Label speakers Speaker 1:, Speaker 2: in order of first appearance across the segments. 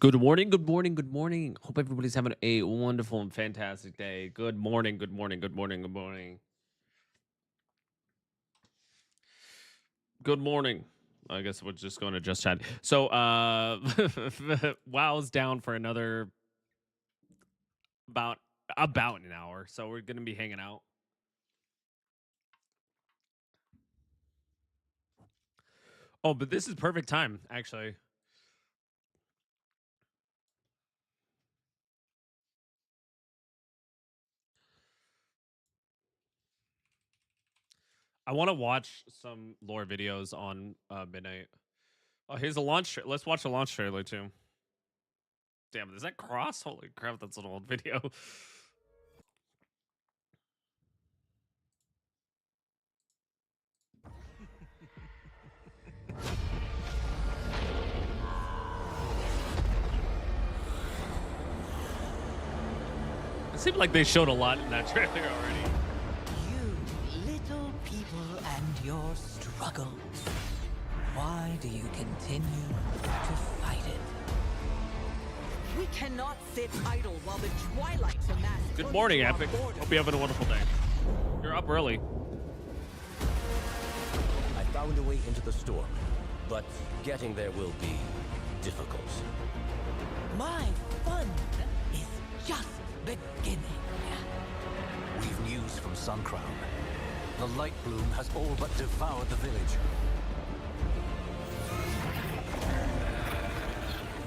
Speaker 1: Good morning, good morning, good morning. Hope everybody's having a wonderful and fantastic day. Good morning, good morning, good morning, good morning. Good morning. I guess we're just going to just chat. So WoW's down for another about about an hour. So we're gonna be hanging out. Oh, but this is perfect time, actually. I want to watch some lore videos on midnight. Oh, here's a launch. Let's watch a launch trailer too. Damn, is that cross? Holy crap, that's an old video. It seemed like they showed a lot in that trailer already.
Speaker 2: You little people and your struggles. Why do you continue to fight it? We cannot sit idle while the twilight amass.
Speaker 1: Good morning, Epic. Hope you're having a wonderful day. You're up early.
Speaker 3: I found a way into the storm, but getting there will be difficult.
Speaker 2: My fun is just beginning.
Speaker 4: We've news from Suncrown. The light bloom has all but devoured the village.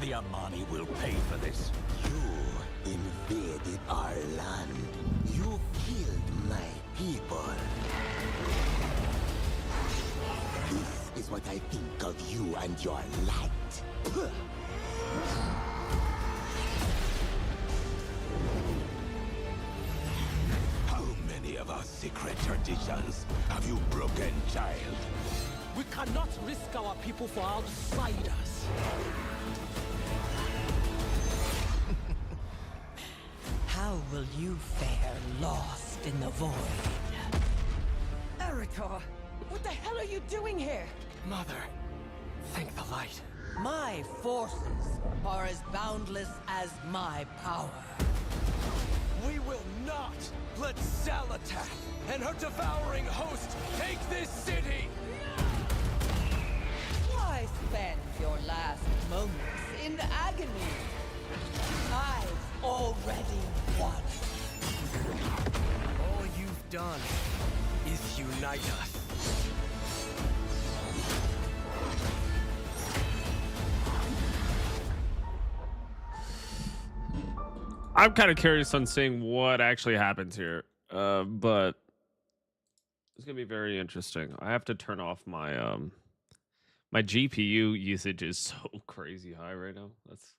Speaker 4: The Amani will pay for this.
Speaker 5: You invaded our land. You killed my people. This is what I think of you and your light.
Speaker 6: How many of our secret traditions have you broken, child?
Speaker 2: We cannot risk our people for outsiders. How will you fare lost in the void? Erica, what the hell are you doing here?
Speaker 4: Mother, thank the light.
Speaker 2: My forces are as boundless as my power.
Speaker 6: We will not let Salatath and her devouring host take this city!
Speaker 2: Why spend your last moments in agony? I've already won.
Speaker 6: All you've done is unite us.
Speaker 1: I'm kind of curious on seeing what actually happens here, but it's gonna be very interesting. I have to turn off my my GPU usage is so crazy high right now. That's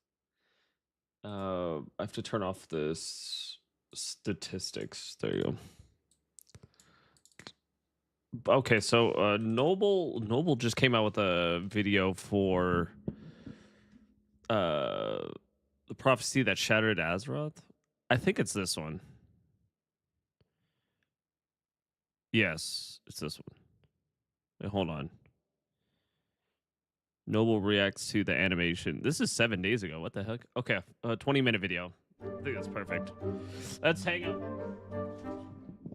Speaker 1: I have to turn off this statistics. There you go. Okay, so Noble just came out with a video for the prophecy that shattered Azeroth. I think it's this one. Yes, it's this one. Wait, hold on. Noble reacts to the animation. This is 7 days ago. What the heck? Okay, 20-minute video. I think that's perfect. Let's hang out.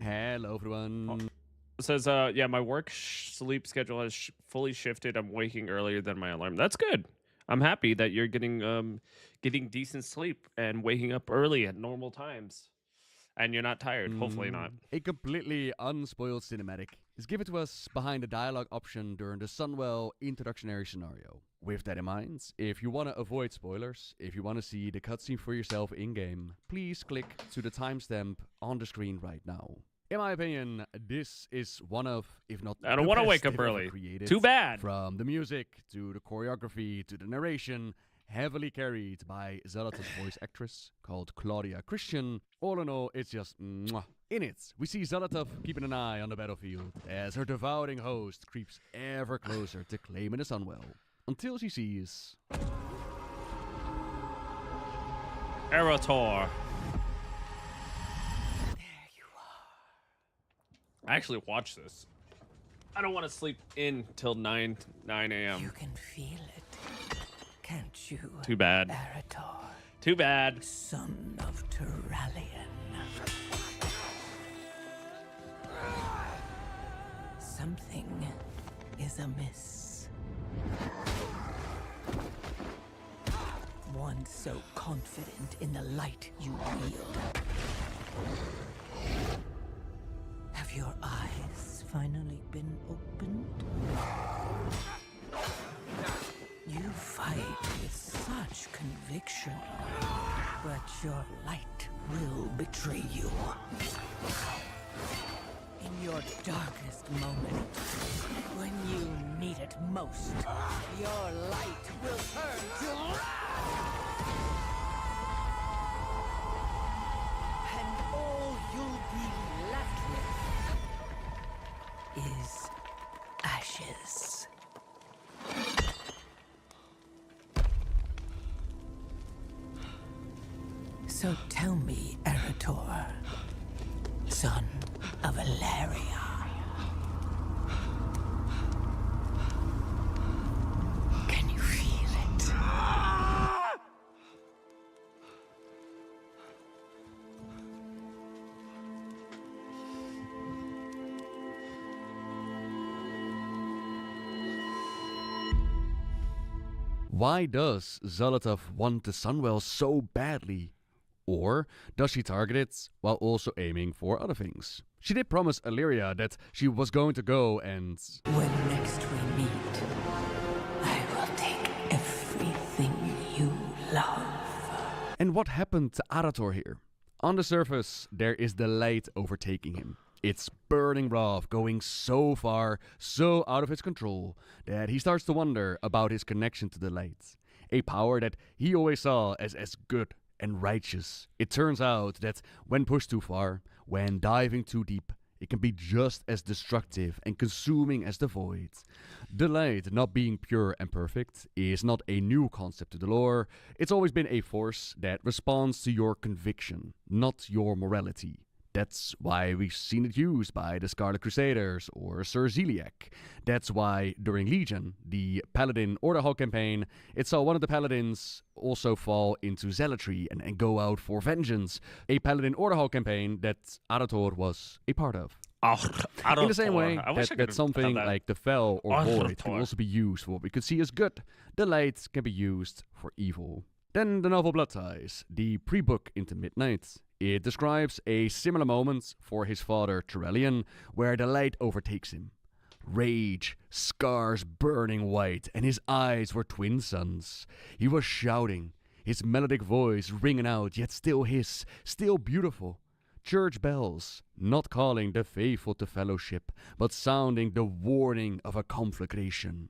Speaker 7: Hello, everyone.
Speaker 1: It says, yeah, my work sleep schedule has fully shifted. I'm waking earlier than my alarm. That's good. I'm happy that you're getting decent sleep and waking up early at normal times. And you're not tired. Hopefully not.
Speaker 7: A completely unspoiled cinematic is given to us behind the dialogue option during the Sunwell introductionary scenario. With that in mind, if you want to avoid spoilers, if you want to see the cutscene for yourself in-game, please click to the timestamp on the screen right now. In my opinion, this is one of, if not
Speaker 1: I don't want to wake up early. Too bad.
Speaker 7: From the music, to the choreography, to the narration, heavily carried by Zelata's voice actress, called Claudia Christian. All in all, it's just mwah. In it, we see Zelata keeping an eye on the battlefield as her devouring host creeps ever closer to claiming the Sunwell, until she sees
Speaker 1: Erator. I actually watched this. I don't want to sleep in till 9 a.m.
Speaker 2: You can feel it. can't you?
Speaker 1: Too bad.
Speaker 2: Arator,
Speaker 1: Too bad.
Speaker 2: son of Turallion. Something is amiss. One so confident in the light you wield. Have your eyes finally been opened? You fight with such conviction, but your light will betray you. In your darkest moment, when you need it most, your light will turn to wrath! And all you'll be left with is ashes. So tell me, Arator, son of Valeria. Can you feel it?
Speaker 7: Why does Zolotov want the Sunwell so badly? Or does she target it while also aiming for other things? She did promise Illyria that she was going to go and...
Speaker 2: When next we meet, I will take everything you love.
Speaker 7: And what happened to Arator here? On the surface, there is the light overtaking him. It's burning wrath going so far, so out of his control, that he starts to wonder about his connection to the light. A power that he always saw as good and righteous. It turns out that when pushed too far, when diving too deep, it can be just as destructive and consuming as the void. The light not being pure and perfect is not a new concept to the lore. It's always been a force that responds to your conviction, not your morality. That's why we've seen it used by the Scarlet Crusaders or Sir Zeliek. That's why during Legion, the Paladin Orderhog campaign, it saw one of the Paladins also fall into zealotry and go out for vengeance. A Paladin Orderhog campaign that Arator was a part of. In the same way that something like the Fel or Void can also be used for what we could see as good, the light can be used for evil. Then the novel Blood Ties, the pre-book into Midnight. It describes a similar moment for his father Turallion, where the light overtakes him. Rage, scars burning white, and his eyes were twin suns. He was shouting, his melodic voice ringing out, yet still his, still beautiful. Church bells, not calling the faithful to fellowship, but sounding the warning of a conflagration.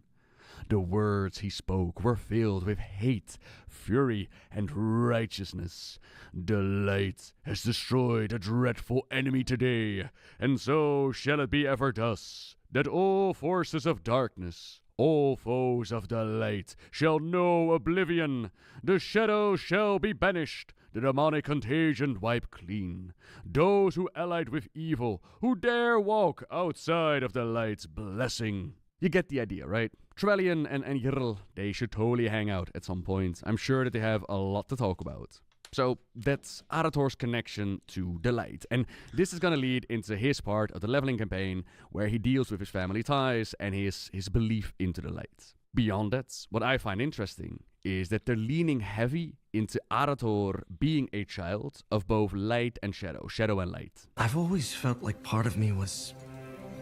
Speaker 7: The words he spoke were filled with hate, fury, and righteousness. The light has destroyed a dreadful enemy today, and so shall it be ever thus, that all forces of darkness, all foes of the light, shall know oblivion. The shadow shall be banished, the demonic contagion wiped clean. Those who allied with evil, who dare walk outside of the light's blessing. You get the idea, right? Turallion and Yrl, they should totally hang out at some point. I'm sure that they have a lot to talk about. So that's Arator's connection to the light. And this is going to lead into his part of the leveling campaign, where he deals with his family ties and his belief into the light. Beyond that, what I find interesting is that they're leaning heavy into Arator being a child of both light and shadow and light.
Speaker 6: I've always felt like part of me was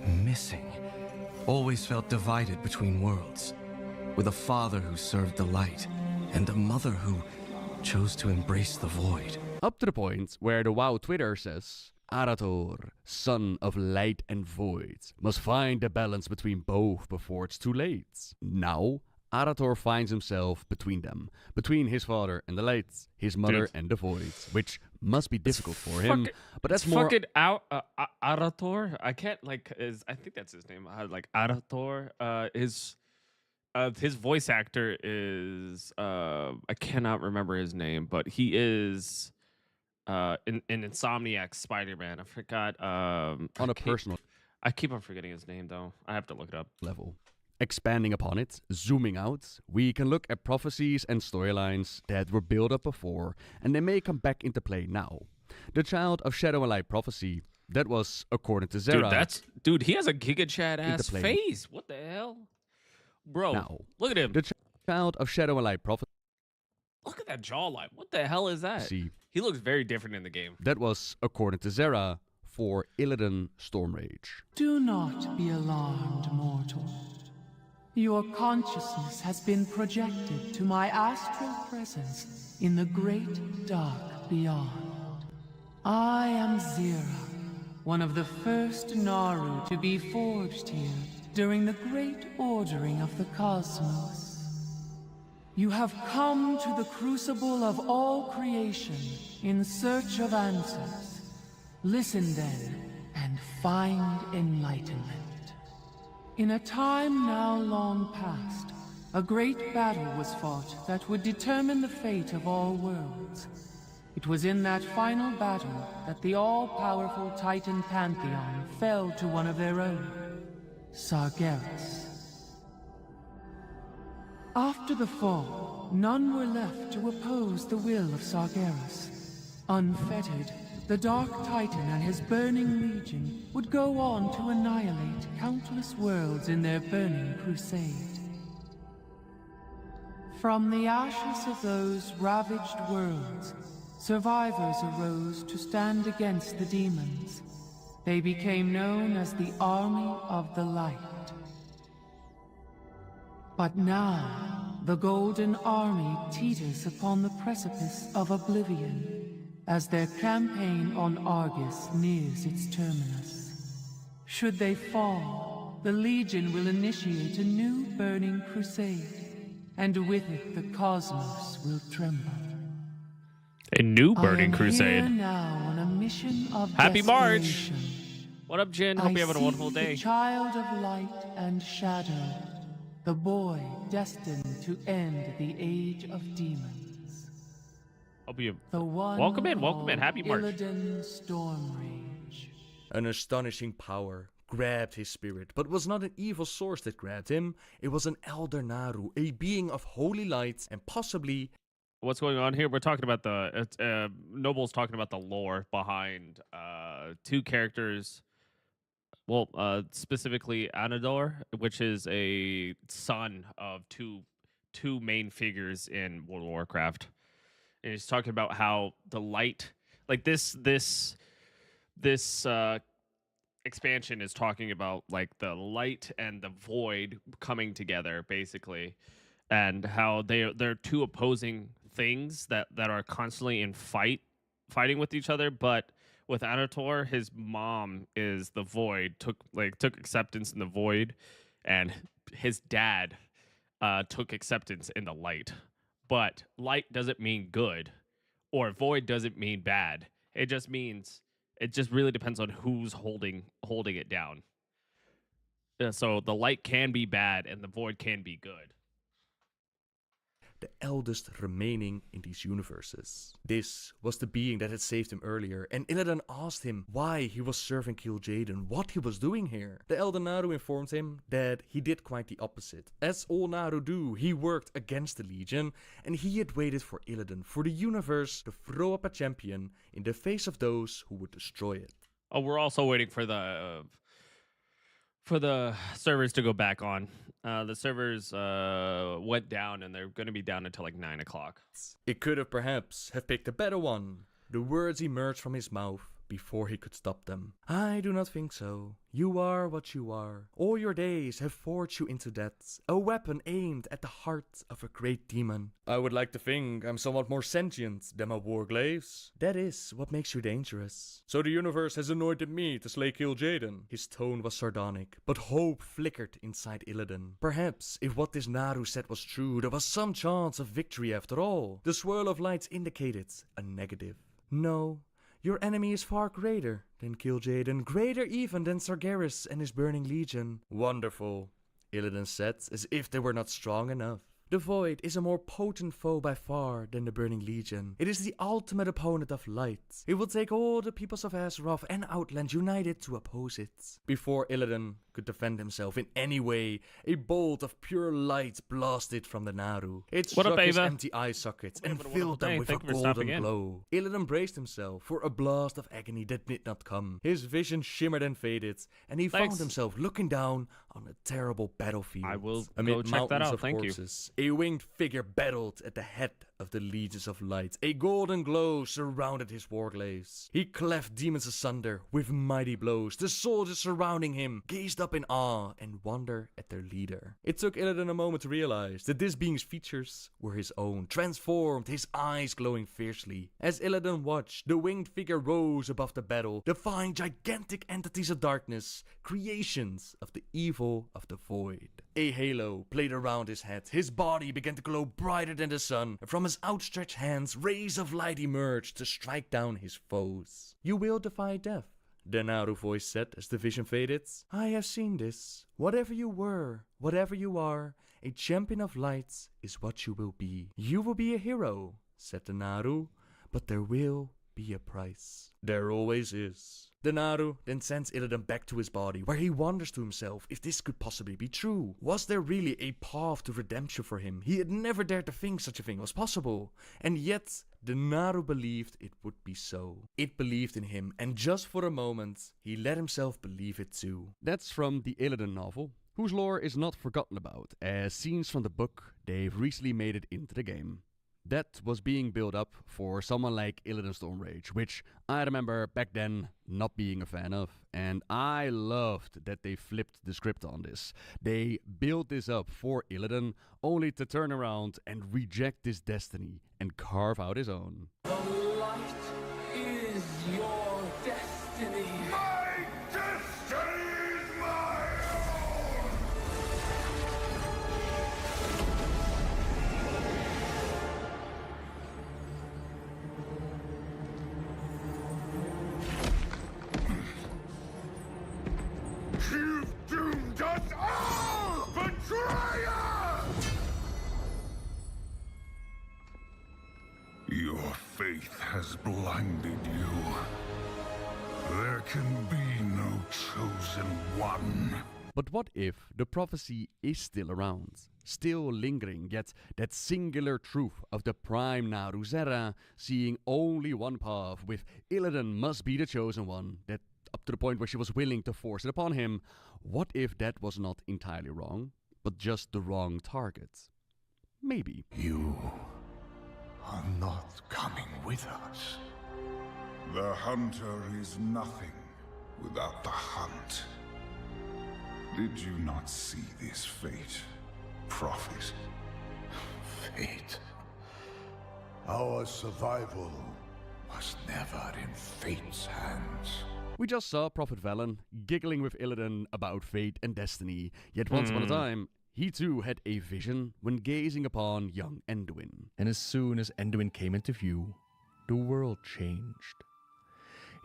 Speaker 6: missing. Always felt divided between worlds, with a father who served the light, and a mother who chose to embrace the void.
Speaker 7: Up to the point where the WoW Twitter says, Arator, son of light and void, must find the balance between both before it's too late. Now, Arator finds himself between them, between his father and the light, his mother and the void, which must be difficult for him. But that's more
Speaker 1: fucking Arator. I can't I think that's his name. Arator. His voice actor is I cannot remember his name, but he is in Insomniac Spider-Man. I forgot.
Speaker 7: on a personal
Speaker 1: I keep on forgetting his name though. I have to look it up.
Speaker 7: level. Expanding upon it, zooming out, we can look at prophecies and storylines that were built up before, and they may come back into play now. The Child of Shadow and Light prophecy, that was, according to Zera,
Speaker 1: Dude, he has a Giga Chad ass
Speaker 7: play.
Speaker 1: face. What the hell? Bro,
Speaker 7: now.
Speaker 1: Look at him.
Speaker 7: The Child of Shadow and Light prophecy,
Speaker 1: Look at that jawline. What the hell is that? He looks very different in the game.
Speaker 7: that was, according to Zera, for Illidan Stormrage.
Speaker 8: Do not be alarmed, mortal. Your consciousness has been projected to my astral presence in the great dark beyond. I am Zera, one of the first Naru to be forged here during the great ordering of the cosmos. You have come to the crucible of all creation in search of answers. Listen then, and find enlightenment. In a time now long past, a great battle was fought that would determine the fate of all worlds. It was in that final battle that the all-powerful Titan Pantheon fell to one of their own, Sargeras. After the fall, none were left to oppose the will of Sargeras. Unfettered, the Dark Titan and his burning legion would go on to annihilate countless worlds in their burning crusade. From the ashes of those ravaged worlds, survivors arose to stand against the demons. They became known as the Army of the Light. But now, the Golden Army teeters upon the precipice of oblivion as their campaign on Argus nears its terminus. Should they fall, the Legion will initiate a new burning crusade, and with it the cosmos will tremble.
Speaker 1: A new burning crusade.
Speaker 8: Here now on a mission of
Speaker 1: Happy March!
Speaker 8: desperation.
Speaker 1: What up, Jin? Hope you're having a wonderful day.
Speaker 8: The child of light and shadow, the boy destined to end the age of demons.
Speaker 1: Hope you.
Speaker 8: The one
Speaker 1: Welcome in. Happy March.
Speaker 8: Illidan Stormrage.
Speaker 7: An astonishing power grabbed his spirit, but it was not an evil source that grabbed him. It was an Elder Naru, a being of holy light, and possibly...
Speaker 1: What's going on here? We're talking about the... Noble's talking about the lore behind two characters. Well, specifically Anador, which is a son of two main figures in World of Warcraft. And he's talking about how the light, like this expansion is talking about like the light and the void coming together, basically, and how they're two opposing things that are constantly in fighting with each other. But with Anator, his mom is the void, took acceptance in the void, and his dad took acceptance in the light. But light doesn't mean good, or void doesn't mean bad. It just really depends on who's holding it down. So the light can be bad and the void can be good.
Speaker 7: the eldest remaining in these universes. This was the being that had saved him earlier, and Illidan asked him why he was serving Kil'jaeden, what he was doing here. The Elder Naru informed him that he did quite the opposite. As all Naru do, he worked against the Legion, and he had waited for Illidan, for the universe to throw up a champion in the face of those who would destroy it.
Speaker 1: Oh, we're also waiting for the servers to go back on. The servers went down, and they're going to be down until like 9 o'clock.
Speaker 7: It could have perhaps have picked a better one. The words emerged from his mouth before he could stop them. I do not think so. You are what you are. All your days have forged you into that. A weapon aimed at the heart of a great demon. I would like to think I'm somewhat more sentient than my warglaives. That is what makes you dangerous. So the universe has anointed me to slay Kil'jaeden. His tone was sardonic, but hope flickered inside Illidan. Perhaps, if what this Naru said was true, there was some chance of victory after all. The swirl of lights indicated a negative. No. Your enemy is far greater than Kil'jaeden, greater even than Sargeras and his burning legion. Wonderful, Illidan said, as if they were not strong enough. The Void is a more potent foe by far than the Burning Legion. It is the ultimate opponent of light. It will take all the peoples of Azeroth and Outland united to oppose it. Before Illidan could defend himself in any way. A bolt of pure light blasted from the Naru. It
Speaker 1: What up,
Speaker 7: struck his
Speaker 1: Ava?
Speaker 7: empty eye sockets and
Speaker 1: What up,
Speaker 7: filled them
Speaker 1: hey,
Speaker 7: with a
Speaker 1: thank you for stopping
Speaker 7: golden
Speaker 1: in.
Speaker 7: glow. Illidan braced himself for a blast of agony that did not come. His vision shimmered and faded, and he found
Speaker 1: Thanks.
Speaker 7: himself looking down on a terrible battlefield.
Speaker 1: I will
Speaker 7: Amid
Speaker 1: go check that
Speaker 7: mountains
Speaker 1: out,
Speaker 7: of
Speaker 1: thank you.
Speaker 7: corpses, a winged figure battled at the head of the legions of light. A golden glow surrounded his warglaves. He cleft demons asunder with mighty blows. The soldiers surrounding him gazed up in awe and wonder at their leader. It took Illidan a moment to realize that this being's features were his own, transformed, his eyes glowing fiercely. As Illidan watched, the winged figure rose above the battle, defying gigantic entities of darkness, creations of the evil of the void. A halo played around his head. His body began to glow brighter than the sun. From his outstretched hands, rays of light emerged to strike down his foes. "You will defy death," the Naru voice said as the vision faded. "I have seen this. Whatever you were, whatever you are, a champion of light is what you will be. You will be a hero," said the Naru, "but there will be a price." There always is. The Naru then sends Illidan back to his body, where he wonders to himself if this could possibly be true. Was there really a path to redemption for him? He had never dared to think such a thing was possible. And yet, the Naru believed it would be so. It believed in him, and just for a moment, he let himself believe it too. That's from the Illidan novel, whose lore is not forgotten about, as scenes from the book, they've recently made it into the game. That was being built up for someone like Illidan Stormrage, which I remember back then not being a fan of, and I loved that they flipped the script on this. They built this up for Illidan, only to turn around and reject this destiny and carve out his own.
Speaker 8: The light is your destiny.
Speaker 9: My destiny is my own! You've doomed us all, betrayer! Your faith has blinded you. There can be no chosen one.
Speaker 7: But what if the prophecy is still around, still lingering, yet that singular truth of the prime Naru Zera, seeing only one path, with Illidan must be the chosen one, that up to the point where she was willing to force it upon him? What if that was not entirely wrong, but just the wrong target? Maybe.
Speaker 9: You are not coming with us. The hunter is nothing without the hunt. Did you not see this fate, prophet? Fate? Our survival was never in fate's hands.
Speaker 7: We just saw Prophet Velen giggling with Illidan about fate and destiny, yet once upon a time, he too had a vision when gazing upon young Anduin. And as soon as Anduin came into view, the world changed.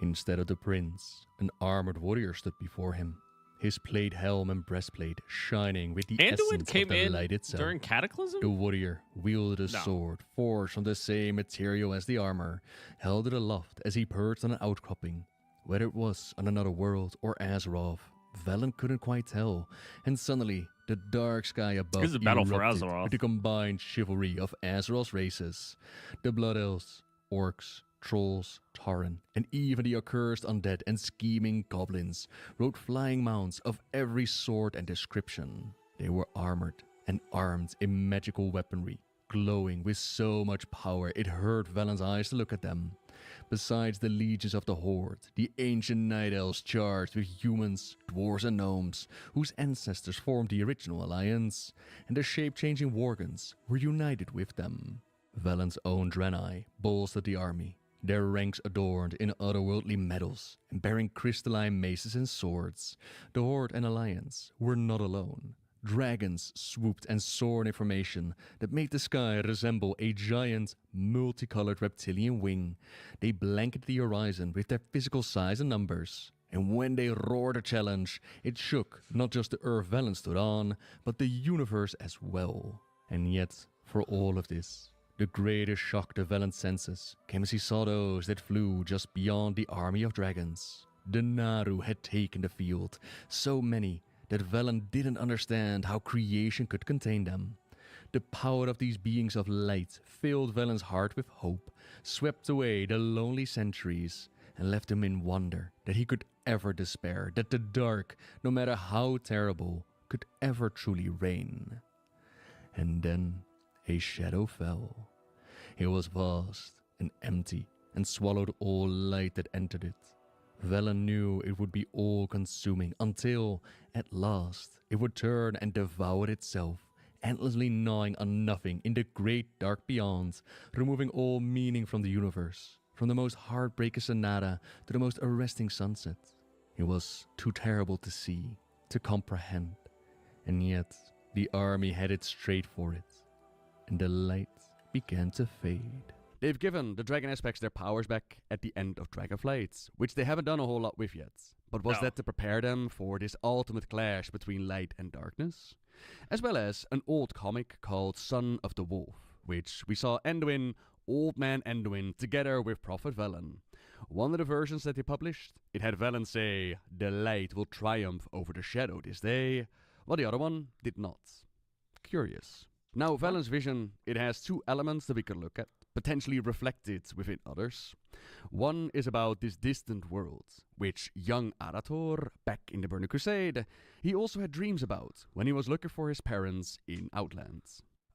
Speaker 7: Instead of the prince, an armored warrior stood before him, his plate helm and breastplate shining with the essence
Speaker 1: Anduin
Speaker 7: of
Speaker 1: came
Speaker 7: the
Speaker 1: in
Speaker 7: light itself.
Speaker 1: during Cataclysm?
Speaker 7: The warrior wielded a
Speaker 1: No.
Speaker 7: sword forged from the same material as the armor, held it aloft as he perched on an outcropping. Whether it was on another world or Azeroth, Velen couldn't quite tell, and suddenly the dark sky above
Speaker 1: This is a battle for
Speaker 7: erupted
Speaker 1: Azeroth.
Speaker 7: with the combined chivalry of Azeroth's races. The Blood Elves, Orcs, Trolls, Tauren, and even the accursed undead and scheming goblins rode flying mounts of every sort and description. They were armored and armed in magical weaponry, glowing with so much power it hurt Velen's eyes to look at them. Besides the legions of the Horde, the ancient Night Elves charged with humans, dwarves and gnomes, whose ancestors formed the original alliance, and the shape-changing Worgens were united with them. Velen's own Draenei bolstered the army, their ranks adorned in otherworldly metals and bearing crystalline maces and swords. The Horde and Alliance were not alone. Dragons swooped and soared in formation that made the sky resemble a giant, multicolored reptilian wing. They blanketed the horizon with their physical size and numbers. And when they roared a challenge, it shook not just the earth Velen stood on, but the universe as well. And yet, for all of this, the greatest shock to Velen's senses came as he saw those that flew just beyond the army of dragons. The Naru had taken the field, so many that Velen didn't understand how creation could contain them. The power of these beings of light filled Velen's heart with hope, swept away the lonely centuries, and left him in wonder that he could ever despair, that the dark, no matter how terrible, could ever truly reign. And then a shadow fell. It was vast and empty, and swallowed all light that entered it. Velen knew it would be all-consuming until, at last, it would turn and devour itself, endlessly gnawing on nothing in the great dark beyond, removing all meaning from the universe, from the most heartbreaking sonata to the most arresting sunset. It was too terrible to see, to comprehend, and yet the army headed straight for it, and the light began to fade. They've given the dragon aspects their powers back at the end of Dragonflight, which they haven't done a whole lot with yet. But was that to prepare them for this ultimate clash between light and darkness? As well as an old comic called Son of the Wolf, which we saw Anduin, Old Man Anduin, together with Prophet Velen. One of the versions that they published, it had Velen say, "The light will triumph over the shadow this day," while the other one did not. Curious. Now, Velen's vision, it has two elements that we could look at, potentially reflected within others. One is about this distant world, which young Arator, back in the Burning Crusade, he also had dreams about when he was looking for his parents in Outland.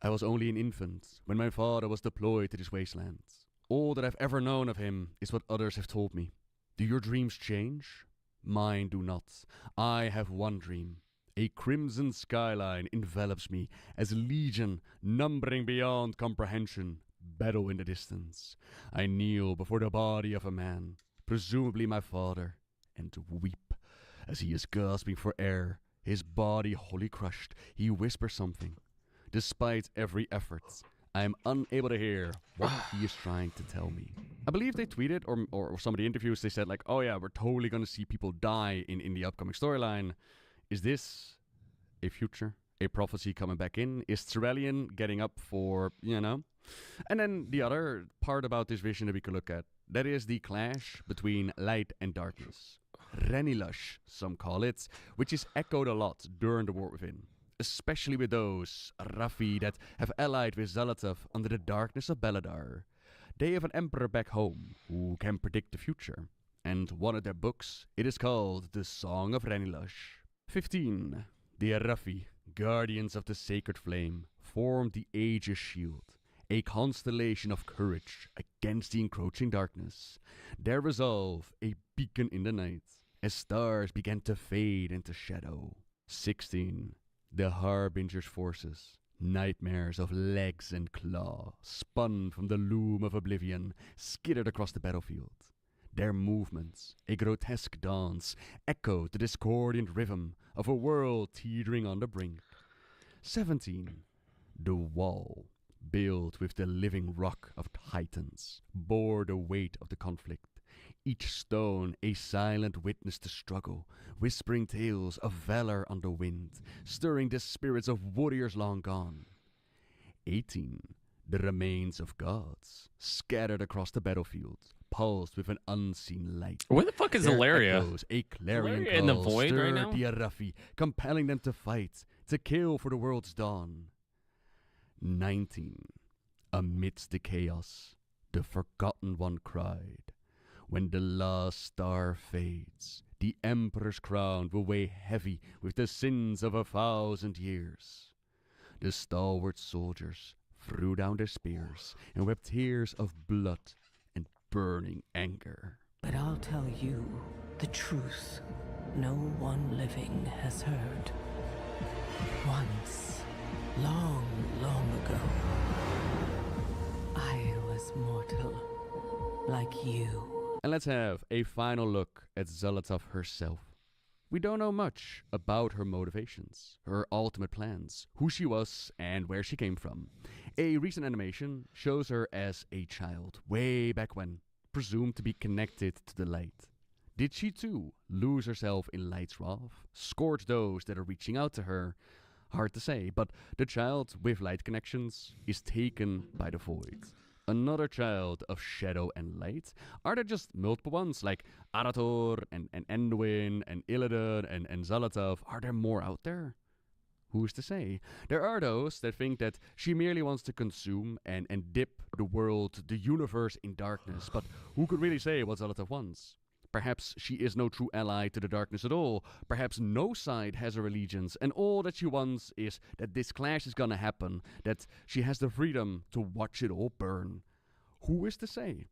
Speaker 7: "I was only an infant when my father was deployed to this wasteland. All that I've ever known of him is what others have told me. Do your dreams change? Mine do not. I have one dream. A crimson skyline envelops me as legion, numbering beyond comprehension, battle in the distance. I kneel before the body of a man, presumably my father, and weep as he is gasping for air, his body wholly crushed. He whispers something. Despite every effort, I am unable to hear what he is trying to tell me." I believe they tweeted, or some of the interviews, they said like, "Oh yeah, we're totally going to see people die in the upcoming storyline." Is this a future? A prophecy coming back in? Is Tyrellian getting up for, And then the other part about this vision that we could look at, that is the clash between light and darkness. Renilush, some call it, which is echoed a lot during the War Within, especially with those Raffi that have allied with Zalatath under the darkness of Beledar. They have an emperor back home who can predict the future, and one of their books, it is called The Song of Renilush. 15. The Raffi, guardians of the sacred flame, formed the Aegis Shield, a constellation of courage against the encroaching darkness. Their resolve, a beacon in the night, as stars began to fade into shadow. 16. The Harbinger's forces, nightmares of legs and claw, spun from the loom of oblivion, skittered across the battlefield. Their movements, a grotesque dance, echoed the discordant rhythm of a world teetering on the brink. 17. The wall, built with the living rock of titans, bore the weight of the conflict. Each stone a silent witness to struggle, whispering tales of valor on the wind, stirring the spirits of warriors long gone. 18. The remains of gods, scattered across the battlefield, pulsed with an unseen light.
Speaker 1: Where the fuck is
Speaker 7: Their
Speaker 1: Ilaria?
Speaker 7: echoes, a clarion
Speaker 1: Ilaria in the
Speaker 7: call,
Speaker 1: void right
Speaker 7: stirred
Speaker 1: now?
Speaker 7: the Arafi, compelling them to fight, to kill for the world's dawn. 19. Amidst the chaos, the Forgotten One cried, "When the last star fades, the Emperor's crown will weigh heavy with the sins of 1,000 years." The stalwart soldiers threw down their spears and wept tears of blood and burning anger.
Speaker 2: But I'll tell you the truth no one living has heard. Once, long, long ago, I was mortal, like you.
Speaker 7: And let's have a final look at Zalatath herself. We don't know much about her motivations, her ultimate plans, who she was, and where she came from. A recent animation shows her as a child, way back when, presumed to be connected to the light. Did she too lose herself in light's wrath, scourge those that are reaching out to her? Hard to say, but the child with light connections is taken by the void. Another child of shadow and light? Are there just multiple ones, like Arator and Anduin and Illidan and Zalatav? Are there more out there? Who's to say? There are those that think that she merely wants to consume and dip the world, the universe in darkness, but who could really say what Zalatav wants? Perhaps she is no true ally to the darkness at all. Perhaps no side has her allegiance, and all that she wants is that this clash is gonna happen, that she has the freedom to watch it all burn. Who is to say?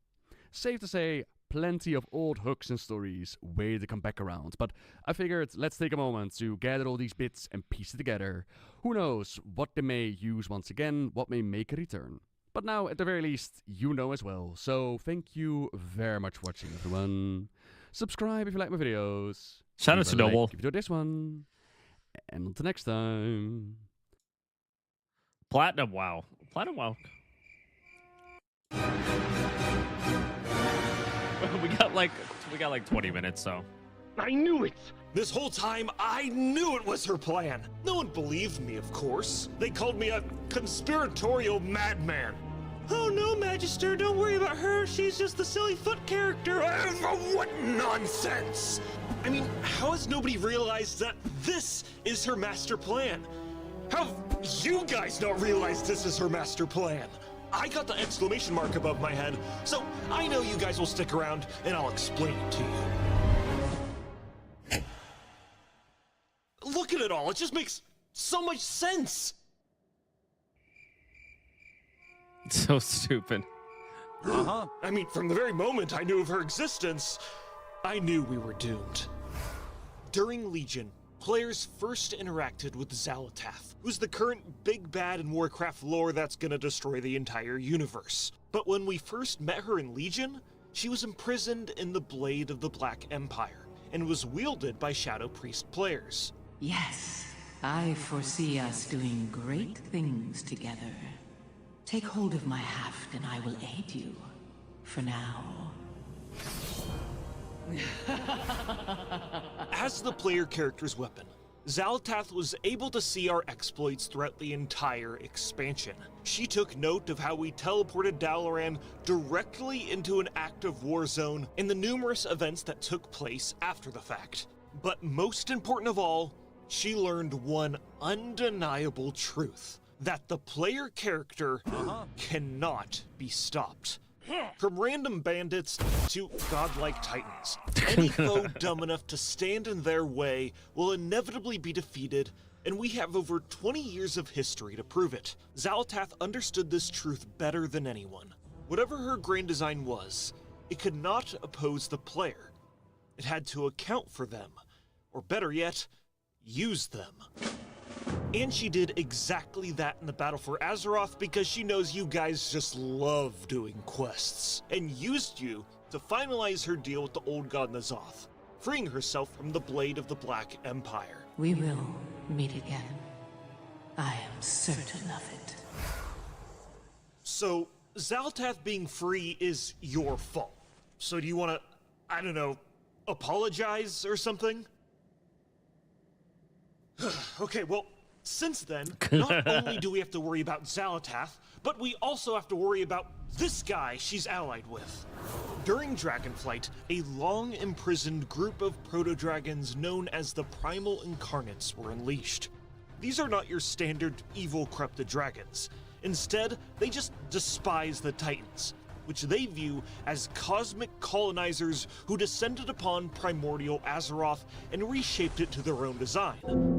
Speaker 7: Safe to say, plenty of old hooks and stories waiting to come back around, but I figured let's take a moment to gather all these bits and piece it together. Who knows what they may use once again, what may make a return. But now, at the very least, you know as well, so thank you very much for watching, everyone. Subscribe if you like my videos.
Speaker 1: Shout out to Noble.
Speaker 7: If you enjoyed this one. And until next time.
Speaker 1: Platinum WoW. Platinum WoW. we got like 20 minutes, so.
Speaker 10: I knew it! This whole time, I knew it was her plan. No one believed me, of course. They called me a conspiratorial madman. Oh no, Magister, don't worry about her. She's just the silly foot character. What nonsense! I mean, how has nobody realized that this is her master plan? How have you guys not realized this is her master plan? I got the exclamation mark above my head, so I know you guys will stick around and I'll explain it to you. Look at it all, it just makes so much sense!
Speaker 1: It's so stupid.
Speaker 10: Uh-huh. I mean, from the very moment I knew of her existence, I knew we were doomed. During Legion, players first interacted with Xal'atath, who's the current big bad in Warcraft lore that's gonna destroy the entire universe. But when we first met her in Legion, she was imprisoned in the Blade of the Black Empire, and was wielded by Shadow Priest players.
Speaker 2: Yes, I foresee us doing great things together. Take hold of my haft and I will aid you. For now.
Speaker 10: As the player character's weapon, Xal'atath was able to see our exploits throughout the entire expansion. She took note of how we teleported Dalaran directly into an active war zone and the numerous events that took place after the fact. But most important of all, she learned one undeniable truth. That the player character cannot be stopped. From random bandits to godlike titans, any foe dumb enough to stand in their way will inevitably be defeated, and we have over 20 years of history to prove it. Xal'atath understood this truth better than anyone. Whatever her grand design was, it could not oppose the player. It had to account for them, or better yet, use them. And she did exactly that in the battle for Azeroth because she knows you guys just love doing quests, and used you to finalize her deal with the old god N'Zoth, freeing herself from the Blade of the Black Empire.
Speaker 2: We will meet again. I am certain of it.
Speaker 10: So, Xal'atath being free is your fault. So do you want to, I don't know, apologize or something? Okay, well, since then, not only do we have to worry about Xal'atath, but we also have to worry about this guy she's allied with. During Dragonflight, a long-imprisoned group of proto-dragons known as the Primal Incarnates were unleashed. These are not your standard evil corrupted dragons. Instead, they just despise the Titans, which they view as cosmic colonizers who descended upon primordial Azeroth and reshaped it to their own design.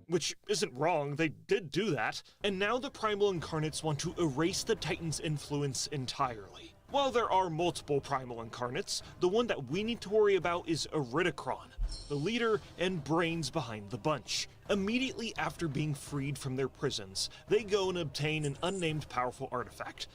Speaker 10: Which isn't wrong, they did do that, and now the Primal Incarnates want to erase the Titans' influence entirely. While there are multiple Primal Incarnates, the one that we need to worry about is Iridikron, the leader and brains behind the bunch. Immediately after being freed from their prisons, they go and obtain an unnamed powerful artifact.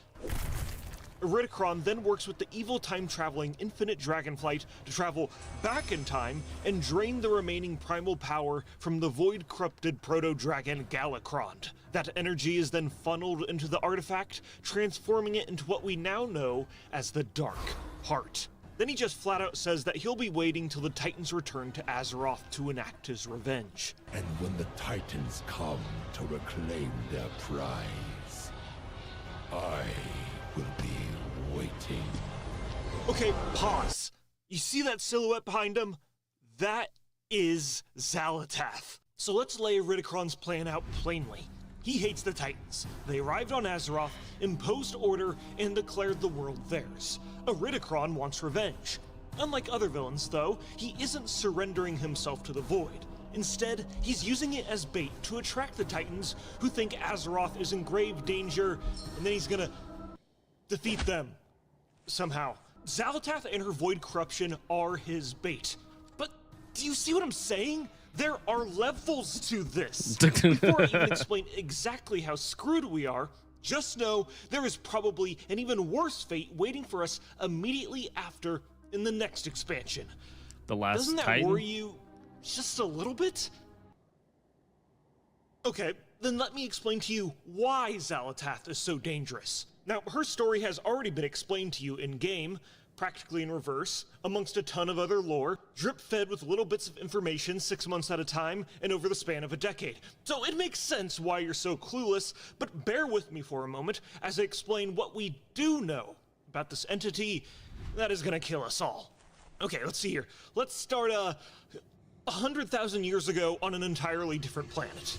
Speaker 10: Iridikron then works with the evil time-traveling Infinite Dragonflight to travel back in time and drain the remaining primal power from the void-corrupted proto-dragon Galakrond. That energy is then funneled into the artifact, transforming it into what we now know as the Dark Heart. Then he just flat-out says that he'll be waiting till the Titans return to Azeroth to enact his revenge.
Speaker 5: And when the Titans come to reclaim their prize, I will
Speaker 10: Okay, pause. You see that silhouette behind him? That is Xalatath. So let's lay Iridikron's plan out plainly. He hates the Titans. They arrived on Azeroth, imposed order, and declared the world theirs. Iridikron wants revenge. Unlike other villains, though, he isn't surrendering himself to the Void. Instead, he's using it as bait to attract the Titans who think Azeroth is in grave danger, and then he's gonna defeat them. Somehow. Xalatath and her Void corruption are his bait. But do you see what I'm saying? There are levels to this. Before I even explain exactly how screwed we are, just know there is probably an even worse fate waiting for us immediately after in the next expansion.
Speaker 1: The last
Speaker 10: Doesn't that
Speaker 1: Titan?
Speaker 10: worry you just a little bit? Okay, then let me explain to you why Xalatath is so dangerous. Now, her story has already been explained to you in-game, practically in reverse, amongst a ton of other lore, drip-fed with little bits of information 6 months at a time and over the span of a decade. So it makes sense why you're so clueless, but bear with me for a moment as I explain what we do know about this entity that is gonna kill us all. Okay, let's see here. Let's start 100,000 years ago on an entirely different planet.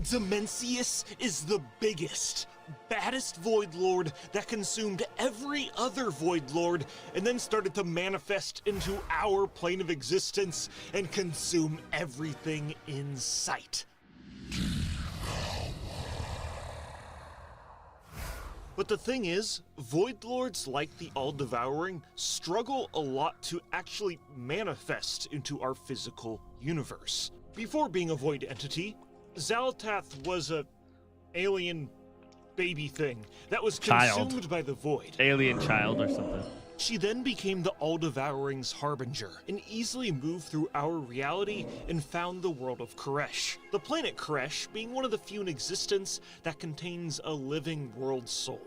Speaker 10: Dimensius is the biggest, baddest Void Lord that consumed every other Void Lord and then started to manifest into our plane of existence and consume everything in sight. But the thing is, Void Lords like the All-Devouring struggle a lot to actually manifest into our physical universe. Before being a Void entity, Xalatath was a alien baby thing that was consumed by the Void.
Speaker 1: Alien child or something.
Speaker 10: She then became the All-Devouring's harbinger and easily moved through our reality and found the world of Koresh. The planet Koresh being one of the few in existence that contains a living world soul,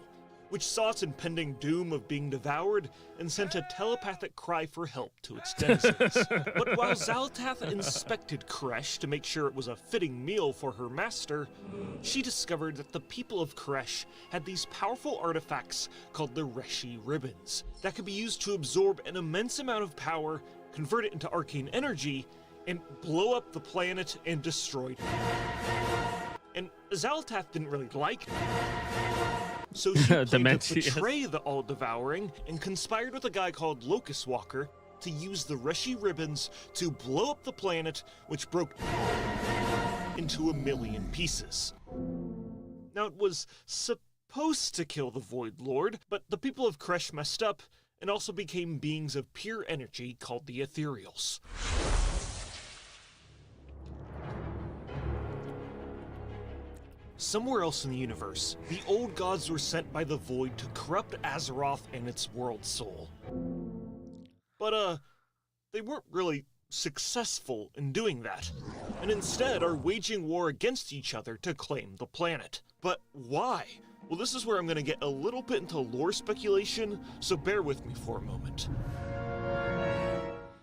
Speaker 10: which saw its impending doom of being devoured and sent a telepathic cry for help to its denizens. But while Xalatath inspected Koresh to make sure it was a fitting meal for her master, she discovered that the people of Koresh had these powerful artifacts called the Reshi Ribbons that could be used to absorb an immense amount of power, convert it into arcane energy, and blow up the planet and destroy it. And Xalatath didn't really like it. So she planned to betray the All-Devouring and conspired with a guy called Locust Walker to use the Reshi Ribbons to blow up the planet, which broke into 1,000,000 pieces. Now, it was supposed to kill the Void Lord, but the people of Koresh messed up and also became beings of pure energy called the Ethereals. Somewhere else in the universe, the old gods were sent by the Void to corrupt Azeroth and its world soul. But, they weren't really successful in doing that, and instead are waging war against each other to claim the planet. But why? Well, this is where I'm gonna get a little bit into lore speculation, so bear with me for a moment.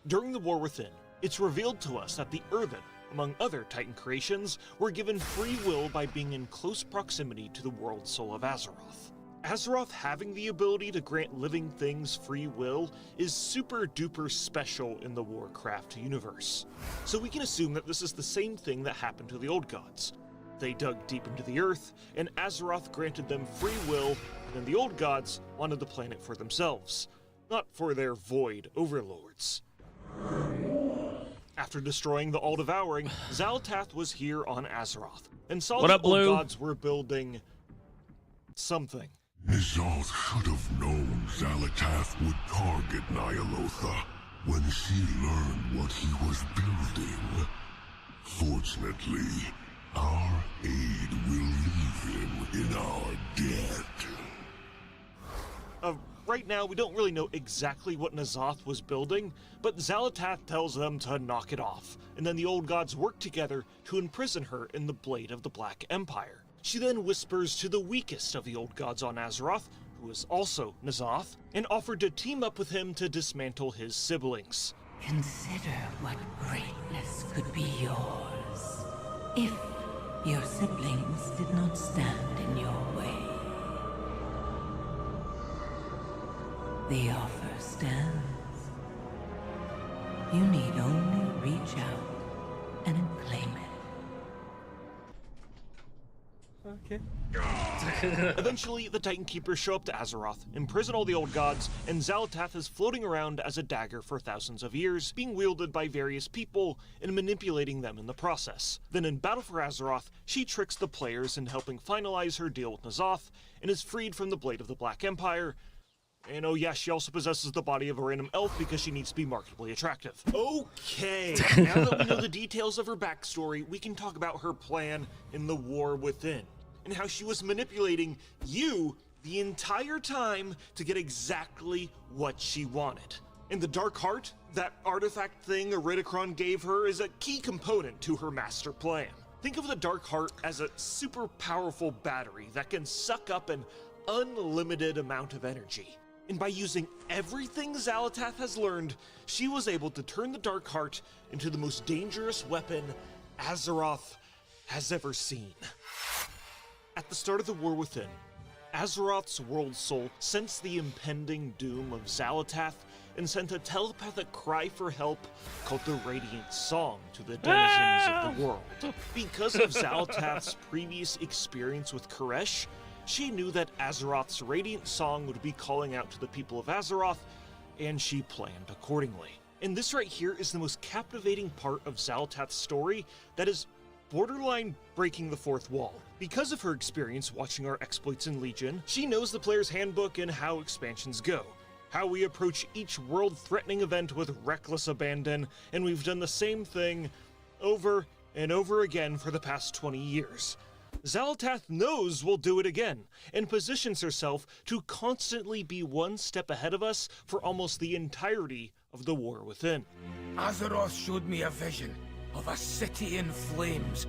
Speaker 10: During the War Within, it's revealed to us that the Earthen, among other Titan creations, were given free will by being in close proximity to the world soul of Azeroth. Azeroth having the ability to grant living things free will is super duper special in the Warcraft universe. So we can assume that this is the same thing that happened to the old gods. They dug deep into the earth, and Azeroth granted them free will, and then the old gods wanted the planet for themselves, not for their void overlords. After destroying the All-Devouring, Xalatath was here on Azeroth, and saw the old gods were building something.
Speaker 9: N'Zoth should have known Xalatath would target Nyalotha when she learned what he was building. Fortunately, our aid will leave him in our debt.
Speaker 10: Right now, we don't really know exactly what N'Zoth was building, but Xalatath tells them to knock it off, and then the old gods work together to imprison her in the Blade of the Black Empire. She then whispers to the weakest of the old gods on Azeroth, who is also N'Zoth, and offered to team up with him to dismantle his siblings.
Speaker 2: Consider what greatness could be yours if your siblings did not stand in your way. The offer stands. You need only reach out and claim it.
Speaker 10: Okay. Eventually, the Titan Keepers show up to Azeroth, imprison all the old gods, and Xal'atath is floating around as a dagger for thousands of years, being wielded by various people and manipulating them in the process. Then in Battle for Azeroth, she tricks the players into helping finalize her deal with N'Zoth, and is freed from the Blade of the Black Empire. And oh yeah, she also possesses the body of a random elf because she needs to be marketably attractive. Okay, now that we know the details of her backstory, we can talk about her plan in the War Within, and how she was manipulating you the entire time to get exactly what she wanted. And the Dark Heart, that artifact thing Iridikron gave her, is a key component to her master plan. Think of the Dark Heart as a super powerful battery that can suck up an unlimited amount of energy. And by using everything Xal'atath has learned, she was able to turn the Dark Heart into the most dangerous weapon Azeroth has ever seen. At the start of the War Within, Azeroth's World Soul sensed the impending doom of Xal'atath and sent a telepathic cry for help called the Radiant Song to the denizens of the world. Because of Xal'atath's previous experience with Koresh, she knew that Azeroth's Radiant Song would be calling out to the people of Azeroth, and she planned accordingly. And this right here is the most captivating part of Xal'atath's story that is borderline breaking the fourth wall. Because of her experience watching our exploits in Legion, she knows the player's handbook and how expansions go, how we approach each world-threatening event with reckless abandon, and we've done the same thing over and over again for the past 20 years. Xal'atath knows we'll do it again, and positions herself to constantly be one step ahead of us for almost the entirety of the War Within.
Speaker 11: Azeroth showed me a vision of a city in flames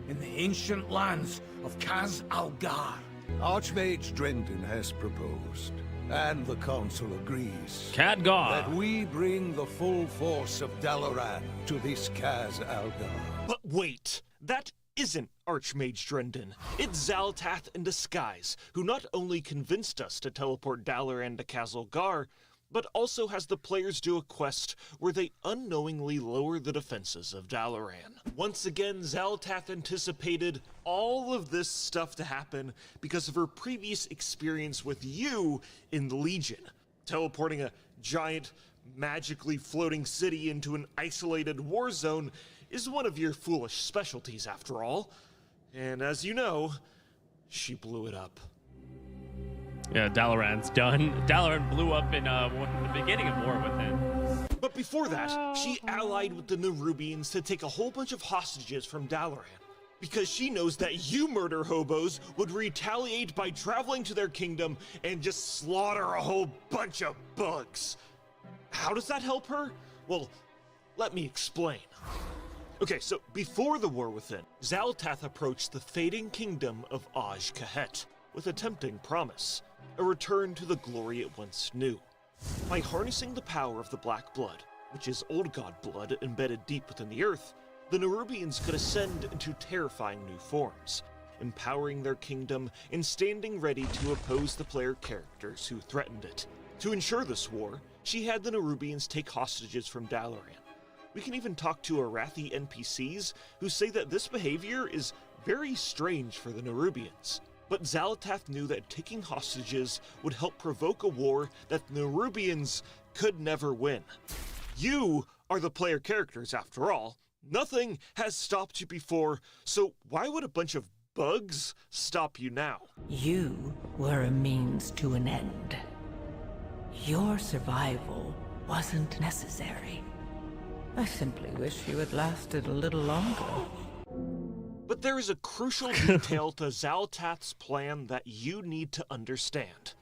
Speaker 11: in the ancient lands of Kaz Algar.
Speaker 12: Archmage Drendon has proposed, and the Council agrees,
Speaker 1: Khadgar,
Speaker 12: that we bring the full force of Dalaran to this Kaz Algar.
Speaker 10: But wait, that isn't Archmage Drendon. It's Xal'atath in disguise, who not only convinced us to teleport Dalaran to Khazalgar, but also has the players do a quest where they unknowingly lower the defenses of Dalaran. Once again, Xal'atath anticipated all of this stuff to happen because of her previous experience with you in the Legion. Teleporting a giant, magically floating city into an isolated war zone is one of your foolish specialties, after all. And as you know, she blew it up.
Speaker 1: Yeah, Dalaran's done. Dalaran blew up in the beginning of War Within.
Speaker 10: But before that, she allied with the Nerubians to take a whole bunch of hostages from Dalaran, because she knows that you murder hobos would retaliate by traveling to their kingdom and just slaughter a whole bunch of bugs. How does that help her? Well, let me explain. Okay, so before the War Within, Xal'atath approached the fading kingdom of Aj-Kahet with a tempting promise, a return to the glory it once knew. By harnessing the power of the Black Blood, which is old god blood embedded deep within the earth, the Nerubians could ascend into terrifying new forms, empowering their kingdom and standing ready to oppose the player characters who threatened it. To ensure this war, she had the Nerubians take hostages from Dalaran. We can even talk to Arathi NPCs who say that this behavior is very strange for the Nerubians. But Xal'atath knew that taking hostages would help provoke a war that the Nerubians could never win. You are the player characters, after all. Nothing has stopped you before, so why would a bunch of bugs stop you now?
Speaker 2: You were a means to an end. Your survival wasn't necessary. I simply wish you had lasted a little longer.
Speaker 10: But there is a crucial detail to Xal'atath's plan that you need to understand.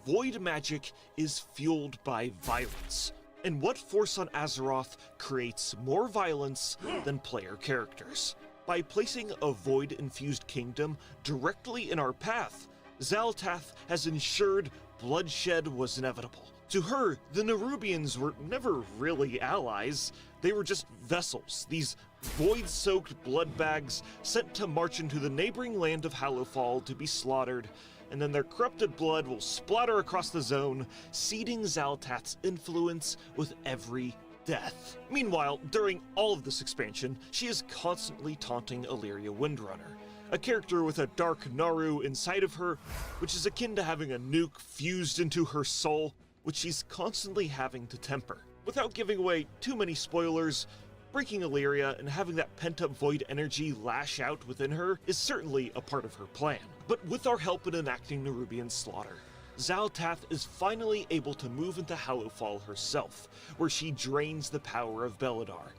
Speaker 10: Void magic is fueled by violence. And what force on Azeroth creates more violence than player characters? By placing a void-infused kingdom directly in our path, Xal'atath has ensured bloodshed was inevitable. To her, the Nerubians were never really allies. They were just vessels, these void-soaked blood bags sent to march into the neighboring land of Hallowfall to be slaughtered and then their corrupted blood will splatter across the zone, seeding Xal'atath's influence with every death. Meanwhile, during all of this expansion, she is constantly taunting Illyria Windrunner, a character with a dark Naru inside of her, which is akin to having a nuke fused into her soul, which she's constantly having to temper. Without giving away too many spoilers, breaking Illyria and having that pent-up void energy lash out within her is certainly a part of her plan. But with our help in enacting Nerubian slaughter, Xal'atath is finally able to move into Hallowfall herself, where she drains the power of Beledar.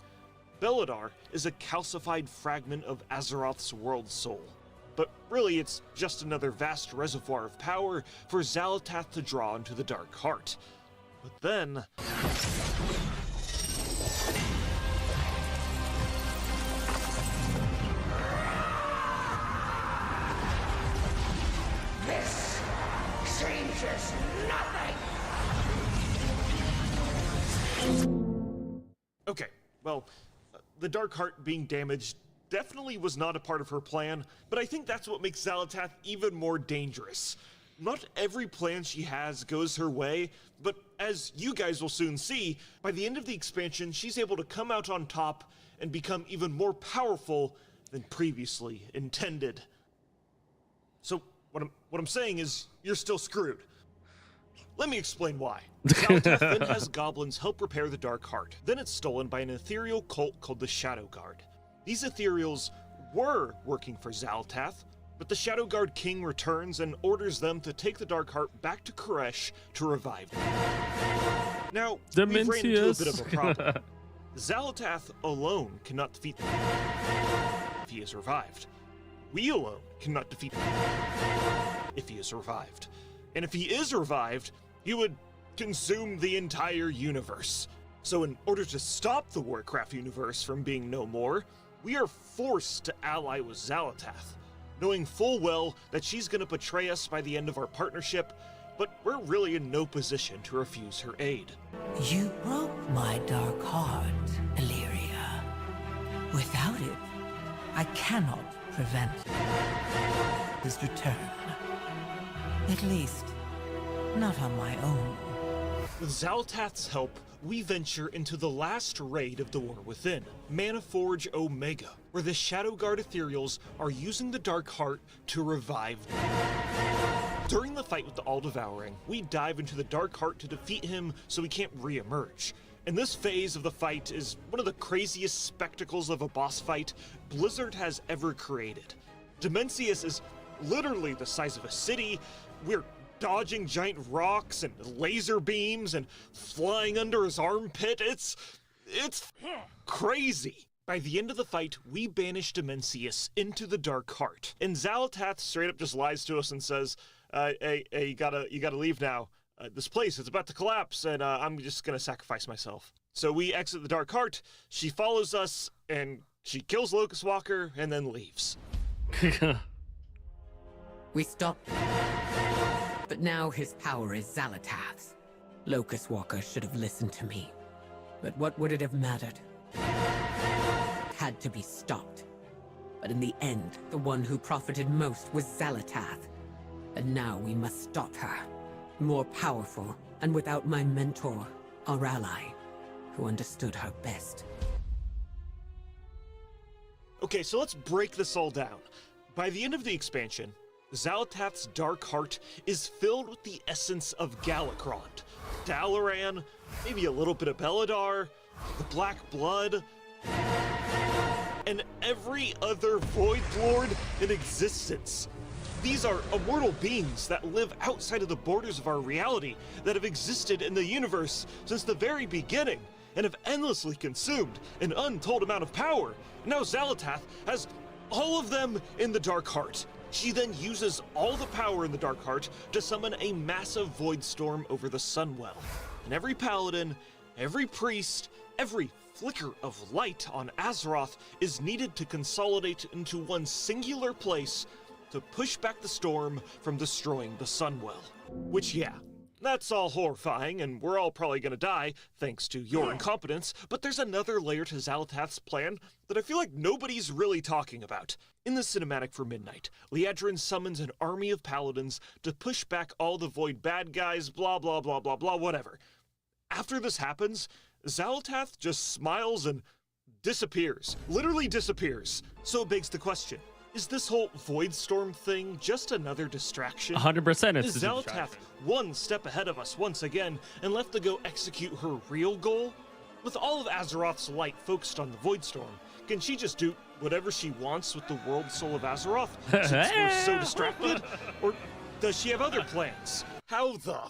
Speaker 10: Beledar is a calcified fragment of Azeroth's world soul, but really it's just another vast reservoir of power for Xal'atath to draw into the Dark Heart. But then...
Speaker 5: This changes nothing!
Speaker 10: Okay, well, the Dark Heart being damaged definitely was not a part of her plan, but I think that's what makes Xal'atath even more dangerous. Not every plan she has goes her way, but as you guys will soon see, by the end of the expansion, she's able to come out on top and become even more powerful than previously intended. So what I'm saying is, you're still screwed. Let me explain why. Xal'atath then has goblins help repair the Dark Heart. Then it's stolen by an ethereal cult called the Shadow Guard. These ethereals were working for Xal'atath, but the Shadow Guard King returns and orders them to take the Dark Heart back to Koresh to revive them. Now, we've ran into a bit of a problem. Xal'atath alone cannot defeat them if he is revived. We alone cannot defeat him if he is revived. And if he is revived, he would consume the entire universe. So in order to stop the Warcraft universe from being no more, we are forced to ally with Xal'atath, knowing full well that she's going to betray us by the end of our partnership, but we're really in no position to refuse her aid.
Speaker 2: You broke my dark heart, Illyria. Without it, I cannot prevent his return. At least, not on my own.
Speaker 10: With Xal'atath's help, we venture into the last raid of the War Within, Manaforge Omega, where the Shadow Guard Ethereals are using the Dark Heart to revive them. During the fight with the All-Devouring, we dive into the Dark Heart to defeat him so he can't re-emerge. And this phase of the fight is one of the craziest spectacles of a boss fight Blizzard has ever created. Dimensius is literally the size of a city. We're dodging giant rocks and laser beams and flying under his armpit. It's crazy. By the end of the fight, we banish Dimensius into the Dark Heart, and Xal'atath straight up just lies to us and says, hey, you gotta leave now. This place is about to collapse, and I'm just gonna sacrifice myself. So we exit the Dark Heart, she follows us, and she kills Locust Walker, and then leaves.
Speaker 13: We stopped him. But now his power is Xal'atath's. Locust Walker should have listened to me. But what would it have mattered? It had to be stopped. But in the end, the one who profited most was Xal'atath. And now we must stop her. More powerful, and without my mentor, our ally, who understood her best.
Speaker 10: Okay, so let's break this all down. By the end of the expansion, Xal'atath's Dark Heart is filled with the essence of Galakrond, Dalaran, maybe a little bit of Beledar, the Black Blood, and every other Void Lord in existence. These are immortal beings that live outside of the borders of our reality, that have existed in the universe since the very beginning, and have endlessly consumed an untold amount of power. Now Xal'atath has all of them in the Dark Heart. She then uses all the power in the Dark Heart to summon a massive void storm over the Sunwell. And every paladin, every priest, every flicker of light on Azeroth is needed to consolidate into one singular place to push back the storm from destroying the Sunwell. Which, yeah, That's all horrifying, and we're all probably gonna die, thanks to your incompetence, but there's another layer to Xal'atath's plan that I feel like nobody's really talking about. In the cinematic for Midnight, Liadrin summons an army of paladins to push back all the Void bad guys, blah blah blah blah blah, whatever. After this happens, Xal'atath just smiles and disappears. Literally disappears. So it begs the question, is this whole Void Storm thing just another distraction?
Speaker 1: 100% it's
Speaker 10: Is
Speaker 1: a
Speaker 10: Xal'atath
Speaker 1: distraction.
Speaker 10: one step ahead of us once again and left to go execute her real goal? With all of Azeroth's light focused on the Void Storm, can she just do whatever she wants with the world soul of Azeroth since we're so distracted? Or does she have other plans? How the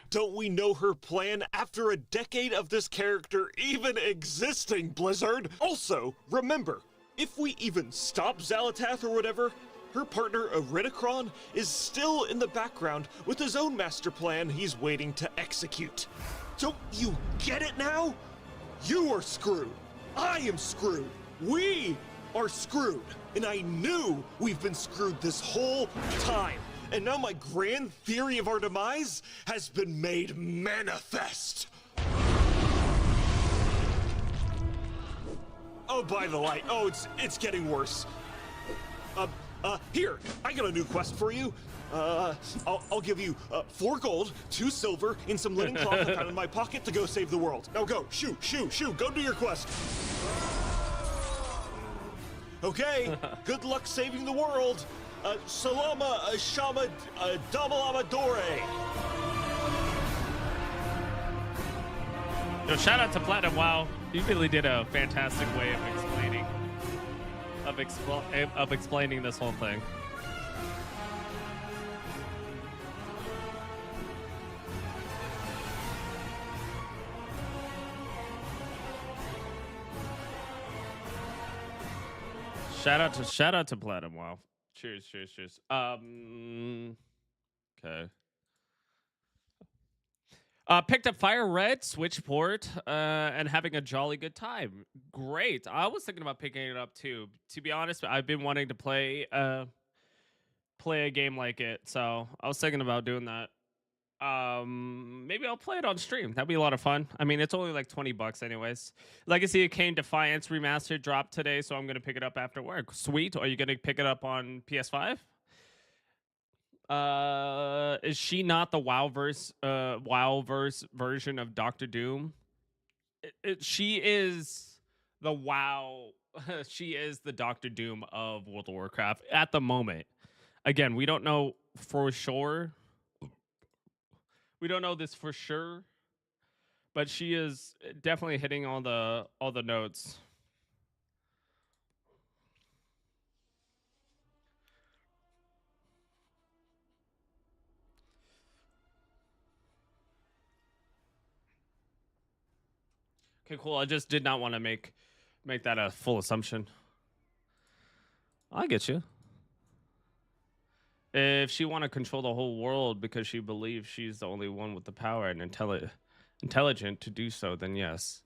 Speaker 10: don't we know her plan after a decade of this character even existing, Blizzard? Also, remember, if we even stop Xal'atath or whatever, her partner Eridicron is still in the background with his own master plan he's waiting to execute. Don't you get it now? You are screwed. I am screwed. We are screwed. And I knew we've been screwed this whole time. And now my grand theory of our demise has been made manifest. Oh, by the light. Oh, it's getting worse. Here, I got a new quest for you. I'll give you 4 gold, 2 silver, and some linen cloth I found in my pocket to go save the world. Now go, shoot, go do your quest. Okay, good luck saving the world. Salama, Shama, Damalama Dore.
Speaker 1: Yo, shout out to Platinum. Wow, you really did a fantastic way of explaining this whole thing. Shout out to Platinum. Wow. Cheers. Okay. Picked up Fire Red, Switch port, and having a jolly good time. Great. I was thinking about picking it up too. To be honest, I've been wanting to play a game like it, so I was thinking about doing that. Maybe I'll play it on stream. That'd be a lot of fun. I mean, it's only like $20 anyways. Legacy of Kain Defiance Remastered dropped today, so I'm gonna pick it up after work. Sweet. Are you gonna pick it up on PS5? Is she not the WoWverse version of Doctor Doom? She is the WoW. She is the Doctor Doom of World of Warcraft at the moment. Again, we don't know for sure. We don't know this for sure, but she is definitely hitting all the notes. Okay, cool. I just did not want to make that a full assumption. I get you. If she want to control the whole world because she believes she's the only one with the power and intelligent to do so, then yes,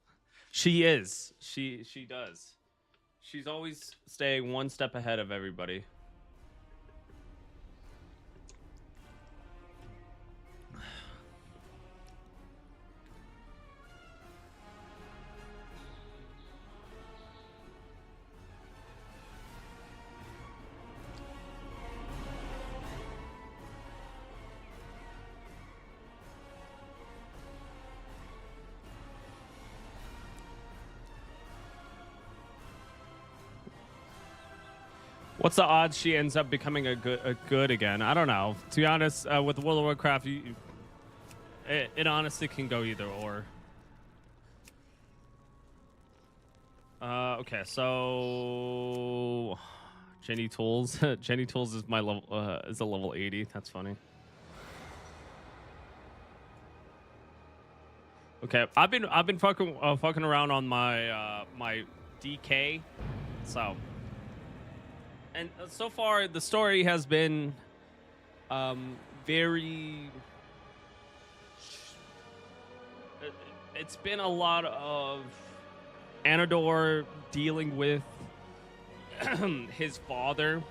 Speaker 1: she is. She does. She's always staying one step ahead of everybody. What's the odds she ends up becoming a good again? I don't know. To be honest, with World of Warcraft, it honestly can go either or. Okay, so Jenny Tools. Jenny Tools is my level. Is a level 80. That's funny. Okay, I've been fucking around on my my DK, so. And so far, the story has been very... It's been a lot of Anador dealing with his father.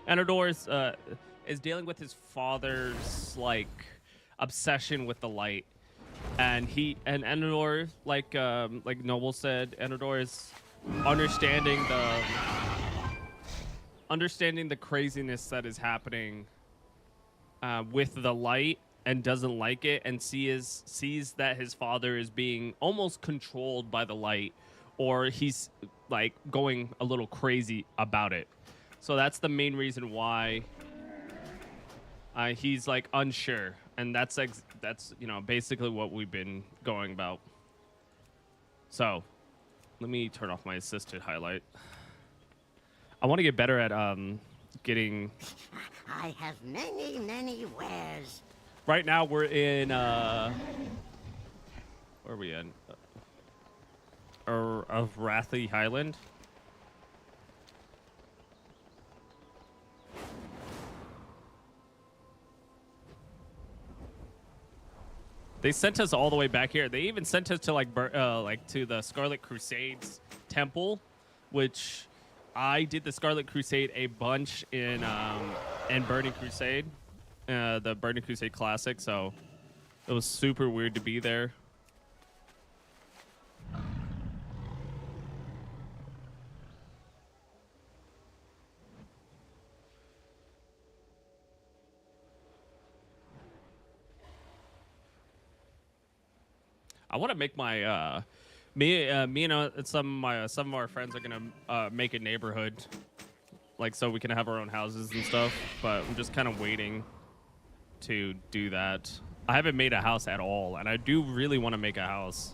Speaker 1: Anador is dealing with his father's, like, obsession with the light. And Enidor, like Noble said, Enidor is understanding the craziness that is happening with the light, and doesn't like it, and sees that his father is being almost controlled by the light, or he's like going a little crazy about it. So that's the main reason why he's like unsure, and that's basically what we've been going about. So let me turn off my assisted highlight. I want to get better at getting.
Speaker 14: I have many wares.
Speaker 1: Right now we're in where are we in? Of Wrathy Highland. They sent us all the way back here. They even sent us to like to the Scarlet Crusade's temple, which I did the Scarlet Crusade a bunch in Burning Crusade, the Burning Crusade Classic. So it was super weird to be there. I want to make my me and some of our friends are gonna make a neighborhood, like so we can have our own houses and stuff. But I'm just kind of waiting to do that. I haven't made a house at all, and I do really want to make a house.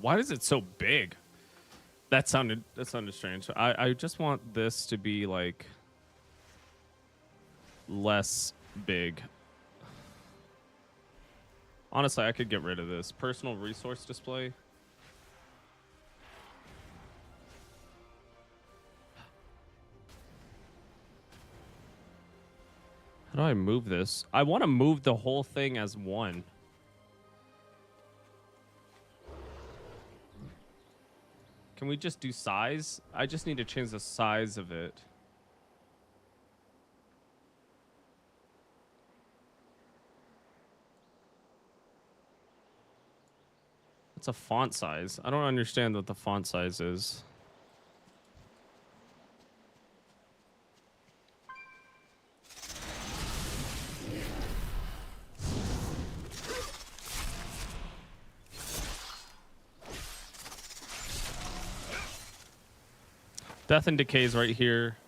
Speaker 1: Why is it so big? That sounded strange. I just want this to be like less big. Honestly, I could get rid of this personal resource display. How do I move this? I want to move the whole thing as one. Can we just do size? I just need to change the size of it. It's a font size. I don't understand what the font size is. Death and Decay is right here.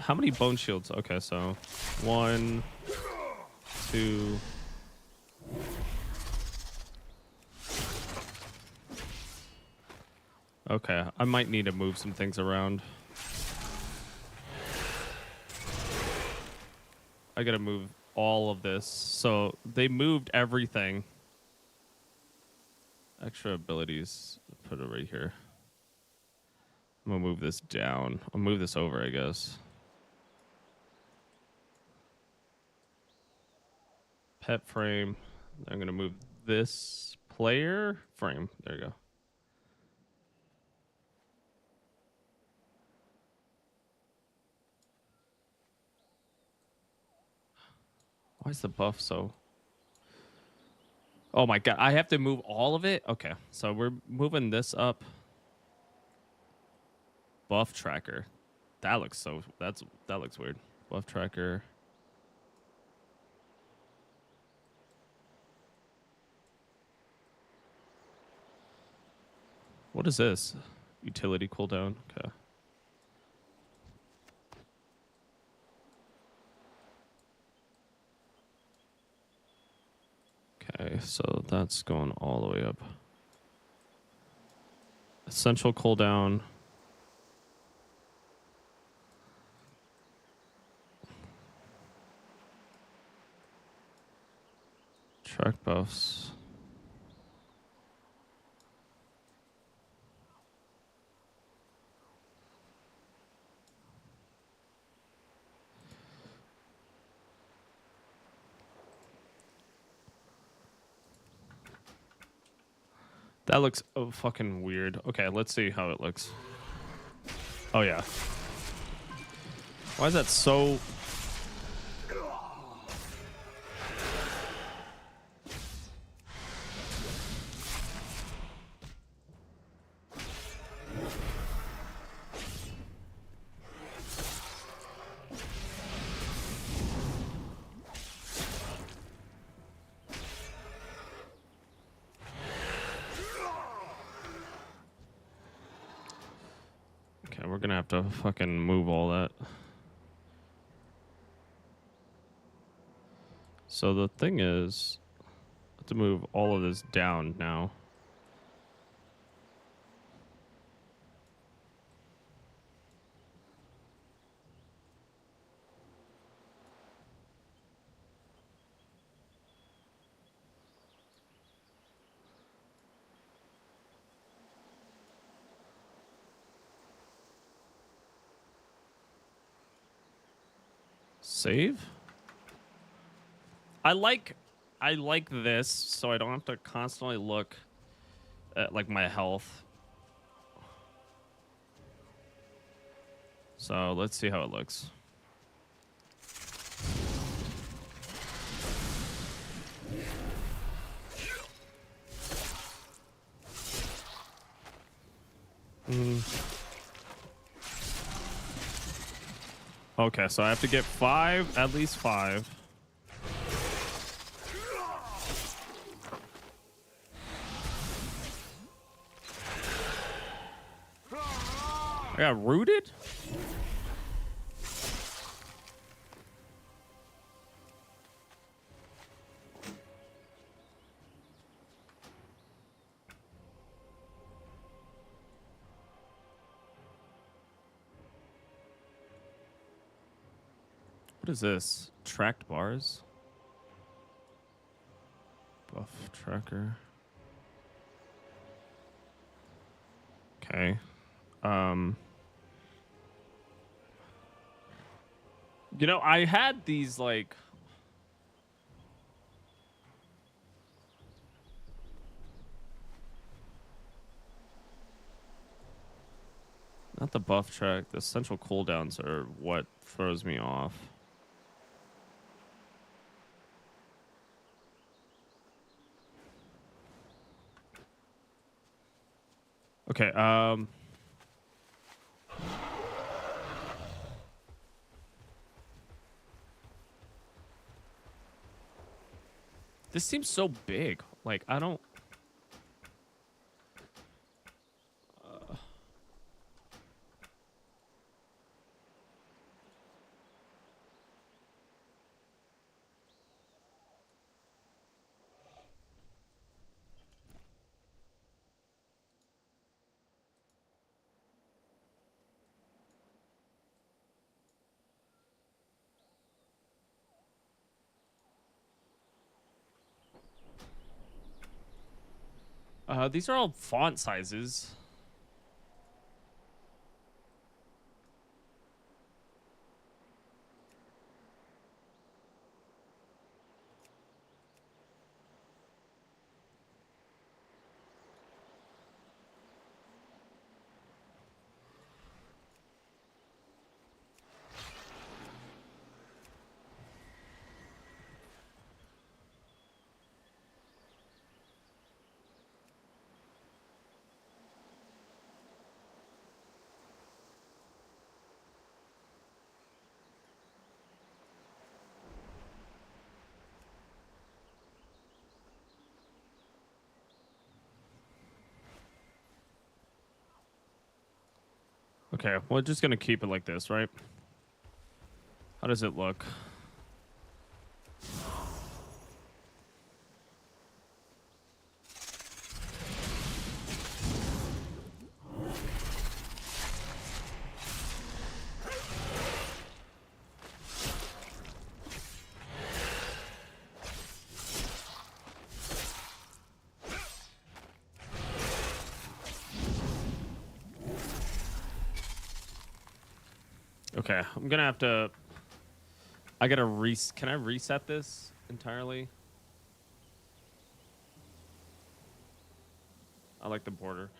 Speaker 1: How many bone shields? Okay, so 1, 2. Okay, I might need to move some things around. I gotta move all of this. So they moved everything. Extra abilities. Put it right here. I'm gonna move this down. I'll move this over, I guess. Pet frame. I'm gonna move this player frame. There you go. Why is the buff so... Oh my god, I have to move all of it? Okay, so we're moving this up. Buff tracker. That looks so... that looks weird. Buff tracker. What is this? Utility cooldown. Okay. Okay, so that's going all the way up. Essential cooldown. Track buffs. That looks fucking weird. Okay, let's see how it looks. Oh yeah. Why is that so... Okay, we're gonna have to fucking move all that. So the thing is, I have to move all of this down now. Save? I like this, so I don't have to constantly look at like my health. So let's see how it looks. Okay, so I have to get 5, at least 5. I got rooted? What is this? Tracked bars? Buff tracker. Okay. You know, I had these like not the buff track, the central cooldowns are what throws me off. Okay, this seems so big. Like, I don't... these are all font sizes. Okay, we're just gonna keep it like this, right? How does it look? Okay, I'm gonna have to. I gotta Can I reset this entirely? I like the border.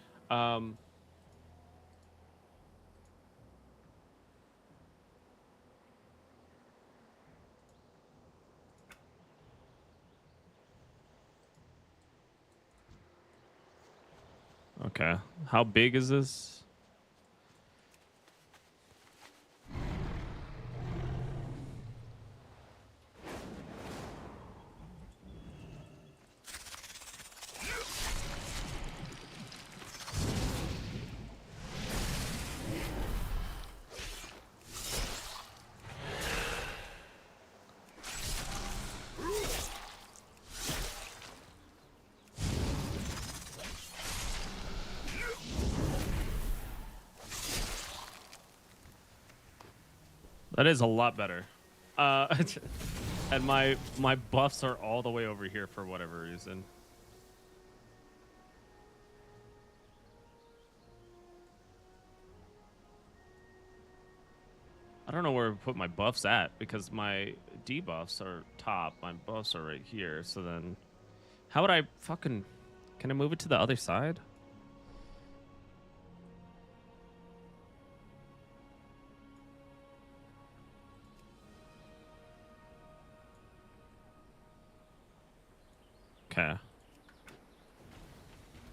Speaker 1: Okay, how big is this? That is a lot better. And my buffs are all the way over here for whatever reason. I don't know where to put my buffs at because my debuffs are top. My buffs are right here. So then how would I fucking... Can I move it to the other side? Okay.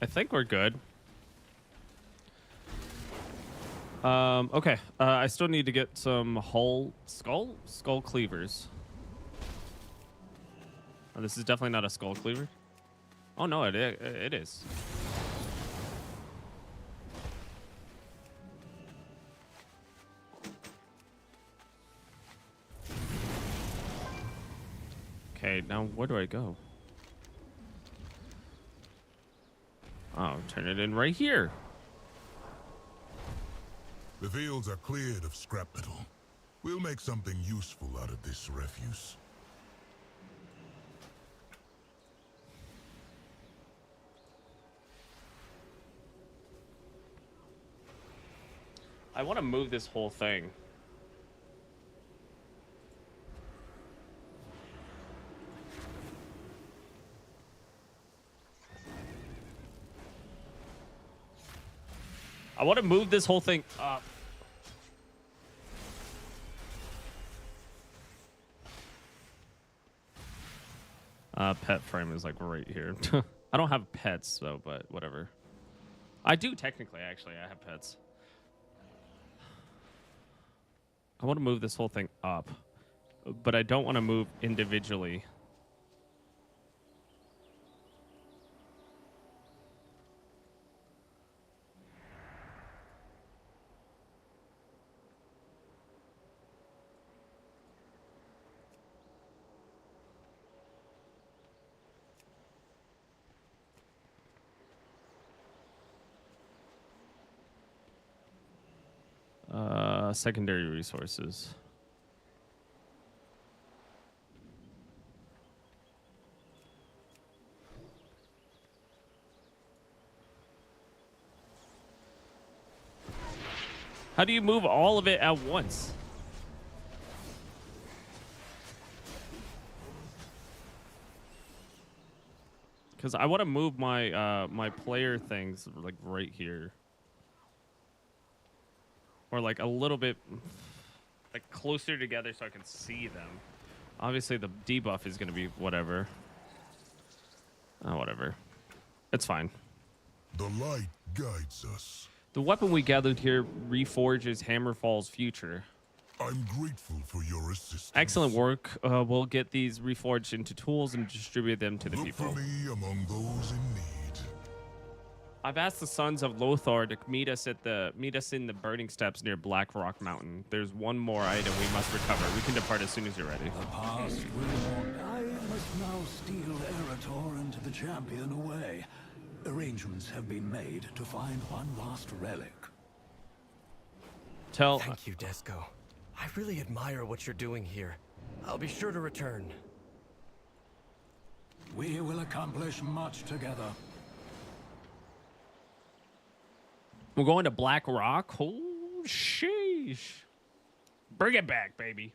Speaker 1: I think we're good. Okay. I still need to get some whole skull cleavers. Oh, this is definitely not a skull cleaver. Oh no, it is. Okay, now where do I go? Oh, turn it in right here.
Speaker 9: The fields are cleared of scrap metal. We'll make something useful out of this refuse.
Speaker 1: I want to move this whole thing. I want to move this whole thing up. Pet frame is like right here. I don't have pets though, but whatever. I do technically, actually. I have pets. I want to move this whole thing up, but I don't want to move individually. Secondary resources. How do you move all of it at once? Because I want to move my my player things like right here. Or like a little bit like closer together so I can see them. Obviously the debuff is going to be whatever. Oh, whatever. It's fine.
Speaker 9: The light guides us.
Speaker 1: The weapon we gathered here reforges Hammerfall's future.
Speaker 9: I'm grateful for your assistance.
Speaker 1: Excellent work. We'll get these reforged into tools and distribute them to the
Speaker 9: Look
Speaker 1: people.
Speaker 9: for me among those in need.
Speaker 1: I've asked the Sons of Lothar to meet us in the burning steps near Black Rock Mountain. There's one more item we must recover. We can depart as soon as you're ready.
Speaker 12: The past will. I must now steal Erator and the champion away. Arrangements have been made to find one last relic.
Speaker 15: Thank you, Desco. I really admire what you're doing here. I'll be sure to return.
Speaker 12: We will accomplish much together.
Speaker 1: We're going to Black Rock? Oh, sheesh. Bring it back, baby.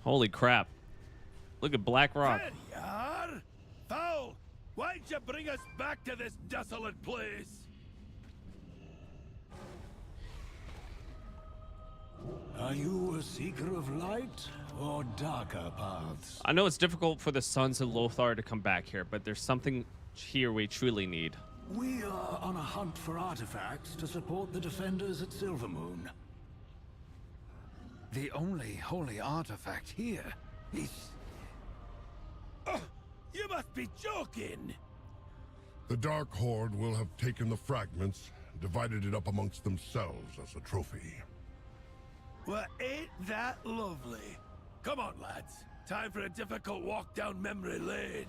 Speaker 1: Holy crap. Look at Black Rock.
Speaker 16: There you are! Foul! Why'd you bring us back to this desolate place?
Speaker 12: Are you a seeker of light or darker paths?
Speaker 1: I know it's difficult for the Sons of Lothar to come back here, but there's something here we truly need.
Speaker 12: We are on a hunt for artifacts to support the defenders at Silvermoon.
Speaker 4: The only holy artifact here is...
Speaker 16: You must be joking!
Speaker 9: The Dark Horde will have taken the fragments, divided it up amongst themselves as a trophy.
Speaker 16: Well, ain't that lovely? Come on, lads. Time for a difficult walk down memory lane.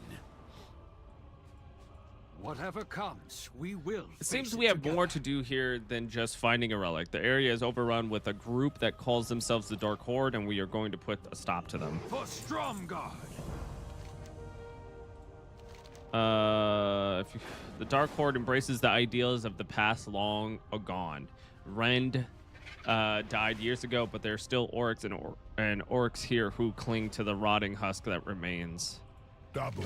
Speaker 4: Whatever comes, we will.
Speaker 1: It seems we have more to do here than just finding a relic. The area is overrun with a group that calls themselves the Dark Horde, and we are going to put a stop to them.
Speaker 16: For Stromgarde.
Speaker 1: The Dark Horde embraces the ideals of the past long gone. Rend died years ago, but there are still orcs and orcs here who cling to the rotting husk that remains.
Speaker 9: Dabu.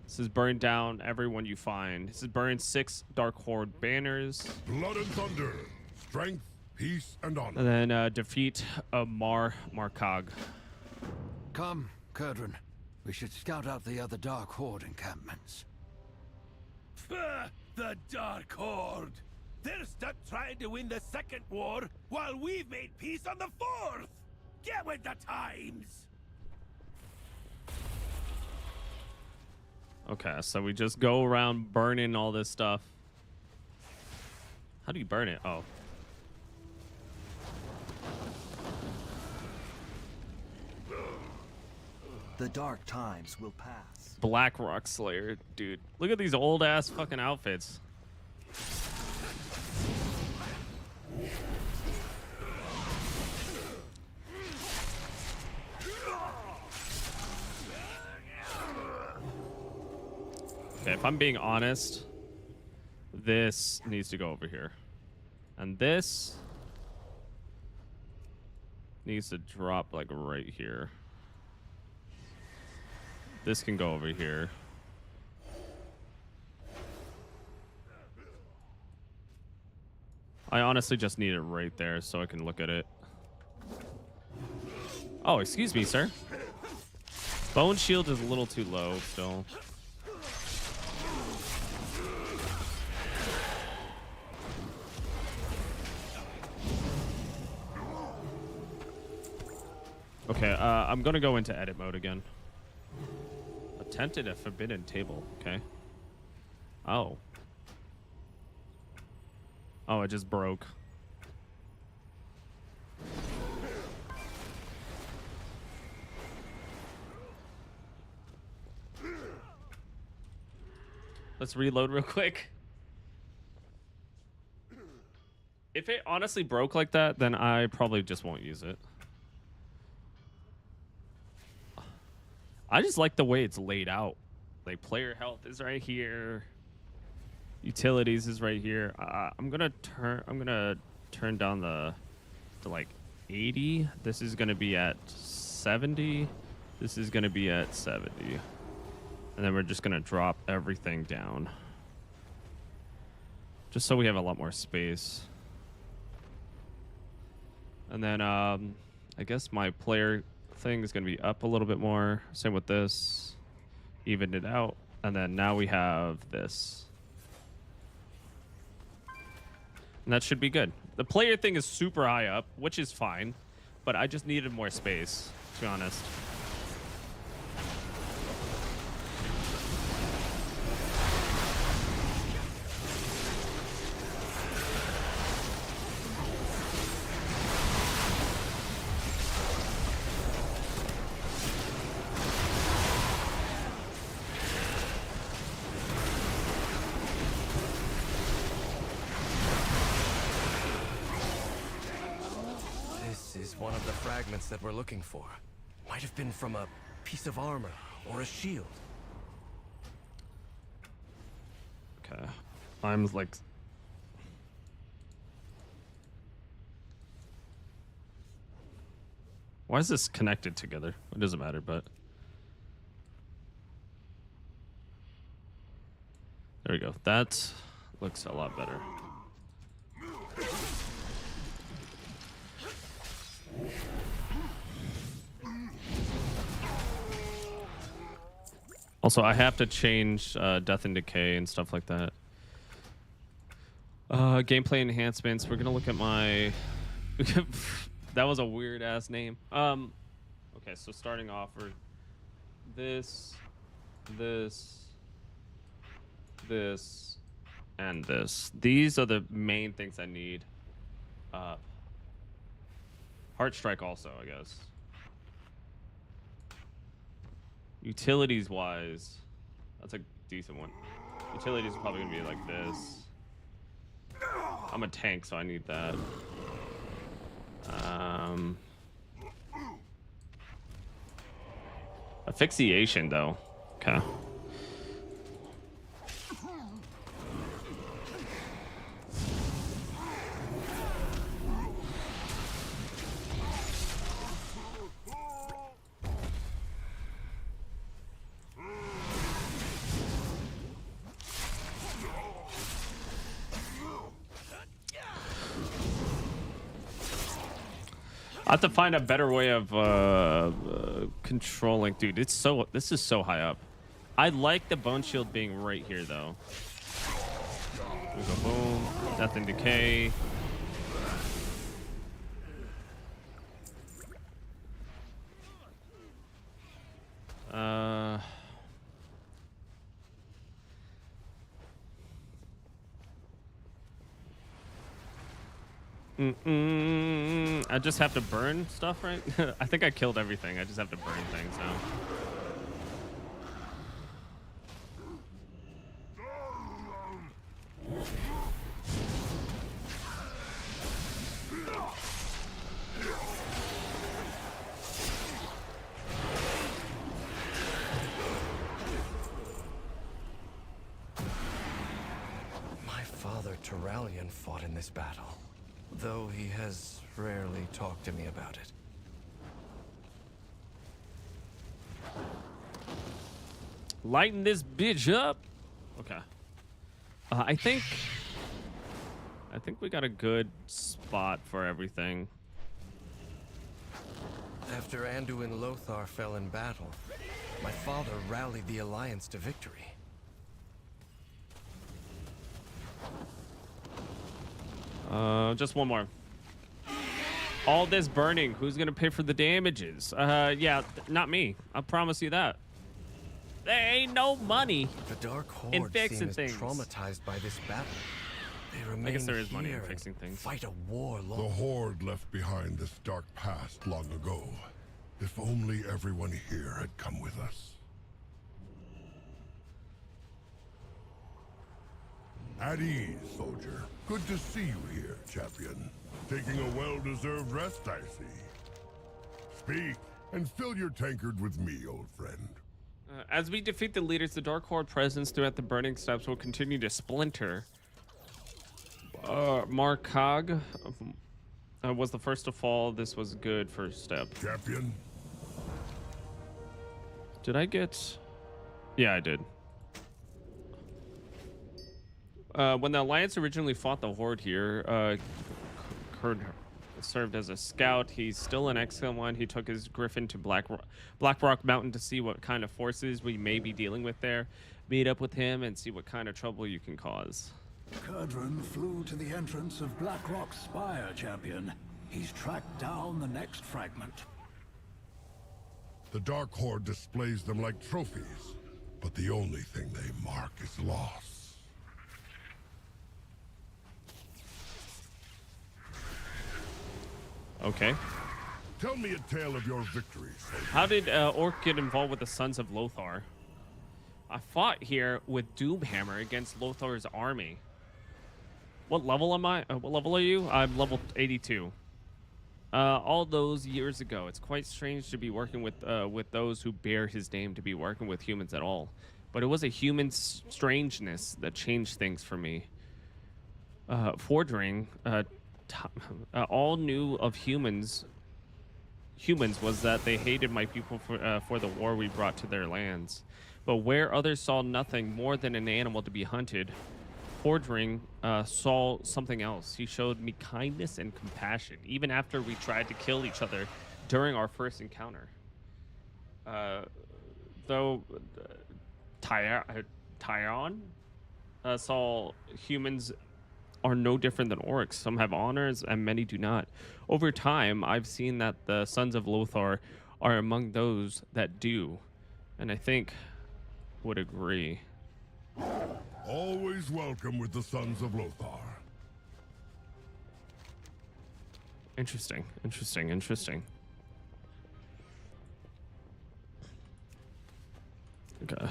Speaker 1: This is burn down everyone you find. This is burn 6 Dark Horde banners.
Speaker 9: Blood and thunder, strength, peace, and honor.
Speaker 1: And then defeat Markog.
Speaker 4: Come, Kurdran. We should scout out the other Dark Horde encampments.
Speaker 16: The Dark Horde! They're stuck trying to win the second war while we've made peace on the fourth! Get with the times!
Speaker 1: Okay, so we just go around burning all this stuff. How do you burn it? Oh.
Speaker 17: The dark times will pass.
Speaker 1: Black Rock Slayer, dude. Look at these old ass fucking outfits. Okay, if I'm being honest, this needs to go over here. And this needs to drop like right here. This can go over here. I honestly just need it right there so I can look at it. Oh, excuse me, sir. Bone shield is a little too low still. Okay, I'm gonna go into edit mode again. Attempted a forbidden table. Okay. Oh. Oh, it just broke. Let's reload real quick. If it honestly broke like that, then I probably just won't use it. I just like the way it's laid out. Like player health is right here. Utilities is right here. I'm gonna turn down to like 80. This is gonna be at 70. This is gonna be at 70. And then we're just gonna drop everything down. Just so we have a lot more space. And then I guess my player thing is going to be up a little bit more. Same with this. Evened it out. And then now we have this. And that should be good. The player thing is super high up, which is fine. But I just needed more space, to be honest.
Speaker 15: one of the fragments that we're looking for. Might have been from a piece of armor or a shield.
Speaker 1: Okay. I'm like... Why is this connected together? It doesn't matter, but... There we go. That looks a lot better. Also, I have to change Death and Decay and stuff like that. Gameplay enhancements. We're gonna look at my... That was a weird ass name. Okay, so starting off, we're this, and this. These are the main things I need. Heart Strike also, I guess. Utilities wise, that's a decent one. Utilities are probably gonna be like this. I'm a tank, so I need that. Asphyxiation though. Okay. I have to find a better way of controlling. Dude, this is so high up. I like the bone shield being right here though. We go boom, death and decay. I just have to burn stuff, right? I think I killed everything. I just have to burn things now.
Speaker 15: My father Turalian fought in this battle, though he has rarely talked to me about it.
Speaker 1: Lighten this bitch up. Okay. I think we got a good spot for everything.
Speaker 15: After Anduin Lothar fell in battle, my father rallied the Alliance to victory.
Speaker 1: Just one more. All this burning, who's gonna pay for the damages? Yeah, not me. I promise you that. There ain't no money
Speaker 15: The Dark Horde
Speaker 1: in fixing
Speaker 15: seems
Speaker 1: things.
Speaker 15: traumatized by this battle. They remain
Speaker 1: I guess there is
Speaker 15: here
Speaker 1: money in
Speaker 15: and
Speaker 1: fixing things.
Speaker 15: fight a war
Speaker 9: The
Speaker 15: long.
Speaker 9: Horde left behind this dark past long ago. If only everyone here had come with us. At ease, soldier. Good to see you here, champion. Taking a well-deserved rest, I see. Speak, and fill your tankard with me, old friend.
Speaker 1: As we defeat the leaders, the Dark Horde presence throughout the burning steppes will continue to splinter. Markog was the first to fall. This was a good first step.
Speaker 9: Champion?
Speaker 1: Did I get... Yeah, I did. When the Alliance originally fought the Horde here, Kurd served as a scout. He's still an ex-one. He took his griffin to Black Rock Mountain to see what kind of forces we may be dealing with there. Meet up with him and see what kind of trouble you can cause.
Speaker 12: Kurdran flew to the entrance of Black Rock's spire, champion. He's tracked down the next fragment.
Speaker 9: The Dark Horde displays them like trophies, but the only thing they mark is loss.
Speaker 1: Okay.
Speaker 9: Tell me a tale of your victories.
Speaker 1: How did Orc get involved with the Sons of Lothar? I fought here with Doomhammer against Lothar's army. What level am I? What level are you? I'm level 82. all those years ago. It's quite strange to be working with those who bear his name, to be working with humans at all. But it was a human strangeness that changed things for me. Fordring, all knew of humans was that they hated my people for the war we brought to their lands. But where others saw nothing more than an animal to be hunted, Fordring saw something else. He showed me kindness and compassion, even after we tried to kill each other during our first encounter. Though Tyon saw humans are no different than orcs. Some have honors and many do not. Over time, I've seen that the sons of Lothar are among those that do, and I think would agree.
Speaker 9: Always welcome with the sons of Lothar.
Speaker 1: Interesting, interesting, interesting. Okay.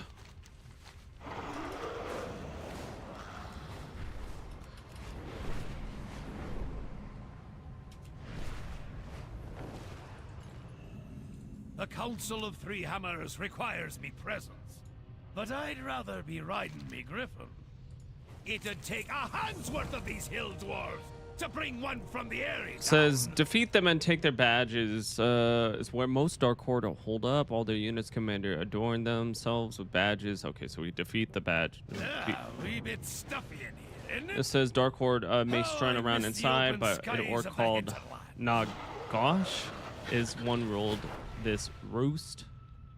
Speaker 16: The Council of Three Hammers requires me presence, but I'd rather be riding me griffin. It'd take a hand's worth of these hill dwarves to bring one from the area.
Speaker 1: Says defeat them and take their badges. Is where most Dark Horde hold up. All their units commander adorn themselves with badges. Okay, so we defeat the badge.
Speaker 16: Yeah, a wee bit stuffy in here, isn't it?
Speaker 1: It says Dark Horde may strut around inside, but an orc called Nagosh is one ruled this roost.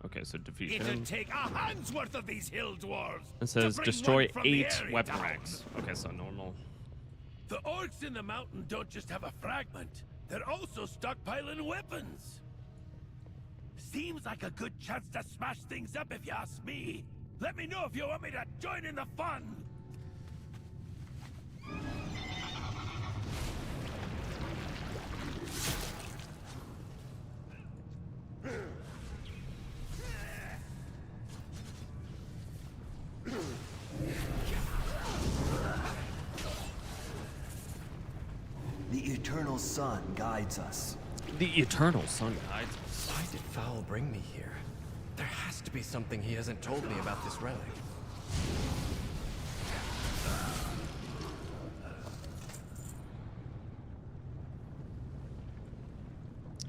Speaker 1: Okay, so defeat him.
Speaker 16: It'd take a hand's worth of these hill dwarves.
Speaker 1: It says
Speaker 16: to bring
Speaker 1: destroy
Speaker 16: one from the
Speaker 1: 8
Speaker 16: area
Speaker 1: weapon
Speaker 16: down.
Speaker 1: ranks. Okay, so normal.
Speaker 16: The orcs in the mountain don't just have a fragment, they're also stockpiling weapons. Seems like a good chance to smash things up if you ask me. Let me know if you want me to join in the fun.
Speaker 17: The eternal sun guides us.
Speaker 1: The eternal sun guides us.
Speaker 15: Why did Fowl bring me here? There has to be something he hasn't told me about this relic.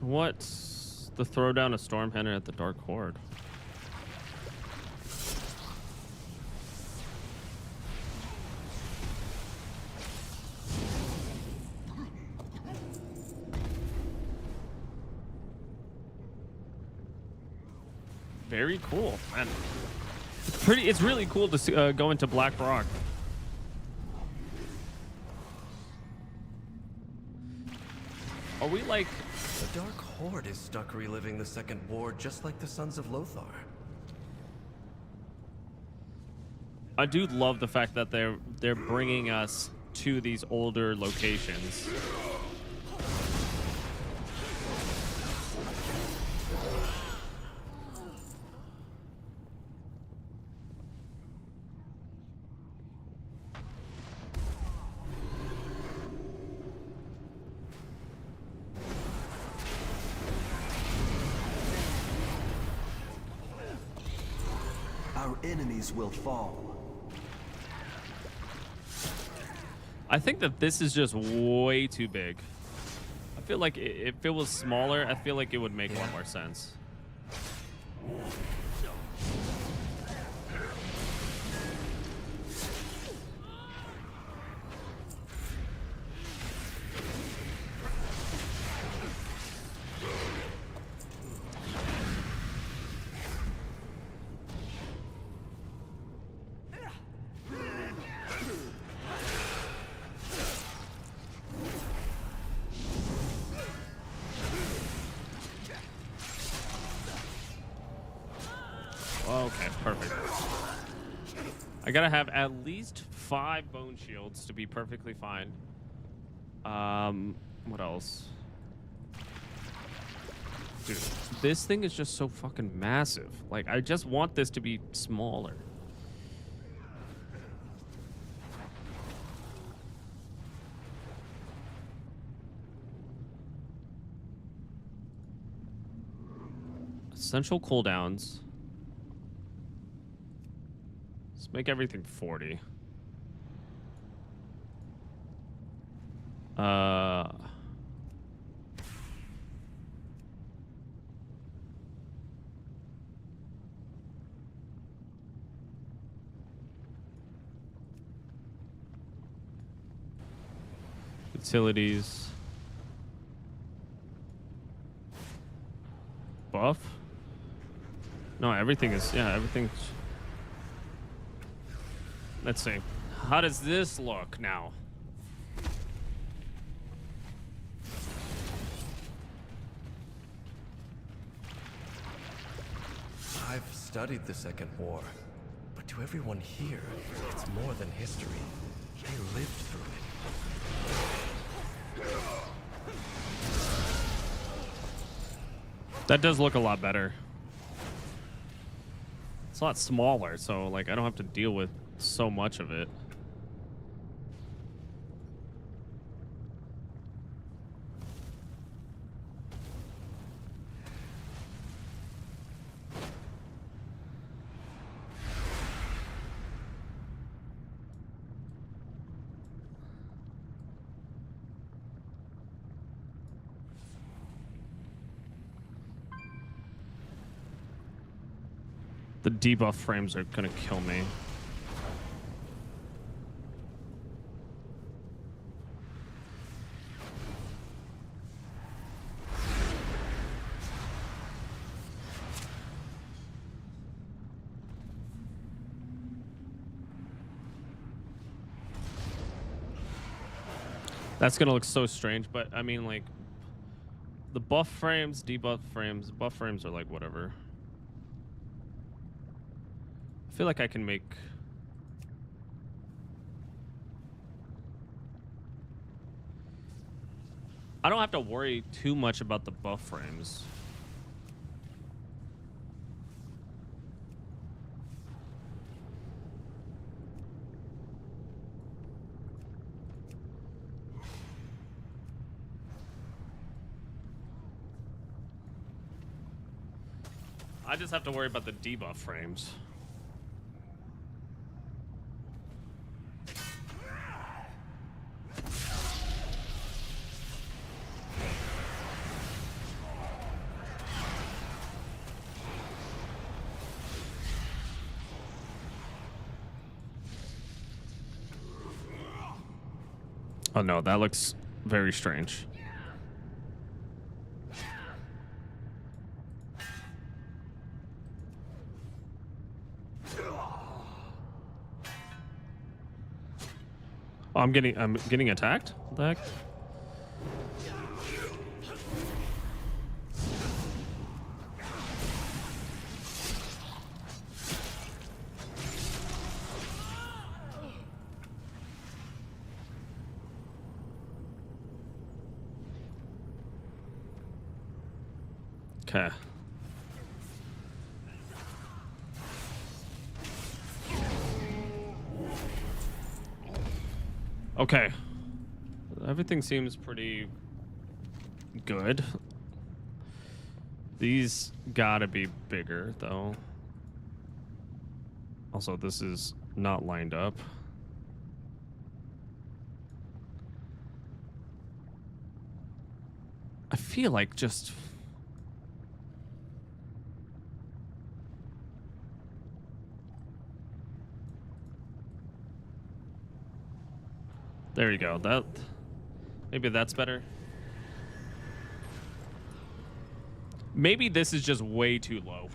Speaker 1: What's the throwdown of Stormhammer at the Dark Horde? Very cool, man. It's really cool to see, go into Black Rock. Are we like...
Speaker 15: The Dark Horde is stuck reliving the Second War just like the Sons of Lothar.
Speaker 1: I do love the fact that they're bringing us to these older locations.
Speaker 17: Our enemies will fall.
Speaker 1: I think that this is just way too big. I feel like if it was smaller, I feel like it would make a lot more sense. Okay, perfect. I gotta have at least 5 bone shields to be perfectly fine. What else? Dude, this thing is just so fucking massive. Like, I just want this to be smaller. Essential cooldowns. Let's make everything 40. Utilities. Buff? No, everything is, yeah, everything's... Let's see. How does this look now?
Speaker 15: I've studied the Second War, but to everyone here, it's more than history. They lived through it.
Speaker 1: That does look a lot better. It's a lot smaller, so like I don't have to deal with so much of it. The debuff frames are gonna kill me. That's gonna look so strange, but I mean, like, the buff frames, debuff frames, buff frames are like whatever. I feel like I can make... I don't have to worry too much about the buff frames. I just have to worry about the debuff frames. Oh no, that looks very strange. Oh, I'm getting attacked? What the heck? Okay. Okay. Everything seems pretty good. These gotta be bigger, though. Also, this is not lined up. I feel like just... There you go. That, maybe that's better. Maybe this is just way too low.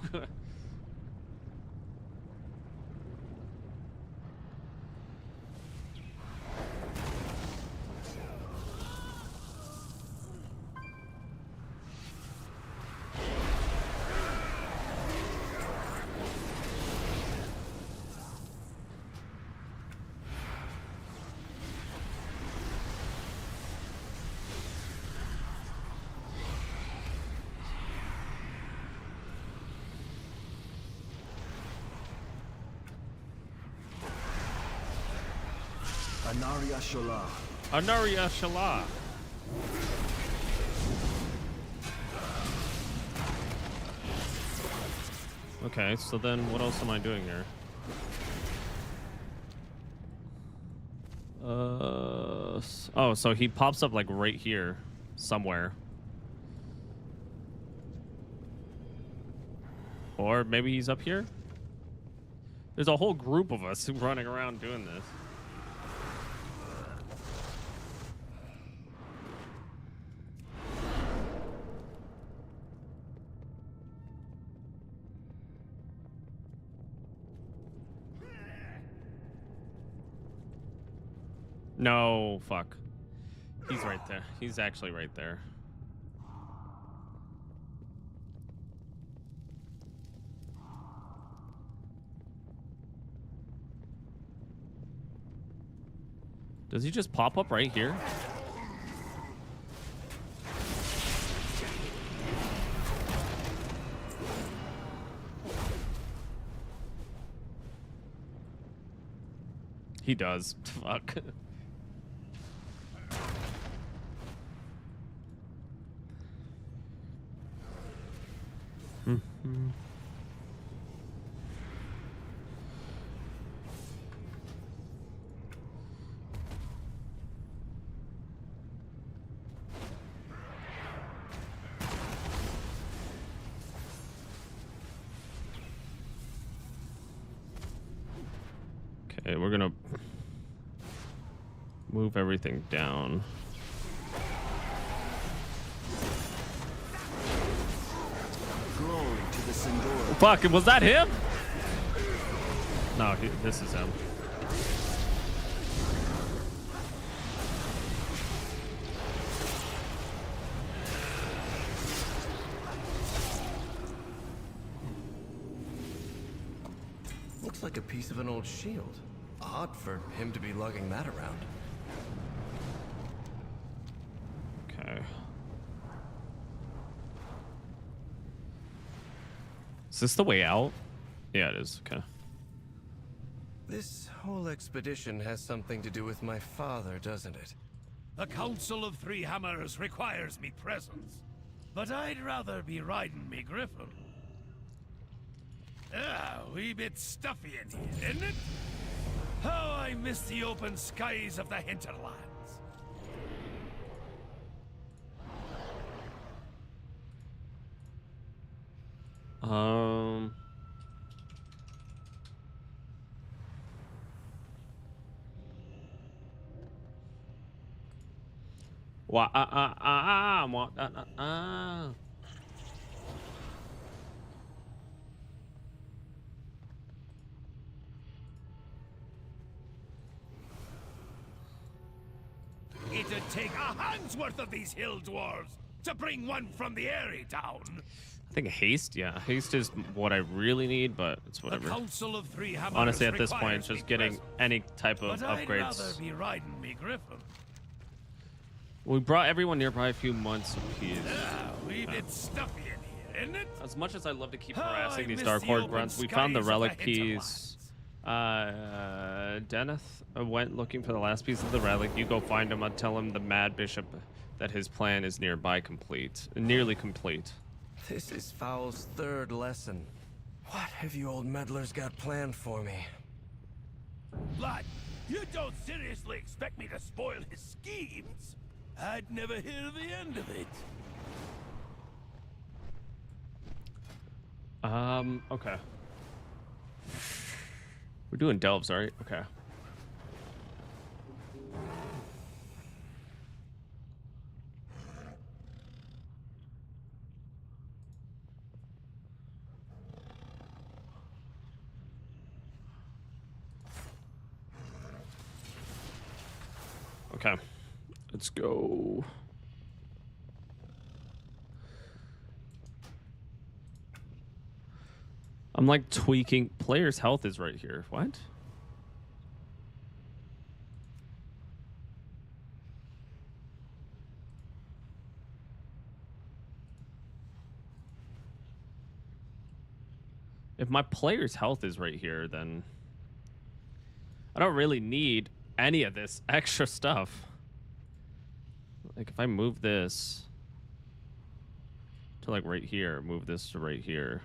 Speaker 17: Anaria Shola.
Speaker 1: Anaria Shola. Okay, so then what else am I doing here? Oh, so he pops up like right here somewhere. Or maybe he's up here? There's a whole group of us running around doing this. No, fuck. He's right there. He's actually right there. Does he just pop up right here? He does. Fuck. Okay, we're gonna move everything down.
Speaker 17: Glory to the Sindor.
Speaker 1: Fuck, was that him? No, this is him.
Speaker 15: Looks like a piece of an old shield. Odd for him to be lugging that around.
Speaker 1: Okay. Is this the way out? Yeah, it is. Okay.
Speaker 15: This whole expedition has something to do with my father, doesn't it?
Speaker 16: The Council of Three Hammers requires me presence, but I'd rather be riding me griffin. Ah, a wee bit stuffy in here, isn't it? How I miss the open skies of the hinterlands. It'd take a hand's worth of these hill dwarves to bring one from the Airy down.
Speaker 1: I think haste, yeah. Haste is what I really need, but it's whatever.
Speaker 16: Council of Three Hammers
Speaker 1: Honestly, at this point,
Speaker 16: requires
Speaker 1: it's just
Speaker 16: me
Speaker 1: getting
Speaker 16: present,
Speaker 1: any type of
Speaker 16: but I'd
Speaker 1: upgrades.
Speaker 16: rather be riding me griffin.
Speaker 1: We brought everyone nearby a few months apiece.
Speaker 16: Ah, a wee bit stuffy in here, isn't it?
Speaker 1: As much as I love to keep
Speaker 16: How
Speaker 1: harassing
Speaker 16: I
Speaker 1: these
Speaker 16: miss
Speaker 1: Dark
Speaker 16: the
Speaker 1: Horde
Speaker 16: open
Speaker 1: grunts, we found the
Speaker 16: skies of
Speaker 1: relic
Speaker 16: the
Speaker 1: piece. Deneth went looking for the last piece of the relic. You go find him and tell him the Mad Bishop that his plan is nearly complete.
Speaker 15: This is Foul's third lesson. What have you old meddlers got planned for me?
Speaker 16: Lad, you don't seriously expect me to spoil his schemes? I'd never hear the end of it.
Speaker 1: Okay. We're doing delves, right? Okay. Okay. Let's go. I'm like tweaking. Player's health is right here. What? If my player's health is right here, then I don't really need any of this extra stuff. Like if I move this to like right here, move this to right here.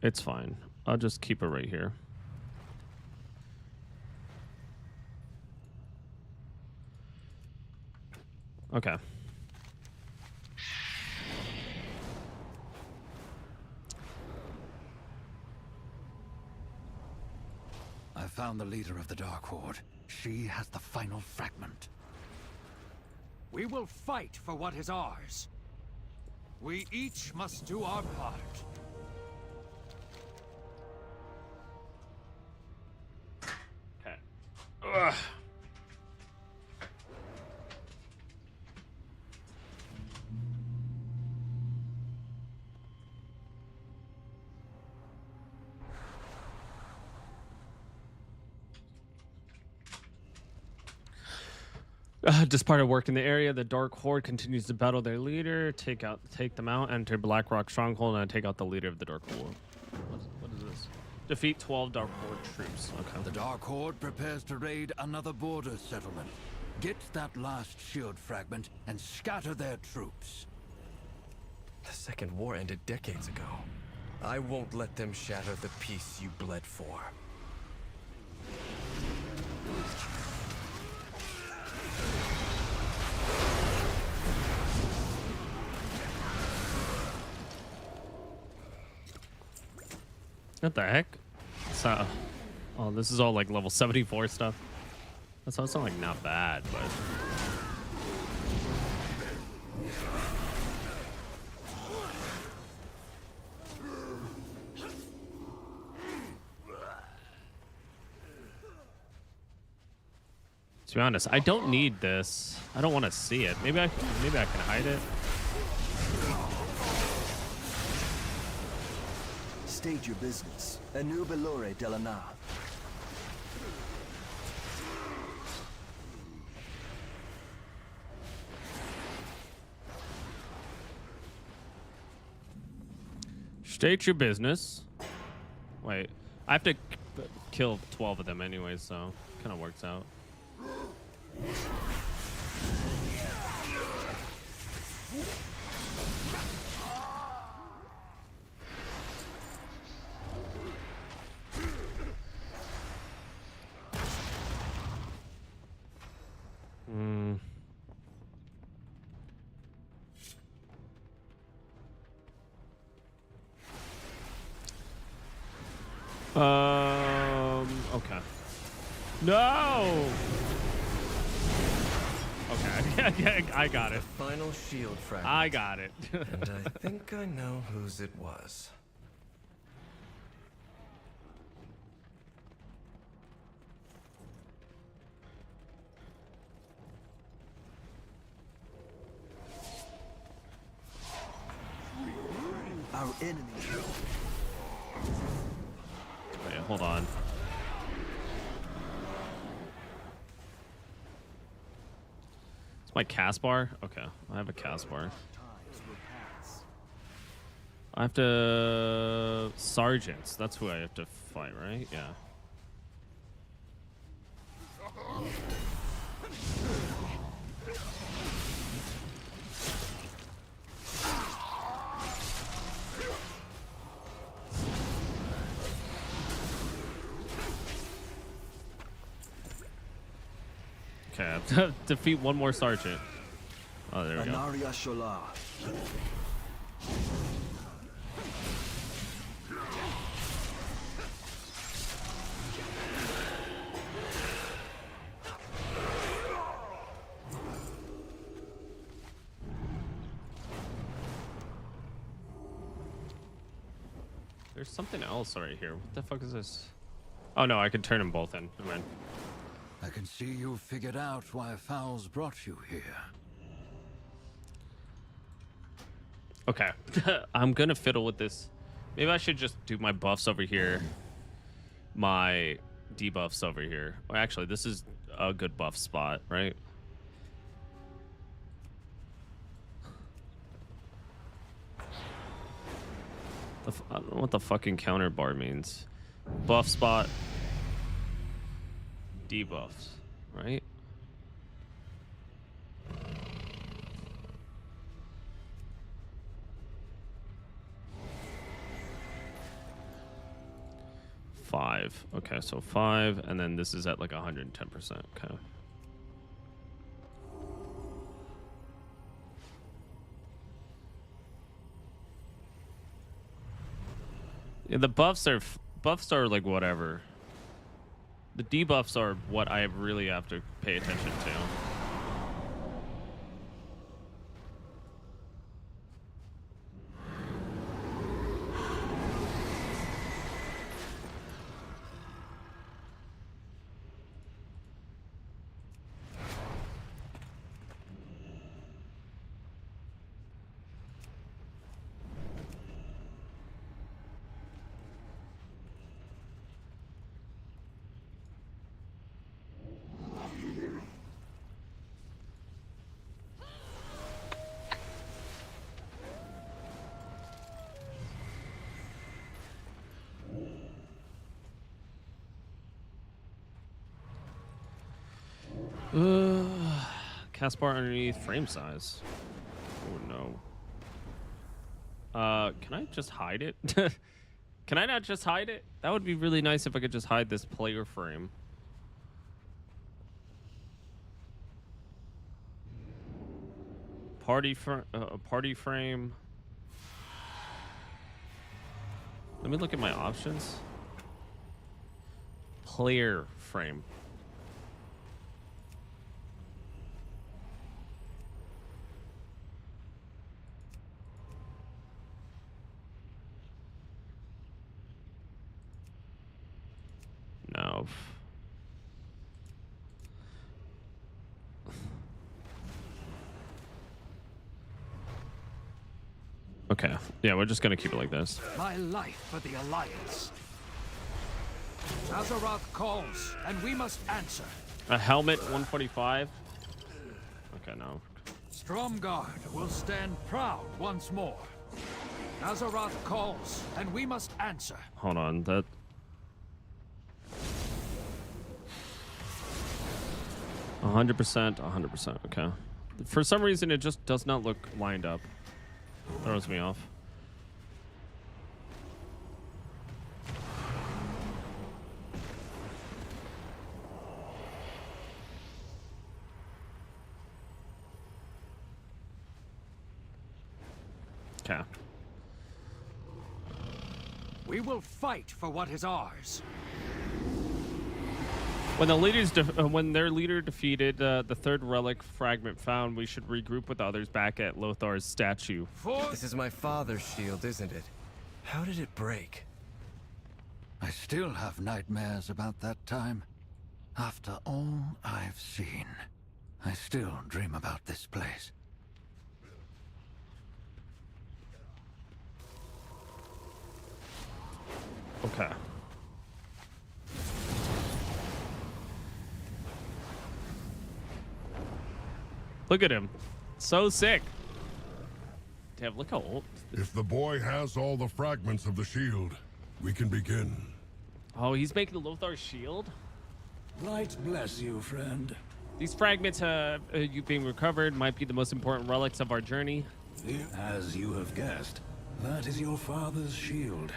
Speaker 1: It's fine. I'll just keep it right here. Okay.
Speaker 12: I found the leader of the Dark Horde. She has the final fragment.
Speaker 11: We will fight for what is ours. We each must do our part.
Speaker 1: Okay. Ugh. Despite our work in the area, the Dark Horde continues to battle their leader, take them out, enter Blackrock Stronghold, and take out the leader of the Dark Horde. What is this? Defeat 12 Dark Horde troops. Okay.
Speaker 12: The Dark Horde prepares to raid another border settlement. Get that last shield fragment and scatter their troops.
Speaker 15: The Second War ended decades ago. I won't let them shatter the peace you bled for.
Speaker 1: What the heck? So, oh, this is all like level 74 stuff. That's also like not bad, but. To be honest, I don't need this. I don't want to see it. Maybe I can hide it.
Speaker 17: State your business. Anu Belore Delana.
Speaker 1: State your business. Wait, I have to kill 12 of them anyway, so kind of works out. Okay. No! Okay, I got it.
Speaker 15: The final shield fragment.
Speaker 1: I got it.
Speaker 15: And I think I know whose it was.
Speaker 17: Our enemy.
Speaker 1: Wait, hold on. It's my cast bar? Okay, I have a cast bar. I have to... Sergeants, that's who I have to fight, right? Yeah. Okay, I have to defeat one more sergeant. Oh, there we go.
Speaker 17: Anaria Shola.
Speaker 1: There's something else right here. What the fuck is this? Oh no, I can turn them both in. Never mind.
Speaker 12: I can see you've figured out why Fowls brought you here.
Speaker 1: Okay, I'm gonna fiddle with this. Maybe I should just do my buffs over here, my debuffs over here. Well, actually, this is a good buff spot, right? I don't know what the fucking counter bar means. Buff spot, debuffs, right? 5. Okay, so 5, and then this is at like 110%. Okay. Yeah, the buffs are like whatever. The debuffs are what I really have to pay attention to. Cast bar underneath frame size. Oh no. Can I just hide it? Can I not just hide it? That would be really nice if I could just hide this player frame. Party frame. Let me look at my options. Player frame. No. Okay. Yeah, we're just gonna keep it like this.
Speaker 12: My life for the Alliance. Azeroth calls, and we must answer.
Speaker 1: A helmet, 145. Okay, no.
Speaker 12: Stromgarde will stand proud once more. Azeroth calls, and we must answer.
Speaker 1: Hold on, that. A 100%. Okay. For some reason, it just does not look lined up. Throws me off. Okay.
Speaker 12: We will fight for what is ours.
Speaker 1: When the leaders, when their leader defeated the third relic fragment found, we should regroup with others back at Lothar's statue.
Speaker 15: This is my father's shield, isn't it? How did it break?
Speaker 12: I still have nightmares about that time. After all I've seen, I still dream about this place.
Speaker 1: Okay. Look at him. So sick. Damn, look how old.
Speaker 9: If the boy has all the fragments of the shield, we can begin.
Speaker 1: Oh, he's making Lothar's shield?
Speaker 12: Light bless you, friend.
Speaker 1: These fragments you being recovered might be the most important relics of our journey.
Speaker 12: As you have guessed, that is your father's shield.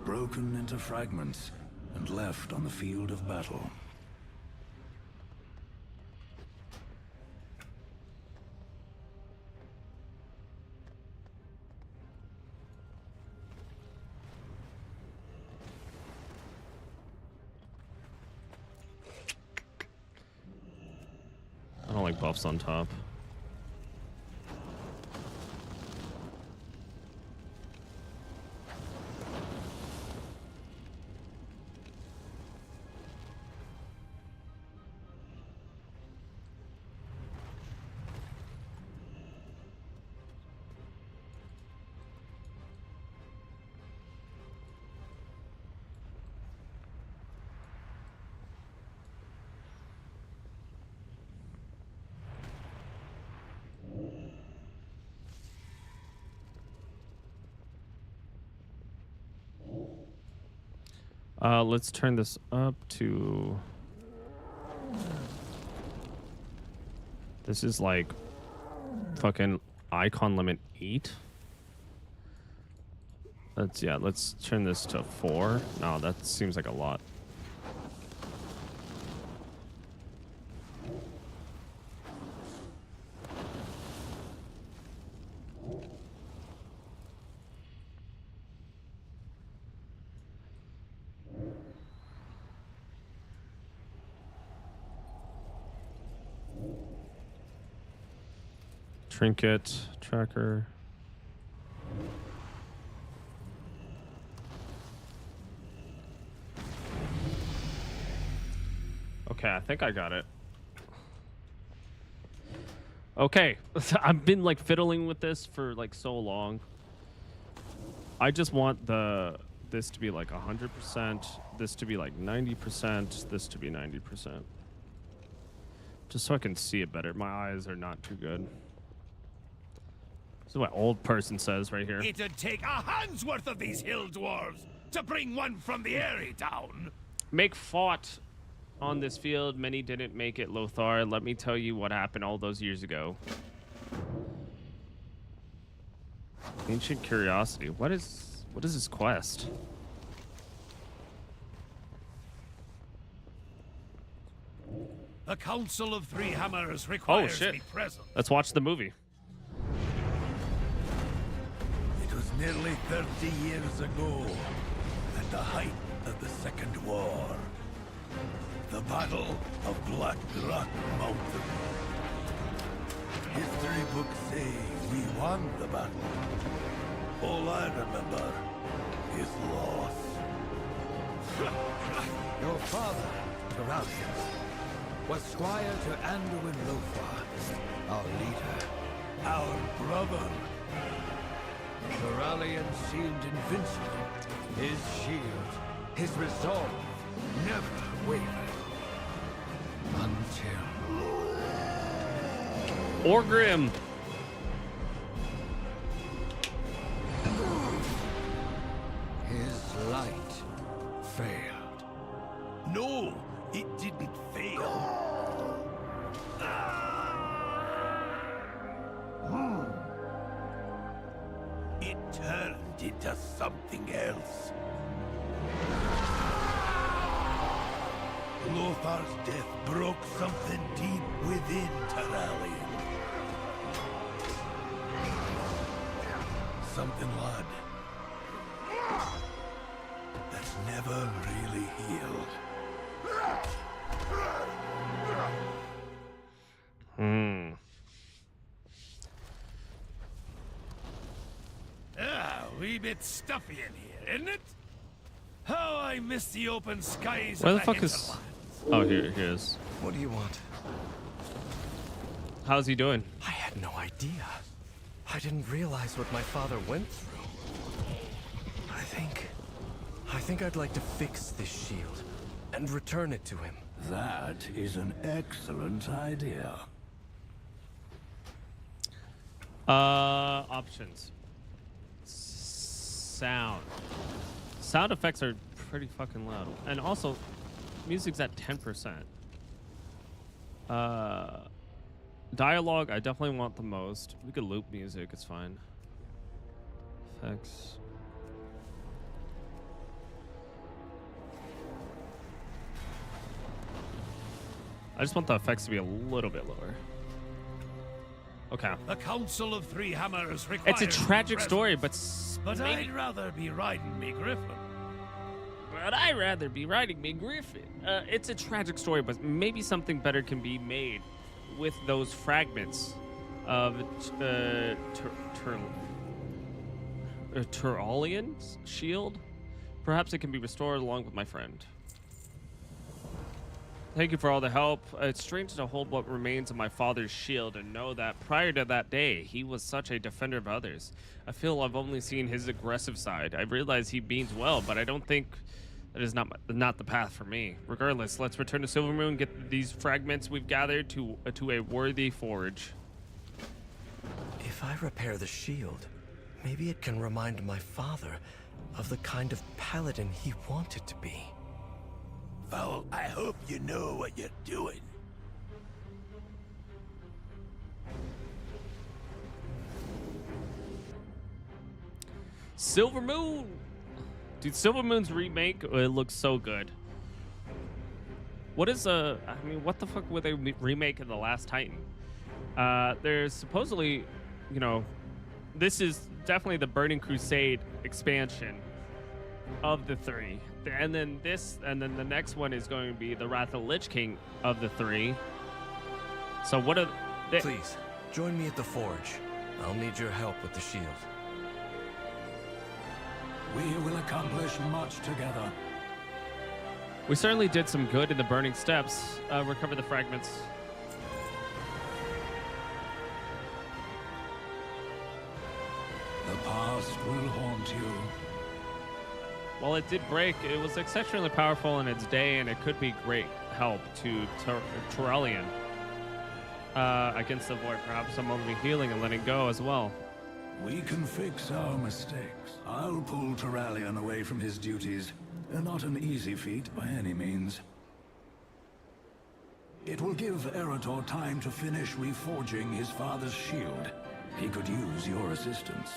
Speaker 12: Broken into fragments and left on the field of battle.
Speaker 1: I don't like buffs on top. Let's turn this up to... This is like fucking icon limit 8. Let's turn this to 4. No, that seems like a lot. Trinket tracker. Okay, I think I got it. Okay, I've been like fiddling with this for like so long. I just want this to be like 100%, this to be like 90%, this to be 90%. Just so I can see it better. My eyes are not too good. This is what old person says right here.
Speaker 16: It'd take a hand's worth of these hill dwarves to bring one from the Eyrie down.
Speaker 1: Make fought on this field. Many didn't make it, Lothar. Let me tell you what happened all those years ago. Ancient curiosity. What is this quest?
Speaker 16: The Council of Three Hammers requires me present.
Speaker 1: Let's watch the movie.
Speaker 16: It was nearly 30 years ago, at the height of the Second War. The Battle of Black Rock Mountain. History books say we won the battle. All I remember is loss.
Speaker 11: Your father, Terralion, was squire to Anduin Lothar, our leader.
Speaker 16: Our brother.
Speaker 11: Terralion seemed invincible. His shield, his resolve, never wavered. Until...
Speaker 1: Orgrim.
Speaker 11: his light failed.
Speaker 16: No, it didn't fail. It turned into something else. Lothar's death broke something deep within Terralion. Something, lad, that's never really healed. Wee bit stuffy in here, isn't it? How I miss the open skies.
Speaker 1: Where
Speaker 16: of
Speaker 1: the fuck is... Oh, here it is.
Speaker 15: What do you want?
Speaker 1: How's he doing?
Speaker 15: I had no idea. I didn't realize what my father went through. I think I'd like to fix this shield and return it to him.
Speaker 12: That is an excellent idea.
Speaker 1: Options. Sound. Sound effects are pretty fucking loud. And also, music's at 10%. Dialogue, I definitely want the most. We could loop music, it's fine. Effects. I just want the effects to be a little bit lower. Okay.
Speaker 16: The Council of Three Hammers requires
Speaker 1: It's a tragic story, but
Speaker 16: I'd rather be riding me griffin.
Speaker 1: It's a tragic story, but maybe something better can be made with those fragments of Terralian's shield. Perhaps it can be restored along with my friend. Thank you for all the help. It's strange to hold what remains of my father's shield and know that prior to that day, he was such a defender of others. I feel I've only seen his aggressive side. I realize he means well, but I don't think that is not the path for me. Regardless, let's return to Silvermoon and get these fragments we've gathered to a worthy forge.
Speaker 15: If I repair the shield, maybe it can remind my father of the kind of paladin he wanted to be.
Speaker 16: Fowl, I hope you know what you're doing.
Speaker 1: Silver Moon. Dude, Silver Moon's remake, it looks so good. What is I mean, what the fuck would they remake in The Last Titan? There's supposedly, you know, this is definitely the Burning Crusade expansion of the 3. And then the next one is going to be the Wrath of the Lich King of the 3. So what are they?
Speaker 15: Please, join me at the forge. I'll need your help with the shield.
Speaker 12: We will accomplish much together.
Speaker 1: We certainly did some good in the Burning Steps. Recover the fragments.
Speaker 12: The past will haunt you.
Speaker 1: While it did break, it was exceptionally powerful in its day, and it could be great help to Turallion against the Void. Perhaps some of the healing and letting go as well.
Speaker 12: We can fix our mistakes. I'll pull Turallion away from his duties. Not an easy feat by any means. It will give Eretor time to finish reforging his father's shield. He could use your assistance.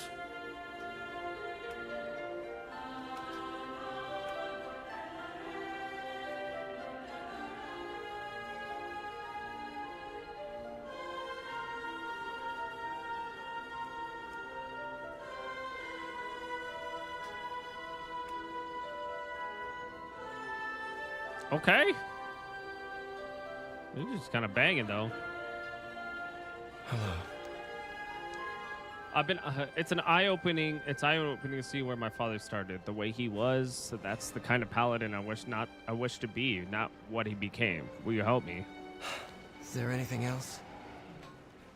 Speaker 1: Okay. You're just kind of banging though.
Speaker 15: Hello.
Speaker 1: I've been. It's eye-opening to see where my father started. The way he was. So that's the kind of paladin I wish to be, not what he became. Will you help me?
Speaker 15: Is there anything else?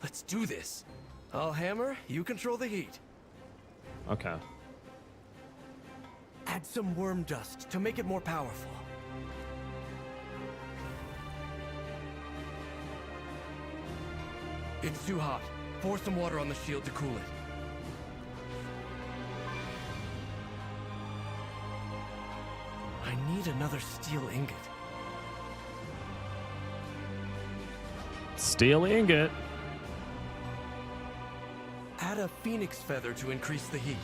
Speaker 15: Let's do this. I'll hammer. You control the heat.
Speaker 1: Okay.
Speaker 15: Add some worm dust to make it more powerful. It's too hot. Pour some water on the shield to cool it. I need another steel ingot.
Speaker 1: Steel ingot.
Speaker 15: Add a phoenix feather to increase the heat.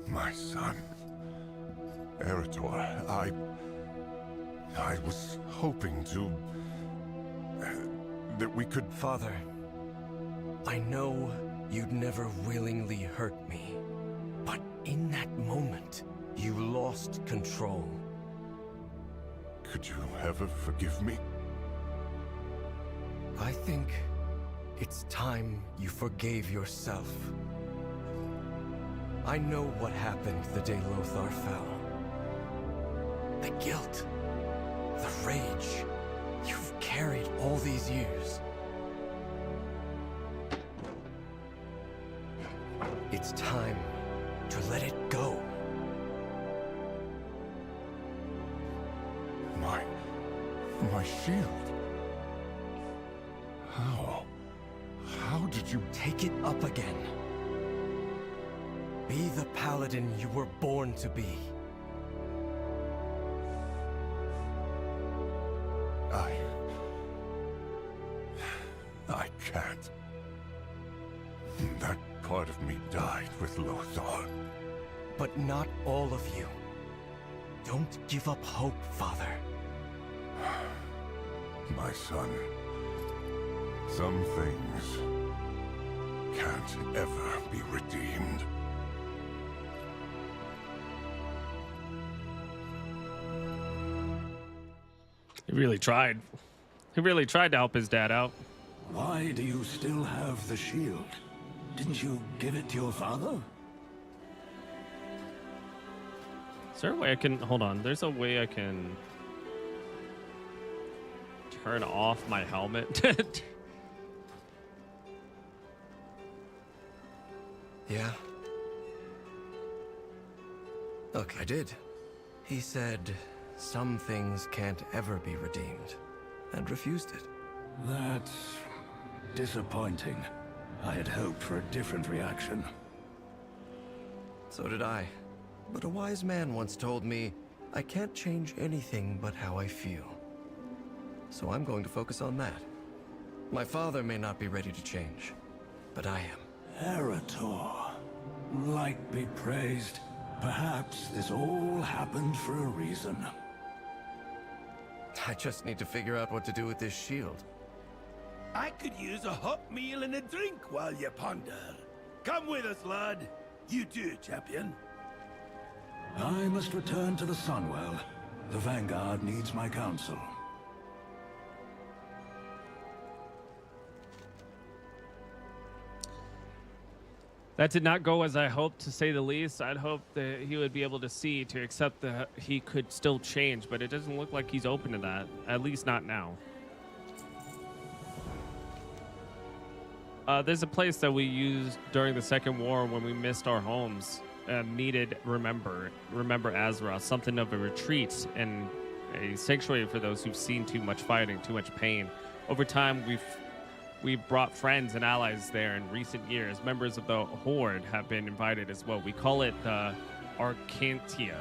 Speaker 9: My son. Eretor, I was hoping to... that we could...
Speaker 15: Father, I know you'd never willingly hurt me, but in that moment, you lost control.
Speaker 9: Could you ever forgive me?
Speaker 15: I think it's time you forgave yourself. I know what happened the day Lothar fell. The guilt, the rage you've carried all these years. It's time to let it go.
Speaker 9: My shield? How did you...
Speaker 15: Take it up again. Be the paladin you were born to be.
Speaker 9: I can't. That part of me died with Lothar.
Speaker 15: But not all of you. Don't give up hope, Father.
Speaker 9: My son, some things can't ever be redeemed.
Speaker 1: He really tried. He really tried to help his dad out.
Speaker 12: Why do you still have the shield? Didn't you give it to your father?
Speaker 1: Is there a way I can... Hold on. There's a way I can... turn off my helmet.
Speaker 15: Yeah? Look, I did. He said some things can't ever be redeemed, and refused it.
Speaker 12: That's disappointing. I had hoped for a different reaction.
Speaker 6: So did I. But a wise man once told me, I can't change anything but how I feel. So I'm going to focus on that. My father may not be ready to change, but I am.
Speaker 12: Erator. Light be praised. Perhaps this all happened for a reason.
Speaker 6: I just need to figure out what to do with this shield.
Speaker 16: I could use a hot meal and a drink while you ponder. Come with us, lad. You too, champion.
Speaker 12: I must return to the Sunwell. The Vanguard needs my counsel.
Speaker 1: That did not go as I hoped, to say the least. I'd hoped that he would be able to see, to accept that he could still change, but it doesn't look like he's open to that. At least not now. There's a place that we used during the Second War when we missed our homes and needed Remember Azeroth, something of a retreat and a sanctuary for those who've seen too much fighting, too much pain. Over time, we've brought friends and allies there in recent years. Members of the Horde have been invited as well. We call it Arcantia.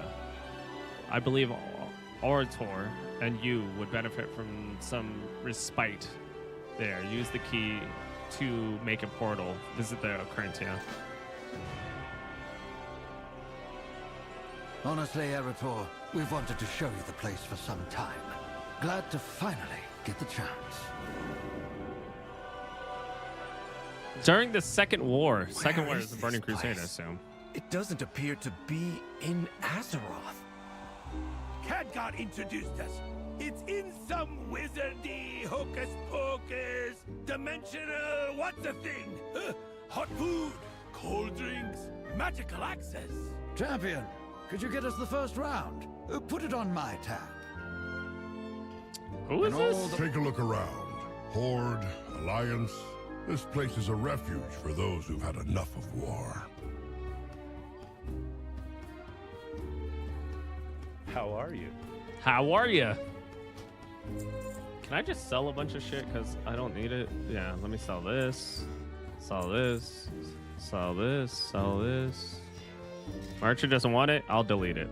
Speaker 1: I believe Orator and you would benefit from some respite there. Use the key to make a portal. Visit the Arcantia.
Speaker 11: Honestly, Erator, we've wanted to show you the place for some time. Glad to finally get the chance.
Speaker 1: During the Second War. Second War is the Burning Crusade, I assume.
Speaker 6: It doesn't appear to be in Azeroth.
Speaker 16: Khadgar introduced us. It's in some wizardy, hocus pocus, dimensional, what's the thing? Hot food, cold drinks, magical access.
Speaker 11: Champion, could you get us the first round? Put it on my tab.
Speaker 1: Who is this?
Speaker 9: Take a look around. Horde, Alliance. This place is a refuge for those who've had enough of war.
Speaker 18: How are you?
Speaker 1: How are you? Can I just sell a bunch of shit because I don't need it? Yeah, let me sell this. Sell this. Sell this. Sell this. Archer doesn't want it. I'll delete it.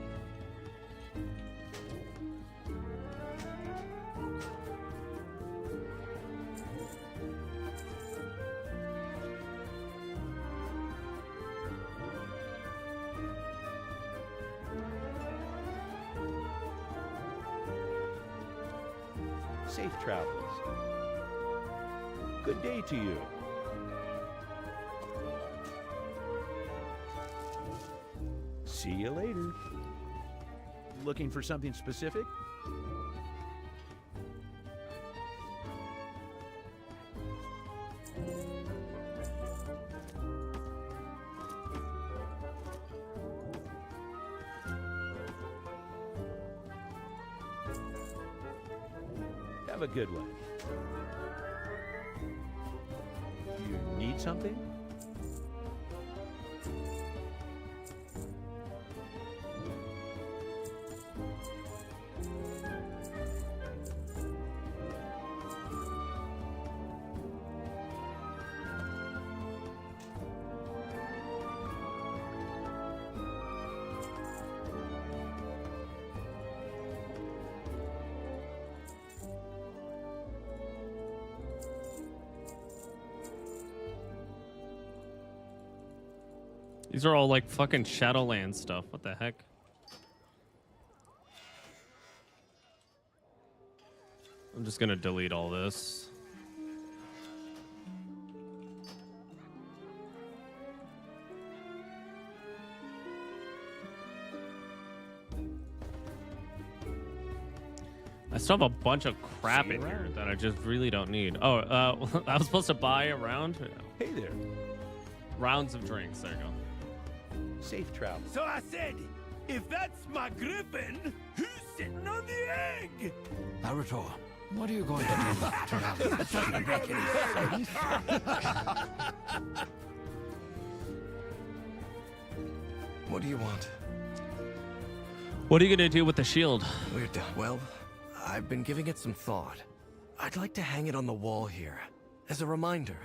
Speaker 18: Safe travels. Good day to you. See you later. Looking for something specific? Have a good one. You need something?
Speaker 1: These are all like fucking Shadowlands stuff. What the heck? I'm just gonna delete all this. I still have a bunch of crap in here that I just really don't need. Oh, I was supposed to buy a round.
Speaker 18: Hey there.
Speaker 1: Rounds of drinks. There you go.
Speaker 18: Safe travel.
Speaker 16: So I said, if that's my griffin, who's sitting on the egg?
Speaker 11: Naruto, what are you going to do? That doesn't make any sense.
Speaker 6: What do you want?
Speaker 1: What are you gonna do with the shield?
Speaker 6: Well, I've been giving it some thought. I'd like to hang it on the wall here, as a reminder.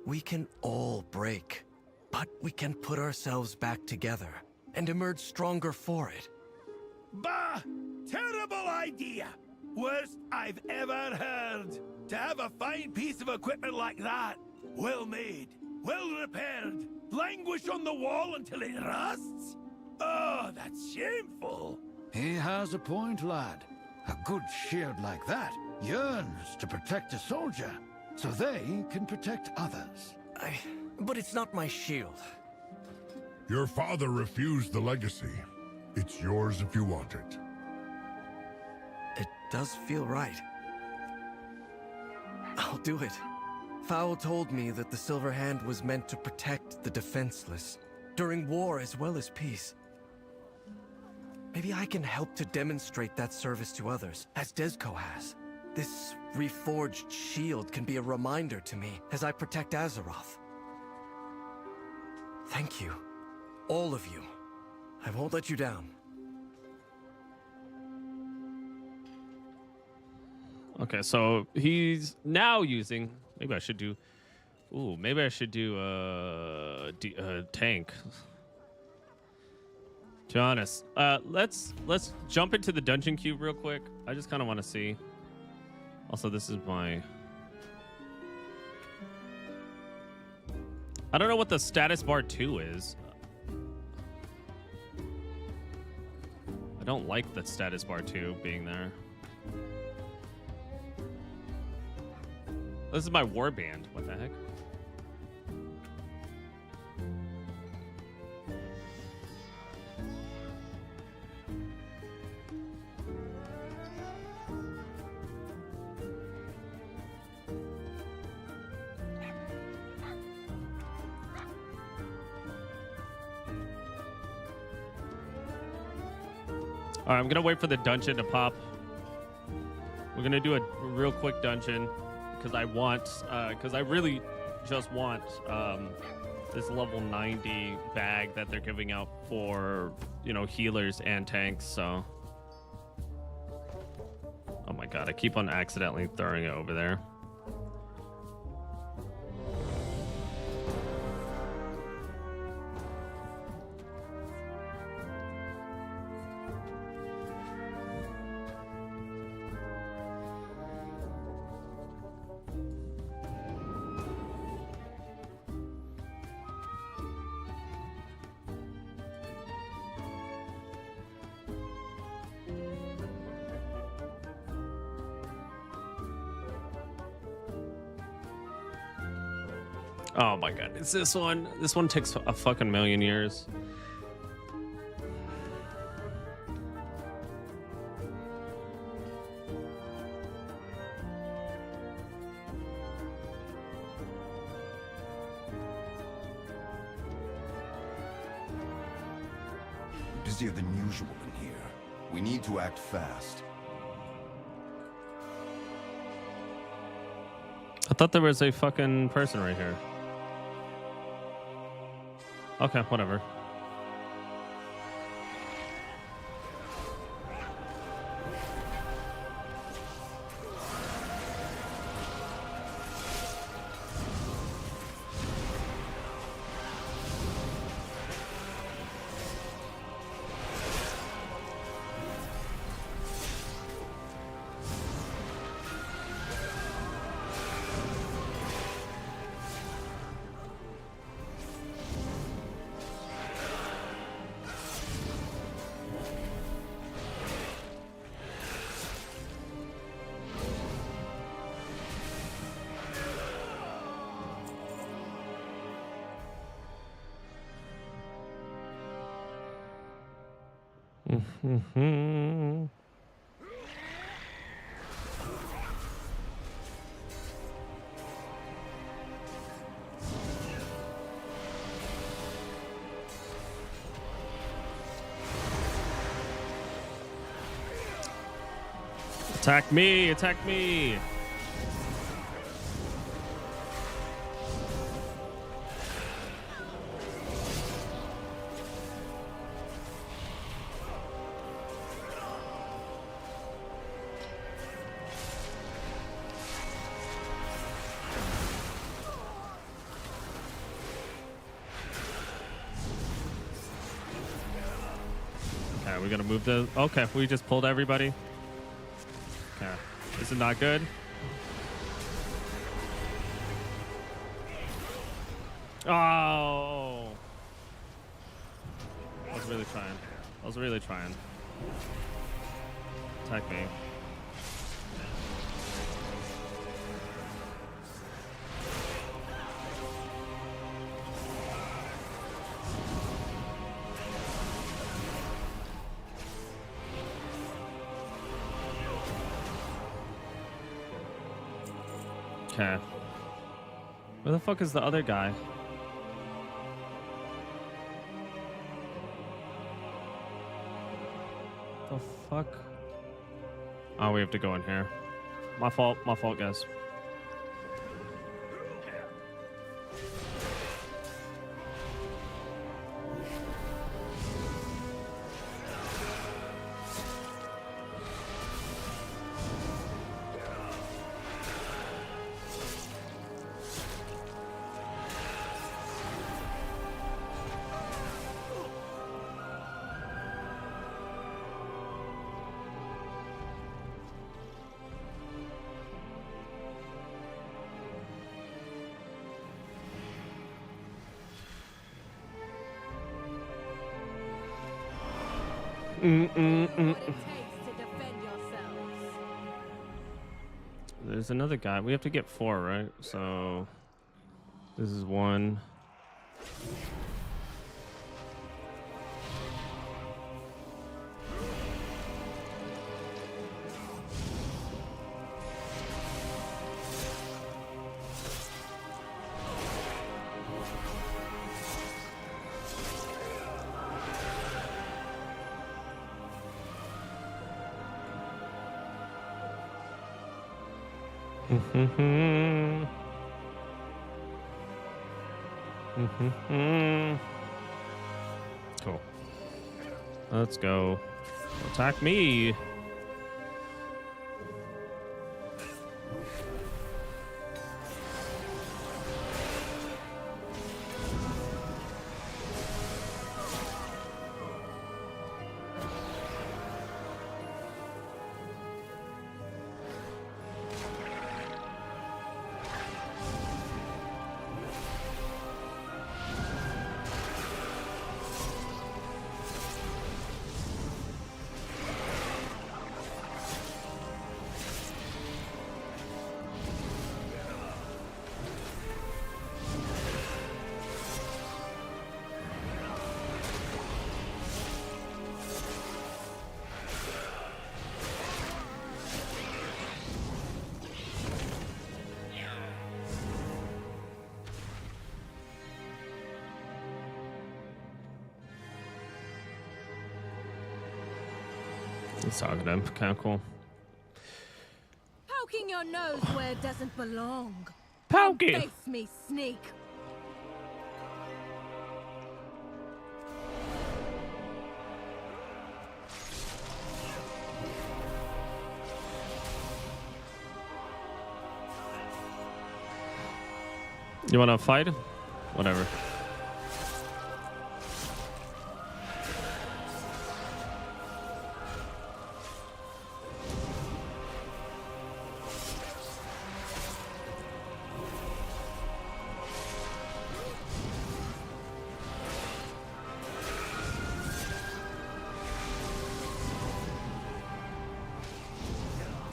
Speaker 6: We can all break, But we can put ourselves back together and emerge stronger for it.
Speaker 16: Bah! Terrible idea! Worst I've ever heard. To have a fine piece of equipment like that, well made, well repaired, languish on the wall until it rusts? Oh, that's shameful.
Speaker 12: He has a point, lad. A good shield like that yearns to protect a soldier, so they can protect others.
Speaker 6: But it's not my shield.
Speaker 9: Your father refused the legacy. It's yours if you want it.
Speaker 6: It does feel right. I'll do it. Fowl told me that the Silver Hand was meant to protect the defenseless, during war as well as peace. Maybe I can help to demonstrate that service to others, as Desco has. This reforged shield can be a reminder to me as I protect Azeroth. Thank you. All of you. I won't let you down.
Speaker 1: Okay, so he's now using. Maybe I should do. Ooh, maybe I should do tank. To be honest, let's jump into the dungeon cube real quick. I just kind of want to see. Also, this is my. I don't know what the status bar 2 is. I don't like the status bar 2 being there. This is my warband. What the heck? All right, I'm gonna wait for the dungeon to pop. We're gonna do a real quick dungeon because I really just want this level 90 bag that they're giving out for, you know, healers and tanks. So, oh my god, I keep on accidentally throwing it over there. Oh my god, it's this one. This one takes a fucking million years.
Speaker 19: Busier than usual in here. We need to act fast.
Speaker 1: I thought there was a fucking person right here. Okay, whatever. Attack me! Attack me! Okay, we gotta move the. Okay, we just pulled everybody. Okay, this is not good. Oh, I was really trying. I was really trying. Attack me. Okay. Where the fuck is the other guy? The fuck? Oh, we have to go in here. My fault, guys. There's another guy. We have to get 4, right? So this is 1. Cool. Let's go. Attack me. He's talking to him. Kind of cool.
Speaker 20: Poking your nose where it doesn't belong.
Speaker 1: Poke it.
Speaker 20: Face me, sneak.
Speaker 1: You want to fight? Whatever.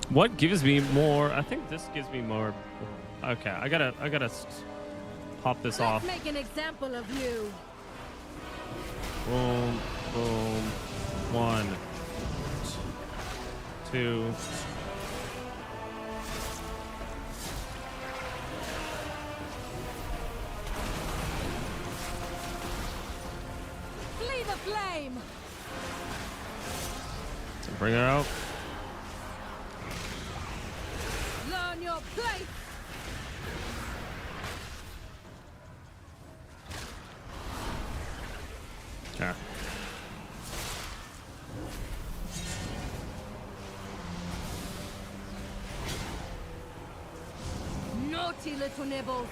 Speaker 1: What gives me more? I think this gives me more. Okay, I gotta pop this off.
Speaker 20: Let's make an example of you.
Speaker 1: Boom, boom. 1, 2.
Speaker 20: Flee the flame.
Speaker 1: So bring her out.
Speaker 20: Learn your place.
Speaker 1: Okay.
Speaker 20: Naughty little nibbles.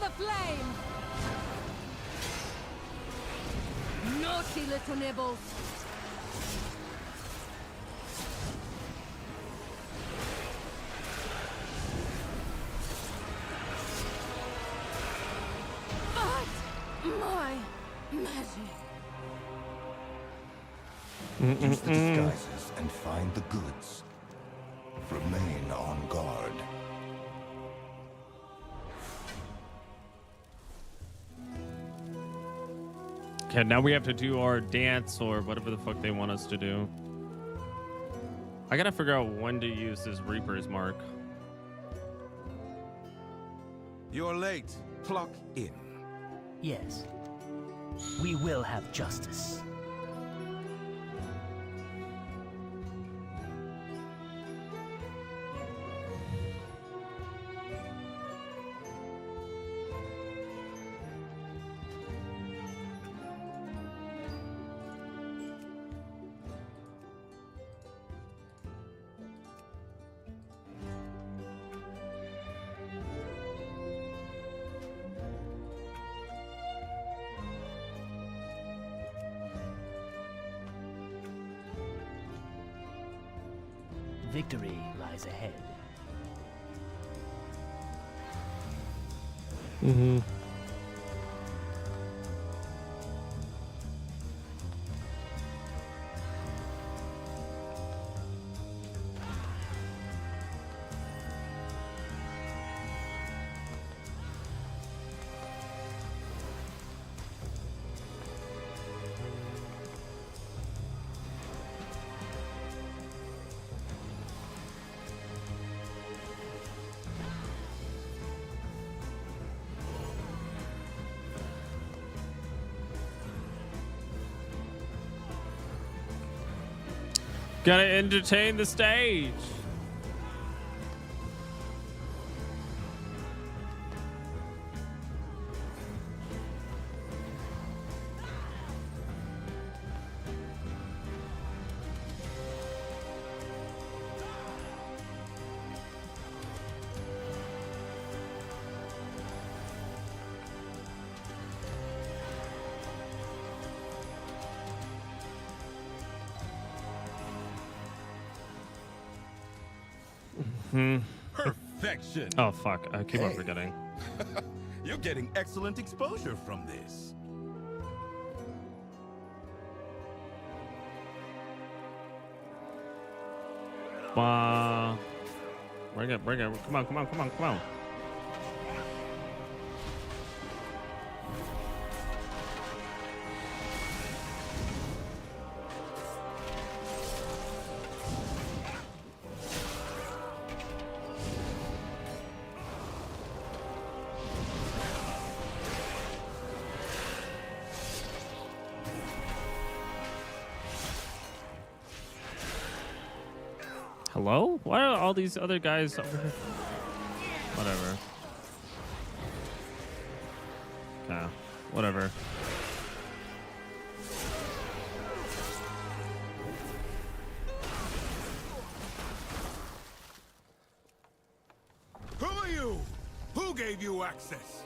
Speaker 20: the flame! Naughty little nibbles! My magic.
Speaker 19: Use the disguises and find the goods. Remain on guard.
Speaker 1: Okay, now we have to do our dance or whatever the fuck they want us to do. I gotta figure out when to use this Reaper's mark.
Speaker 4: You're late. Clock in.
Speaker 21: Yes. We will have justice. Victory lies ahead.
Speaker 1: Mm-hmm. Gotta entertain the stage.
Speaker 4: Perfection.
Speaker 1: Oh fuck! I keep on forgetting.
Speaker 4: You're getting excellent exposure from this.
Speaker 1: Bring it, bring it! Come on, come on, come on, come on! Hello? Why are all these other guys over here? Whatever. Okay, whatever.
Speaker 4: Who are you? Who gave you access?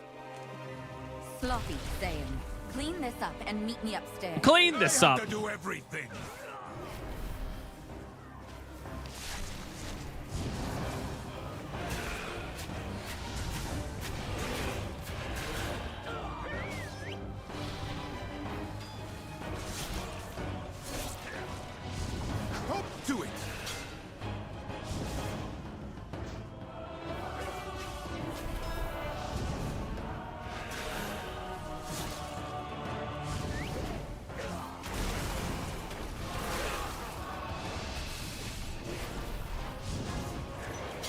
Speaker 22: Sloppy, saying. Clean this up and meet me upstairs.
Speaker 1: Clean this
Speaker 4: I
Speaker 1: up.
Speaker 4: have to do everything. Up to it.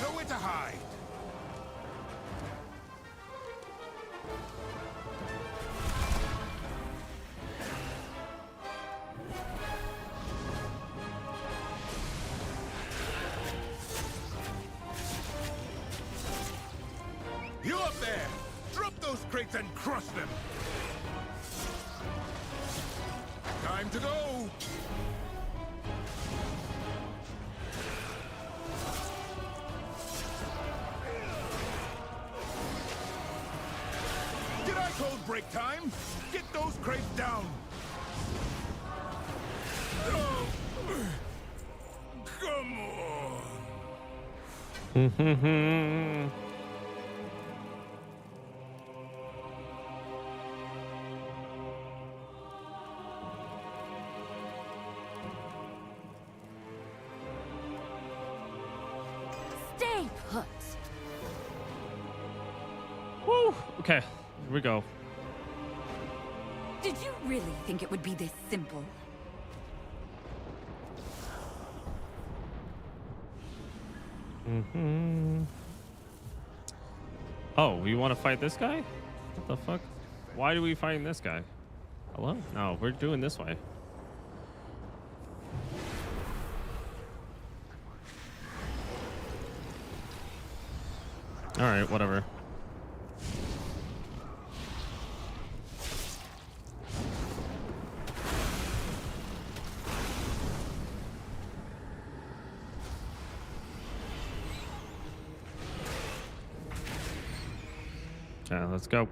Speaker 4: Nowhere to hide. You up there! Drop those crates and crush them! Time to go!
Speaker 9: fight time? Get those crates down! Oh. Come on!
Speaker 22: Stay put.
Speaker 1: Woo! Okay, here we go.
Speaker 22: Did you really think it would be this simple?
Speaker 1: Oh, we want to fight this guy? What the fuck? Why do we fight this guy? Hello? No, we're doing this way. All right, whatever. Okay, let's go.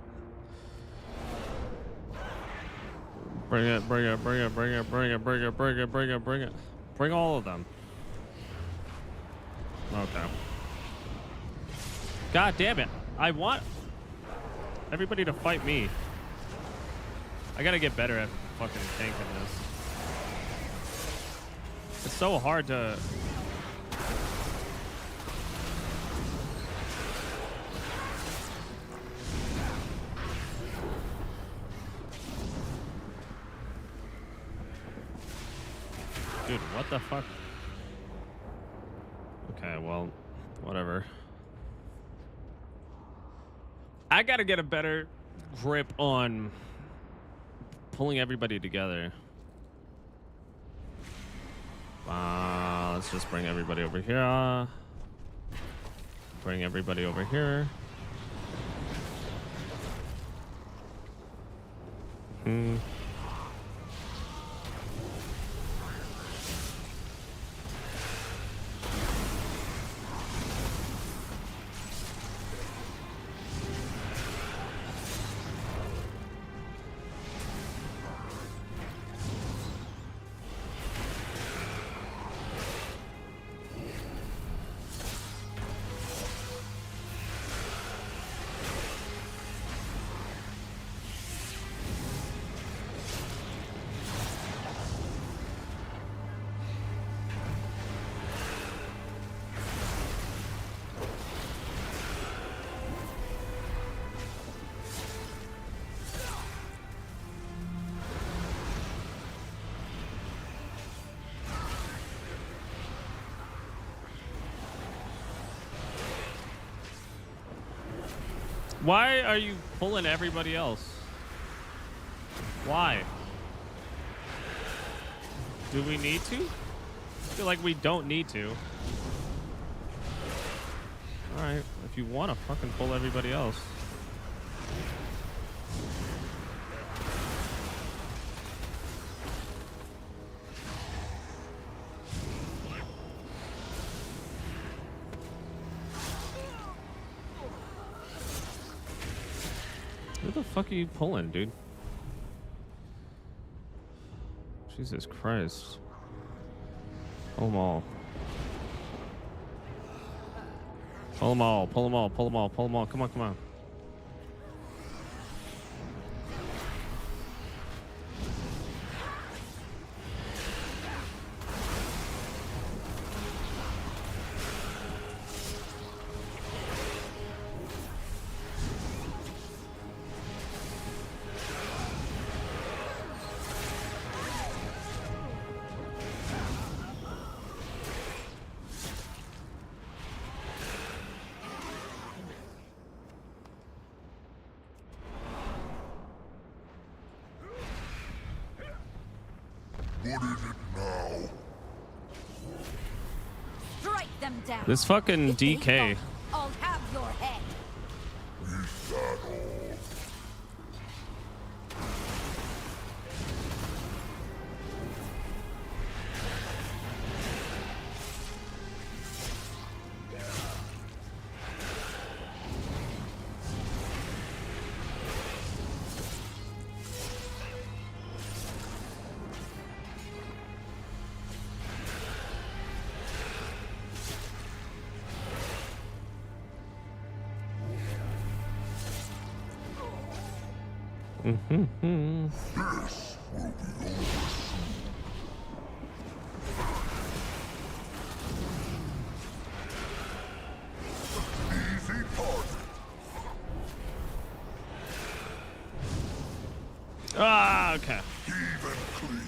Speaker 1: Bring it, bring it, bring it, bring it, bring it, bring it, bring it, bring it, bring it. Bring all of them. Okay. God damn it. I want everybody to fight me. I gotta get better at fucking tanking this. It's so hard to... Dude, what the fuck? Okay, well, whatever. I gotta get a better grip on pulling everybody together. Let's just bring everybody over here. Bring everybody over here. Why are you pulling everybody else? Why? Do we need to? I feel like we don't need to. Alright, if you want to fucking pull everybody else. Who the fuck are you pulling, dude? Jesus Christ. Pull them all. Pull them all, pull them all, pull them all, pull them all. Come on, come on.
Speaker 9: What is it now?
Speaker 22: Strike them down.
Speaker 1: This fucking
Speaker 22: If they
Speaker 1: DK.
Speaker 22: fall, I'll have your head.
Speaker 9: This will be over soon. Easy target.
Speaker 1: Ah, okay.
Speaker 9: Even clean.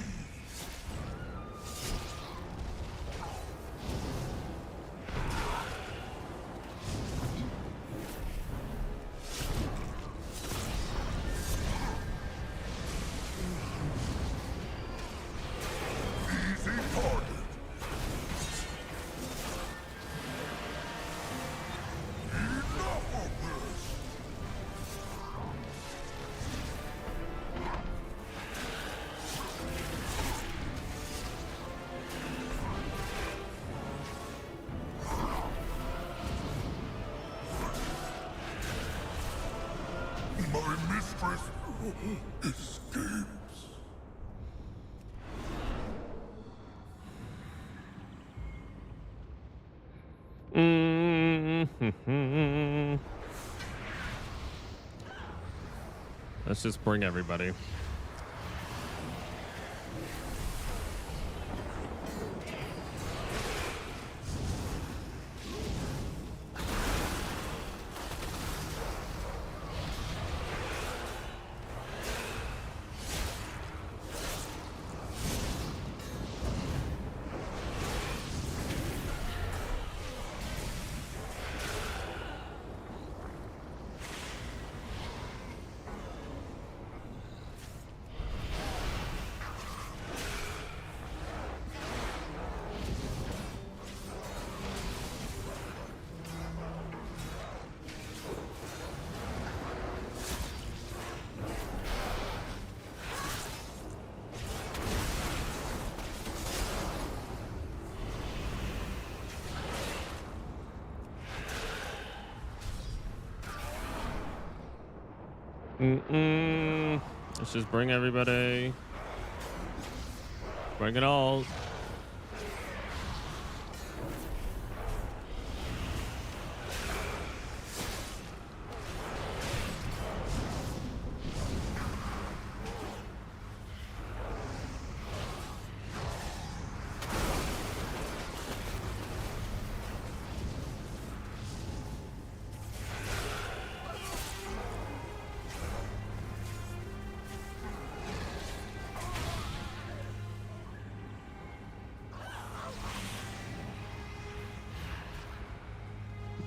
Speaker 9: Easy target. Enough of this. My mistress escapes.
Speaker 1: Let's just bring everybody. Let's just bring everybody. Bring it all.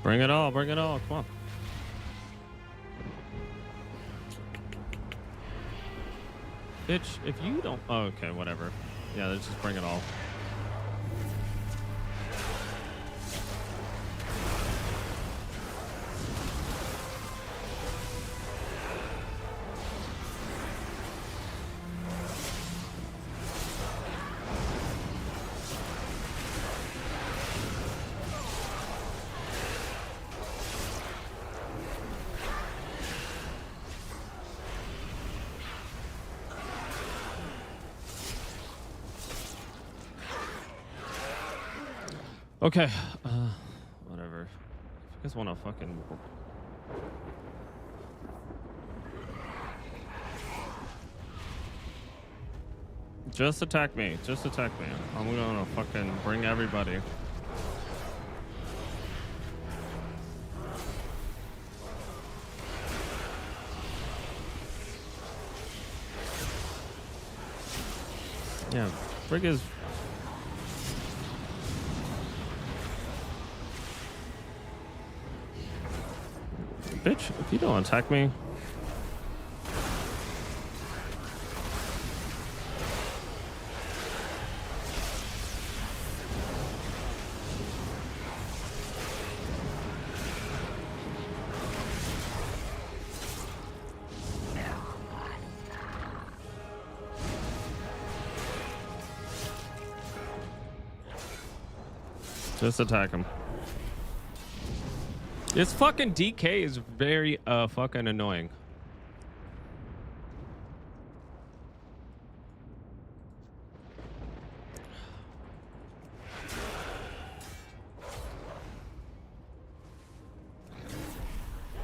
Speaker 1: Bring it all, bring it all, come on. Bitch, if you don't... Oh, okay, whatever. Yeah, let's just bring it all. Okay, whatever. If you guys want to fucking... Just attack me. Just attack me. I'm gonna fucking bring everybody. Yeah, Brig is... Bitch, if you don't attack me... Just attack him. This fucking DK is very fucking annoying.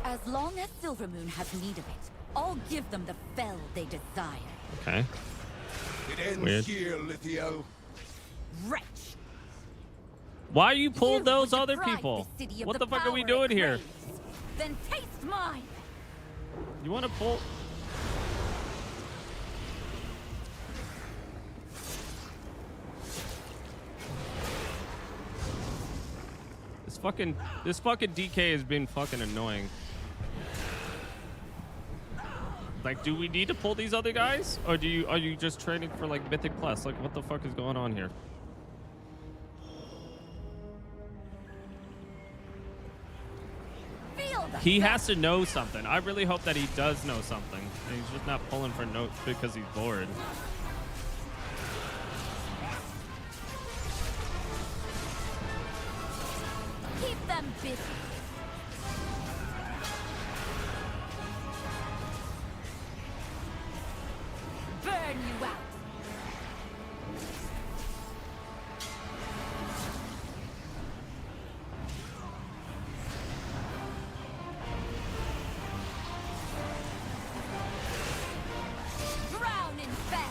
Speaker 22: As long as Silvermoon has need of it, I'll give them the fell they desire.
Speaker 1: Okay.
Speaker 9: It ends
Speaker 1: Weird.
Speaker 9: here, Lithio.
Speaker 22: Wretch!
Speaker 1: Why you pulled
Speaker 22: You
Speaker 1: those
Speaker 22: would
Speaker 1: other
Speaker 22: deprive
Speaker 1: people?
Speaker 22: the city of
Speaker 1: What
Speaker 22: the
Speaker 1: the fuck are we
Speaker 22: power
Speaker 1: doing
Speaker 22: it
Speaker 1: here?
Speaker 22: craves. Then taste mine!
Speaker 1: You want to pull? This fucking DK has been fucking annoying. Like, do we need to pull these other guys, or are you just training for like Mythic Plus? Like, what the fuck is going on here?
Speaker 22: Feel the
Speaker 1: He has to know something. I really hope that he does know something. And he's just not pulling for notes because he's bored.
Speaker 22: Keep them busy. Burn you out. Drown in fell.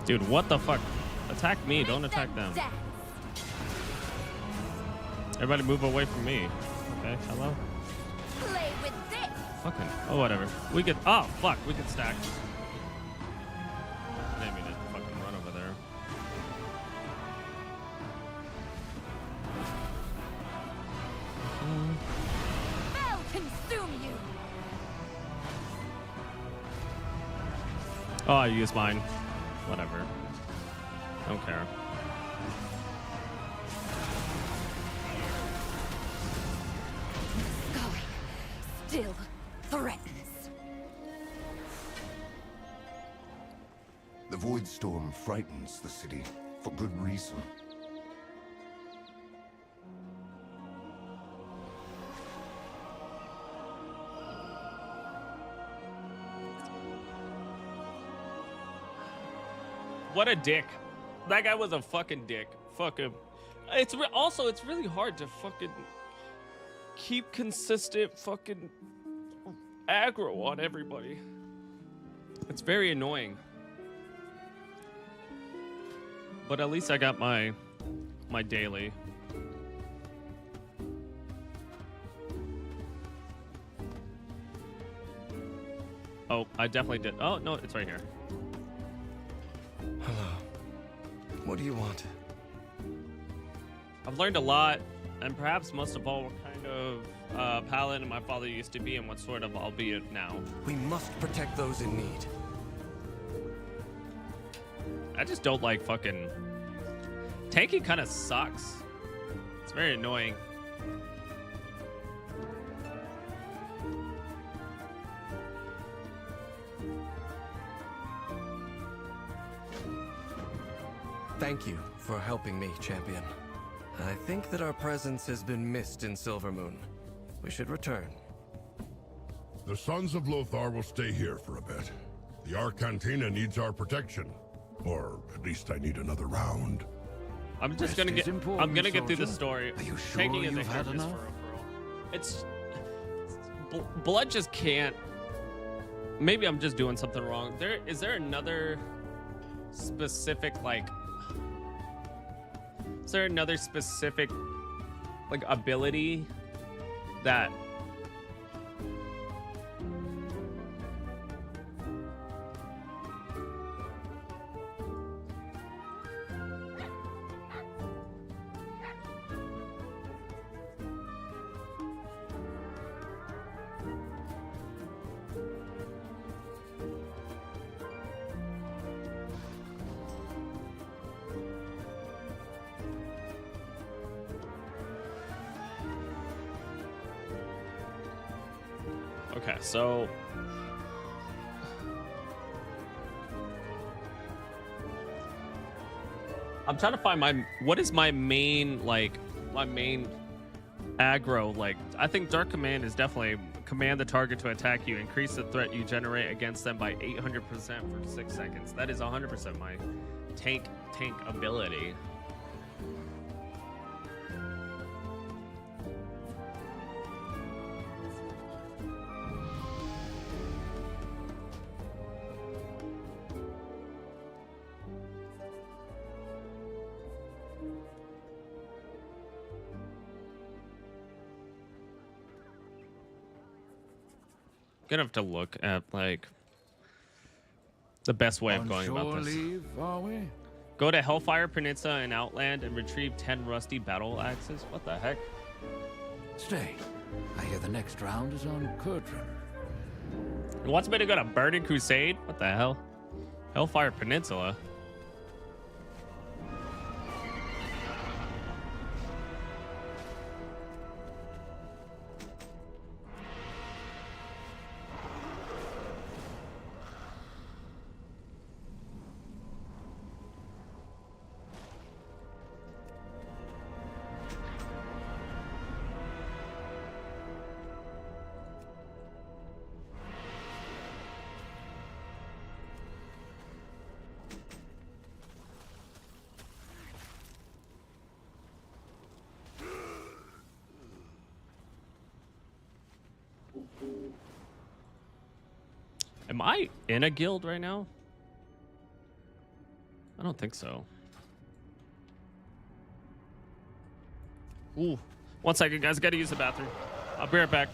Speaker 1: Dude, what the fuck? Attack me, don't attack them.
Speaker 22: Dance.
Speaker 1: Everybody move away from me. Okay, hello?
Speaker 22: Play with this.
Speaker 1: Fucking, oh, whatever. We could, oh, fuck, we could stack. I didn't mean to fucking run over there.
Speaker 22: Fell consume you.
Speaker 1: Oh, I used mine. Whatever. Don't care.
Speaker 22: Sky still threatens.
Speaker 19: The Void Storm frightens the city, for good reason.
Speaker 1: What a dick. That guy was a fucking dick. Fuck him. It's really hard to fucking keep consistent fucking aggro on everybody. It's very annoying. But at least I got my daily. Oh, I definitely did. Oh, no, it's right here.
Speaker 6: Hello. What do you want?
Speaker 1: I've learned a lot, and perhaps most of all what kind of paladin my father used to be and what sort of I'll be now.
Speaker 6: We must protect those in need.
Speaker 1: I just don't like fucking... Tanking kind of sucks. It's very annoying.
Speaker 6: Thank you for helping me, champion. I think that our presence has been missed in Silvermoon. We should return.
Speaker 9: The Sons of Lothar will stay here for a bit. The Arcantina needs our protection. Or at least I need another round.
Speaker 1: I'm just gonna get. I'm gonna get through the story.
Speaker 12: Are you sure
Speaker 1: Tanking is a
Speaker 12: you've had
Speaker 1: hit
Speaker 12: enough?
Speaker 1: for It's blood just can't. Maybe I'm just doing something wrong. Is there another specific like? Is there another specific like ability that? Okay, so I'm trying to find what is my main aggro. Like, I think Dark Command is definitely command the target to attack you, increase the threat you generate against them by 800% for 6 seconds. That is 100% my tank ability. Gonna have to look at like the best way of going about this.
Speaker 3: Leave, are we?
Speaker 1: Go to Hellfire Peninsula and Outland and retrieve 10 rusty battle axes. What the heck?
Speaker 3: Stay. I hear the next round is on Kurtrin.
Speaker 1: It wants me to go to Burning Crusade? What the hell? Hellfire Peninsula? Am I in a guild right now? I don't think so. Ooh. 1 second, guys. Gotta use the bathroom. I'll be right back.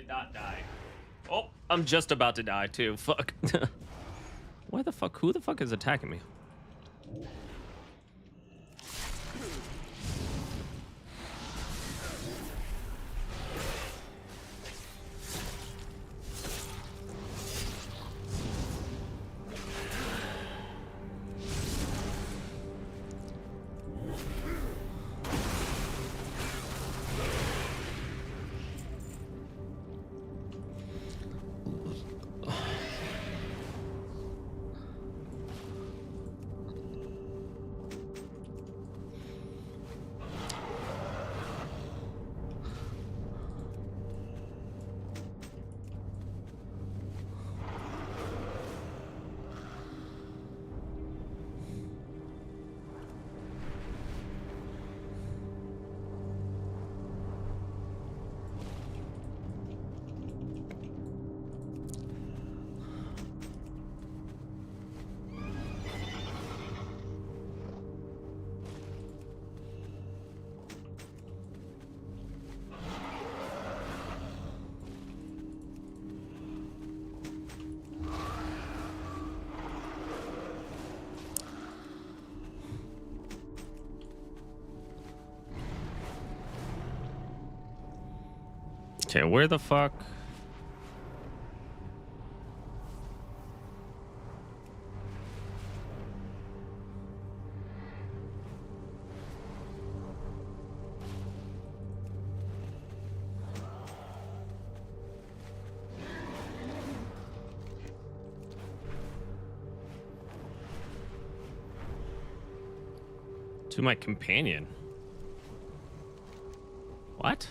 Speaker 1: did not die. Oh, I'm just about to die too. Fuck. Why the fuck? Who the fuck is attacking me? Okay, where the fuck? To my companion. What?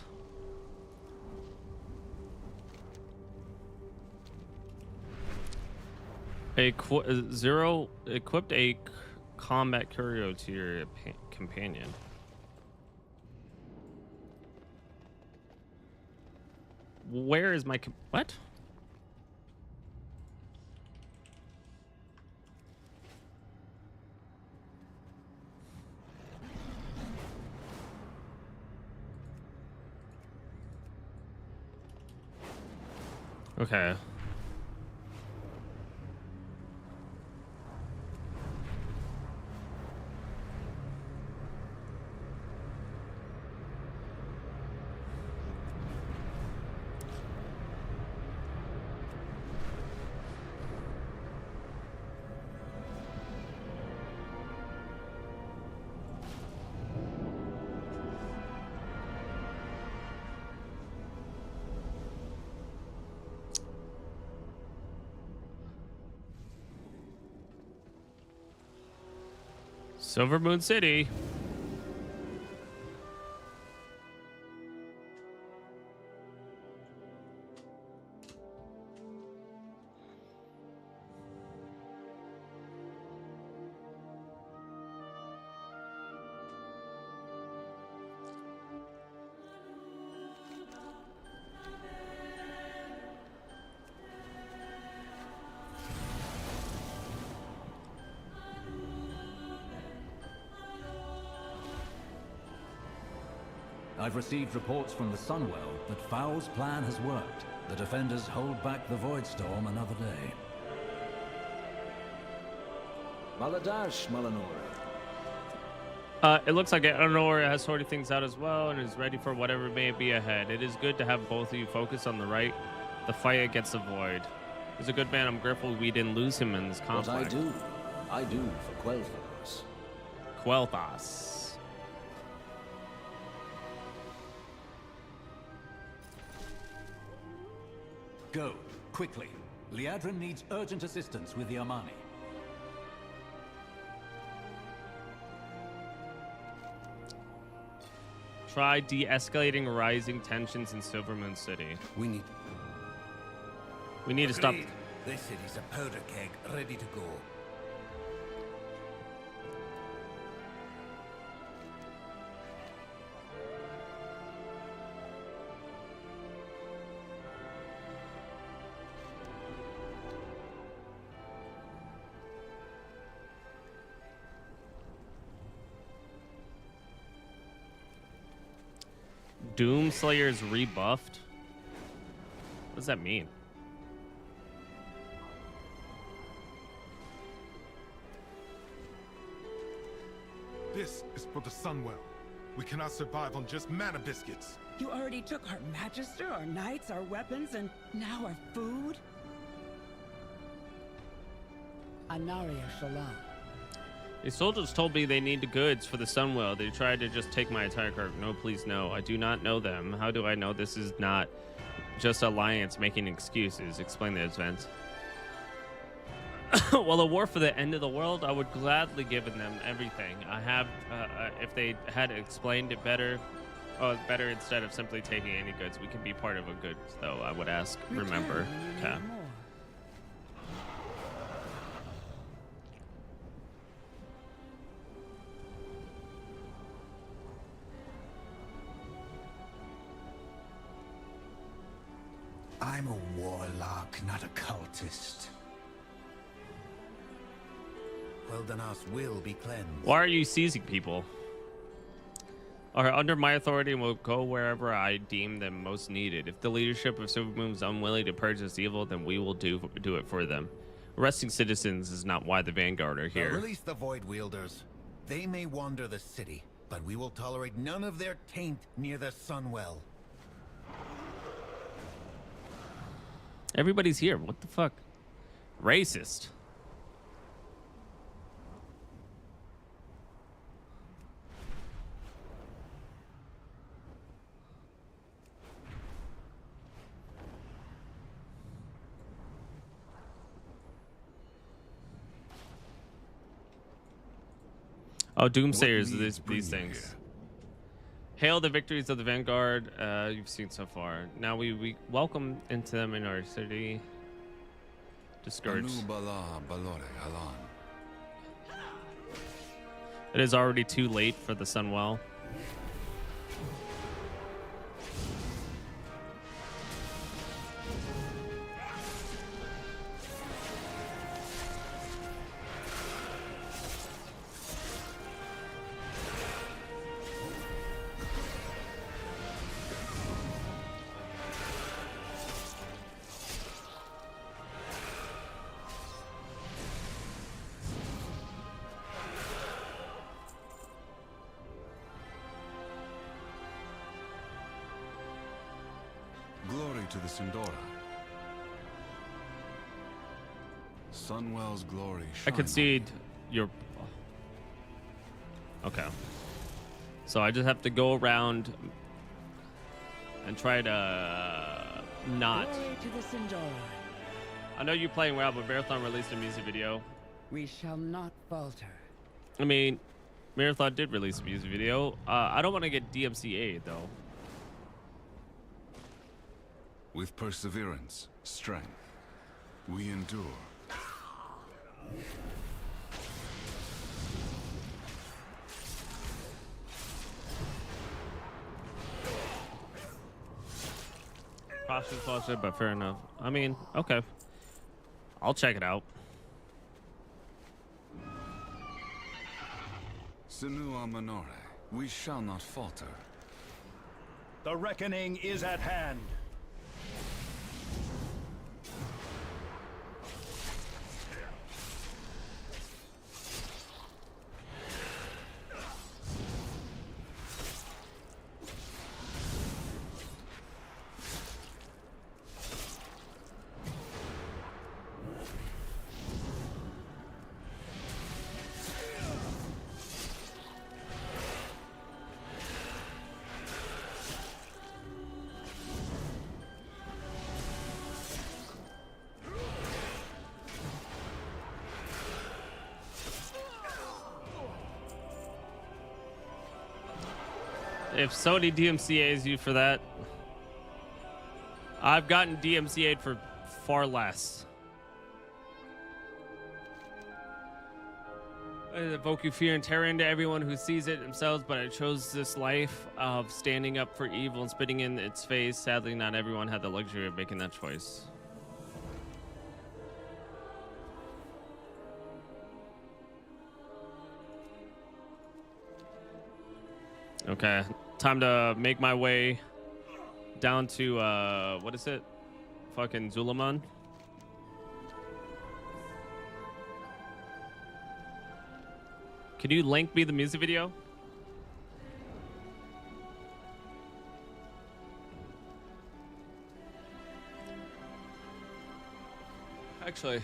Speaker 1: Zero equipped a combat curio to your companion. Where is my what? Okay. Silver Moon City.
Speaker 7: I've received reports from the Sunwell that Foul's plan has worked. The defenders hold back the Voidstorm another day.
Speaker 17: Maladash, Malanora.
Speaker 1: It looks like Eleanor has sorted things out as well and is ready for whatever may be ahead. It is good to have both of you focus on the fight against the Void. He's a good man. I'm grateful we didn't lose him in this conflict.
Speaker 17: What I do for Quel'Thas.
Speaker 1: Quel'Thas.
Speaker 7: Go, quickly. Liadrin needs urgent assistance with the Armani.
Speaker 1: Try de-escalating rising tensions in Silver Moon City.
Speaker 3: We need
Speaker 1: to stop.
Speaker 3: This city's a powder keg, ready to go.
Speaker 1: Doomslayer's rebuffed. does that mean?
Speaker 5: This is for the Sunwell. We cannot survive on just mana biscuits.
Speaker 8: You already took our Magister, our knights, our weapons, and now our food? Anaria Shalom.
Speaker 1: The soldiers told me they need the goods for the Sunwell. They tried to just take my entire cart. No, please, no. I do not know them. How do I know this is not just Alliance making excuses? Explain the events. Well, a war for the end of the world, I would gladly given them everything. I have, if they had explained it better, better instead of simply taking any goods. We can be part of a good, though, I would ask. Remember. Okay.
Speaker 3: I'm a warlock, not a cultist. Wilderness will be cleansed.
Speaker 1: Why are you seizing people? Are under my authority and will go wherever I deem them most needed. If the leadership of Silvermoon is unwilling to purge this evil, then we will do it for them. Arresting citizens is not why the Vanguard are here.
Speaker 3: Release the Void Wielders. They may wander the city, but we will tolerate none of their taint near the Sunwell.
Speaker 1: Everybody's here. What the fuck? Racist. Oh, Doomsayers, these things. Hail the victories of the Vanguard you've seen so far. Now we welcome into them in our city. Discouraged. It is already too late for the Sunwell.
Speaker 23: Glory to the Sindora. Sunwell's glory
Speaker 1: I
Speaker 23: shine
Speaker 1: concede your... Okay. So I just have to go around and try to not...
Speaker 8: Glory to the Sindora.
Speaker 1: I know you're playing well, but Marathon released a music video.
Speaker 8: We shall not falter.
Speaker 1: I mean, Marathon did release a music video. I don't want to get DMCA though.
Speaker 23: With perseverance, strength, we endure.
Speaker 1: Cautious, cautious, but fair enough. I mean, okay. I'll check it out.
Speaker 23: Sinua Minore, we shall not falter.
Speaker 24: The reckoning is at hand.
Speaker 1: If Sony DMCAs you for that, I've gotten DMCA'd for far less. I evoke you fear and terror into everyone who sees it themselves, but I chose this life of standing up for evil and spitting in its face. Sadly, not everyone had the luxury of making that choice. Okay, time to make my way down to, what is it? fucking Zulaman. Can you link me the music video? Actually,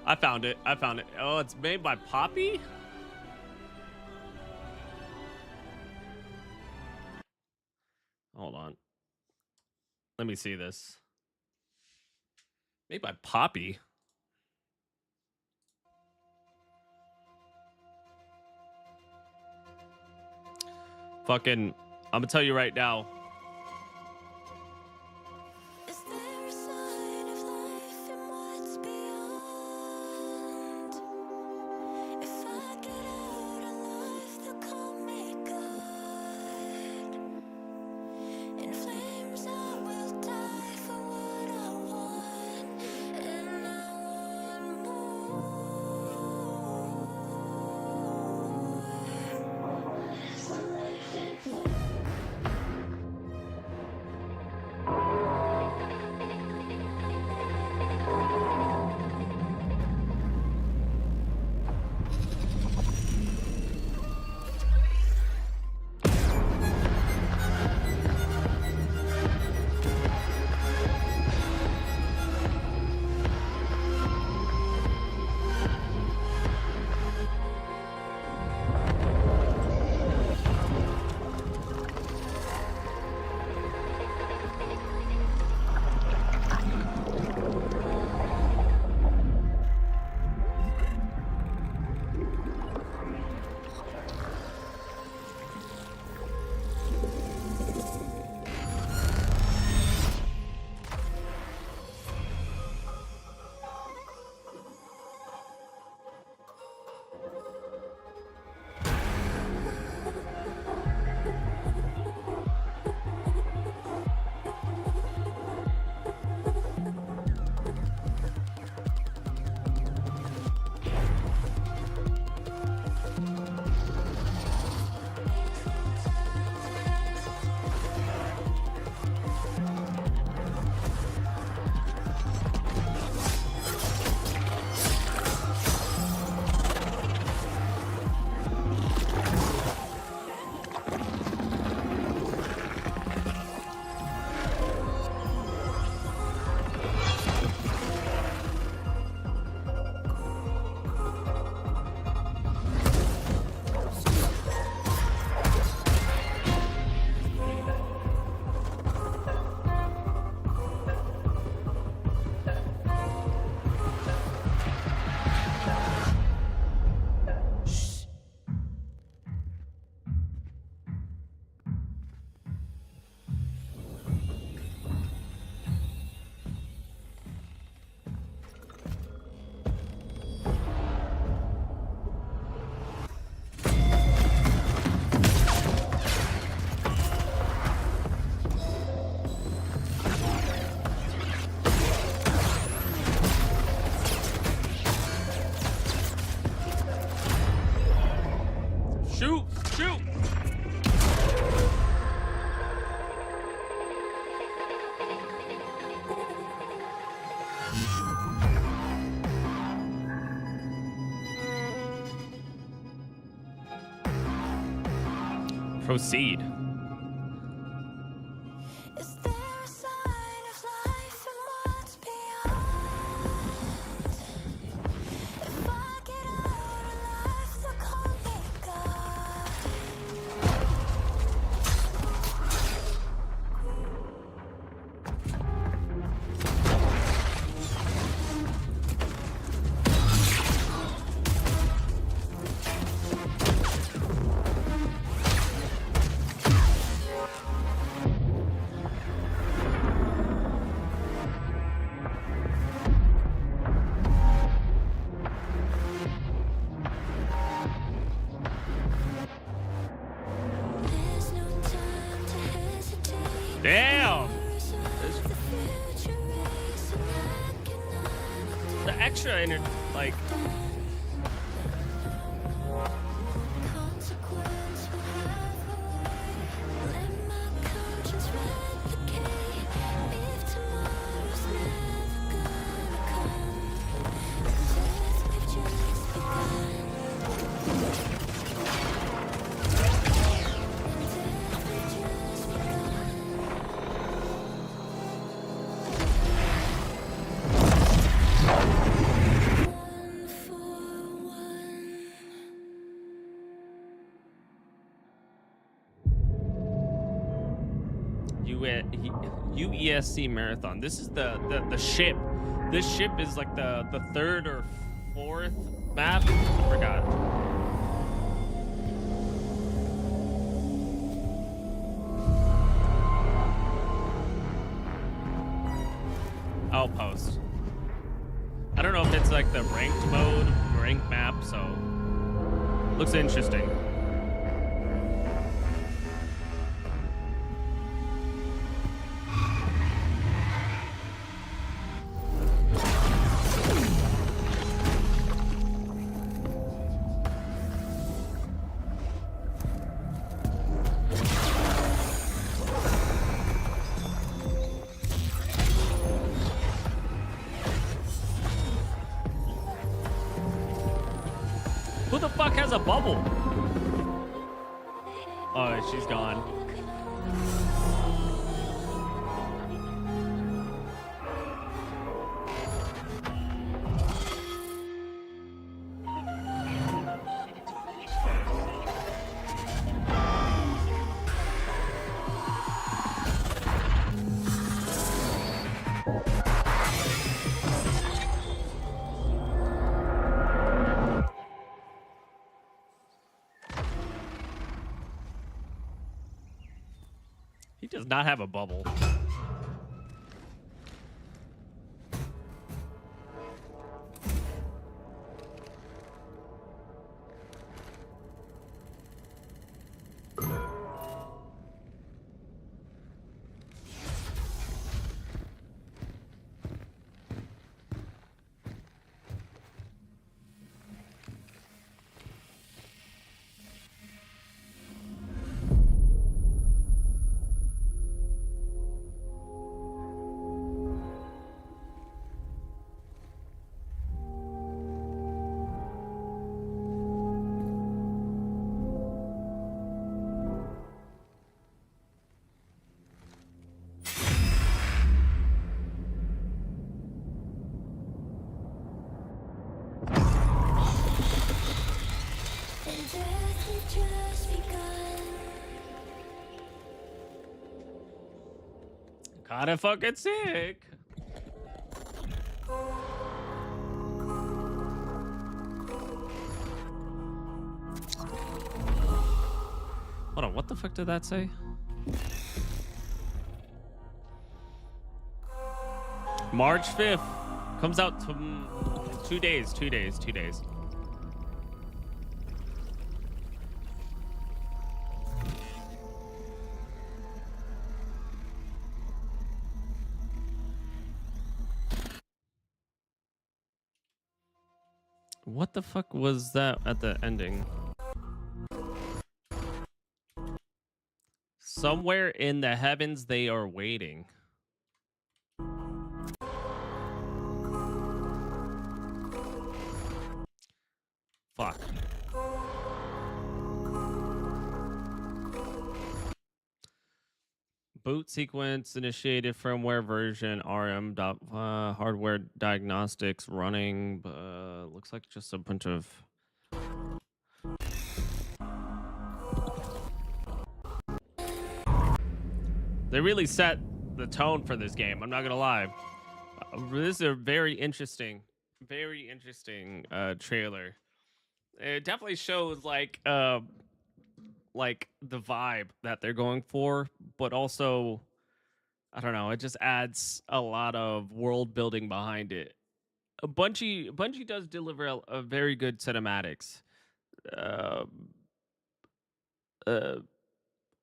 Speaker 1: I found it. I found it. Oh, it's made by Poppy? Hold on. Let me see this. Made by Poppy. Fucking, I'm gonna tell you right now. Shoot! Shoot! Proceed. Damn! extra like. UESC marathon. This is the ship. This ship is like the third or fourth map. I forgot. Outpost. I don't know if it's like the ranked mode, ranked map, so looks interesting. Who the fuck has a bubble? Oh, she's gone. He does not have a bubble. Kinda fucking sick. Hold on, what the fuck did that say? March 5th. Comes out to 2 days, 2 days, 2 days. What the fuck was that at the ending? Somewhere in the heavens they are waiting. Fuck. Boot sequence initiated firmware version RM hardware diagnostics running. Looks like just a bunch of. They really set the tone for this game. I'm not gonna lie. This is a very interesting trailer. It definitely shows like the vibe that they're going for, but also I don't know, it just adds a lot of world building behind it. Bungie does deliver a very good cinematics.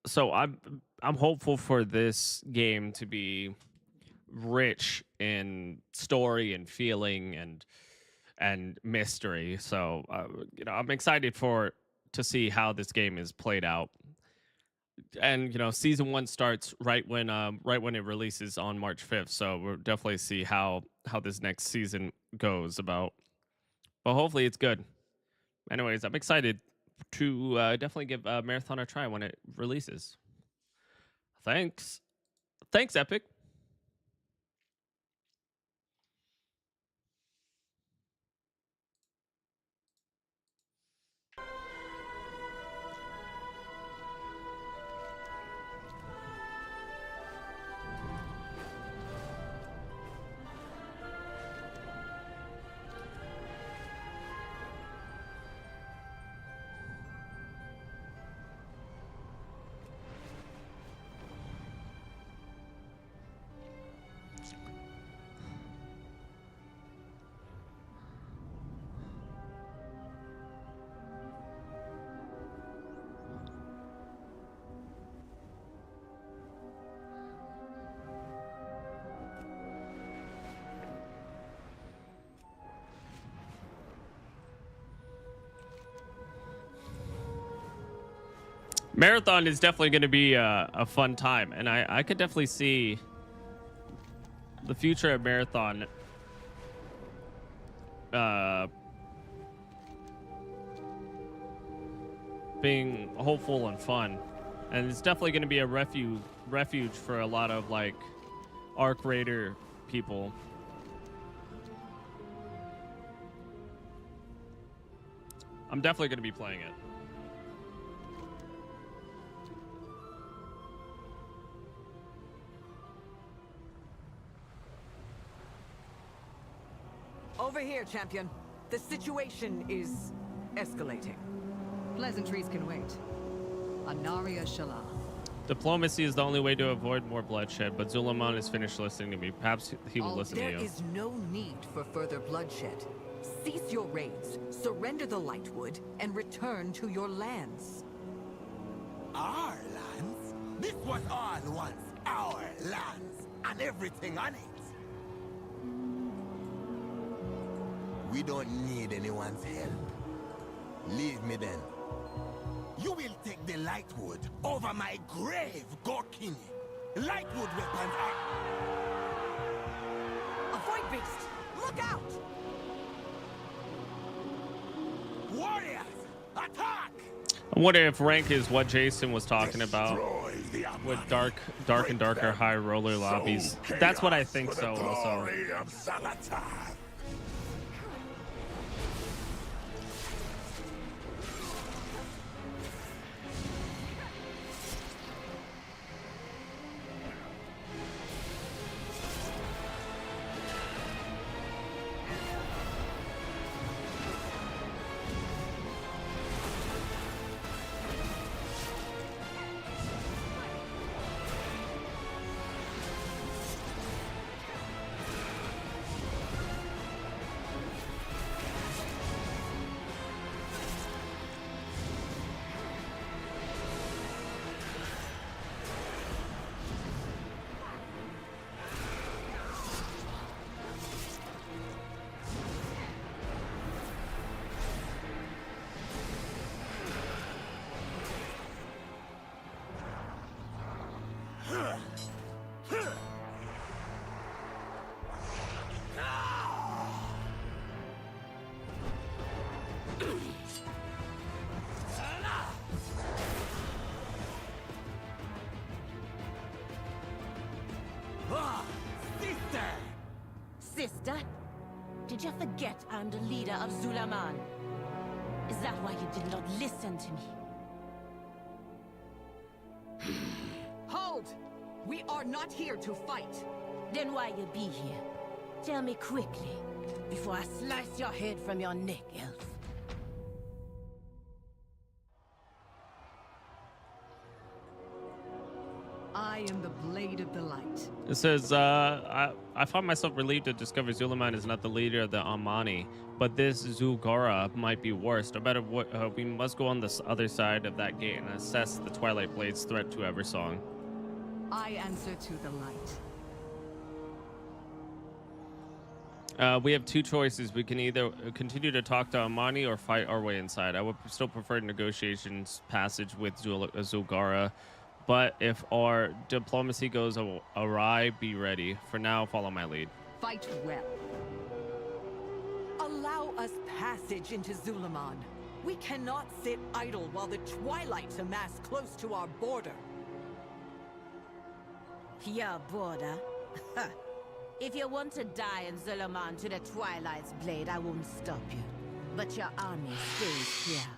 Speaker 1: So I'm hopeful for this game to be rich in story and feeling and and mystery. So I'm excited to see how this game is played out. And season 1 starts right when it releases on March 5th. So we'll definitely see how this next season goes about. But hopefully it's good. Anyways, I'm excited to definitely give Marathon a try when it releases. Thanks, Epic. Marathon is definitely going to be a fun time, and I could definitely see the future of Marathon being hopeful and fun, and it's definitely going to be a refuge for a lot of like Arc Raider people. I'm definitely going to be playing it.
Speaker 2: Over here, champion. The situation is escalating.
Speaker 10: Pleasantries can wait. Anaria Shala.
Speaker 1: Diplomacy is the only way to avoid more bloodshed, but Zulaman is finished listening to me. Perhaps he will listen to you.
Speaker 2: There is no need for further bloodshed. Cease your raids, surrender the Lightwood, and return to your lands.
Speaker 3: Our lands? This was all once our lands, and everything on it. We don't need anyone's help. Leave me then. You will take the Lightwood over my grave, Gorkini. Lightwood weapons are...
Speaker 2: Avoid beast! Look out!
Speaker 3: Warriors, attack!
Speaker 1: I wonder if rank is what Jason was talking about with dark and darker high roller lobbies. That's what I think so also.
Speaker 20: Sister, did you forget I'm the leader of Zulaman? Is that why you did not listen to me?
Speaker 2: Hold! We are not here to fight.
Speaker 20: Then why you be here? Tell me quickly, before I slice your head from your neck, elf.
Speaker 10: I am the blade of the light.
Speaker 1: It says, I find myself relieved to discover Zulaman is not the leader of the Amani, but this Zulgara might be worse. No matter what, we must go on the other side of that gate and assess the Twilight Blade's threat to Eversong.
Speaker 10: I answer to the light.
Speaker 1: We have two choices. We can either continue to talk to Amani or fight our way inside. I would still prefer negotiations passage with Zulgara, but if our diplomacy goes awry, be ready. For now, follow my lead.
Speaker 2: Fight well. Allow us passage into Zulaman. We cannot sit idle while the Twilights amass close to our border.
Speaker 20: Your border? If you want to die in Zulaman to the Twilight's blade, I won't stop you. But your army stays here.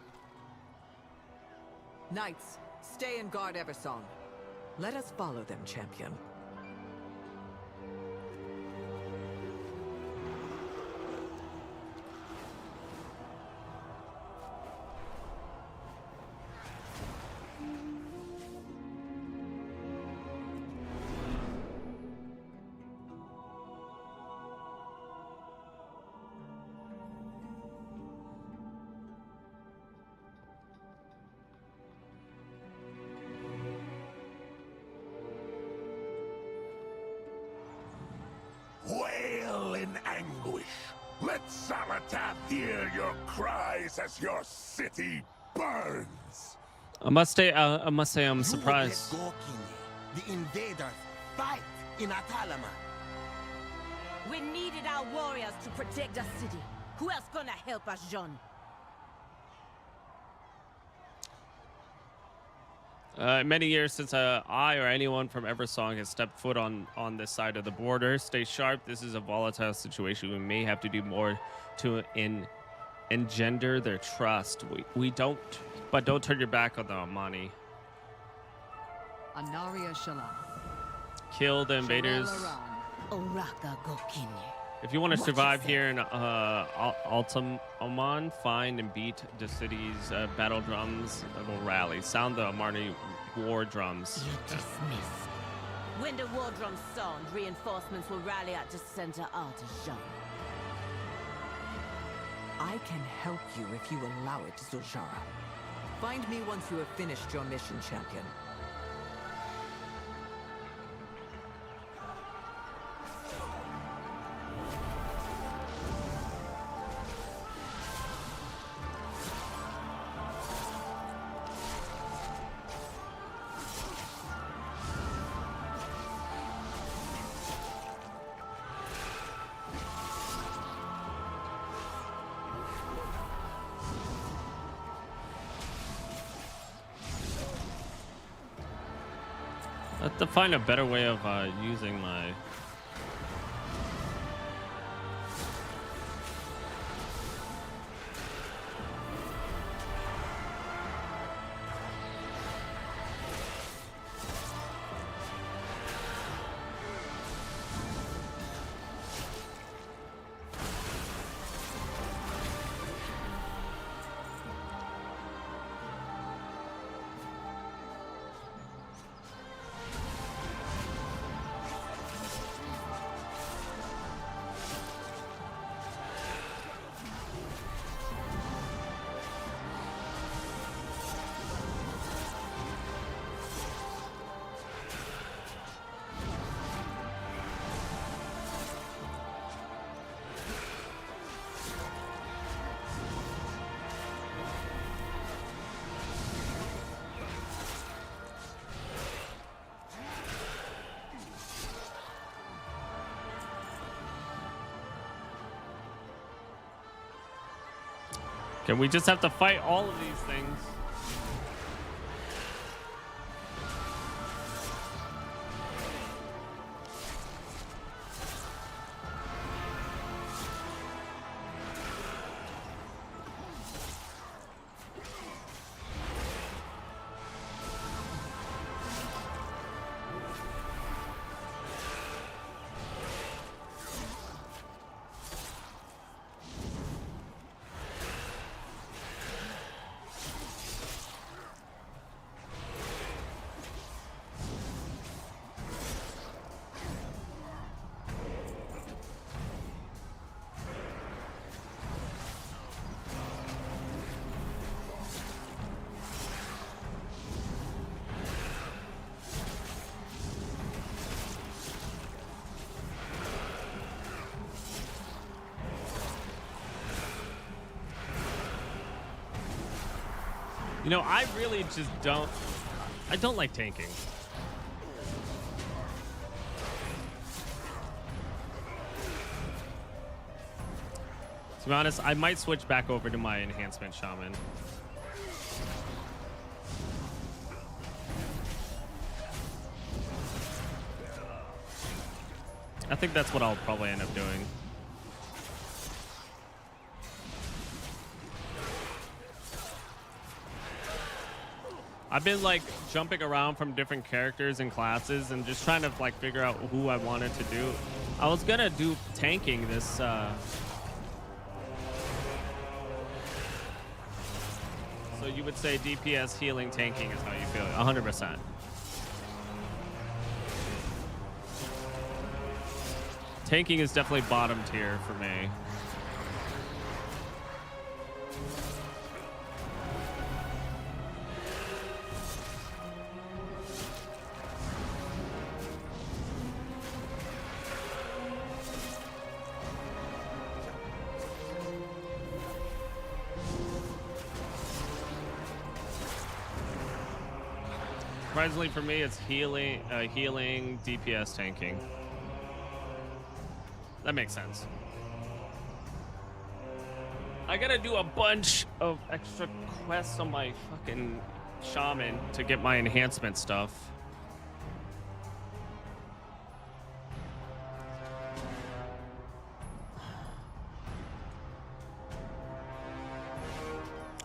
Speaker 2: Knights, stay and guard Eversong. Let us follow them, champion.
Speaker 9: Wail in anguish. Let Xalatath hear your cries as your city burns.
Speaker 1: I must say I'm surprised.
Speaker 3: You let Gorkini, the invaders, fight in Atalama.
Speaker 20: We needed our warriors to protect the city. Who else gonna help us, John?
Speaker 1: Many years since I or anyone from Eversong has stepped foot on this side of the border. Stay sharp. This is a volatile situation. We may have to do more to engender their trust. We don't turn your back on the Amani.
Speaker 10: Anaria Shala.
Speaker 1: Kill the invaders. If you want to survive here in Altaman, find and beat the city's battle drums will rally. Sound the Amani war drums.
Speaker 20: When the war drums sound, reinforcements will rally at the center of Jean.
Speaker 2: I can help you if you allow it, Zul'Shara. Find me once you have finished your mission, champion.
Speaker 1: I have to find a better way of using my... Okay, we just have to fight all of these things. You know, I really just don't. I don't like tanking. To be honest, I might switch back over to my enhancement shaman. I think that's what I'll probably end up doing. I've been like jumping around from different characters and classes and just trying to like figure out who I wanted to do. I was gonna do tanking this so you would say DPS, healing, tanking is how you feel. 100%. Tanking is definitely bottom tier for me. Surprisingly for me, it's healing, DPS, tanking. That makes sense. I gotta do a bunch of extra quests on my fucking shaman to get my enhancement stuff.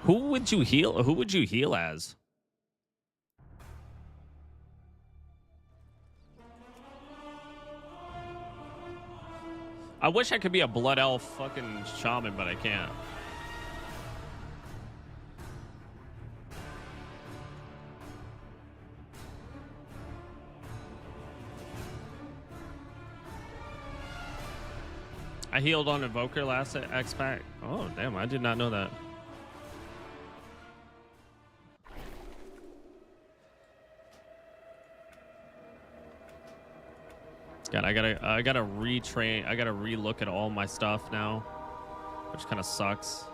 Speaker 1: Who would you heal? Who would you heal as? I wish I could be a blood elf fucking shaman, but I can't. I healed on Evoker last X-Pack. Oh, damn, I did not know that. God, I gotta retrain. I gotta relook at all my stuff now, which kind of sucks.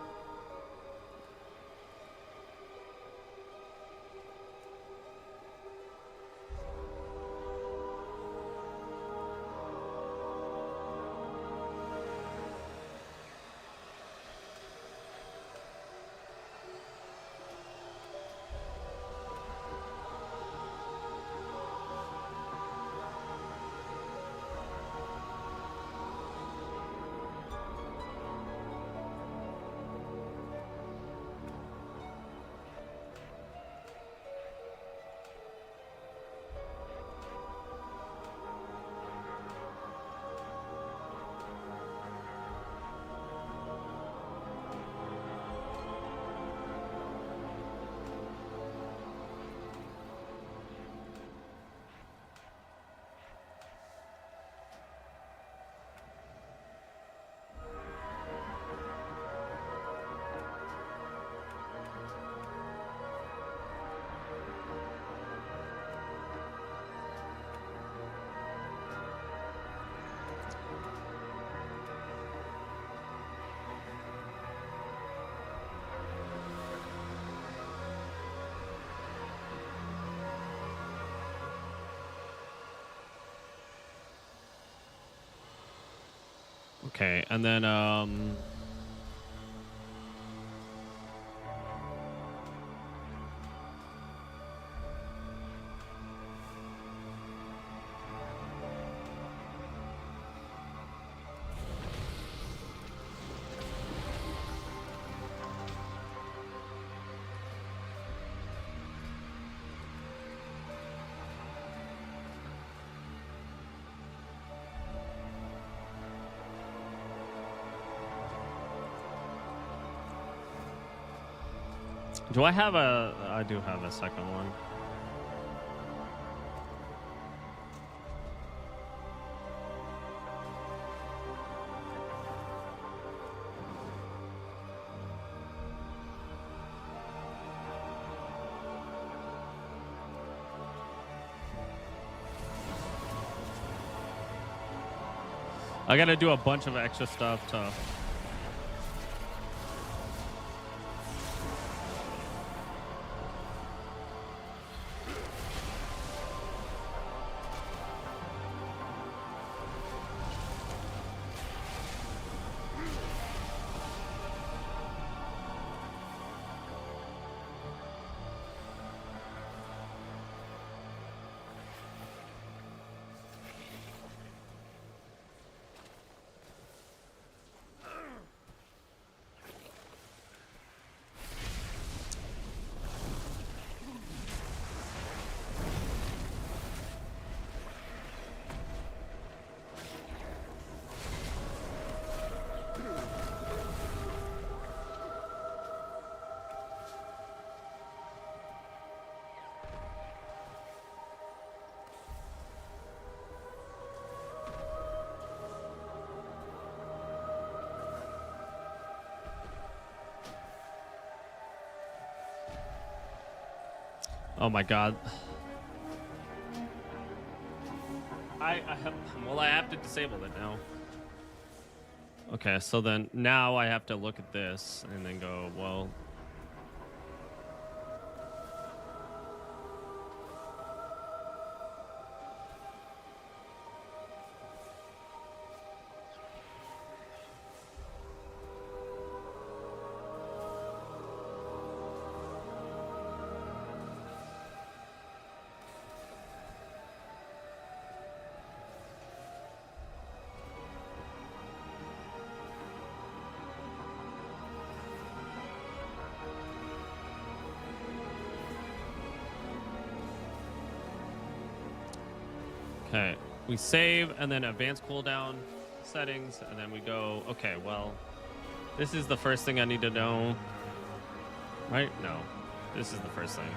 Speaker 1: Okay, and then do I have a? I do have a second one. I gotta do a bunch of extra stuff to. Oh my god. Well, I have to disable it now. Okay, so then now I have to look at this and then go, well, okay, we save and then advanced cooldown settings, and then we go, okay, well, this is the first thing I need to know, right? No, this is the first thing.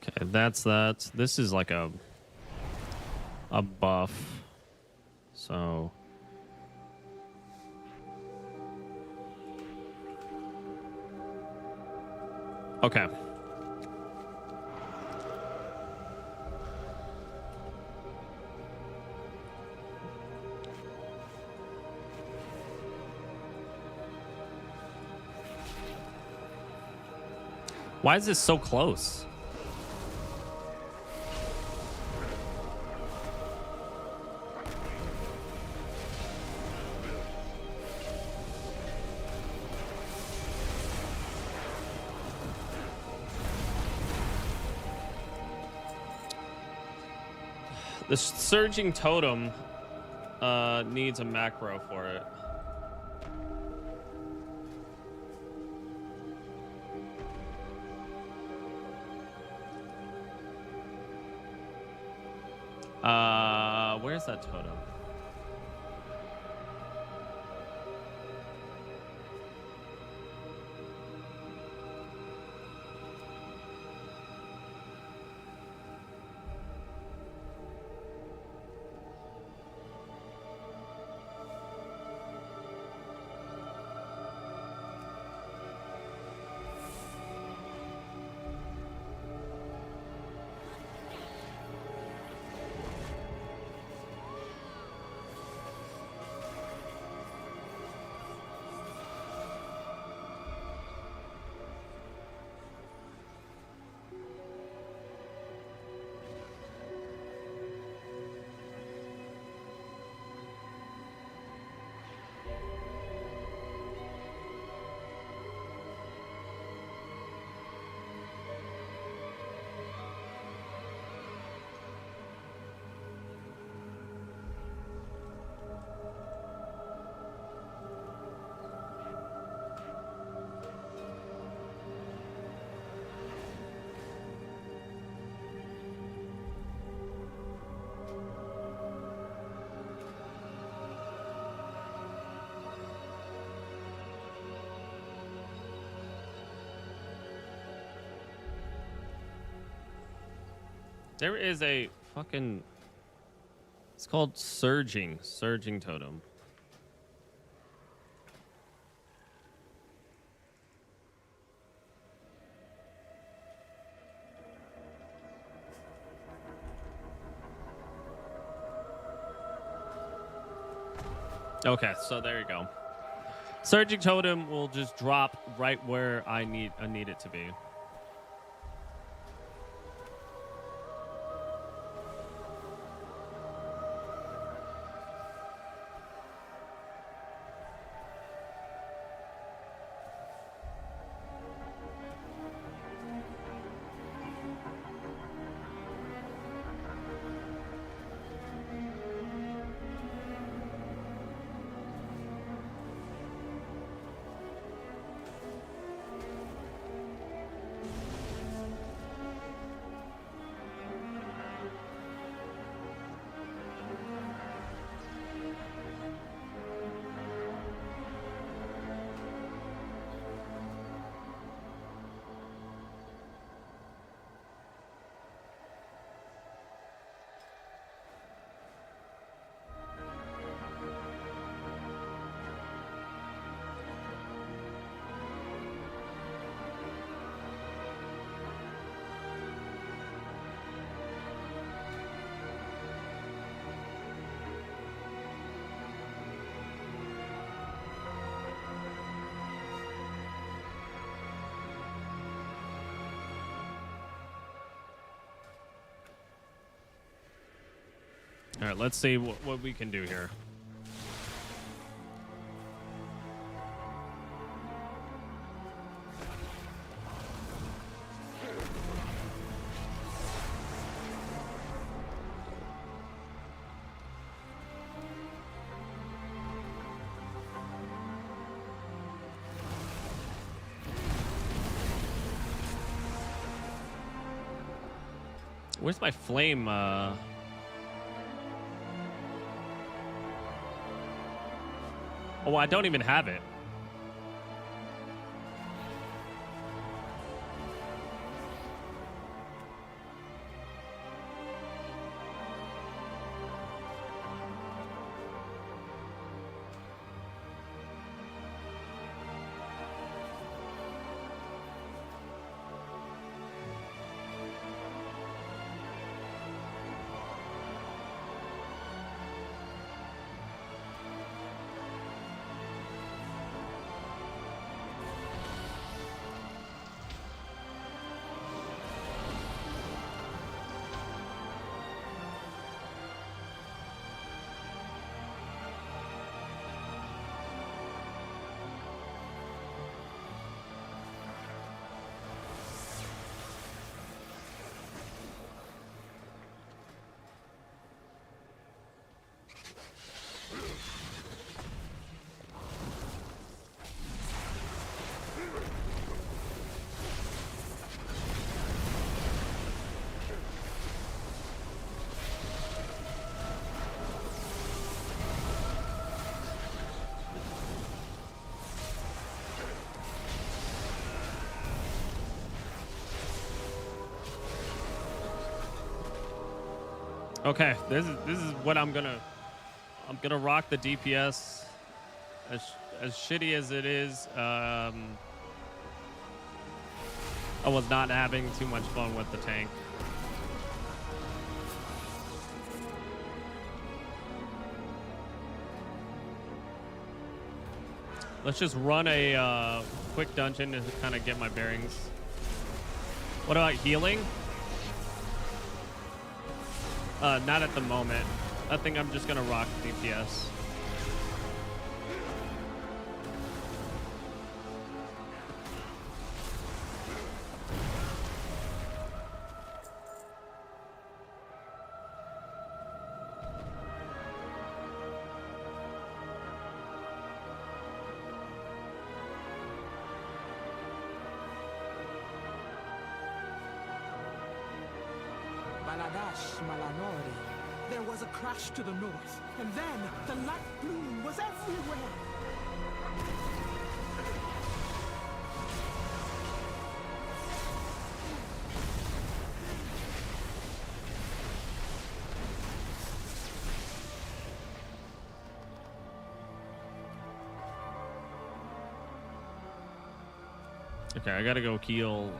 Speaker 1: Okay, that's that. This is like a buff. So okay. Why is this so close? The surging totem needs a macro for it. Where's that totem? There is a fucking... It's called Surging Totem. Okay, so there you go. Surging Totem will just drop right where I need it to be. All right, let's see what we can do here. Where's my flame? Oh, I don't even have it. Okay, this is what I'm gonna rock the DPS as shitty as it is. I was not having too much fun with the tank. Let's just run a quick dungeon to kind of get my bearings. What about healing? Not at the moment. I think I'm just gonna rock DPS.
Speaker 11: Baladash Malanori. There was a crash to the north, and then the light bloom was everywhere.
Speaker 1: Okay, I gotta go heal.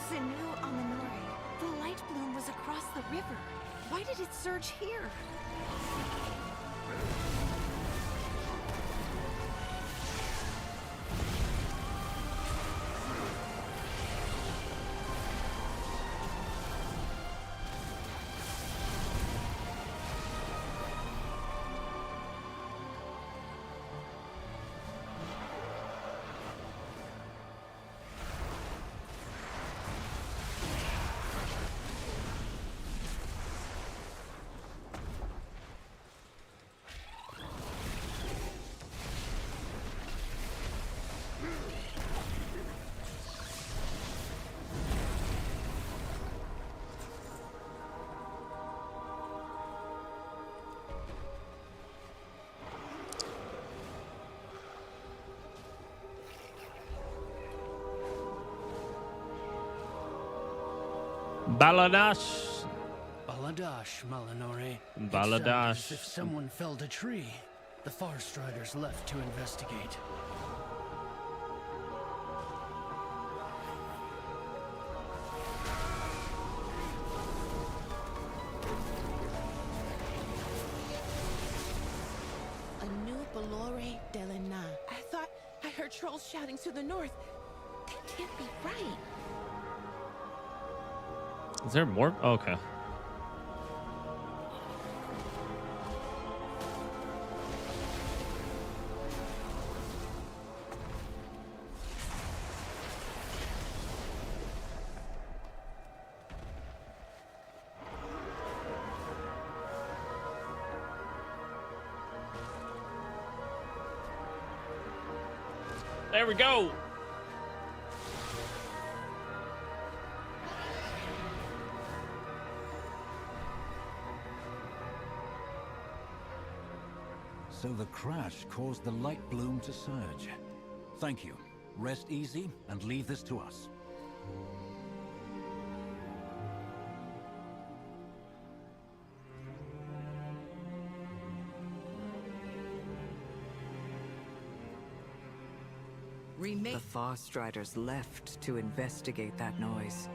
Speaker 13: Senu Aminore, the light bloom was across the river. Why did it surge here? Baladash.
Speaker 21: Baladash, Malinore.
Speaker 1: Baladash.
Speaker 21: It sounds as if someone felled a tree. The Forest Riders left to investigate.
Speaker 13: A new Belore Delena. I thought I heard trolls shouting to the north. That can't be right.
Speaker 1: Is there more? Oh, okay. There we go.
Speaker 7: So the crash caused the light bloom to surge. Thank you. Rest easy and leave this to us.
Speaker 2: The Farstriders left to investigate that noise.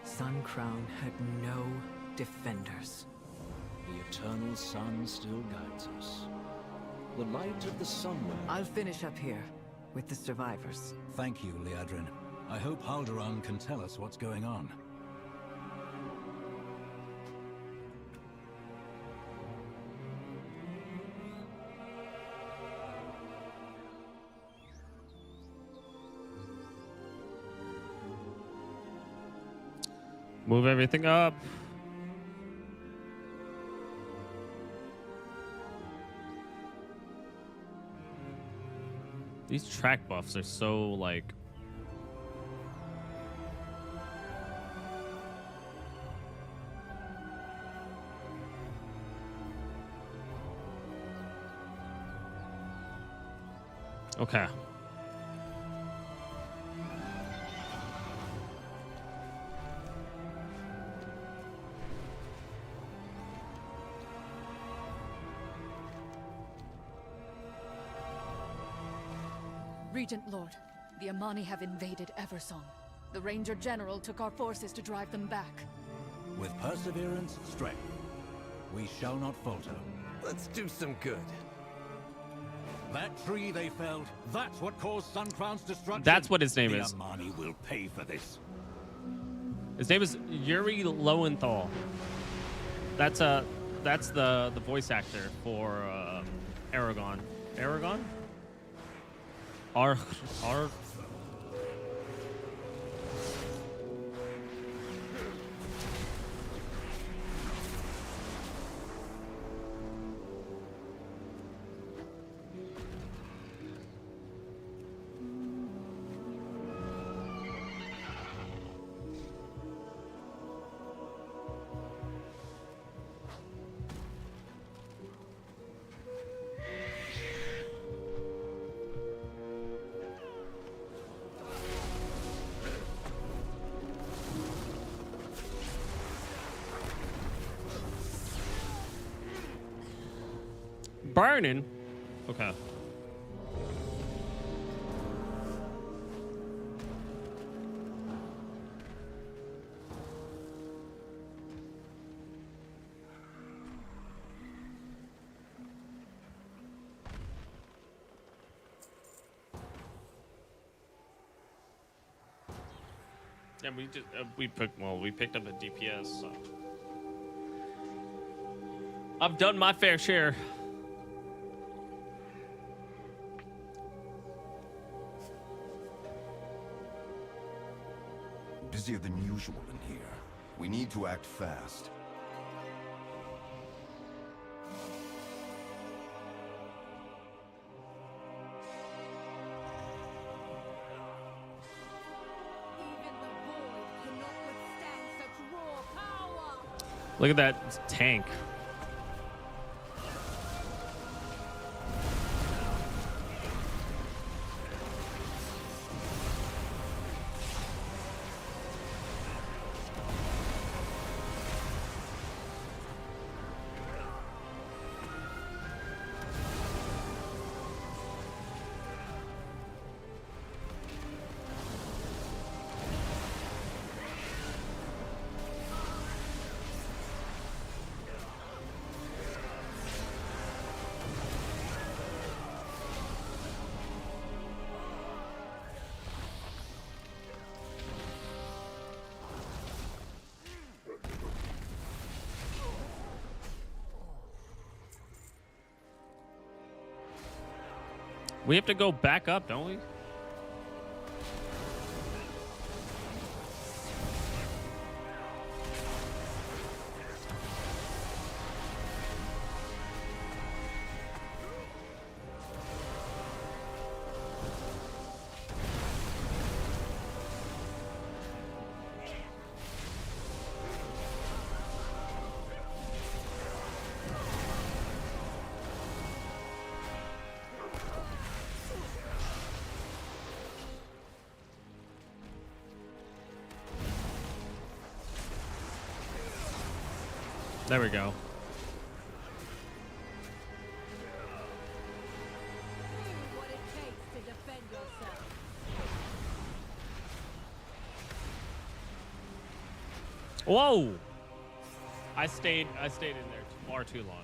Speaker 2: Sun Crown had no defenders.
Speaker 12: The eternal sun still guides us. The light of the Sunwell.
Speaker 2: I'll finish up here with the survivors.
Speaker 7: Thank you, Liadrin. I hope Haldoran can tell us what's going on.
Speaker 1: Move everything up. These track buffs are so like okay.
Speaker 14: Regent Lord, the Amani have invaded Eversong. The Ranger General took our forces to drive them back.
Speaker 7: With perseverance, strength, we shall not falter.
Speaker 15: Let's do some good.
Speaker 7: That tree they felled, that's what caused Sun Crown's destruction.
Speaker 1: That's what his name
Speaker 7: the
Speaker 1: is.
Speaker 7: Amani will pay for this.
Speaker 1: His name is Yuri Lowenthal. That's the voice actor for Aragon. Aragon? Our burning. Okay. Yeah, we just we picked up a DPS. So. I've done my fair share.
Speaker 19: Busier than usual in here. We need to act fast.
Speaker 1: Look at that tank. We have to go back up, don't we? There we go. Whoa! I stayed in there far too long.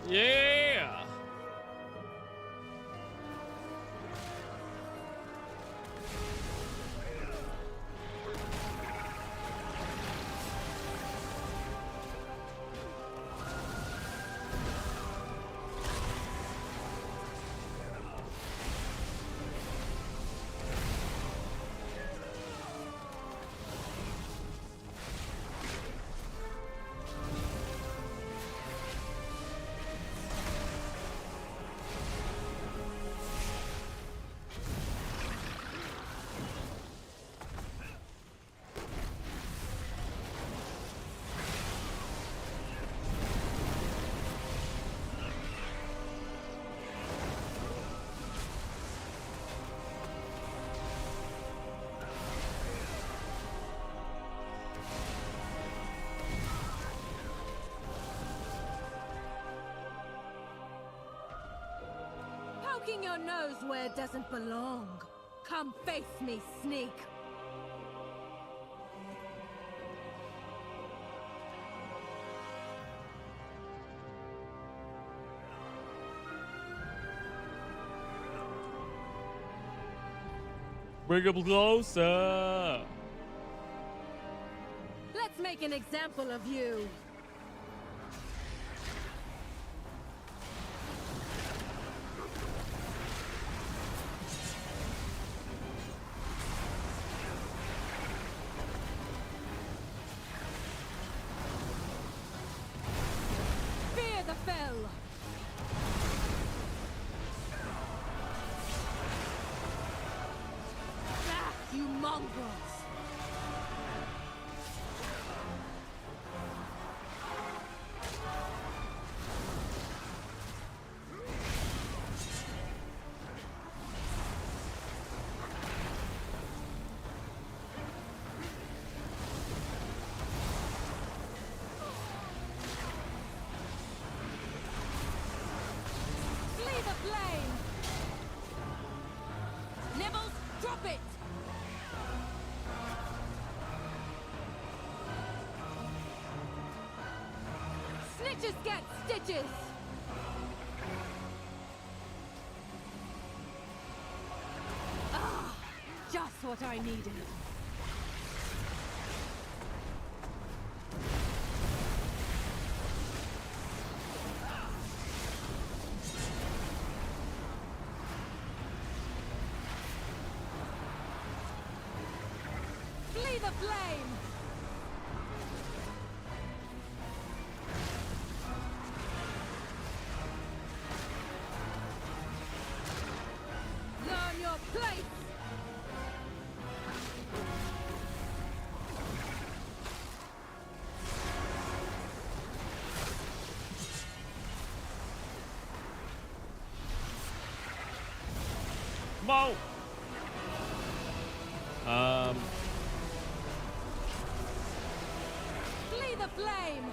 Speaker 1: Yeah.
Speaker 4: Sticking your nose where it doesn't belong. Come face me, sneak.
Speaker 1: Bring him closer.
Speaker 4: Let's make an example of you. Fear the fell. Back, you mongrels. Flee the flame. Nibbles, drop it. Snitches get stitches. Ah, just what I needed. Flee the flame. Learn your place.
Speaker 1: Mo.
Speaker 4: Flee the flame.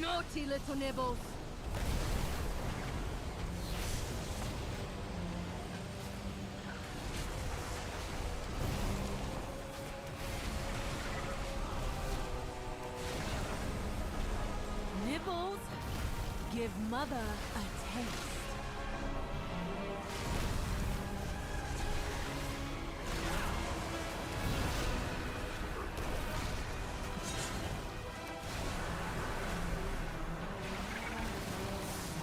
Speaker 4: Naughty little nibbles. Nibbles, give mother a taste.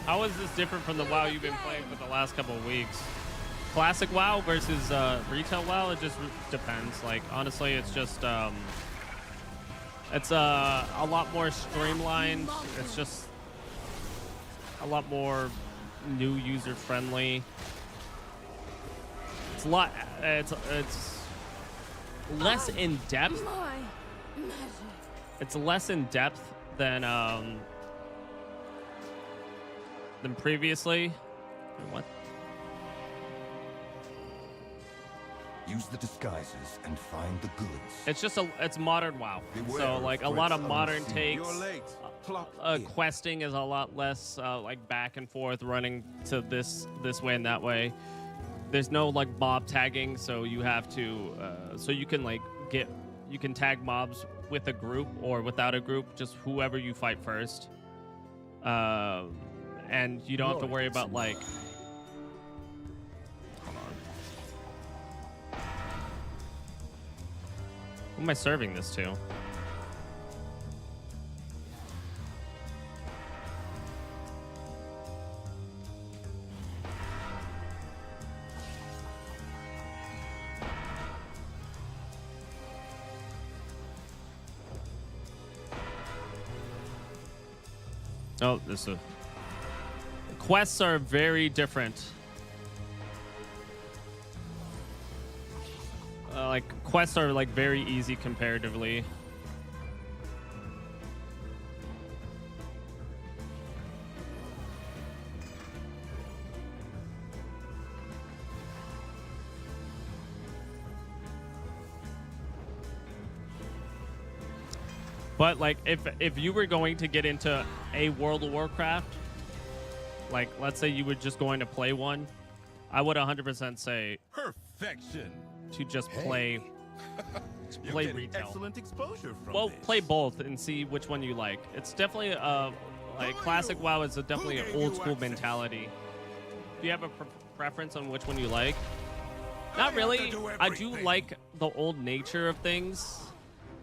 Speaker 1: How is this different from the WoW you've been playing for the last couple of weeks? Classic WoW versus retail WoW, it just depends. Like, honestly, it's just it's a lot more streamlined. It's just a lot more new user friendly. It's a lot. It's less in depth.
Speaker 4: My magic.
Speaker 1: It's less in depth than previously. What?
Speaker 19: Use the disguises and find the goods.
Speaker 1: It's just it's modern WoW.
Speaker 19: Beware
Speaker 1: So
Speaker 19: of
Speaker 1: like a lot of
Speaker 19: threats
Speaker 1: modern
Speaker 19: unseen.
Speaker 1: takes.
Speaker 19: You're late.
Speaker 1: Questing is a lot less like back and forth running to this way and that way. There's no like mob tagging, so you have to so you can like you can tag mobs with a group or without a group, just whoever you fight first. And you don't have to worry about like who am I serving this to? Oh, this is quests are very different. Like quests are like very easy comparatively. But like, if you were going to get into a World of Warcraft, like let's say you were just going to play one, I would 100% say
Speaker 5: perfection
Speaker 1: to just play play retail.
Speaker 5: Excellent exposure from
Speaker 1: Well,
Speaker 5: this.
Speaker 1: play both and see which one you like. It's definitely like classic WoW is definitely an old school mentality. Do you have a preference on which one you like? Not really. I do like the old nature of things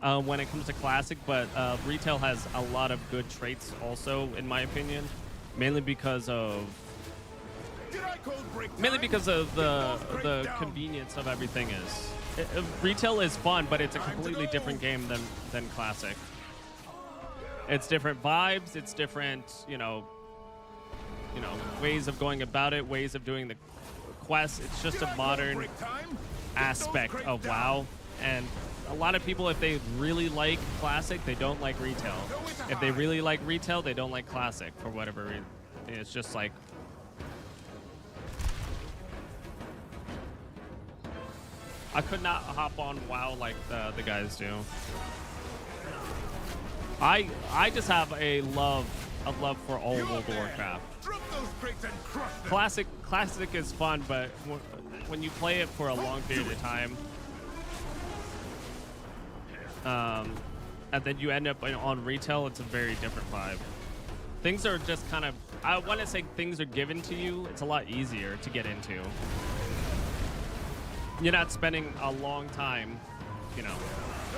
Speaker 1: when it comes to classic, but retail has a lot of good traits also, in my opinion, mainly because of the convenience of everything is. Retail is fun, but it's a completely different game than classic. It's different vibes. It's different, you know, ways of going about it, ways of doing the quests. It's just a modern aspect of WoW, and a lot of people, if they really like classic, they don't like retail. If they really like retail, they don't like classic for whatever reason. It's just like. I could not hop on WoW like the guys do. I just have a love for all World of Warcraft. Classic is fun, but when you play it for a long period of time, and then you end up on retail, it's a very different vibe. Things are just kind of, I want to say things are given to you. It's a lot easier to get into. You're not spending a long time, you know.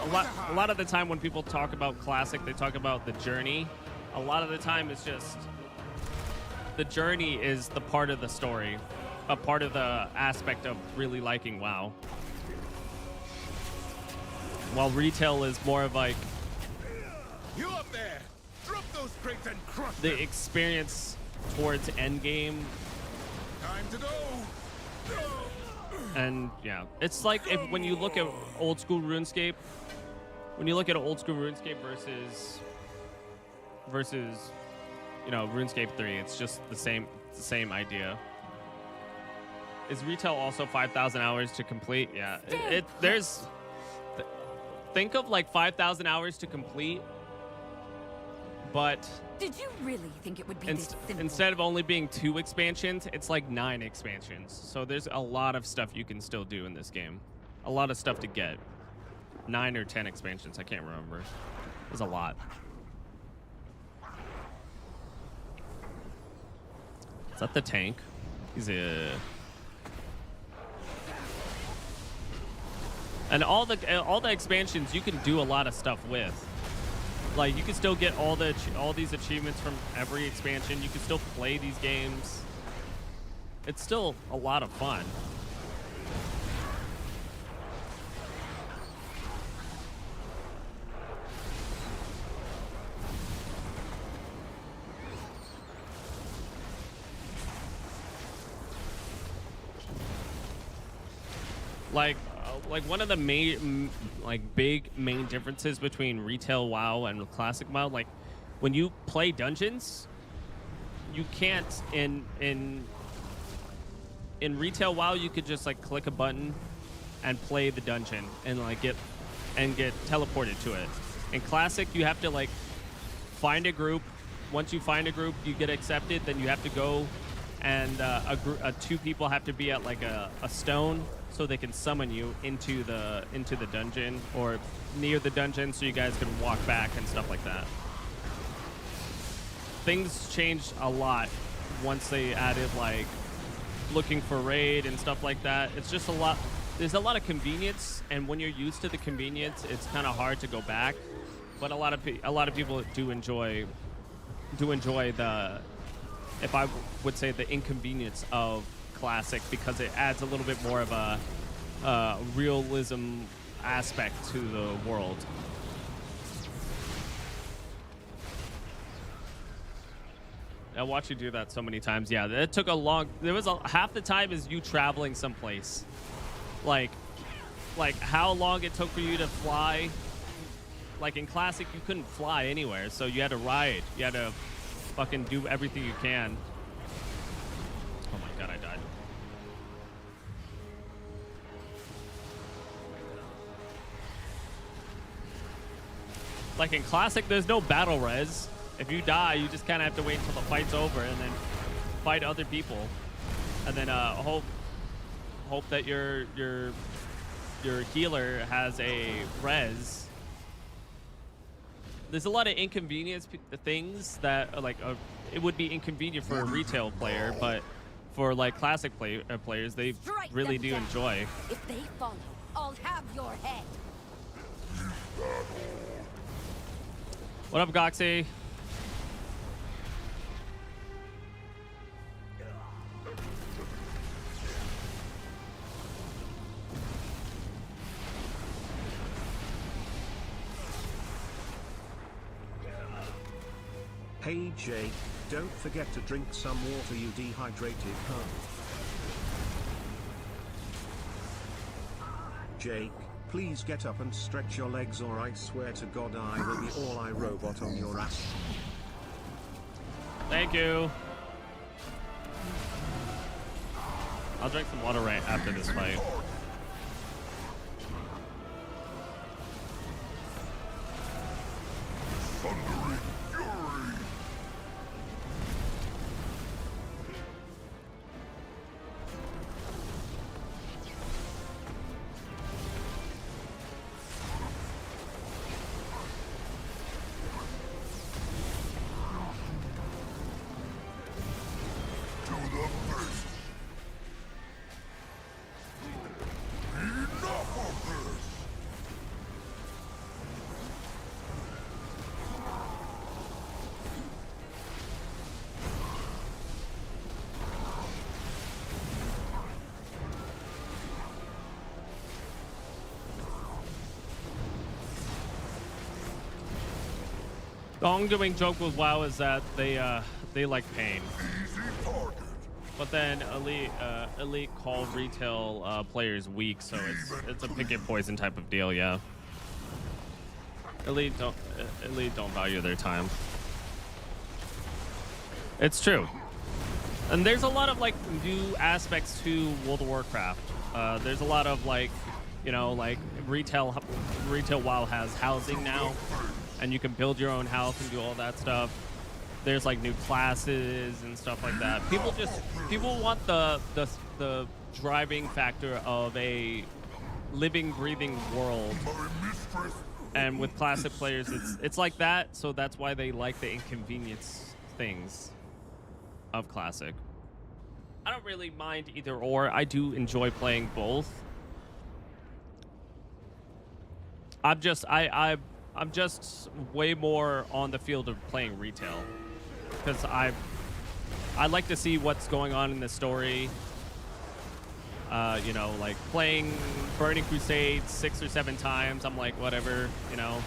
Speaker 1: A lot of the time when people talk about classic, they talk about the journey. A lot of the time it's just the journey is the part of the story, a part of the aspect of really liking WoW. While retail is more of like
Speaker 5: You up there! Drop those crates and crush
Speaker 1: the
Speaker 5: them.
Speaker 1: experience towards endgame.
Speaker 5: Time to go.
Speaker 1: And yeah, it's like when you look at old school RuneScape, versus you know, RuneScape 3, it's just the same idea. Is retail also 5,000 hours to complete? Yeah, think of like 5,000 hours to complete, but
Speaker 6: Did you really think it would be this simple?
Speaker 1: instead of only being 2 expansions, it's like 9 expansions. So there's a lot of stuff you can still do in this game. A lot of stuff to get. 9 or 10 expansions, I can't remember. There's a lot. Is that the tank? He's a... And all the expansions you can do a lot of stuff with. Like you can still get all these achievements from every expansion. You can still play these games. It's still a lot of fun. Like one of the big main differences between retail WoW and classic WoW, like when you play dungeons, you can't in retail WoW you could just like click a button and play the dungeon and like get teleported to it. In classic, you have to like find a group. Once you find a group, you get accepted. Then you have to go, and 2 people have to be at like a stone, so they can summon you into the dungeon or near the dungeon, so you guys can walk back and stuff like that. Things changed a lot once they added like looking for raid and stuff like that. It's just a lot. There's a lot of convenience, and when you're used to the convenience, it's kind of hard to go back. But a lot of people do enjoy the, if I would say, the inconvenience of classic, because it adds a little bit more of a realism aspect to the world. I watched you do that so many times. Yeah, it took a long. There was half the time is you traveling someplace, like how long it took for you to fly. Like in classic, you couldn't fly anywhere, so you had to ride. You had to fucking do everything you can. Oh my god, I died. Like in Classic, there's no battle res. If you die, you just kind of have to wait until the fight's over and then fight other people, and then hope that your healer has a res. There's a lot of inconvenience things that like it would be inconvenient for a retail player, but for like classic players, they really do enjoy.
Speaker 4: If they follow, I'll have your head.
Speaker 1: What up, Goxie?
Speaker 16: Hey Jake, don't forget to drink some water, you dehydrated huh? Jake, please get up and stretch your legs or I swear to God I will be all iRobot on your ass.
Speaker 1: Thank you. I'll drink some water right after this fight. The ongoing joke with WoW is that they like pain, but then elite call retail players weak, so it's a pick and poison type of deal. Yeah, elite don't value their time. It's true, and there's a lot of like new aspects to World of Warcraft. There's a lot of like, you know, like retail WoW has housing now. And you can build your own house and do all that stuff. There's like new classes and stuff like that. People want the driving factor of a living, breathing world. And with classic players, it's like that. So that's why they like the inconvenience things of classic. I don't really mind either or. I do enjoy playing both. I'm just way more on the field of playing retail because I like to see what's going on in the story. You know, like playing Burning Crusade 6 or 7 times, I'm like, whatever, you know.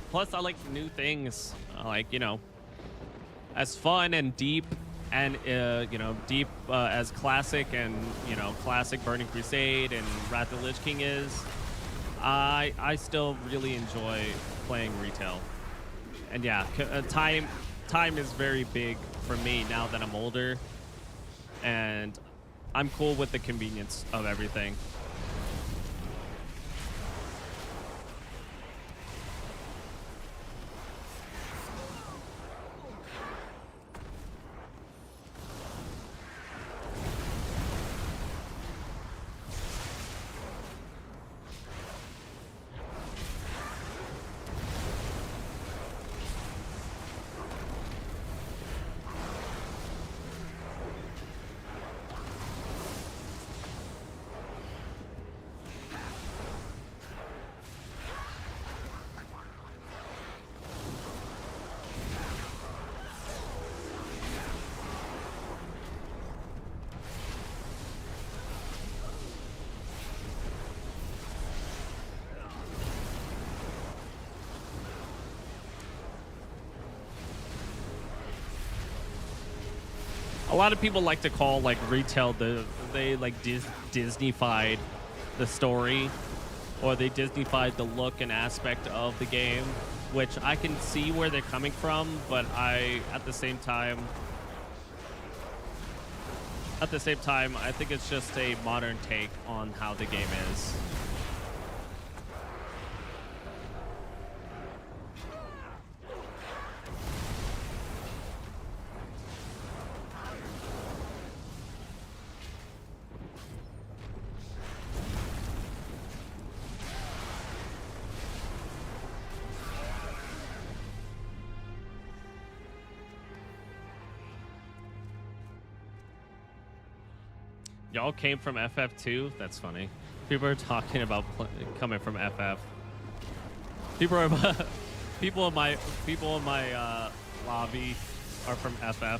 Speaker 1: Plus, I like new things, like, you know, as fun and deep and, you know, deep as classic and, you know, classic Burning Crusade and Wrath of the Lich King is. I still really enjoy playing retail. And yeah, time is very big for me now that I'm older. And I'm cool with the convenience of everything. A lot of people like to call like retail they like Disney-fied the story, or they Disney-fied the look and aspect of the game, which I can see where they're coming from, but at the same time, I think it's just a modern take on how the game is. Y'all came from FF2? That's funny. People are talking about coming from FF. People in my lobby are from FF.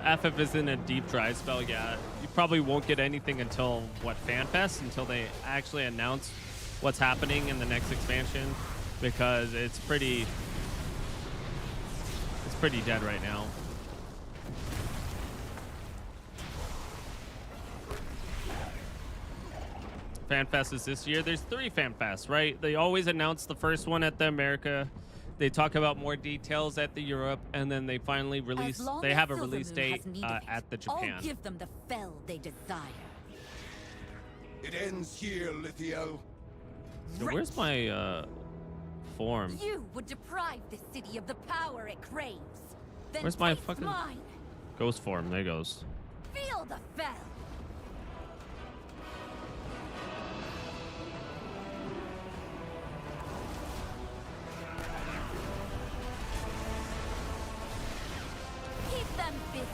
Speaker 1: FF is in a deep dry spell. Yeah, you probably won't get anything until what, FanFest, until they actually announce what's happening in the next expansion, because it's pretty dead right now. FanFest is this year. There's 3 FanFests, right? They always announce the first one at the America. They talk about more details at the Europe, and then they finally release. They have a release date at the Japan.
Speaker 6: I'll give them the fell they desire.
Speaker 3: It ends here, Lithio.
Speaker 1: So where's my form?
Speaker 6: You would deprive the city of the power it craves. Then
Speaker 1: Where's my
Speaker 6: taste
Speaker 1: fucking
Speaker 6: mine.
Speaker 1: ghost form? There it goes.
Speaker 6: Feel the fell. Keep them busy.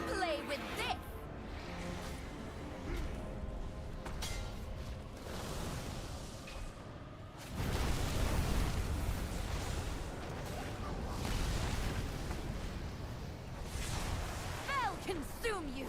Speaker 6: Play with this. Spell consume you.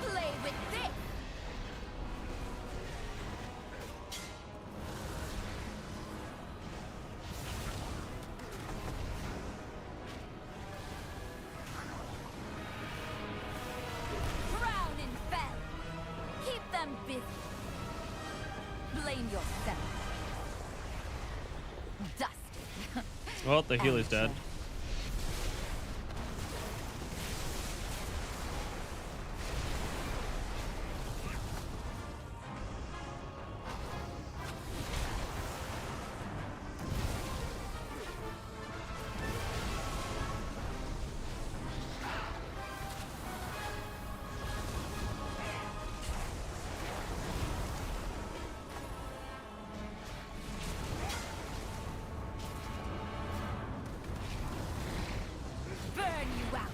Speaker 6: Play with this. Drown in fell. Keep them busy. Blame yourself. Dusted.
Speaker 1: Well, the healer's dead.
Speaker 6: Burn you out.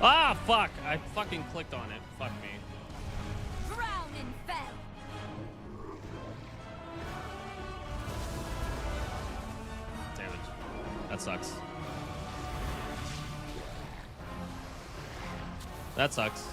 Speaker 1: Ah, fuck! I fucking clicked on it. Fuck me.
Speaker 6: Drown in fell.
Speaker 1: Damn it. That sucks. That sucks.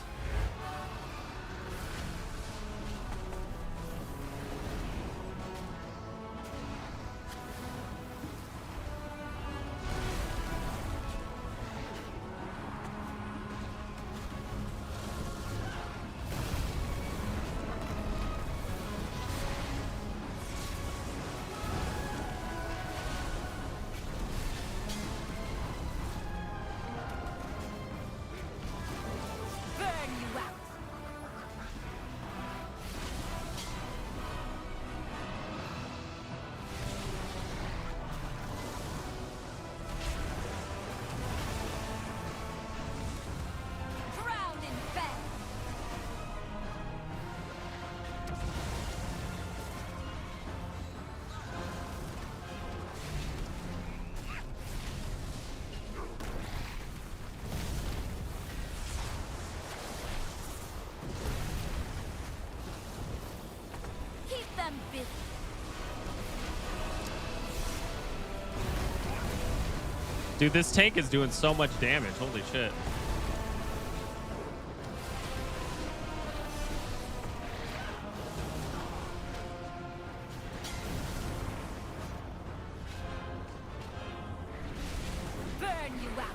Speaker 1: Dude, this tank is doing so much damage. Holy shit.
Speaker 6: Burn you out.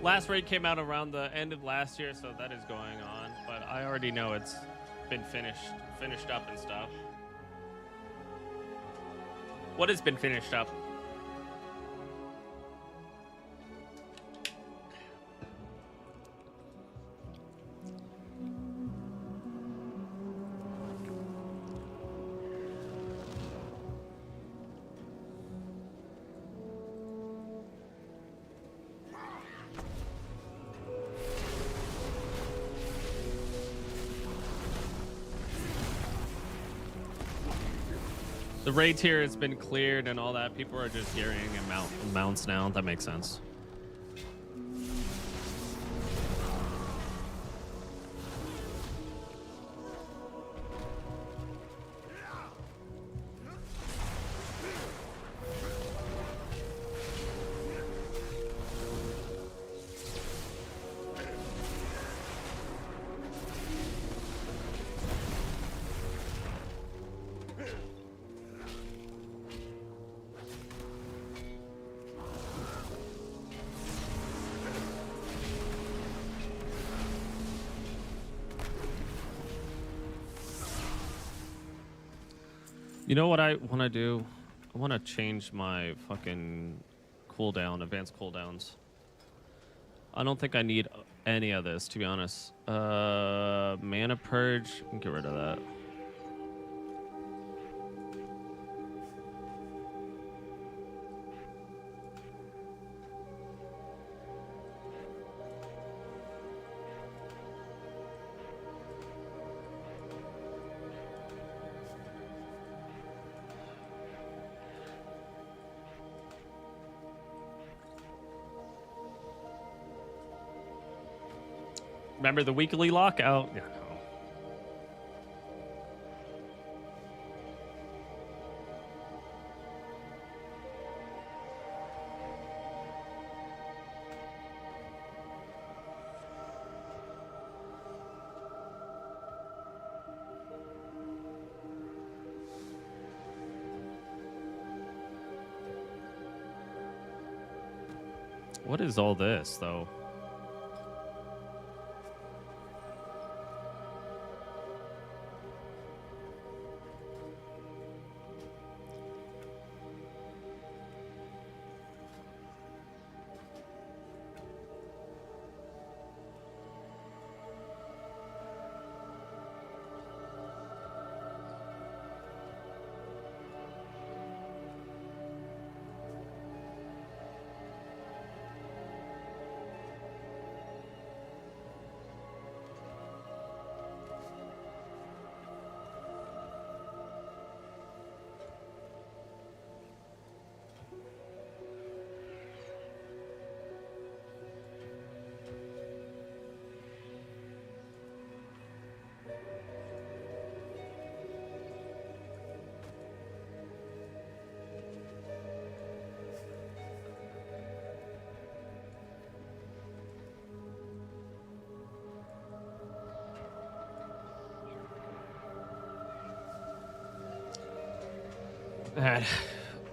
Speaker 1: Last raid came out around the end of last year, so that is going on. But I already know it's been finished up and stuff. What has been finished up? The raid tier has been cleared and all that. People are just gearing and mounts now. That makes sense. You know what I want to do? I want to change my fucking cooldown, advanced cooldowns. I don't think I need any of this, to be honest. Mana Purge, I can get rid of that. Remember the weekly lockout? Yeah, no. What is all this, though?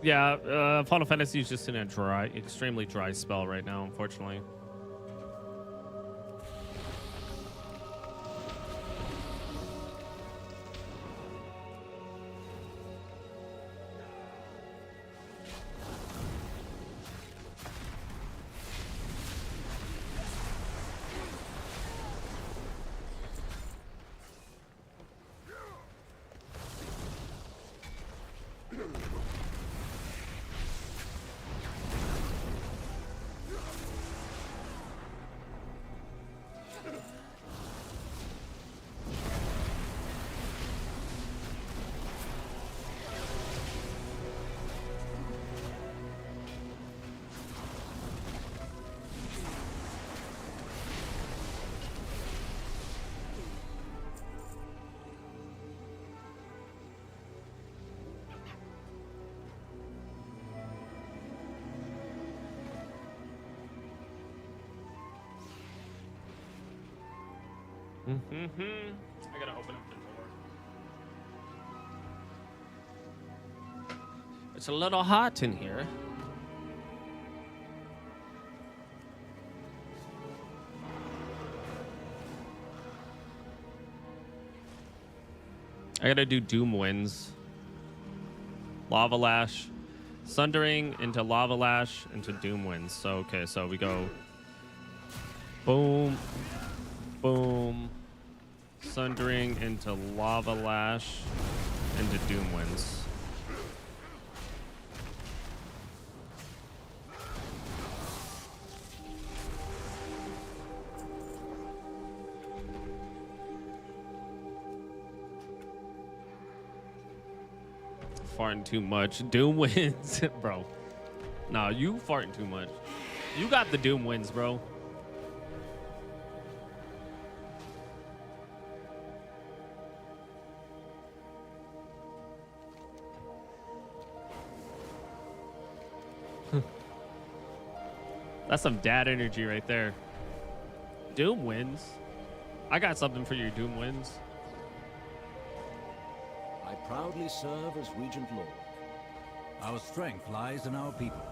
Speaker 1: Yeah, Final Fantasy is just in a extremely dry spell right now, unfortunately. I gotta open up the door. It's a little hot in here. I gotta do Doom Winds. Lava Lash. Sundering into Lava Lash into Doom Winds. So, okay, so we go boom, boom, Sundering into Lava Lash into Doom Winds. Farting too much. Doom wins, bro. Nah, you farting too much. You got the Doom wins, bro. That's some dad energy right there. Doom wins. I got something for your Doom wins.
Speaker 7: I proudly serve as Regent Lord. Our strength lies in our people.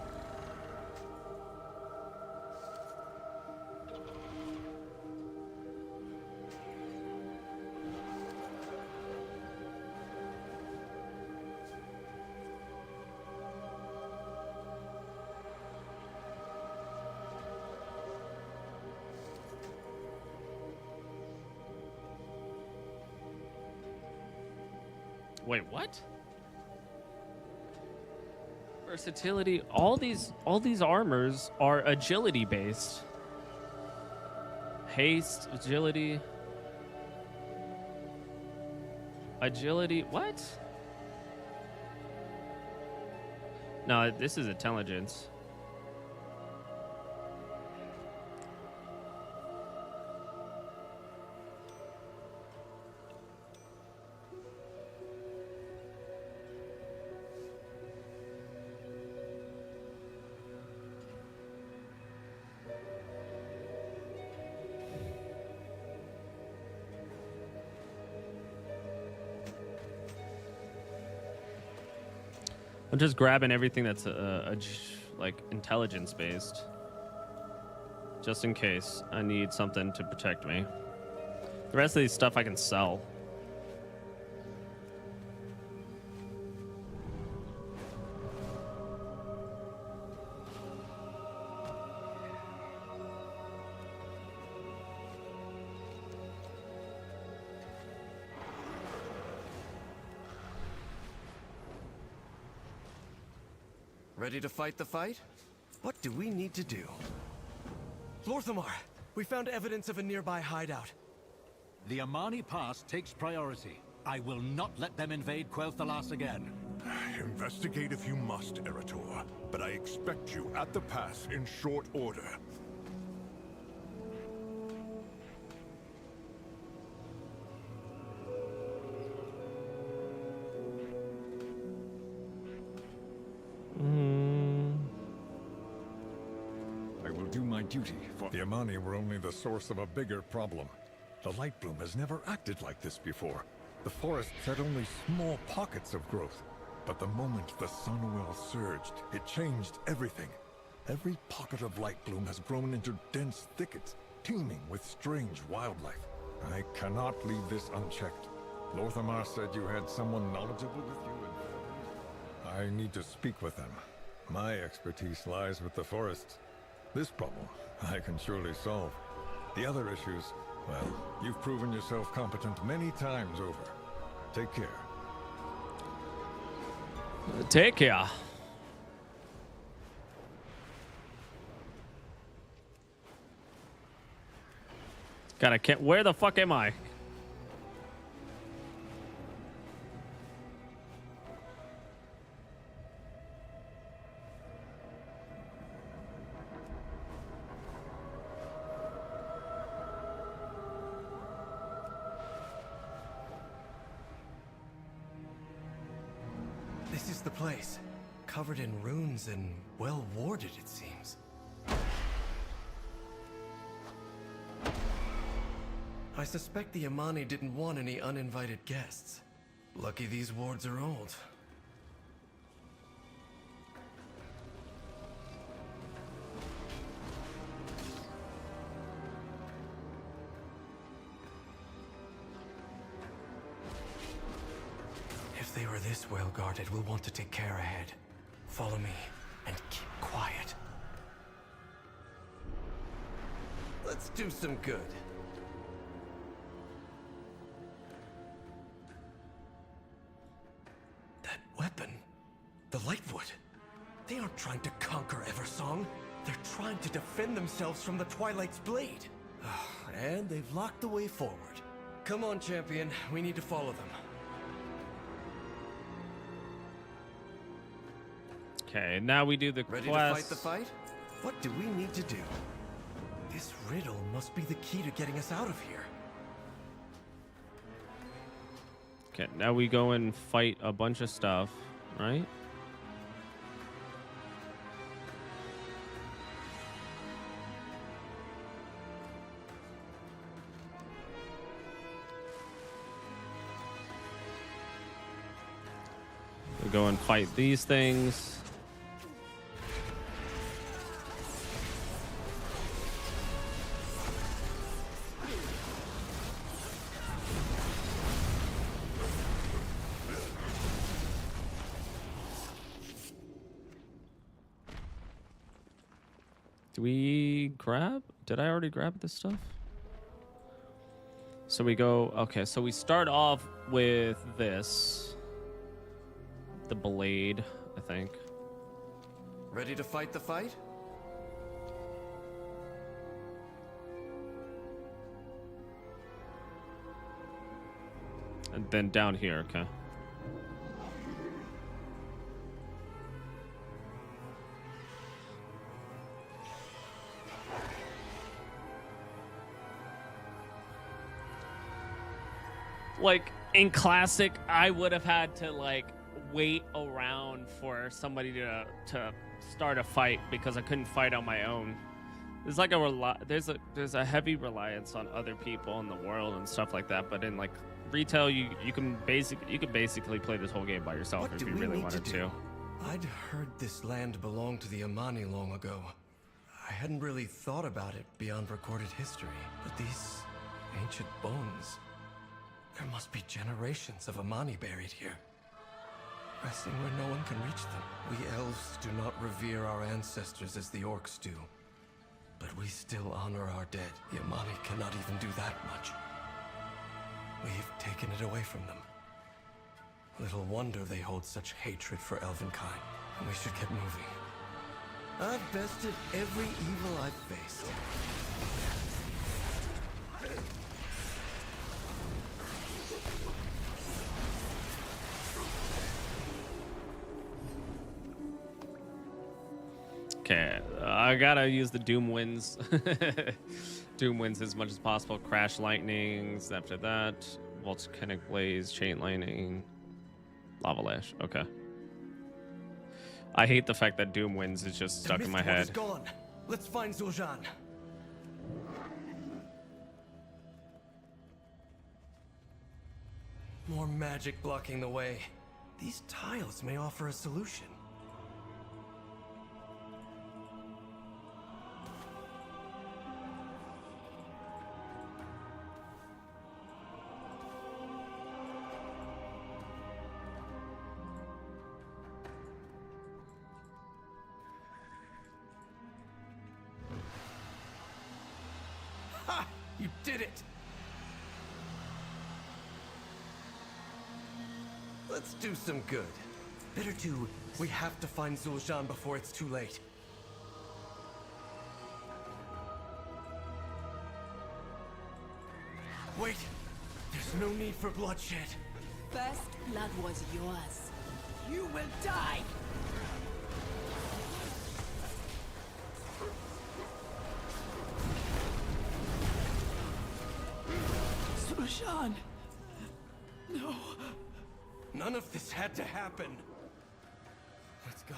Speaker 1: Wait, what? Versatility. All these armors are agility based. Haste, agility. Agility, what? No, this is intelligence. I'm just grabbing everything that's like intelligence based, just in case I need something to protect me. The rest of these stuff I can sell.
Speaker 15: Ready to fight the fight? What do we need to do? Lorthamar, we found evidence of a nearby hideout.
Speaker 12: The Amani Pass takes priority. I will not let them invade Quel'Thalas again.
Speaker 5: Investigate if you must, Erator, but I expect you at the pass in short order.
Speaker 8: I will do my duty for... The Amani were only the source of a bigger problem. The Light Bloom has never acted like this before. The forests had only small pockets of growth. But the moment the Sunwell surged, it changed everything. Every pocket of Light Bloom has grown into dense thickets, teeming with strange wildlife. I cannot leave this unchecked. Lorthamar said you had someone knowledgeable with you. I need to speak with them. My expertise lies with the forests. This problem, I can surely solve. The other issues, well, you've proven yourself competent many times over. Take care.
Speaker 1: Take care. God, I can't. Where the fuck am I?
Speaker 15: This is the place. Covered in runes and well warded, it seems. I suspect the Amani didn't want any uninvited guests. Lucky these wards are old. If they were this well guarded, we'll want to take care ahead. Follow me, and keep quiet. Let's do some good. That weapon, the Lightwood, they aren't trying to conquer Eversong. They're trying to defend themselves from the Twilight's blade. And they've locked the way forward. Come on, champion. We need to follow them.
Speaker 1: Okay, now we do the
Speaker 15: Ready
Speaker 1: quest.
Speaker 15: to fight the fight? What do we need to do? This riddle must be the key to getting us out of here.
Speaker 1: Okay, now we go and fight a bunch of stuff, right? We go and fight these things. Do we grab? Did I already grab this stuff? So we go, okay, so we start off with this. The blade, I think.
Speaker 15: Ready to fight the fight?
Speaker 1: And then down here, okay. Like in classic, I would have had to like wait around for somebody to start a fight because I couldn't fight on my own. There's like there's a heavy reliance on other people in the world and stuff like that. But in like retail, you can basically play this whole game by yourself if you really wanted to.
Speaker 15: I'd heard this land belonged to the Amani long ago. I hadn't really thought about it beyond recorded history, but these ancient bones. There must be generations of Amani buried here, resting where no one can reach them. We elves do not revere our ancestors as the orcs do, but we still honor our dead. The Amani cannot even do that much. We've taken it away from them. Little wonder they hold such hatred for elvenkind. We should get moving. I've bested every evil I've faced.
Speaker 1: Okay, I gotta use the Doom Winds. Doom Winds as much as possible. Crash Lightnings after that. Volcanic Blaze, Chain Lightning, Lava Lash. Okay. I hate the fact that Doom Winds is just stuck in my head.
Speaker 15: The gone. Let's find Zul'jin. More magic blocking the way. These tiles may offer a solution. Ha! You did it! Let's do some good. Better to... We have to find Zul'jin before it's too late. Wait! There's no need for bloodshed.
Speaker 13: First blood was yours. You will die!
Speaker 21: Zul'jin! No.
Speaker 15: None of this had to happen. Let's go.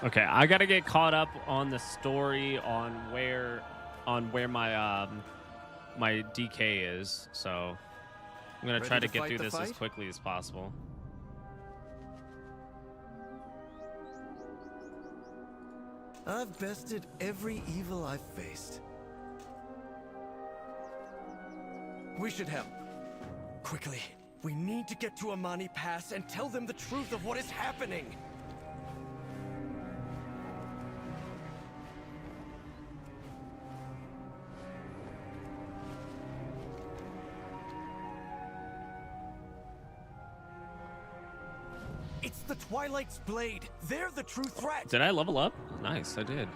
Speaker 1: Okay, I gotta get caught up on the story on where on where my my DK is, so I'm gonna try to get through this as quickly as possible.
Speaker 15: I've bested every evil I've faced. We should help. Quickly. We need to get to Amani Pass and tell them the truth of what is happening. It's the Twilight's blade. They're the true threat.
Speaker 1: Did I level up? Nice, I did.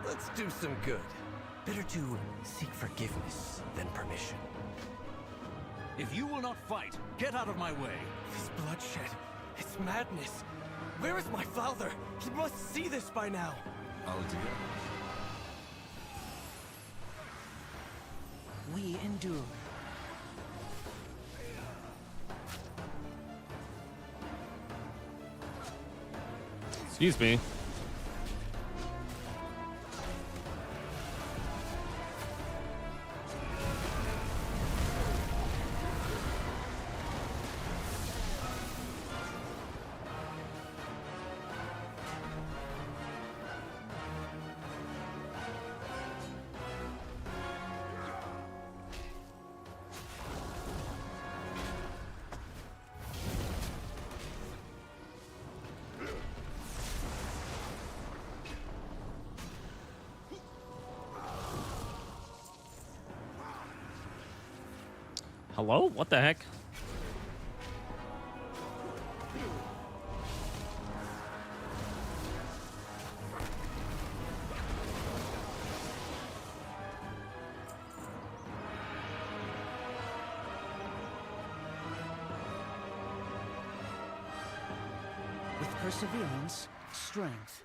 Speaker 15: Let's do some good. Better to seek forgiveness than permission.
Speaker 12: If you will not fight, get out of my way.
Speaker 15: This bloodshed, it's madness. Where is my father? He must see this by now.
Speaker 19: All together.
Speaker 21: We endure.
Speaker 1: Excuse me. Hello? What the heck?
Speaker 21: With perseverance, strength.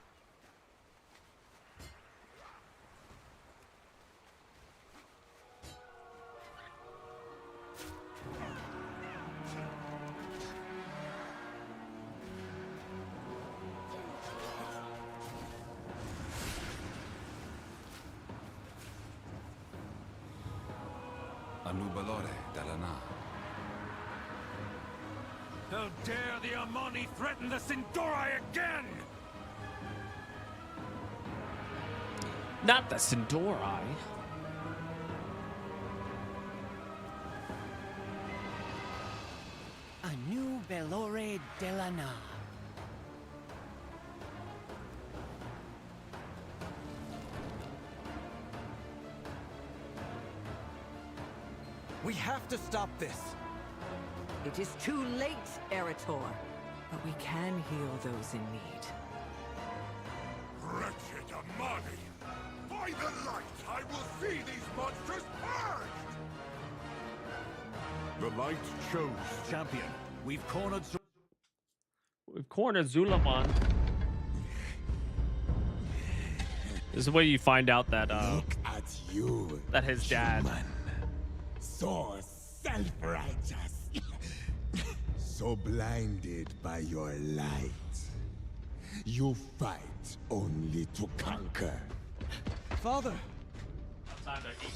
Speaker 24: How dare the Amani threaten the Sindorai again?
Speaker 1: Not the Sindorai.
Speaker 21: Anu Belore Delana.
Speaker 15: We have to stop this.
Speaker 2: It is too late, Erator. But we can heal those in need.
Speaker 9: Wretched Amani! By the light, I will see these monsters purged!
Speaker 12: The light shows. Champion, we've cornered
Speaker 1: Zulaman. This is where you find out that
Speaker 3: Look at you,
Speaker 1: that his dad.
Speaker 3: Human. So self-righteous. So blinded by your light. You fight only to conquer.
Speaker 15: Father!
Speaker 1: Time to eat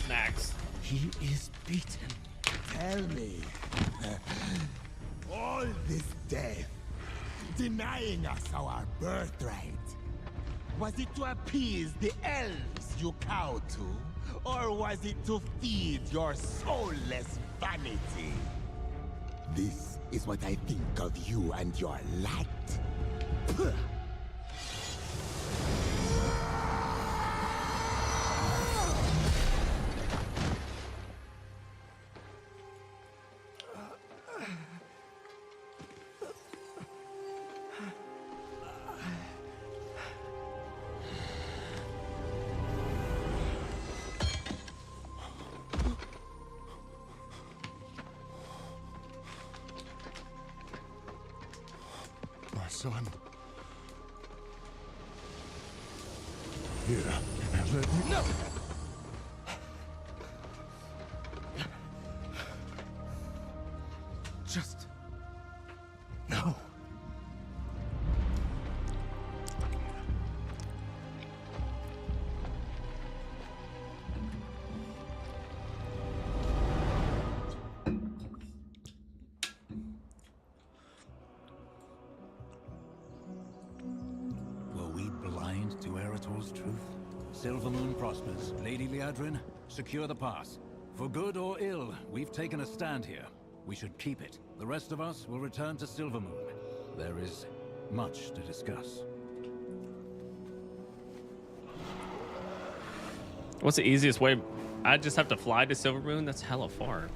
Speaker 1: snacks.
Speaker 3: He is beaten. Tell me. All this death, denying us our birthright. Was it to appease the elves you cow to? Or was it to feed your soulless vanity? This is what I think of you and your light.
Speaker 9: My son. Here, let me...
Speaker 15: No!
Speaker 5: Just... no.
Speaker 12: Were we blind to Erator's truth? Silvermoon prospers. Lady Liadrin, secure the pass. For good or ill, we've taken a stand here. We should keep it. The rest of us will return to Silvermoon. There is much to discuss.
Speaker 1: What's the easiest way? I just have to fly to Silvermoon? That's hella far.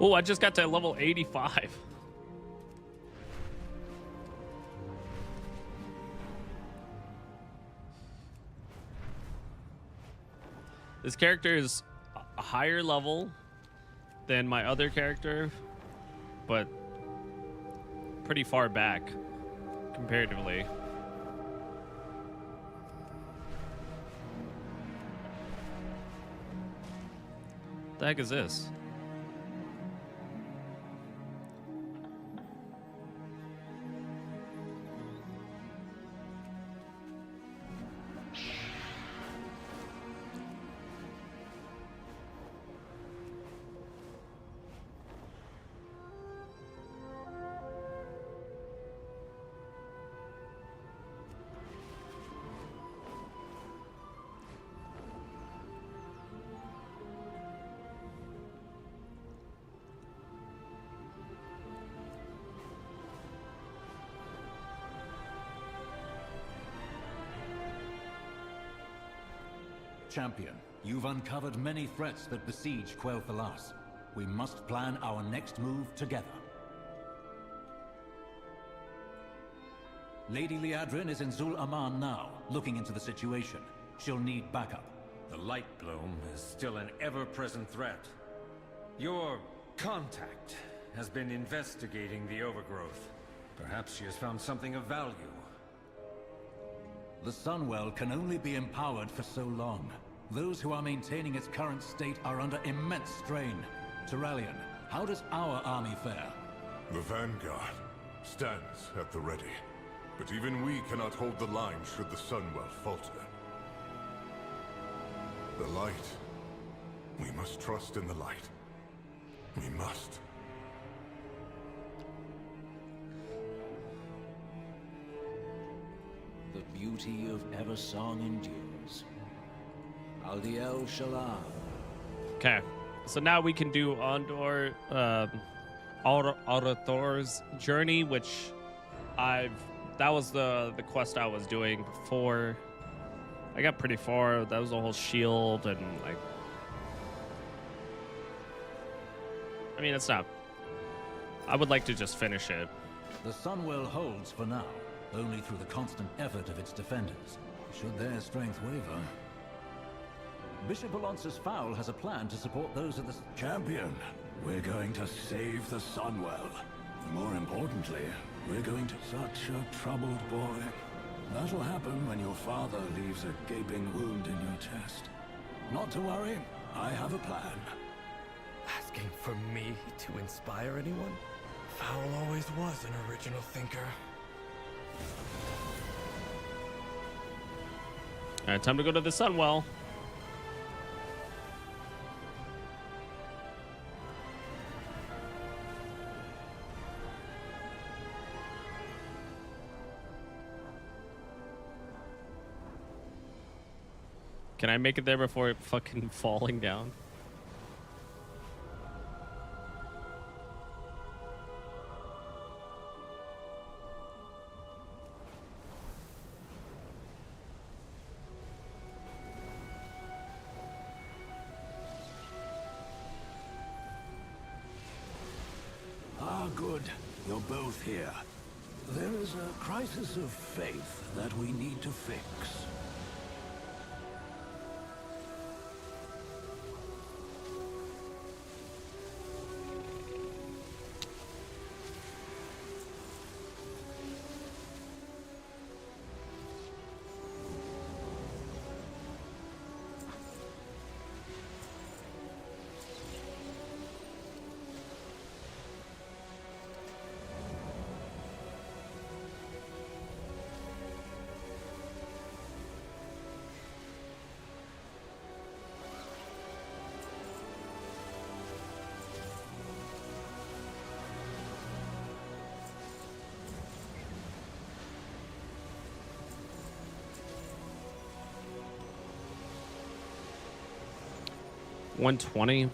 Speaker 1: Oh, I just got to level 85. This character is a higher level than my other character, but pretty far back comparatively. The heck is this?
Speaker 7: Champion, you've uncovered many threats that besiege Quel'Thalas. We must plan our next move together. Lady Liadrin is in Zul Aman now, looking into the situation. She'll need backup.
Speaker 24: The Light Bloom is still an ever-present threat. Your contact has been investigating the overgrowth. Perhaps she has found something of value.
Speaker 7: The Sunwell can only be empowered for so long. Those who are maintaining its current state are under immense strain. Turallion, how does our army fare?
Speaker 9: The Vanguard stands at the ready. But even we cannot hold the line should the Sunwell falter. The light. We must trust in the light. We must.
Speaker 12: The beauty of Eversong endures. Aldiel Shalam.
Speaker 1: Okay, so now we can do Ondor, Arathor's journey, which that was the quest I was doing before. I got pretty far. That was a whole shield and like, I mean, it's not. I would like to just finish it.
Speaker 7: The Sunwell holds for now, only through the constant effort of its defenders. Should their strength waver... Bishop Alonce's Fowl has a plan to support those of the...
Speaker 12: Champion, we're going to save the Sunwell. More importantly, we're going to... Such a troubled boy. That'll happen when your father leaves a gaping wound in your chest. Not to worry, I have a plan.
Speaker 15: Asking for me to inspire anyone? Fowl always was an original thinker.
Speaker 1: All right, time to go to the Sunwell. Can I make it there before it fucking falling down?
Speaker 12: Ah, good. You're both here. There is a crisis of faith that we need to fix.
Speaker 1: 120.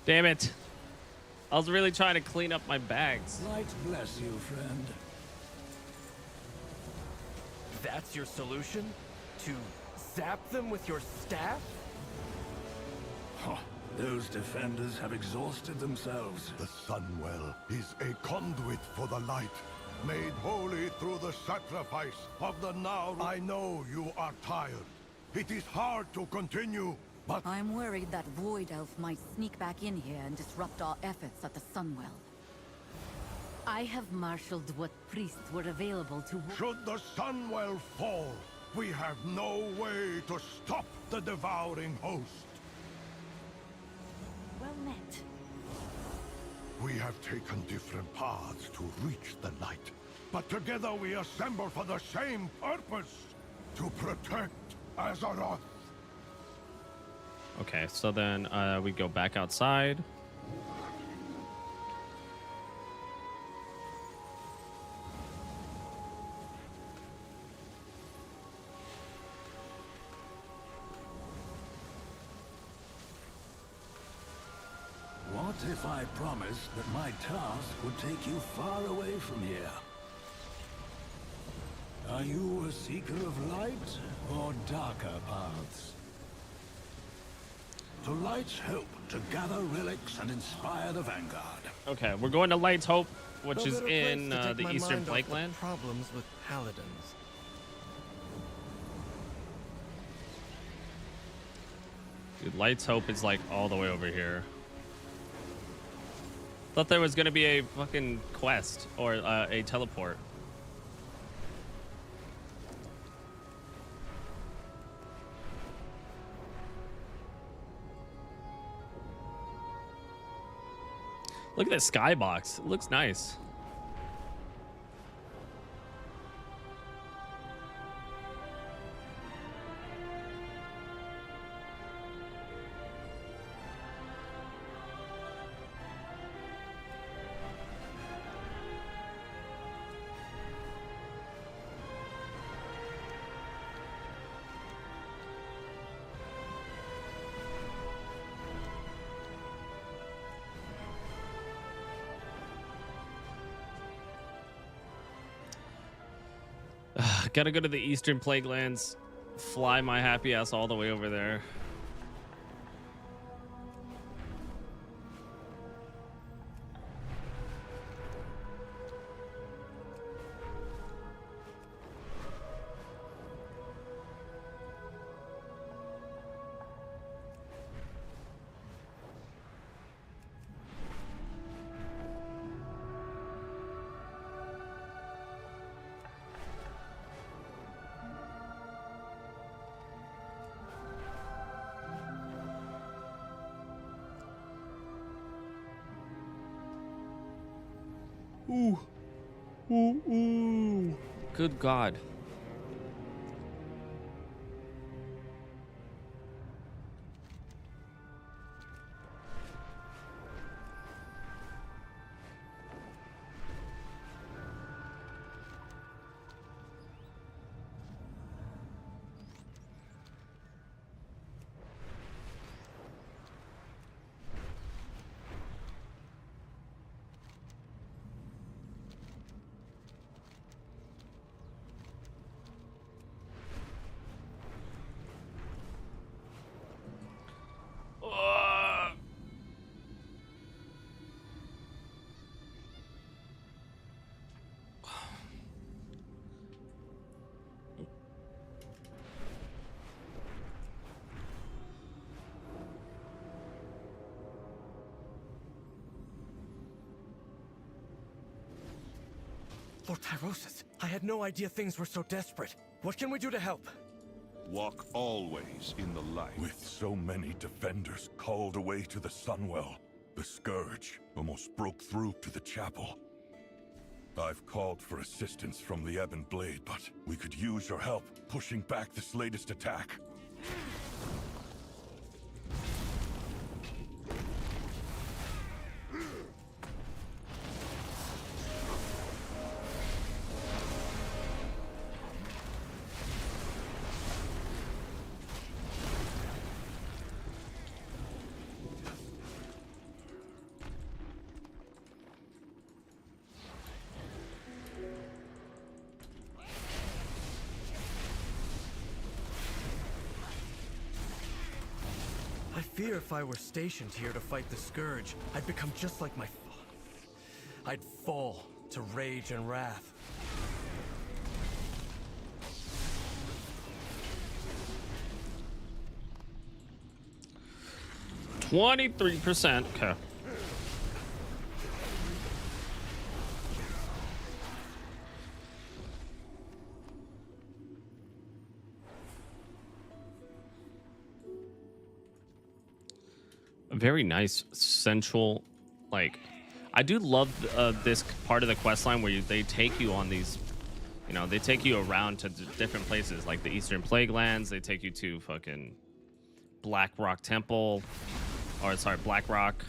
Speaker 1: Damn it. I was really trying to clean up my bags.
Speaker 12: Light bless you, friend.
Speaker 15: That's your solution? To zap them with your staff?
Speaker 12: Huh. Those defenders have exhausted themselves.
Speaker 9: The Sunwell is a conduit for the light, made holy through the sacrifice of the now. I know you are tired. It is hard to continue, but
Speaker 17: I'm worried that Void Elf might sneak back in here and disrupt our efforts at the Sunwell. I have marshaled what priests were available to...
Speaker 9: should the Sunwell fall, we have no way to stop the devouring host.
Speaker 17: Well met.
Speaker 9: We have taken different paths to reach the light, but together we assemble for the same purpose, to protect Azeroth.
Speaker 1: Okay, so then we go back outside.
Speaker 12: What if I promised that my task would take you far away from here? Are you a seeker of light or darker paths? To Light's Hope, to gather relics and inspire the Vanguard.
Speaker 1: Okay, we're going to Light's Hope, which
Speaker 15: No
Speaker 1: is
Speaker 15: better place
Speaker 1: in
Speaker 15: to take
Speaker 1: the
Speaker 15: my
Speaker 1: Eastern
Speaker 15: mind off
Speaker 1: Plague
Speaker 15: the
Speaker 1: Land.
Speaker 15: Problems with paladins.
Speaker 1: Dude, Light's Hope is like all the way over here. Thought there was gonna be a fucking quest or a teleport. Look at this skybox. It looks nice. Gotta go to the Eastern Plague Lands, fly my happy ass all the way over there. Ooh. Ooh, ooh. Good God.
Speaker 15: Lord Tyrosus, I had no idea things were so desperate. What can we do to help?
Speaker 8: Walk always in the light. With so many defenders called away to the Sunwell, the Scourge almost broke through to the chapel. I've called for assistance from the Ebon Blade, but we could use your help pushing back this latest attack.
Speaker 15: I fear if I were stationed here to fight the Scourge, I'd become just like my I'd fall to rage and wrath.
Speaker 1: %. Okay. Very nice central, like, I do love this part of the quest line where they take you on these, you know, they take you around to different places like the Eastern Plague Lands. They take you to fucking Black Rock Temple, or sorry, Black Rock.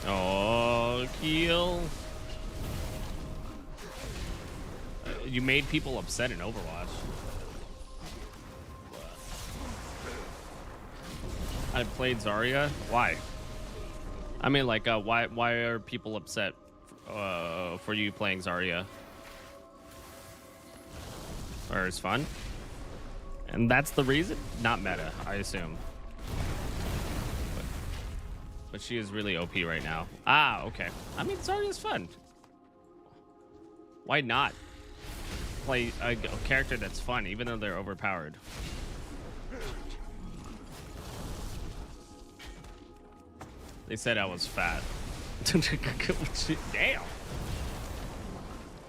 Speaker 1: Oh, Keel. You made people upset in Overwatch. I played Zarya. Why? I mean, like, why are people upset for you playing Zarya? Or it's fun? And that's the reason? Not meta, I assume. But she is really OP right now. Ah, okay. I mean, Zarya's fun. Why not play a character that's fun, even though they're overpowered? They said I was fat. Damn.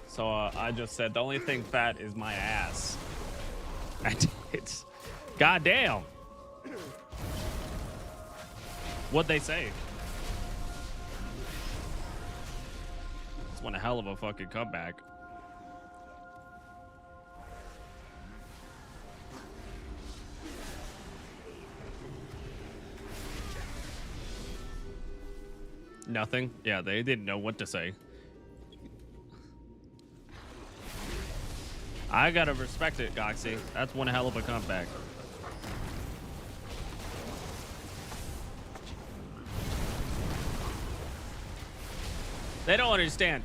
Speaker 1: So I just said the only thing fat is my ass. I did. God damn. What'd they say? It's one hell of a fucking comeback. Nothing? Yeah, they didn't know what to say. I gotta respect it, Goxie. That's one hell of a comeback. They don't understand.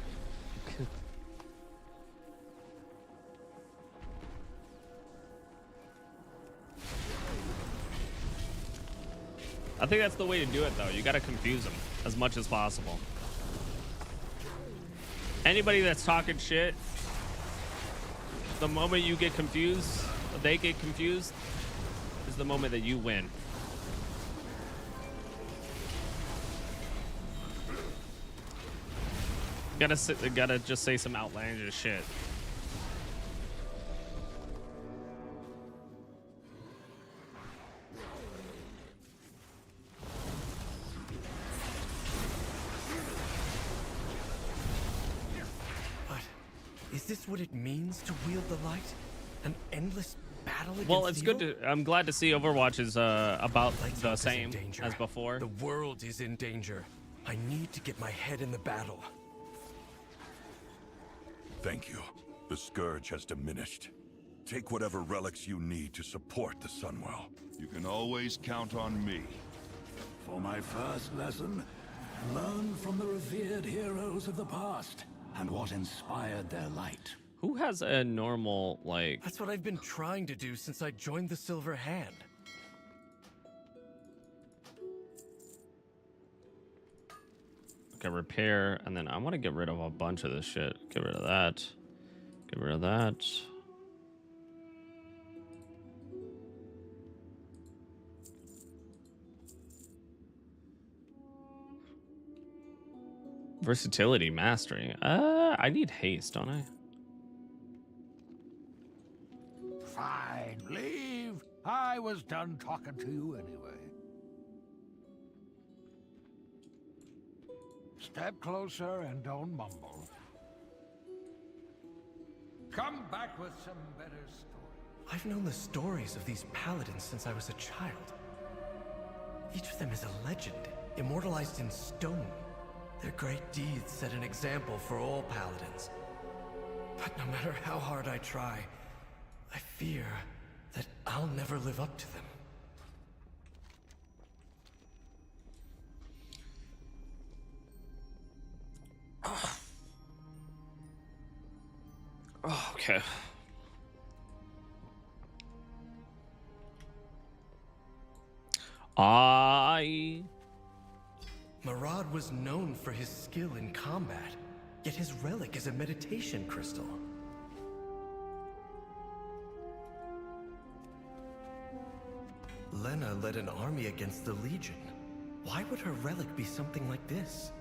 Speaker 1: I think that's the way to do it, though. You gotta confuse them as much as possible. Anybody that's talking shit, the moment you get confused, they get confused, is the moment that you win. Gotta just say some outlandish shit.
Speaker 15: But is this what it means to wield the light? An endless battle against
Speaker 1: Well, it's
Speaker 15: evil?
Speaker 1: good to. I'm glad to see Overwatch is about
Speaker 15: Light's
Speaker 1: the
Speaker 15: Up is in
Speaker 1: same
Speaker 15: danger.
Speaker 1: as before.
Speaker 15: The world is in danger. I need to get my head in the battle.
Speaker 9: Thank you. The Scourge has diminished. Take whatever relics you need to support the Sunwell.
Speaker 10: You can always count on me.
Speaker 12: For my first lesson, learn from the revered heroes of the past and what inspired their light.
Speaker 1: Who has a normal, like...
Speaker 15: That's what I've been trying to do since I joined the Silver Hand.
Speaker 1: Okay, repair, and then I want to get rid of a bunch of this shit. Get rid of that. Get rid of that. Versatility, mastery. I need haste, don't I?
Speaker 18: Fine, leave. I was done talking to you anyway. Step closer and don't mumble. Come back with some better stories.
Speaker 15: I've known the stories of these paladins since I was a child. Each of them is a legend, immortalized in stone. Their great deeds set an example for all paladins. But no matter how hard I try, I fear that I'll never live up to them.
Speaker 1: Oh, okay.
Speaker 15: Marad was known for his skill in combat, yet his relic is a meditation crystal. Lena led an army against the Legion. Why would her relic be something like this?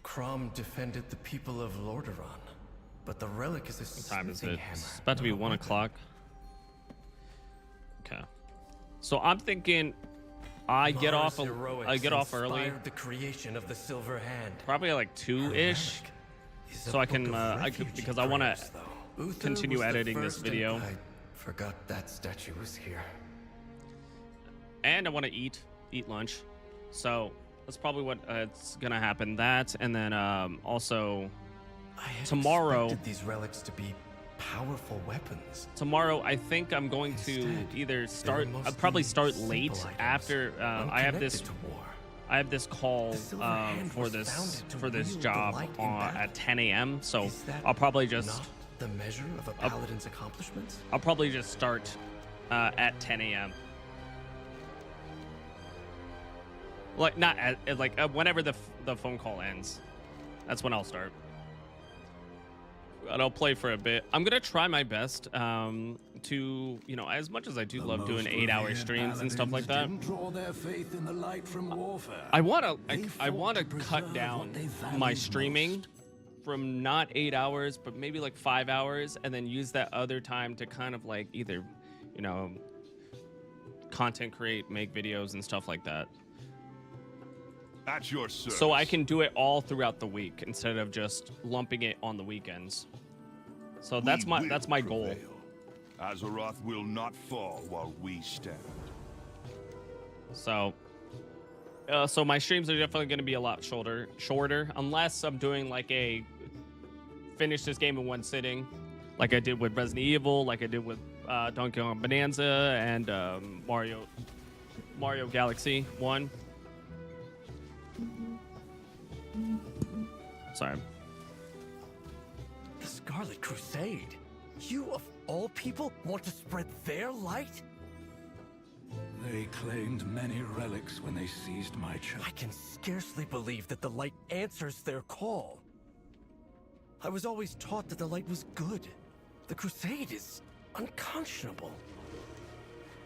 Speaker 15: Crom defended the people of Lordaeron, but the relic is a
Speaker 1: what time is
Speaker 15: smithing
Speaker 1: it?
Speaker 15: hammer.
Speaker 1: It's about to be
Speaker 15: not a
Speaker 1: 1
Speaker 15: weapon.
Speaker 1: o'clock. Okay. So I'm thinking I get off
Speaker 15: Mars heroics
Speaker 1: I get off early.
Speaker 15: inspired the creation of the Silver Hand.
Speaker 1: Probably like 2-ish. So I can because I want to
Speaker 15: Uther
Speaker 1: continue
Speaker 15: was the
Speaker 1: editing this
Speaker 15: first and
Speaker 1: video.
Speaker 15: I forgot that statue was here.
Speaker 1: And I want to eat lunch. So that's probably what it's gonna happen. That, and then also tomorrow.
Speaker 15: Expected these relics to be powerful weapons.
Speaker 1: Tomorrow, I think I'm going to either start. I'll probably start late after I have this. I have this call for this job at 10 a.m. So I'll probably just
Speaker 15: Not the measure of a paladin's accomplishments.
Speaker 1: I'll probably just start at 10 a.m. Like not at whenever the phone call ends. That's when I'll start. And I'll play for a bit. I'm gonna try my best to, as much as I do love doing 8-hour streams and stuff like that.
Speaker 12: Draw their faith in the light from warfare.
Speaker 1: I want to cut down my streaming from not 8 hours, but maybe like 5 hours, and then use that other time to kind of like either, content create, make videos and stuff like that.
Speaker 10: At your service.
Speaker 1: So I can do it all throughout the week instead of just lumping it on the weekends. So that's my goal.
Speaker 10: Azeroth will not fall while we stand.
Speaker 1: So my streams are definitely going to be a lot shorter, unless I'm doing like a finish this game in one sitting, like I did with Resident Evil, like I did with Donkey Kong Bonanza and Mario Galaxy 1. Sorry.
Speaker 15: The Scarlet Crusade? You of all people want to spread their light?
Speaker 12: They claimed many relics when they seized my church.
Speaker 15: I can scarcely believe that the light answers their call. I was always taught that the light was good. The Crusade is unconscionable.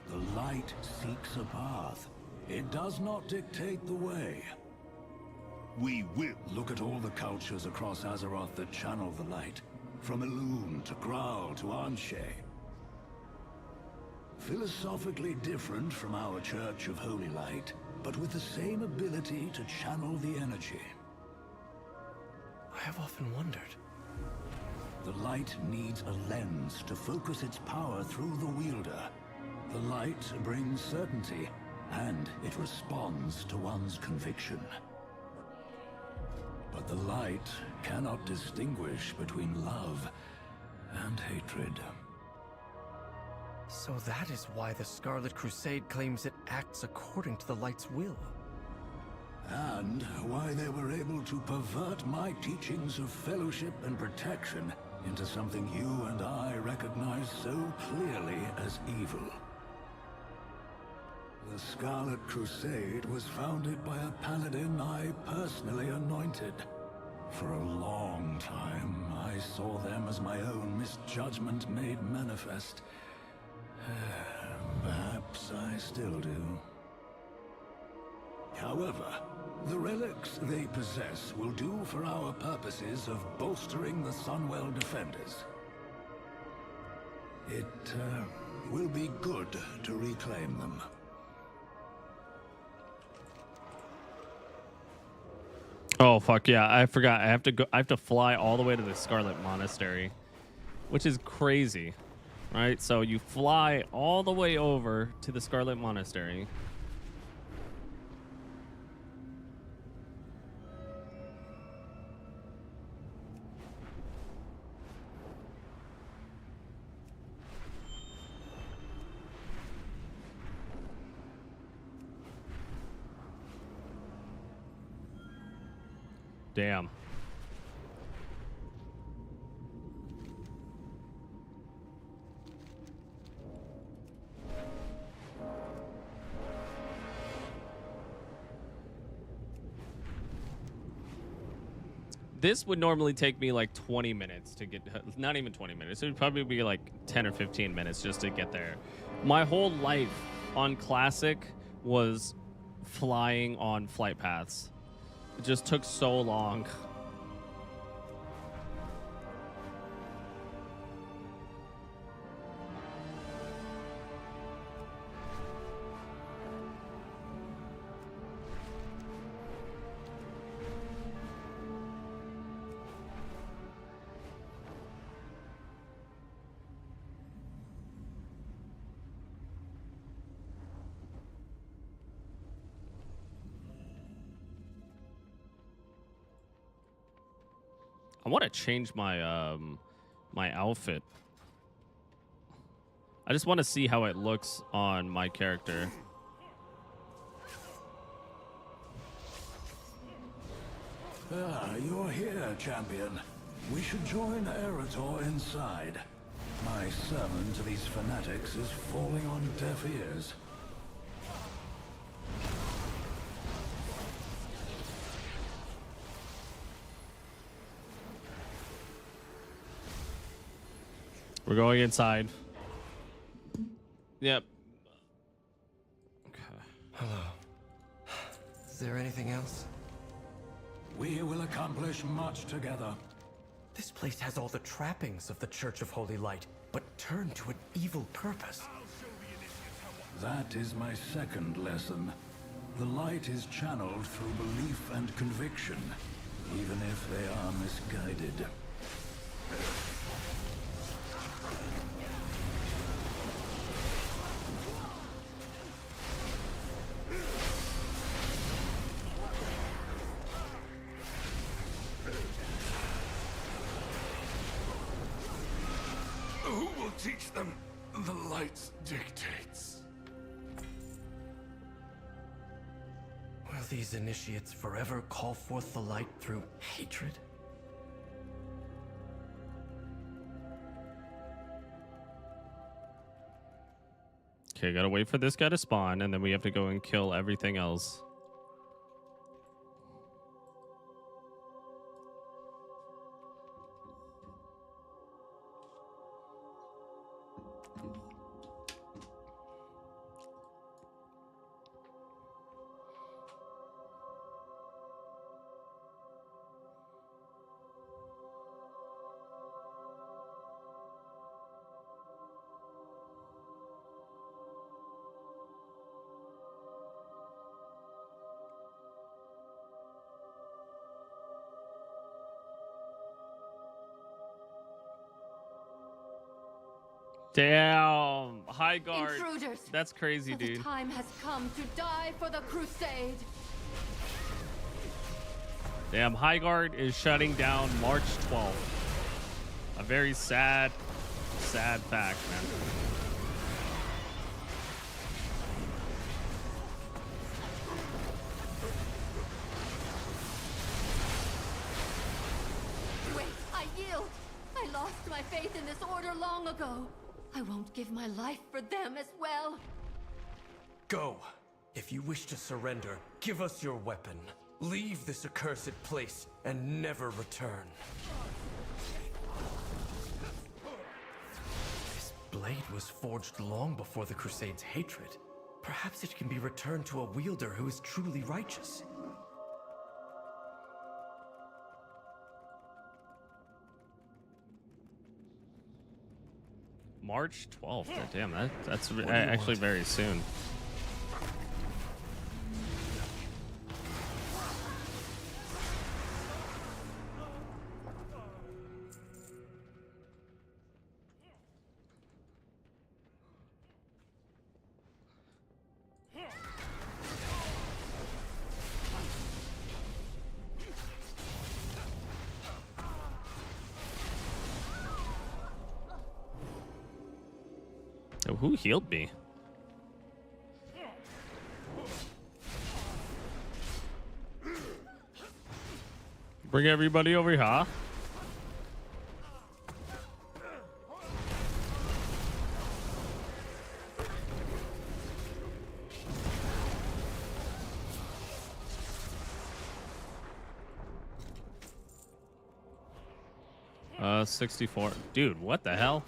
Speaker 12: The light seeks a path. It does not dictate the way.
Speaker 10: We will.
Speaker 12: Look at all the cultures across Azeroth that channel the light. From Elune to Graal to Anshe. Philosophically different from our Church of Holy Light, but with the same ability to channel the energy.
Speaker 15: I have often wondered.
Speaker 12: The light needs a lens to focus its power through the wielder. The light brings certainty, and it responds to one's conviction. But the light cannot distinguish between love and hatred.
Speaker 15: So that is why the Scarlet Crusade claims it acts according to the light's will.
Speaker 12: And why they were able to pervert my teachings of fellowship and protection into something you and I recognize so clearly as evil. The Scarlet Crusade was founded by a paladin I personally anointed. For a long time, I saw them as my own misjudgment made manifest. Perhaps I still do. However, the relics they possess will do for our purposes of bolstering the Sunwell defenders. It will be good to reclaim them.
Speaker 1: Oh fuck yeah, I forgot. I have to fly all the way to the Scarlet Monastery, which is crazy. Right? So you fly all the way over to the Scarlet Monastery. Damn. This would normally take me like 20 minutes to get, not even 20 minutes. It would probably be like 10 or 15 minutes just to get there. My whole life on Classic was flying on flight paths. It just took so long. I want to change my my outfit. I just want to see how it looks on my character.
Speaker 12: Ah, you're here, champion. We should join Eretor inside. My sermon to these fanatics is falling on deaf ears.
Speaker 1: We're going inside. Yep.
Speaker 15: Okay. Hello. Is there anything else?
Speaker 12: We will accomplish much together.
Speaker 15: This place has all the trappings of the Church of Holy Light, but turned to an evil purpose.
Speaker 12: That is my second lesson. The light is channeled through belief and conviction, even if they are misguided.
Speaker 3: Who will teach them the light's dictates?
Speaker 15: Will these initiates forever call forth the light through hatred?
Speaker 1: Okay, gotta wait for this guy to spawn, and then we have to go and kill everything else. Damn, high guard.
Speaker 6: Intruders.
Speaker 1: That's crazy,
Speaker 6: So
Speaker 1: dude.
Speaker 6: the time has come to die for the crusade.
Speaker 1: Damn, high guard is shutting down March 12th. A very sad, sad fact, man.
Speaker 6: Wait, I yield. I lost my faith in this order long ago. I won't give my life for them as well.
Speaker 15: Go! If you wish to surrender, give us your weapon. Leave this accursed place and never return. This blade blade was forged long before the Crusade's hatred. Perhaps it can be returned to a wielder who is truly righteous.
Speaker 1: March 12th. Damn, that's
Speaker 15: do you
Speaker 1: actually
Speaker 15: want?
Speaker 1: very soon. Oh, who healed me? Bring everybody over here, huh? Uh, 64. Dude, what the hell?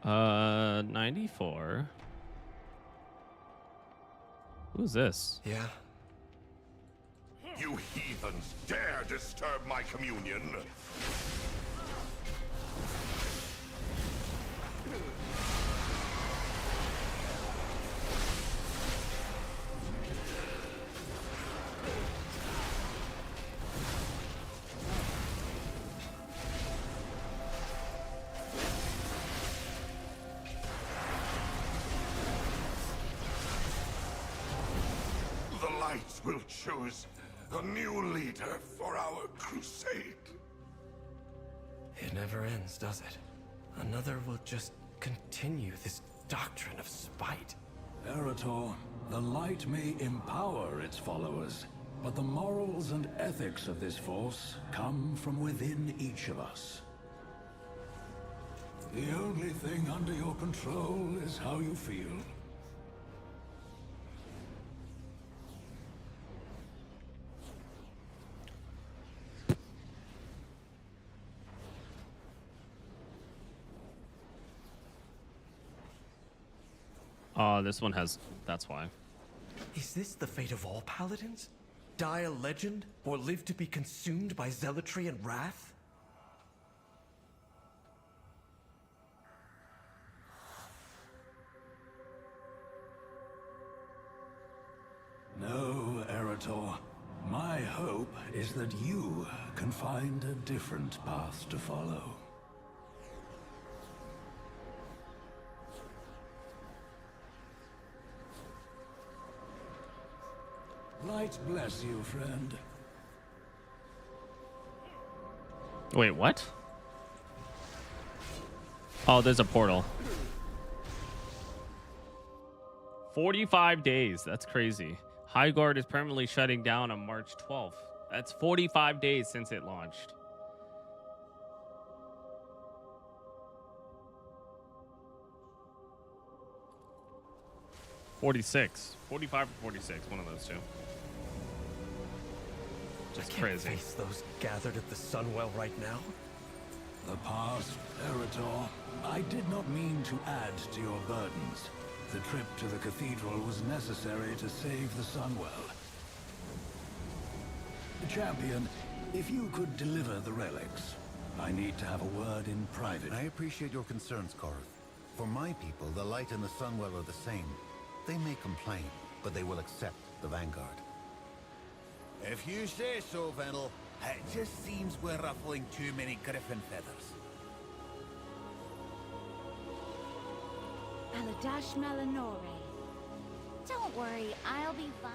Speaker 1: Uh, 94. Who's this?
Speaker 15: Yeah.
Speaker 9: You heathens dare disturb my communion! The lights will choose a new leader for our crusade.
Speaker 15: It never ends, does it? Another will just continue this doctrine of spite.
Speaker 7: Erator, the light may empower its followers, but the morals and ethics of this force come from within each of us. The only thing under your control is how you feel.
Speaker 1: Oh, this one has. That's why.
Speaker 15: Is this the fate of all paladins? Die a legend, or live to be consumed by zealotry and wrath?
Speaker 7: No, Erator. My hope is that you can find a different path to follow. Light bless you, friend.
Speaker 1: Wait, what? Oh, there's a portal. 45 days. That's crazy. High Guard is permanently shutting down on March 12th. That's 45 days since it launched. $46, 45 or 46, one of those two. Just
Speaker 15: I can't
Speaker 1: crazy.
Speaker 15: face those gathered at the Sunwell right now.
Speaker 7: The past, Erator. I did not mean to add to your burdens. The trip to the cathedral was necessary to save the Sunwell. Champion, if you could deliver the relics, I need to have a word in private.
Speaker 11: I appreciate your concerns, Korath. For my people, the light and the Sunwell are the same. They may complain, but they will accept the Vanguard.
Speaker 20: If you say so, Venel. It just seems we're ruffling too many griffin feathers.
Speaker 22: Aladash Melanore. Don't worry, I'll be fine.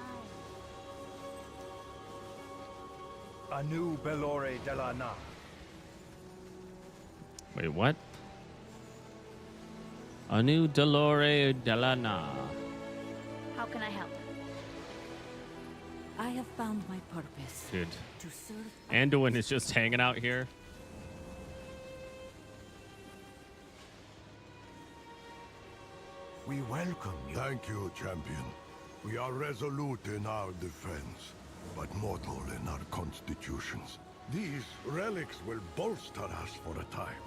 Speaker 4: A new Belore de la Na.
Speaker 1: Wait, what? A new Dolore de la Na.
Speaker 17: How can I help? I have found my purpose.
Speaker 1: Dude.
Speaker 17: To serve.
Speaker 1: Anduin is just hanging out here.
Speaker 3: We welcome you. Thank you, champion. We are resolute in our defense, but mortal in our constitutions. These relics will bolster us for a time.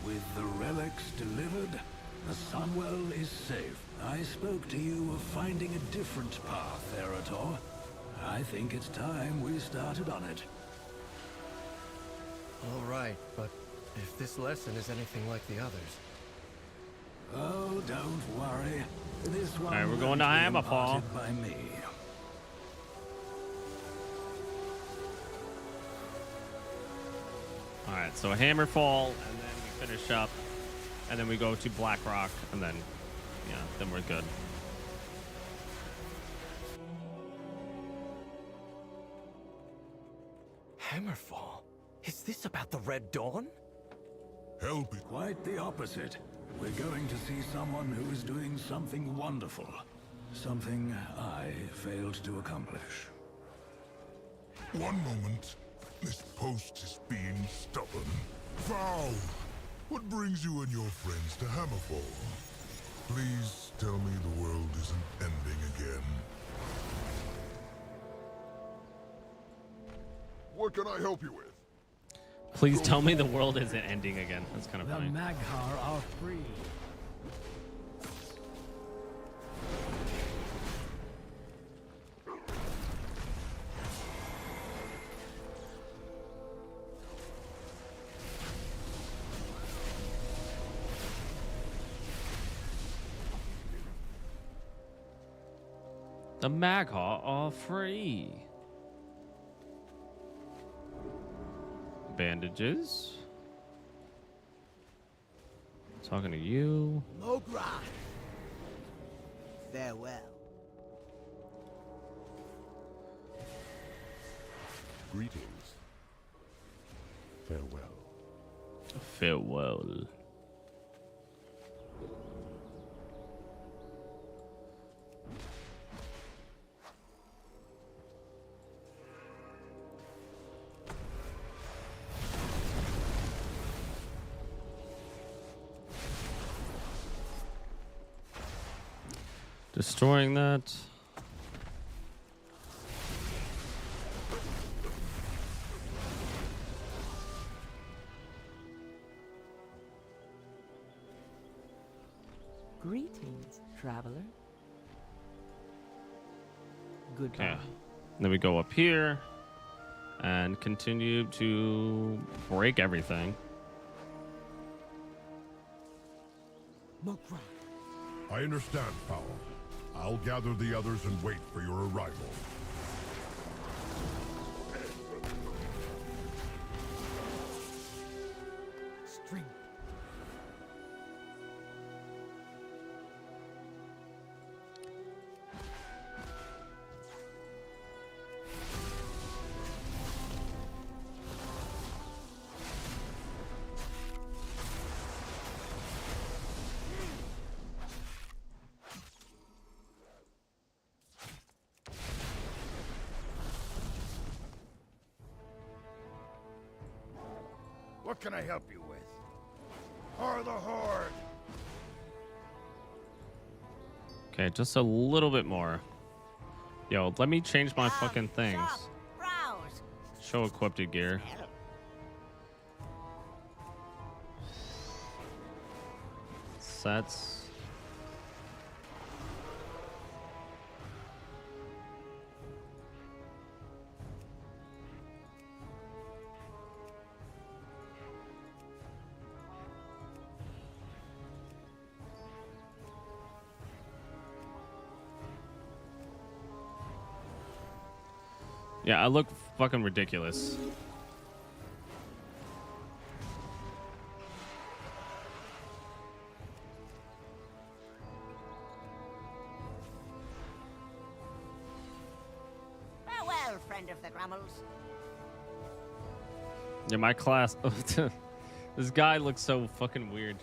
Speaker 12: With the relics delivered, the Sunwell is safe. I spoke to you of finding a different path, Erator. I think it's time we started on it.
Speaker 15: All right, but if this lesson is anything like the others...
Speaker 12: Oh, don't worry. This one
Speaker 1: All right, we're going to
Speaker 12: won't be
Speaker 1: Hammerfall.
Speaker 12: imparted by me.
Speaker 1: All right, so Hammerfall, and then we finish up, and then we go to Blackrock, and then, yeah, then we're good.
Speaker 15: Hammerfall? Is this about the Red Dawn?
Speaker 12: Help it. Quite the opposite. We're going to see someone who is doing something wonderful. Something I failed to accomplish.
Speaker 9: One moment. This post is being stubborn. Val! What brings you and your friends to Hammerfall? Please tell me the world isn't ending again. What can I help you with?
Speaker 1: Please tell me the world isn't ending again. That's kind of
Speaker 21: The
Speaker 1: funny.
Speaker 21: Maghar are free.
Speaker 1: The Maghar are free. Bandages. Talking to you.
Speaker 14: Mogra. Farewell.
Speaker 5: Greetings. Farewell.
Speaker 1: Farewell. Destroying that.
Speaker 2: Greetings, traveler. Goodbye.
Speaker 1: Okay. Then we go up here and continue to break everything.
Speaker 9: I understand, Fowl. I'll gather the others and wait for your arrival.
Speaker 14: Strength.
Speaker 18: What can I help you with? Or the Horde?
Speaker 1: Okay, just a little bit more. Yo, let me change my fucking things. Show equipped gear. Sets. Yeah, I look fucking ridiculous.
Speaker 14: friend of the Grummels.
Speaker 1: Yeah, my class. This guy looks so fucking weird.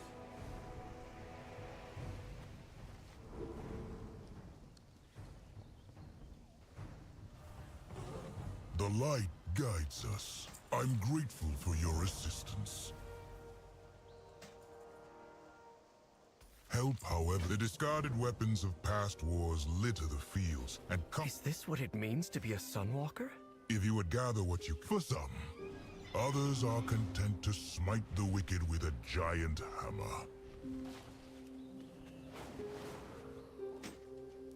Speaker 9: The light guides us. I'm grateful for your assistance. Help, however, the discarded weapons of past wars litter the fields and come.
Speaker 15: Is this what it means to be a Sunwalker?
Speaker 9: If you would gather what you for some, others are content to smite the wicked with a giant hammer.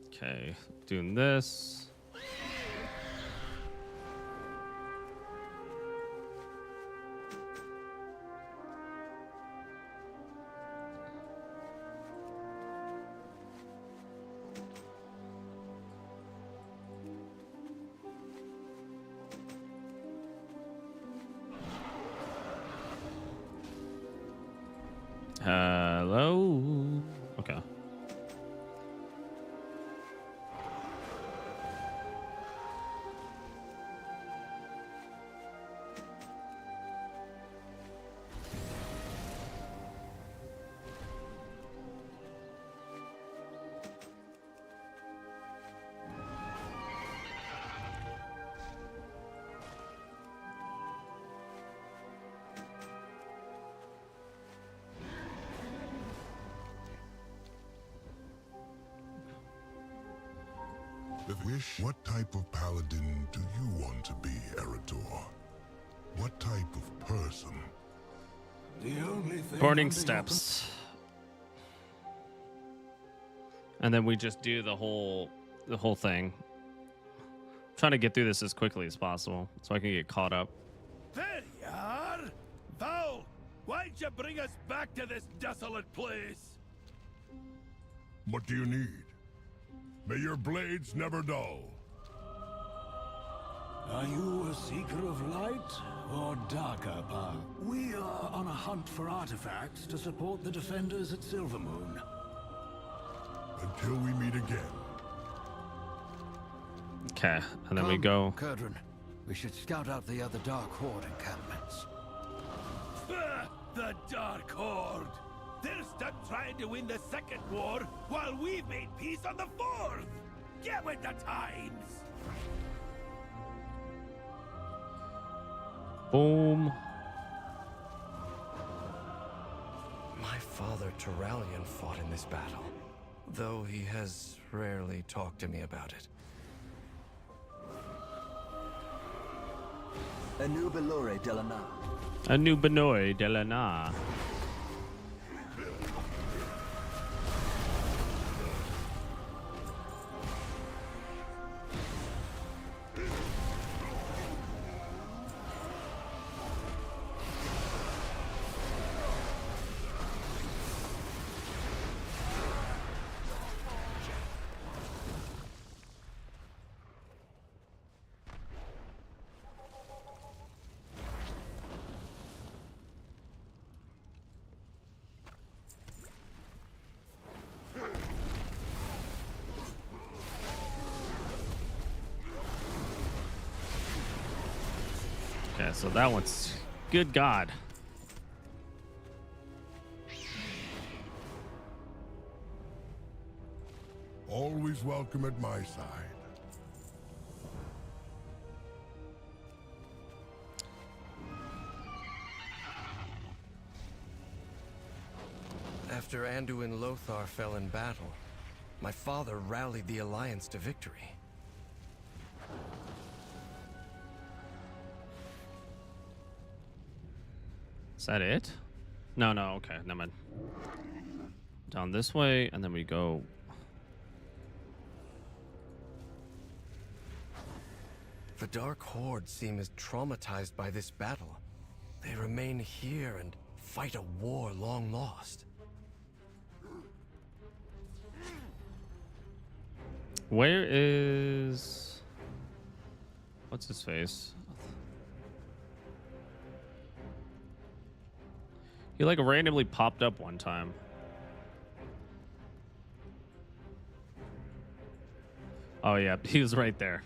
Speaker 1: Okay, doing this. Hello. Okay.
Speaker 9: Wish, what type of paladin do you want to be, Eridor? What type of person?
Speaker 7: The only thing
Speaker 1: Burning steps. And then we just do the whole thing. I'm trying to get through this as quickly as possible so I can get caught up.
Speaker 18: There you are! Foul! Why'd you bring us back to this desolate place?
Speaker 9: What do you need? May your blades never dull.
Speaker 12: Are you a seeker of light or darker power? We are on a hunt for artifacts to support the defenders at Silvermoon.
Speaker 9: Until we meet again.
Speaker 1: Okay, and then we go.
Speaker 21: Kurdran, we should scout out the other Dark Horde encampments.
Speaker 18: The Dark Horde! They're stuck trying to win the second war while we've made peace on the fourth! Get with the times!
Speaker 1: Boom.
Speaker 15: My father Turalian fought in this battle, though he has rarely talked to me about it.
Speaker 16: A new Belore Delana.
Speaker 1: A new Benoit Delana. Okay, so that one's good God.
Speaker 9: Always welcome at my side.
Speaker 15: After Anduin Lothar fell in battle, my father rallied the Alliance to victory.
Speaker 1: Is that it? No, okay, never mind. Down this way, and then we go.
Speaker 15: The Dark Horde seem as traumatized by this battle. They remain here and fight a war long lost.
Speaker 1: Where is... What's his face? He like randomly popped up one time. Oh yeah, he was right there.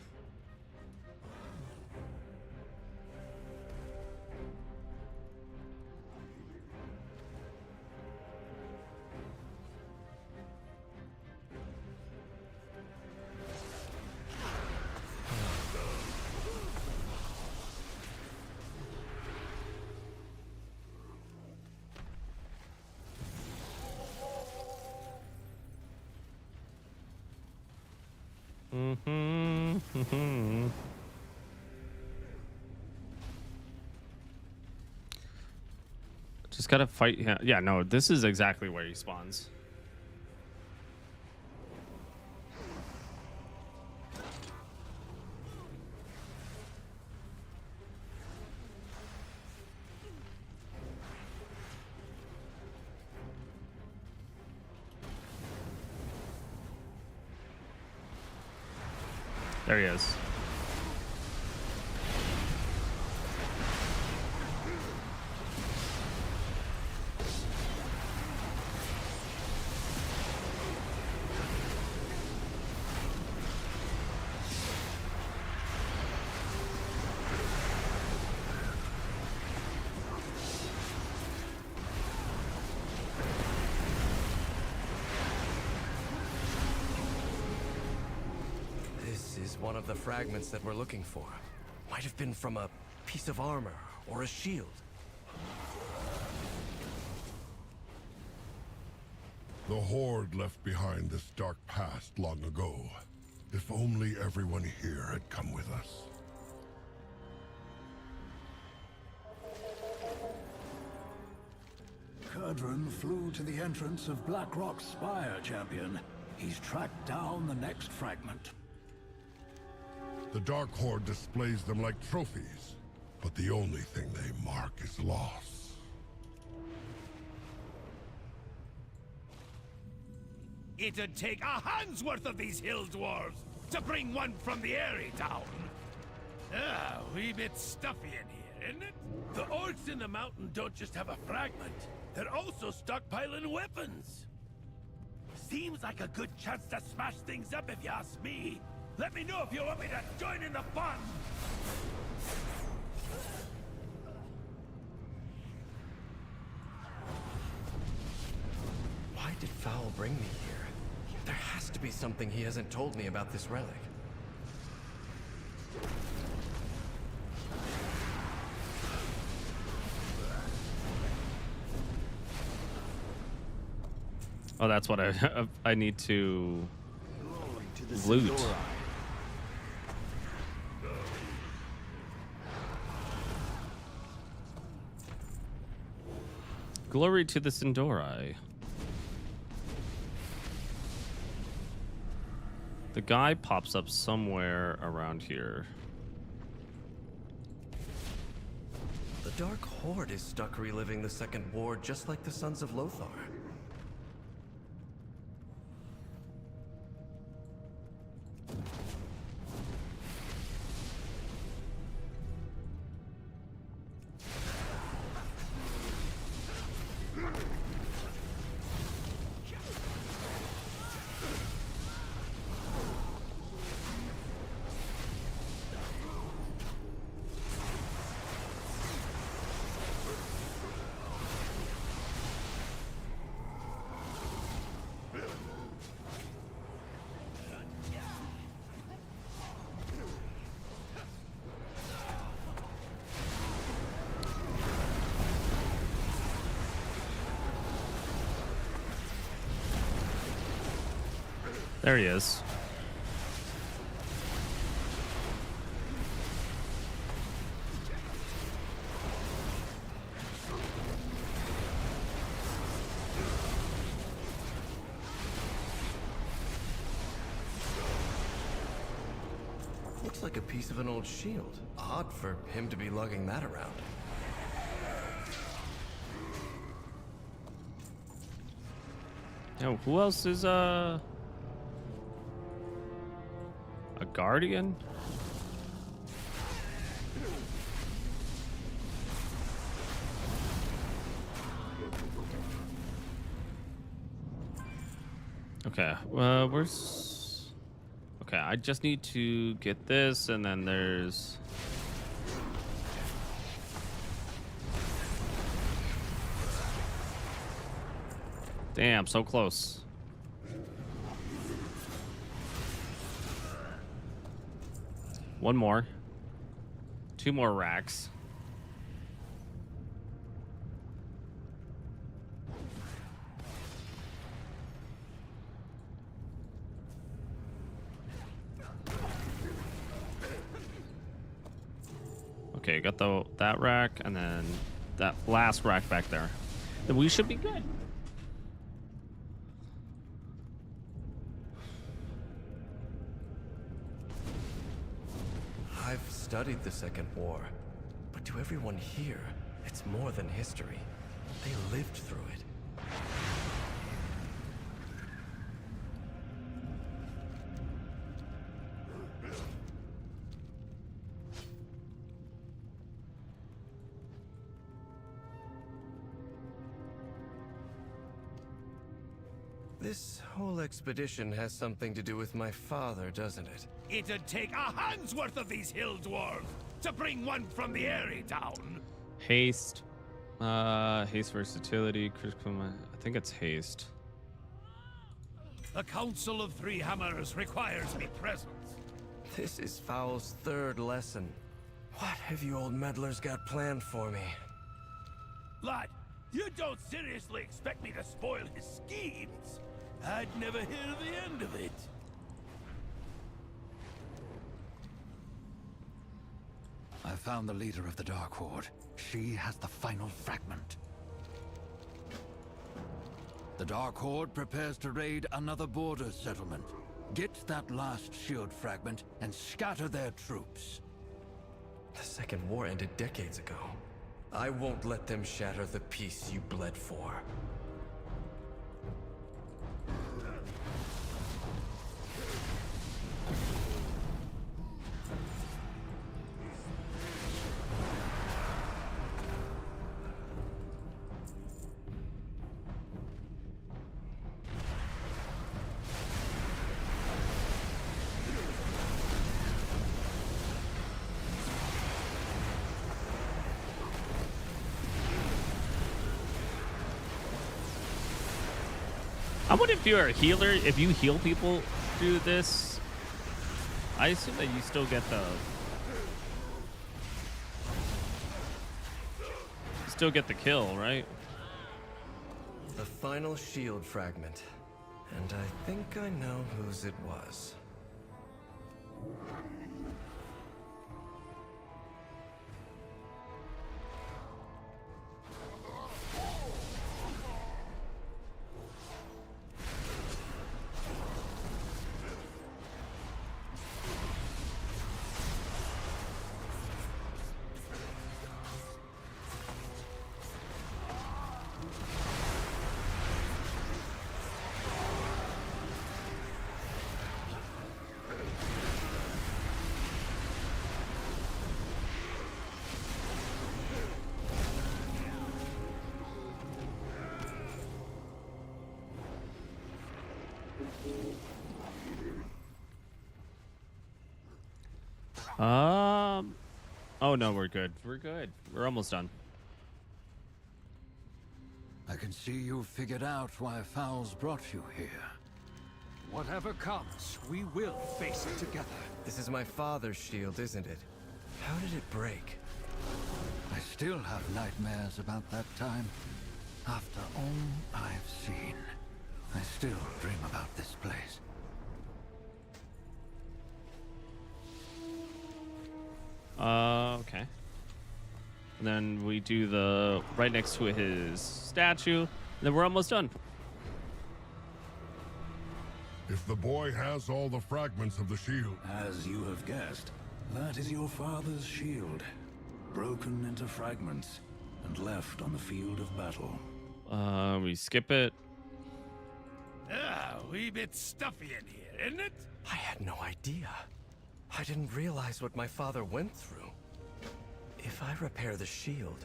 Speaker 1: Mm-hmm. Just gotta fight him. Yeah, no, this is exactly where he spawns. There he is.
Speaker 15: This is one of the fragments that we're looking for. Might have been from a piece of armor or a shield.
Speaker 9: The Horde left behind this dark past long ago. If only everyone here had come with us.
Speaker 12: Kurdran flew to the entrance of Blackrock's spire, champion. He's tracked down the next fragment.
Speaker 9: The Dark Horde displays them like trophies, but the only thing they mark is loss.
Speaker 18: It'd take a hand's worth of these hill dwarves to bring one from the Airy down. Ah, a wee bit stuffy in here, isn't it? The orcs in the mountain don't just have a fragment. They're also stockpiling weapons. Seems like a good chance to smash things up if you ask me. Let me know if you want me to join in the fun.
Speaker 15: Why did Fowl bring me here? There has to be something he hasn't told me about this relic.
Speaker 1: Oh, that's what I need to loot. Glory to the Sindori. The guy pops up somewhere around here.
Speaker 15: The Dark Horde is stuck reliving the Second War just like the Sons of Lothar.
Speaker 1: There he is.
Speaker 15: Looks like a piece of an old shield. Odd for him to be lugging that around.
Speaker 1: Yo, who else is a guardian? Okay, where's... Okay, I just need to get this, and then there's... Damn, so close. One more. Two more racks. Okay, got that rack and then that last rack back there. Then we should be good.
Speaker 15: I've studied the Second War, but to everyone here, it's more than history. They lived through it. This whole expedition has something to do with my father, doesn't it?
Speaker 18: It'd take a hand's worth of these hill dwarves to bring one from the area down.
Speaker 1: Haste. Haste versatility, critical. I think it's haste.
Speaker 18: The Council of Three Hammers requires me present.
Speaker 15: This is Foul's third lesson. What have you old meddlers got planned for me?
Speaker 18: Lad, you don't seriously expect me to spoil his schemes? I'd never hear the end of it.
Speaker 7: I found the leader of the Dark Horde. She has the final fragment. The Dark Horde prepares to raid another border settlement. Get that last shield fragment and scatter their troops.
Speaker 15: The Second War ended decades ago. I won't let them shatter the peace you bled for.
Speaker 1: I wonder if you're a healer, if you heal people through this, I assume that you still get the kill, right?
Speaker 15: The final shield fragment. And I think I know whose it was.
Speaker 1: Oh no, we're good. We're good. We're almost done.
Speaker 7: I can see you've figured out why Foul's brought you here.
Speaker 12: Whatever comes, we will face it together.
Speaker 15: This is my father's shield, isn't it? How did it break?
Speaker 7: I still have nightmares about that time. After all I've seen, I still dream about this place.
Speaker 1: Okay. And then we do the right next to his statue. And then we're almost done.
Speaker 9: If the boy has all the fragments of the shield.
Speaker 12: As you have guessed, that is your father's shield. Broken into fragments and left on the field of battle.
Speaker 1: We skip it.
Speaker 18: Ah, a wee bit stuffy in here, isn't it?
Speaker 15: I had no idea. I didn't realize what my father went through. If I repair the shield,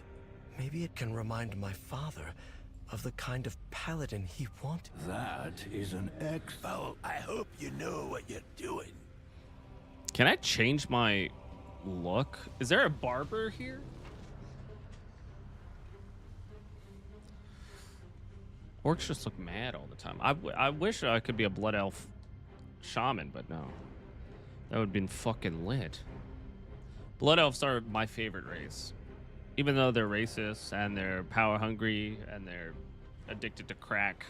Speaker 15: maybe it can remind my father of the kind of paladin he wanted.
Speaker 12: That is an
Speaker 18: Foul, I hope you know what you're doing.
Speaker 1: Can I change my look? Is there a barber here? Orcs just look mad all the time. I wish I could be a blood elf shaman, but no. That would have been fucking lit. Blood elves are my favorite race. Even though they're racist and they're power hungry and they're addicted to crack,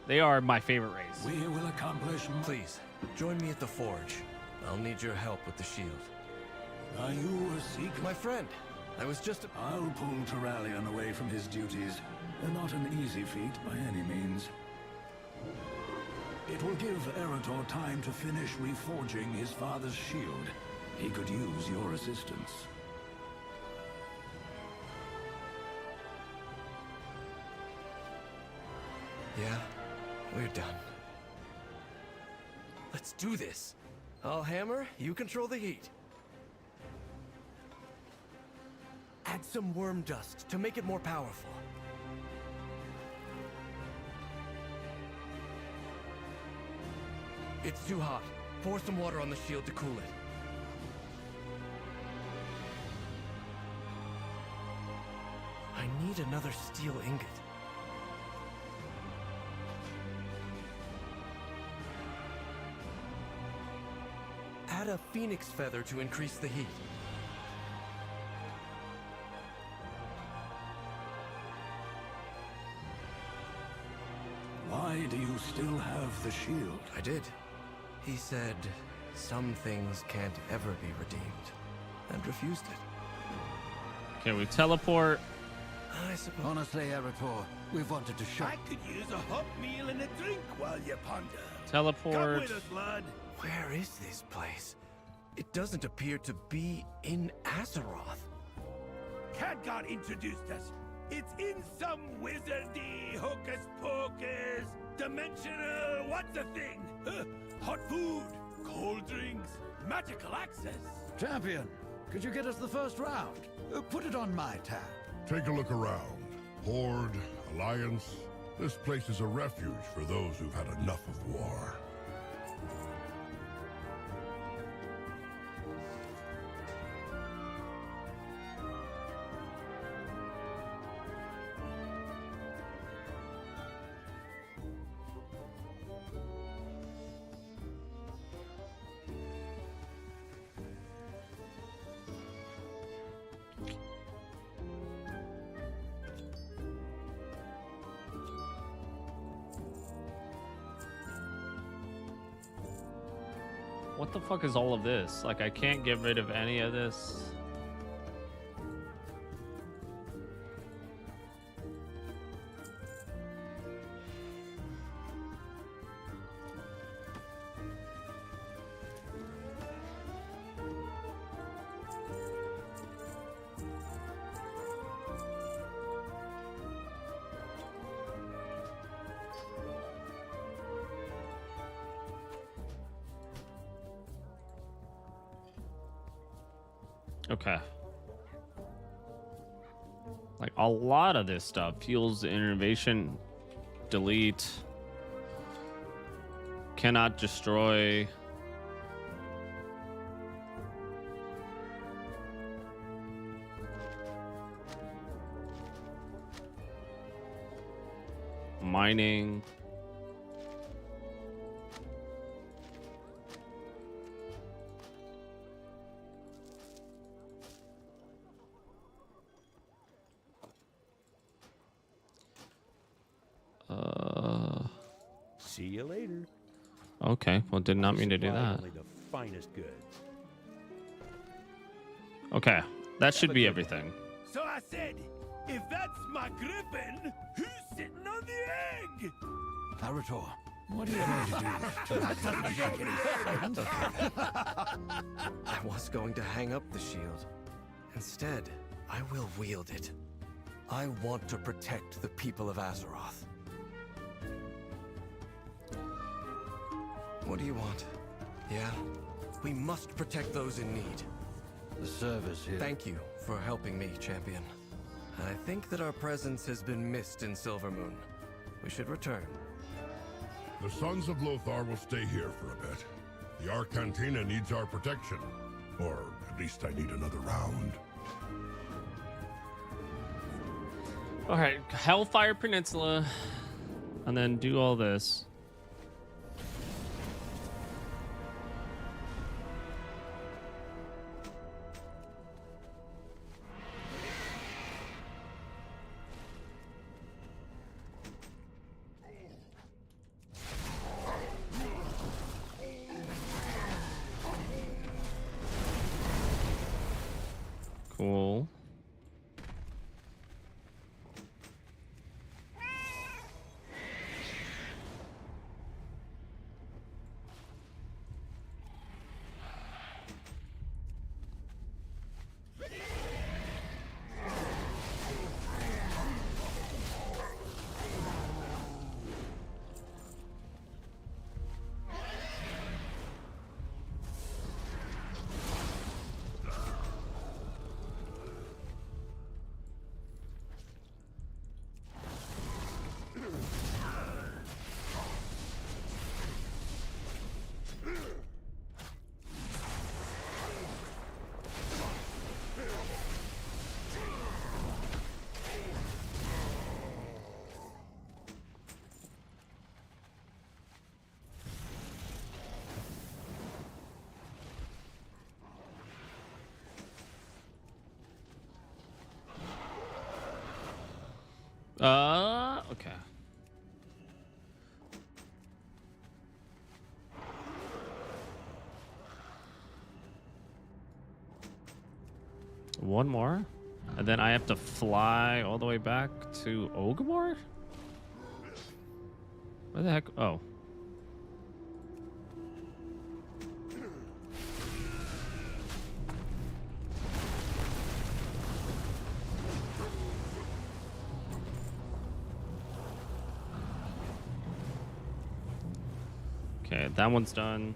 Speaker 1: they are my favorite race.
Speaker 12: We will accomplish.
Speaker 15: Please, join me at the forge. I'll need your help with the shield.
Speaker 12: Are you a Seeker?
Speaker 15: My friend. I was just...
Speaker 12: I'll pull Terralion away from his duties. Not an easy feat by any means. It will give Eretor time to finish reforging his father's shield. He could use your assistance.
Speaker 15: Yeah, we're done. Let's do this. I'll hammer, you control the heat. Add some worm dust to make it more powerful. It's too hot. Pour some water on the shield to cool it. I need another steel ingot. Add a phoenix feather to increase the heat.
Speaker 12: Why do you still have the shield?
Speaker 15: I did. He said some things can't ever be redeemed, and refused it.
Speaker 1: Can we teleport?
Speaker 15: I suppose.
Speaker 11: Honestly, Eretor, we've wanted to shut...
Speaker 18: I could use a hot meal and a drink while you ponder.
Speaker 1: Teleport.
Speaker 18: Come with us, lad.
Speaker 15: Where is this place? It doesn't appear to be in Azeroth.
Speaker 18: Khadgar introduced us. It's in some wizardy, hocus-pocus, dimensional, what's the thing? Hot food, cold drinks, magical access.
Speaker 7: Champion, could you get us the first round? Put it on my tab.
Speaker 9: Take a look around. Horde, Alliance. This place is a refuge for those who've had enough of war.
Speaker 1: What the fuck is all of this? Like, I can't get rid of any of this. Okay. Like, a lot of this stuff. Fuels innovation. Delete. Cannot destroy. Mining.
Speaker 13: See you later.
Speaker 1: Okay, well, did not mean to do that.
Speaker 13: Only the finest goods.
Speaker 1: Okay, that should be everything.
Speaker 18: So I said, if that's my griffin, who's sitting on the egg?
Speaker 7: Eretor, what are you going to do?
Speaker 18: That doesn't make any sense.
Speaker 15: I was going to hang up the shield. Instead, I will wield it. I want to protect the people of Azeroth. What do you want? Yeah? We must protect those in need.
Speaker 7: The service here.
Speaker 15: Thank you for helping me, champion. I think that our presence has been missed in Silvermoon. We should return.
Speaker 9: The Sons of Lothar will stay here for a bit. The Arcantina needs our protection. Or at least I need another round.
Speaker 1: Alright, Hellfire Peninsula. And then do all this. Okay. One more, and then I have to fly all the way back to Ogamore? Where the heck? Oh. Okay, that one's done.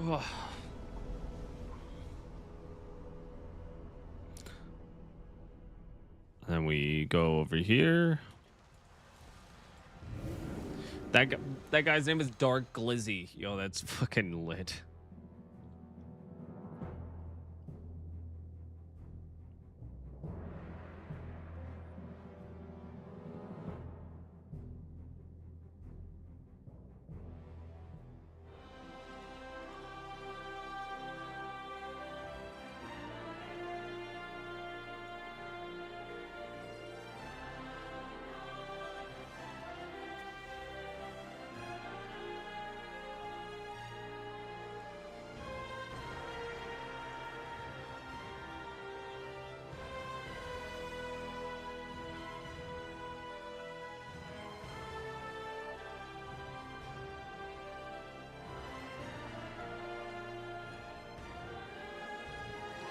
Speaker 1: Ugh. Then we go over here. That guy's name is Dark Glizzy. Yo, that's fucking lit.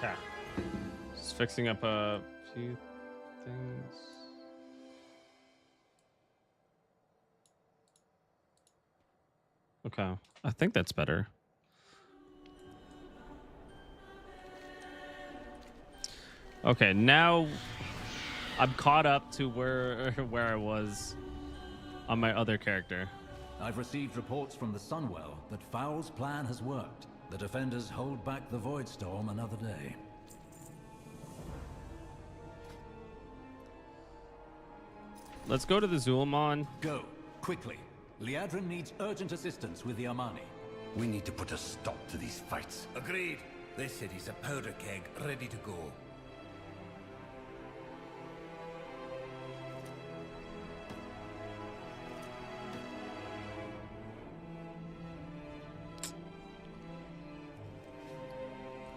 Speaker 1: Okay. Just fixing up a few things. Okay. I think that's better. Okay, now I'm caught up to where I was on my other character.
Speaker 7: I've received reports from the Sunwell that Foul's plan has worked. The defenders hold back the Void Storm another day.
Speaker 1: Let's go to the Zul'Aman.
Speaker 7: Go, quickly. Liadrin needs urgent assistance with the Armani.
Speaker 11: We need to put a stop to these fights.
Speaker 20: Agreed. This city's a powder keg, ready to go.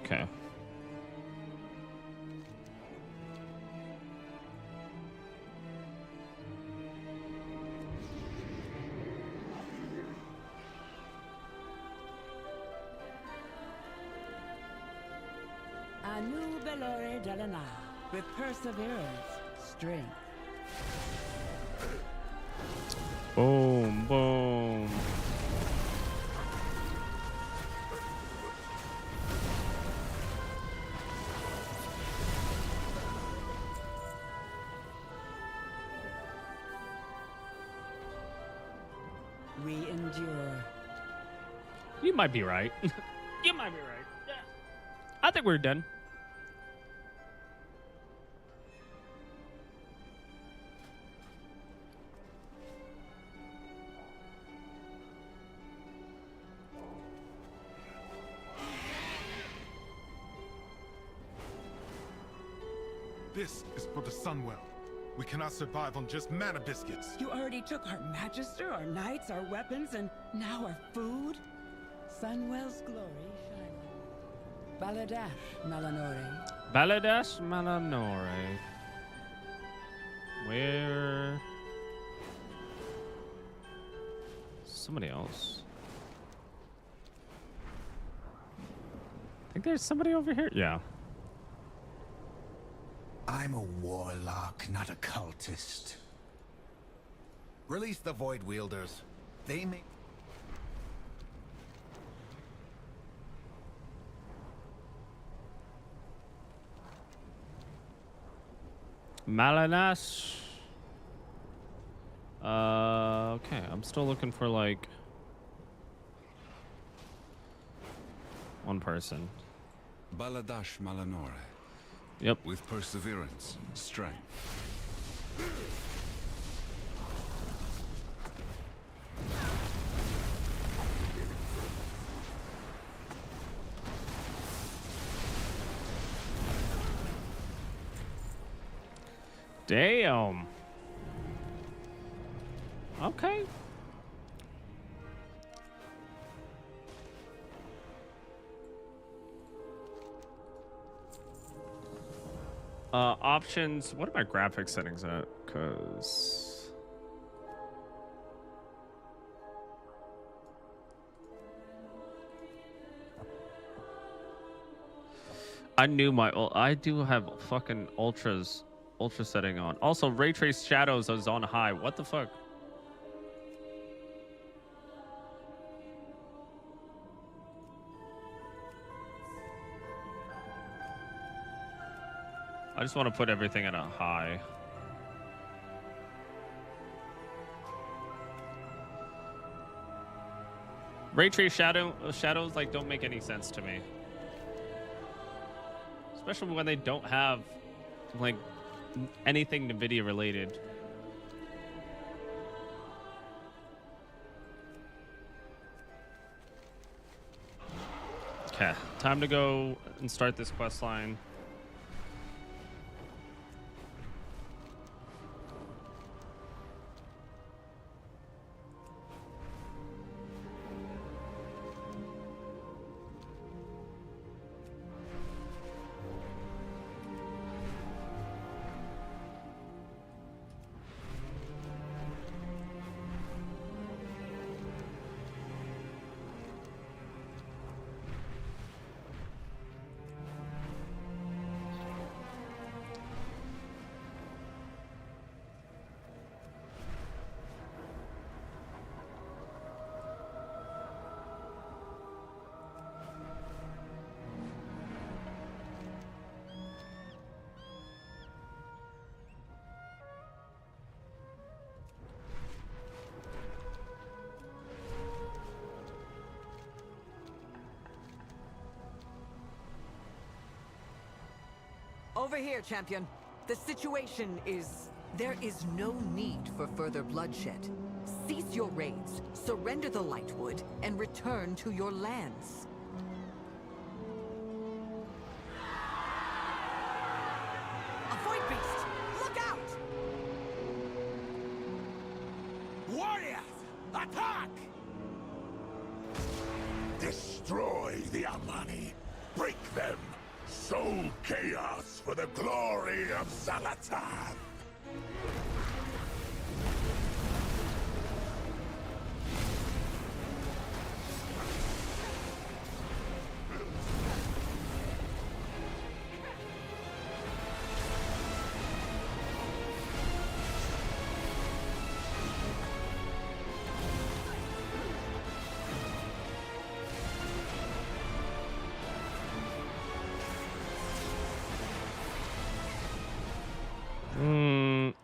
Speaker 1: Okay.
Speaker 14: Anu Belore Delana, with perseverance, strength.
Speaker 1: Boom, boom.
Speaker 14: We endure.
Speaker 1: You might be right. You might be right. Yeah. I think we're done.
Speaker 5: This is for the Sunwell. We cannot survive on just mana biscuits.
Speaker 14: You already took our Magister, our knights, our weapons, and now our food? Sunwell's glory shine on you. Baladash Malanore.
Speaker 1: Baladash Malanore. Where? Somebody else. I think there's somebody over here. Yeah.
Speaker 11: I'm a warlock, not a cultist. Release the Void Wielders. They may...
Speaker 1: Malanash. Okay, I'm still looking for like one person.
Speaker 19: Baladash Malanore.
Speaker 1: Yep.
Speaker 19: With perseverance, strength.
Speaker 1: Damn. Okay. Options. What are my graphics settings at? Cause I knew I do have fucking ultra setting on. Also, ray trace shadows is on high. What the fuck? I just want to put everything at a high. Ray trace shadows like don't make any sense to me. Especially when they don't have like anything NVIDIA related. Okay, time to go and start this quest line.
Speaker 2: Over here, champion. The situation is... There is no need for further bloodshed. Cease your raids, surrender the Lightwood, and return to your lands.
Speaker 3: A void beast! Look out! Warriors, attack!
Speaker 9: Destroy the Amani. Break them. Sow chaos for the glory of Zalatath.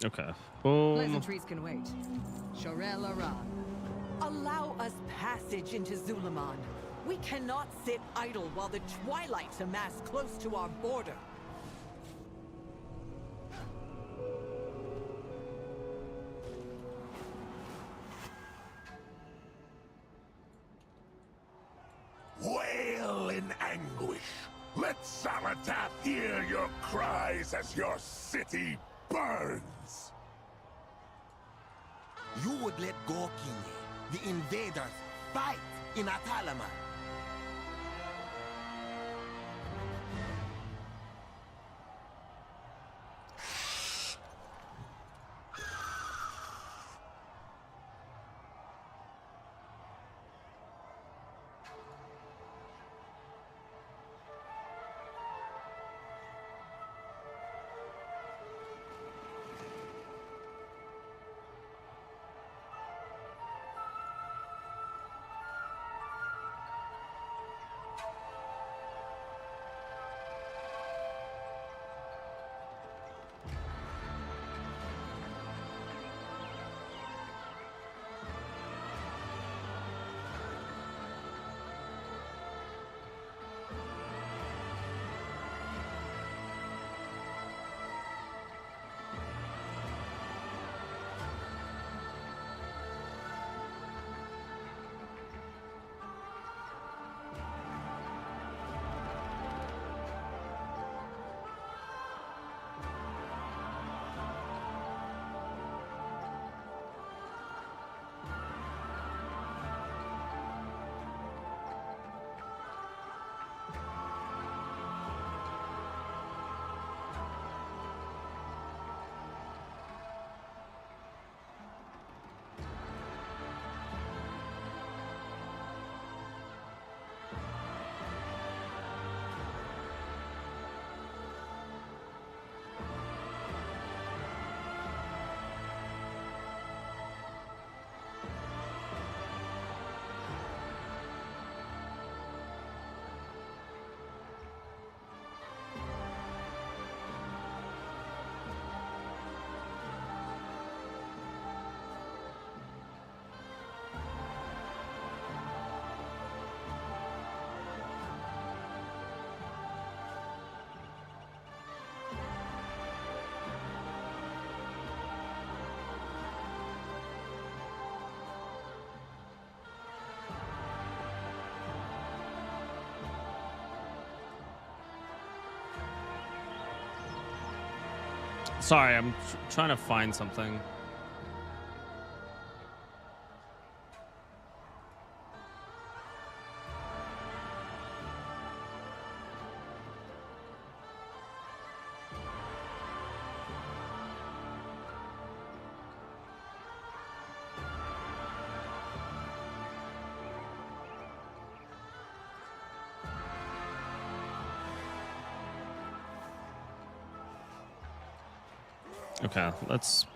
Speaker 1: Okay. Boom.
Speaker 2: Pleasantries can wait. Shorel Aran. Allow us passage into Zulaman. We cannot sit idle while the Twilights amass close to our border.
Speaker 9: Wail in anguish. Let Zalatath hear your cries as your city burns.
Speaker 3: You would let Gorkini, the invaders, fight in Atalama.
Speaker 1: Sorry, I'm trying to find something. Okay, let's...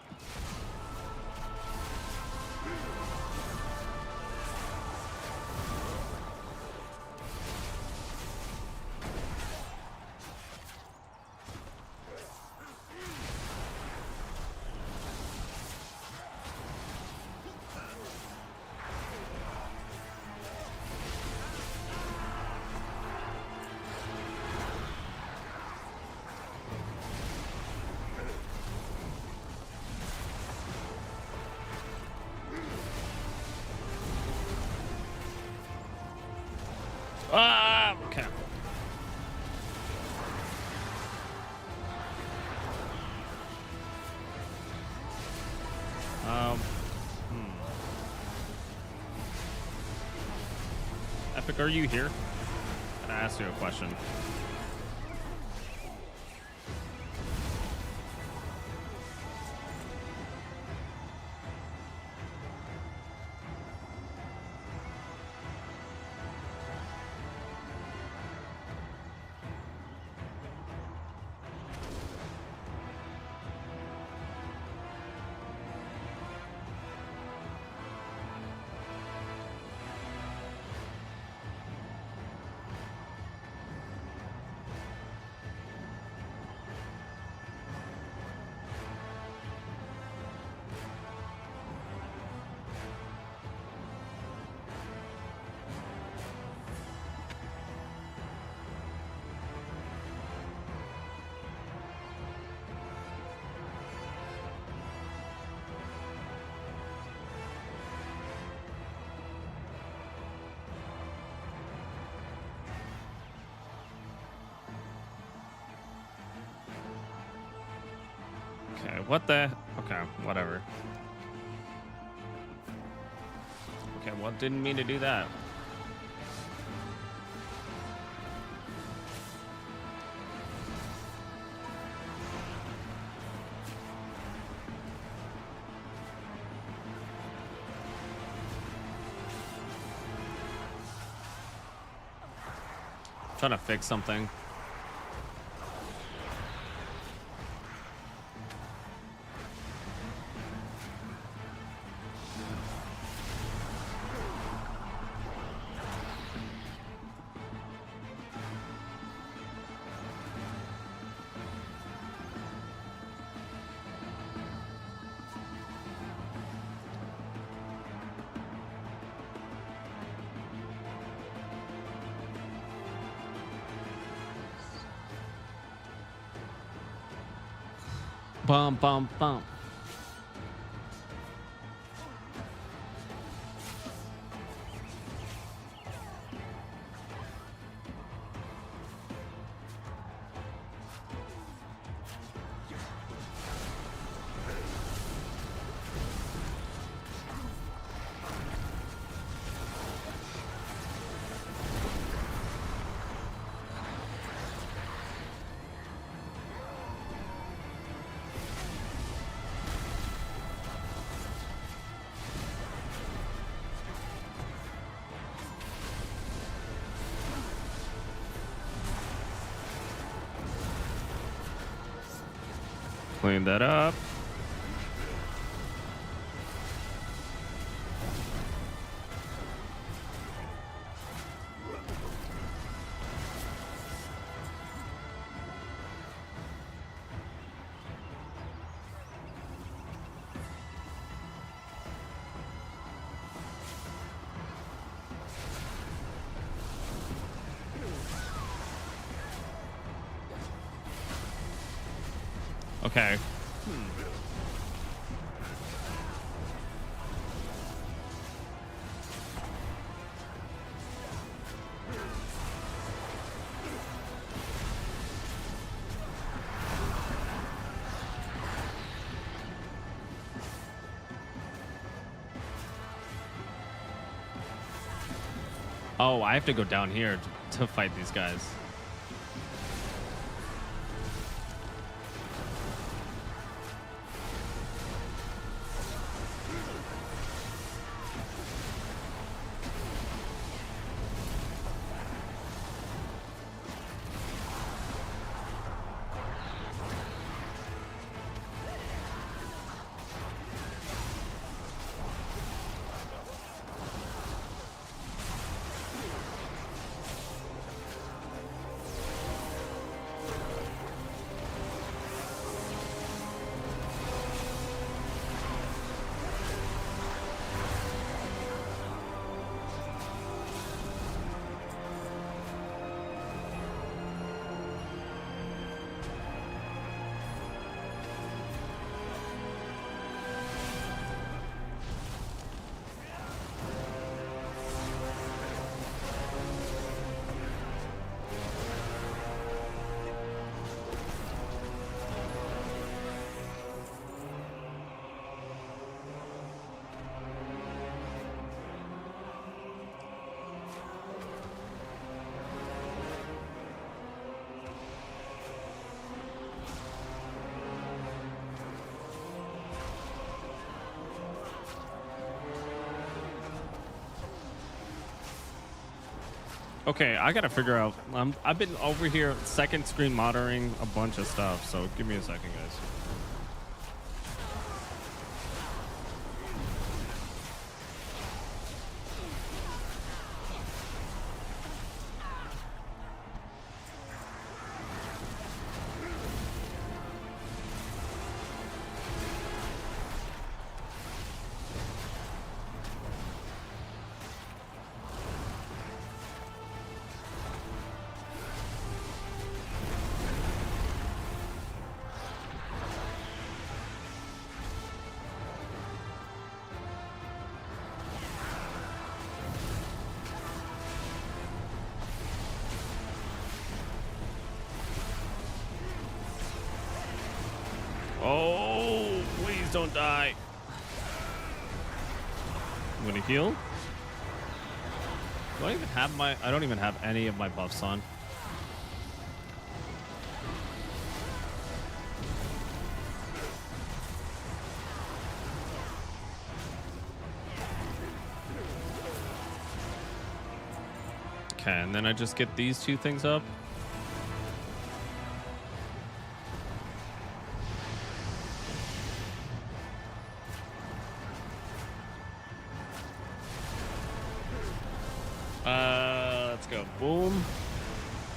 Speaker 1: okay. Epic, are you here? Can I ask you a question? Okay, what the? Okay, whatever. Okay, well, didn't mean to do that. Trying to fix something. Bum, bum, bum. Clean that up. Okay. Oh, I have to go down here to fight these guys. Okay, I gotta figure out. I've been over here second screen monitoring a bunch of stuff, so give me a second, guys. Oh, please don't die. I'm gonna heal. Do I even have my... I don't even have any of my buffs on. Okay, and then I just get these two things up. Let's go. Boom.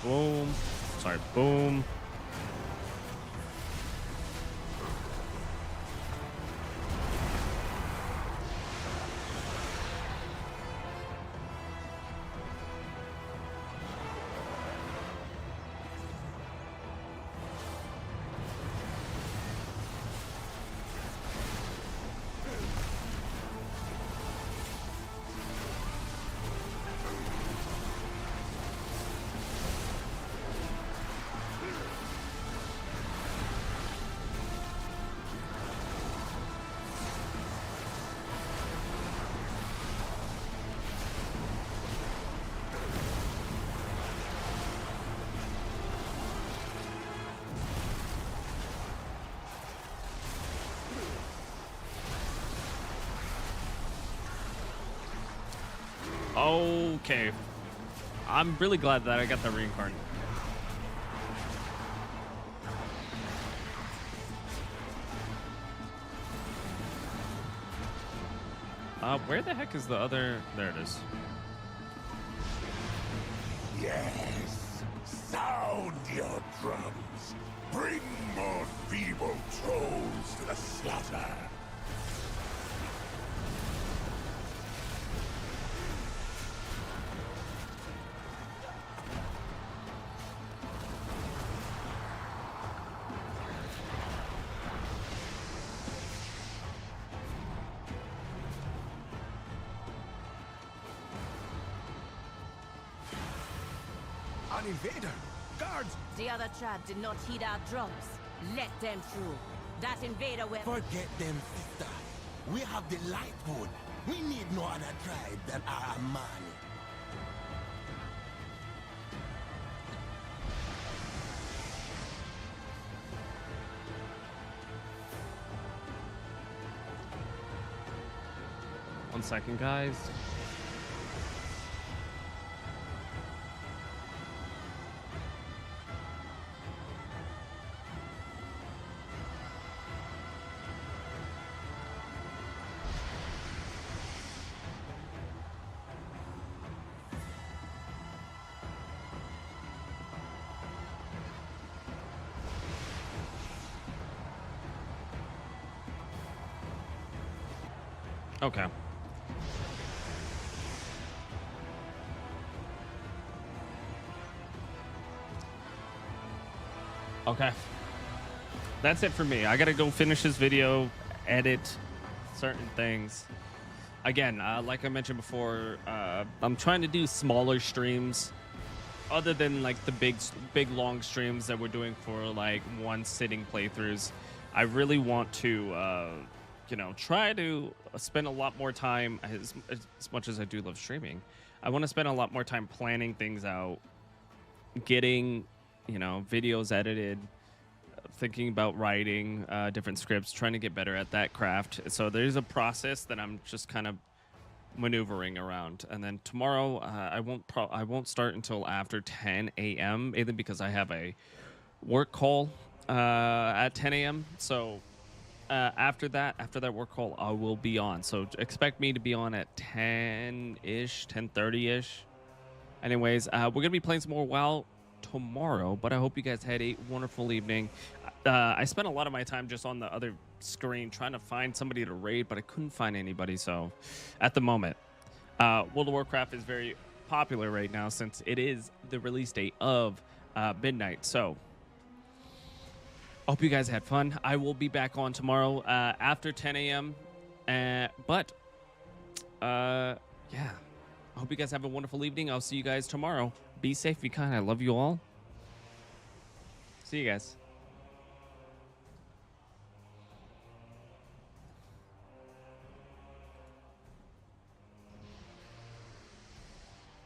Speaker 1: Boom. Sorry, boom. Okay. I'm really glad that I got the reincarnate. Where the heck is the other? There it is.
Speaker 9: Yes, sound your drums. Bring more feeble trolls to the slaughter.
Speaker 3: An invader! Guards!
Speaker 17: The other tribe did not heed our drums. Let them through. That invader will...
Speaker 3: Forget them, sister. We have the Lightwood. We need no other tribe than our Amani.
Speaker 1: 1 second, guys. Okay. Okay. That's it for me. I gotta go finish this video, edit certain things. Again, like I mentioned before, I'm trying to do smaller streams other than like the big long streams that we're doing for like one sitting playthroughs. I really want to try to spend a lot more time, as much as I do love streaming. I want to spend a lot more time planning things out, getting videos edited, thinking about writing different scripts, trying to get better at that craft. So there's a process that I'm just kind of maneuvering around. And then tomorrow I won't start until after 10 a.m. either because I have a work call at 10 a.m. So after that work call, I will be on. So expect me to be on at 10-ish, 10:30-ish. Anyways, we're gonna be playing some more WoW tomorrow, but I hope you guys had a wonderful evening. I spent a lot of my time just on the other screen trying to find somebody to raid, but I couldn't find anybody. So at the moment, World of Warcraft is very popular right now since it is the release date of midnight. So I hope you guys had fun. I will be back on tomorrow after 10 a.m. But yeah, I hope you guys have a wonderful evening. I'll see you guys tomorrow. Be safe, be kind. I love you all. See you guys.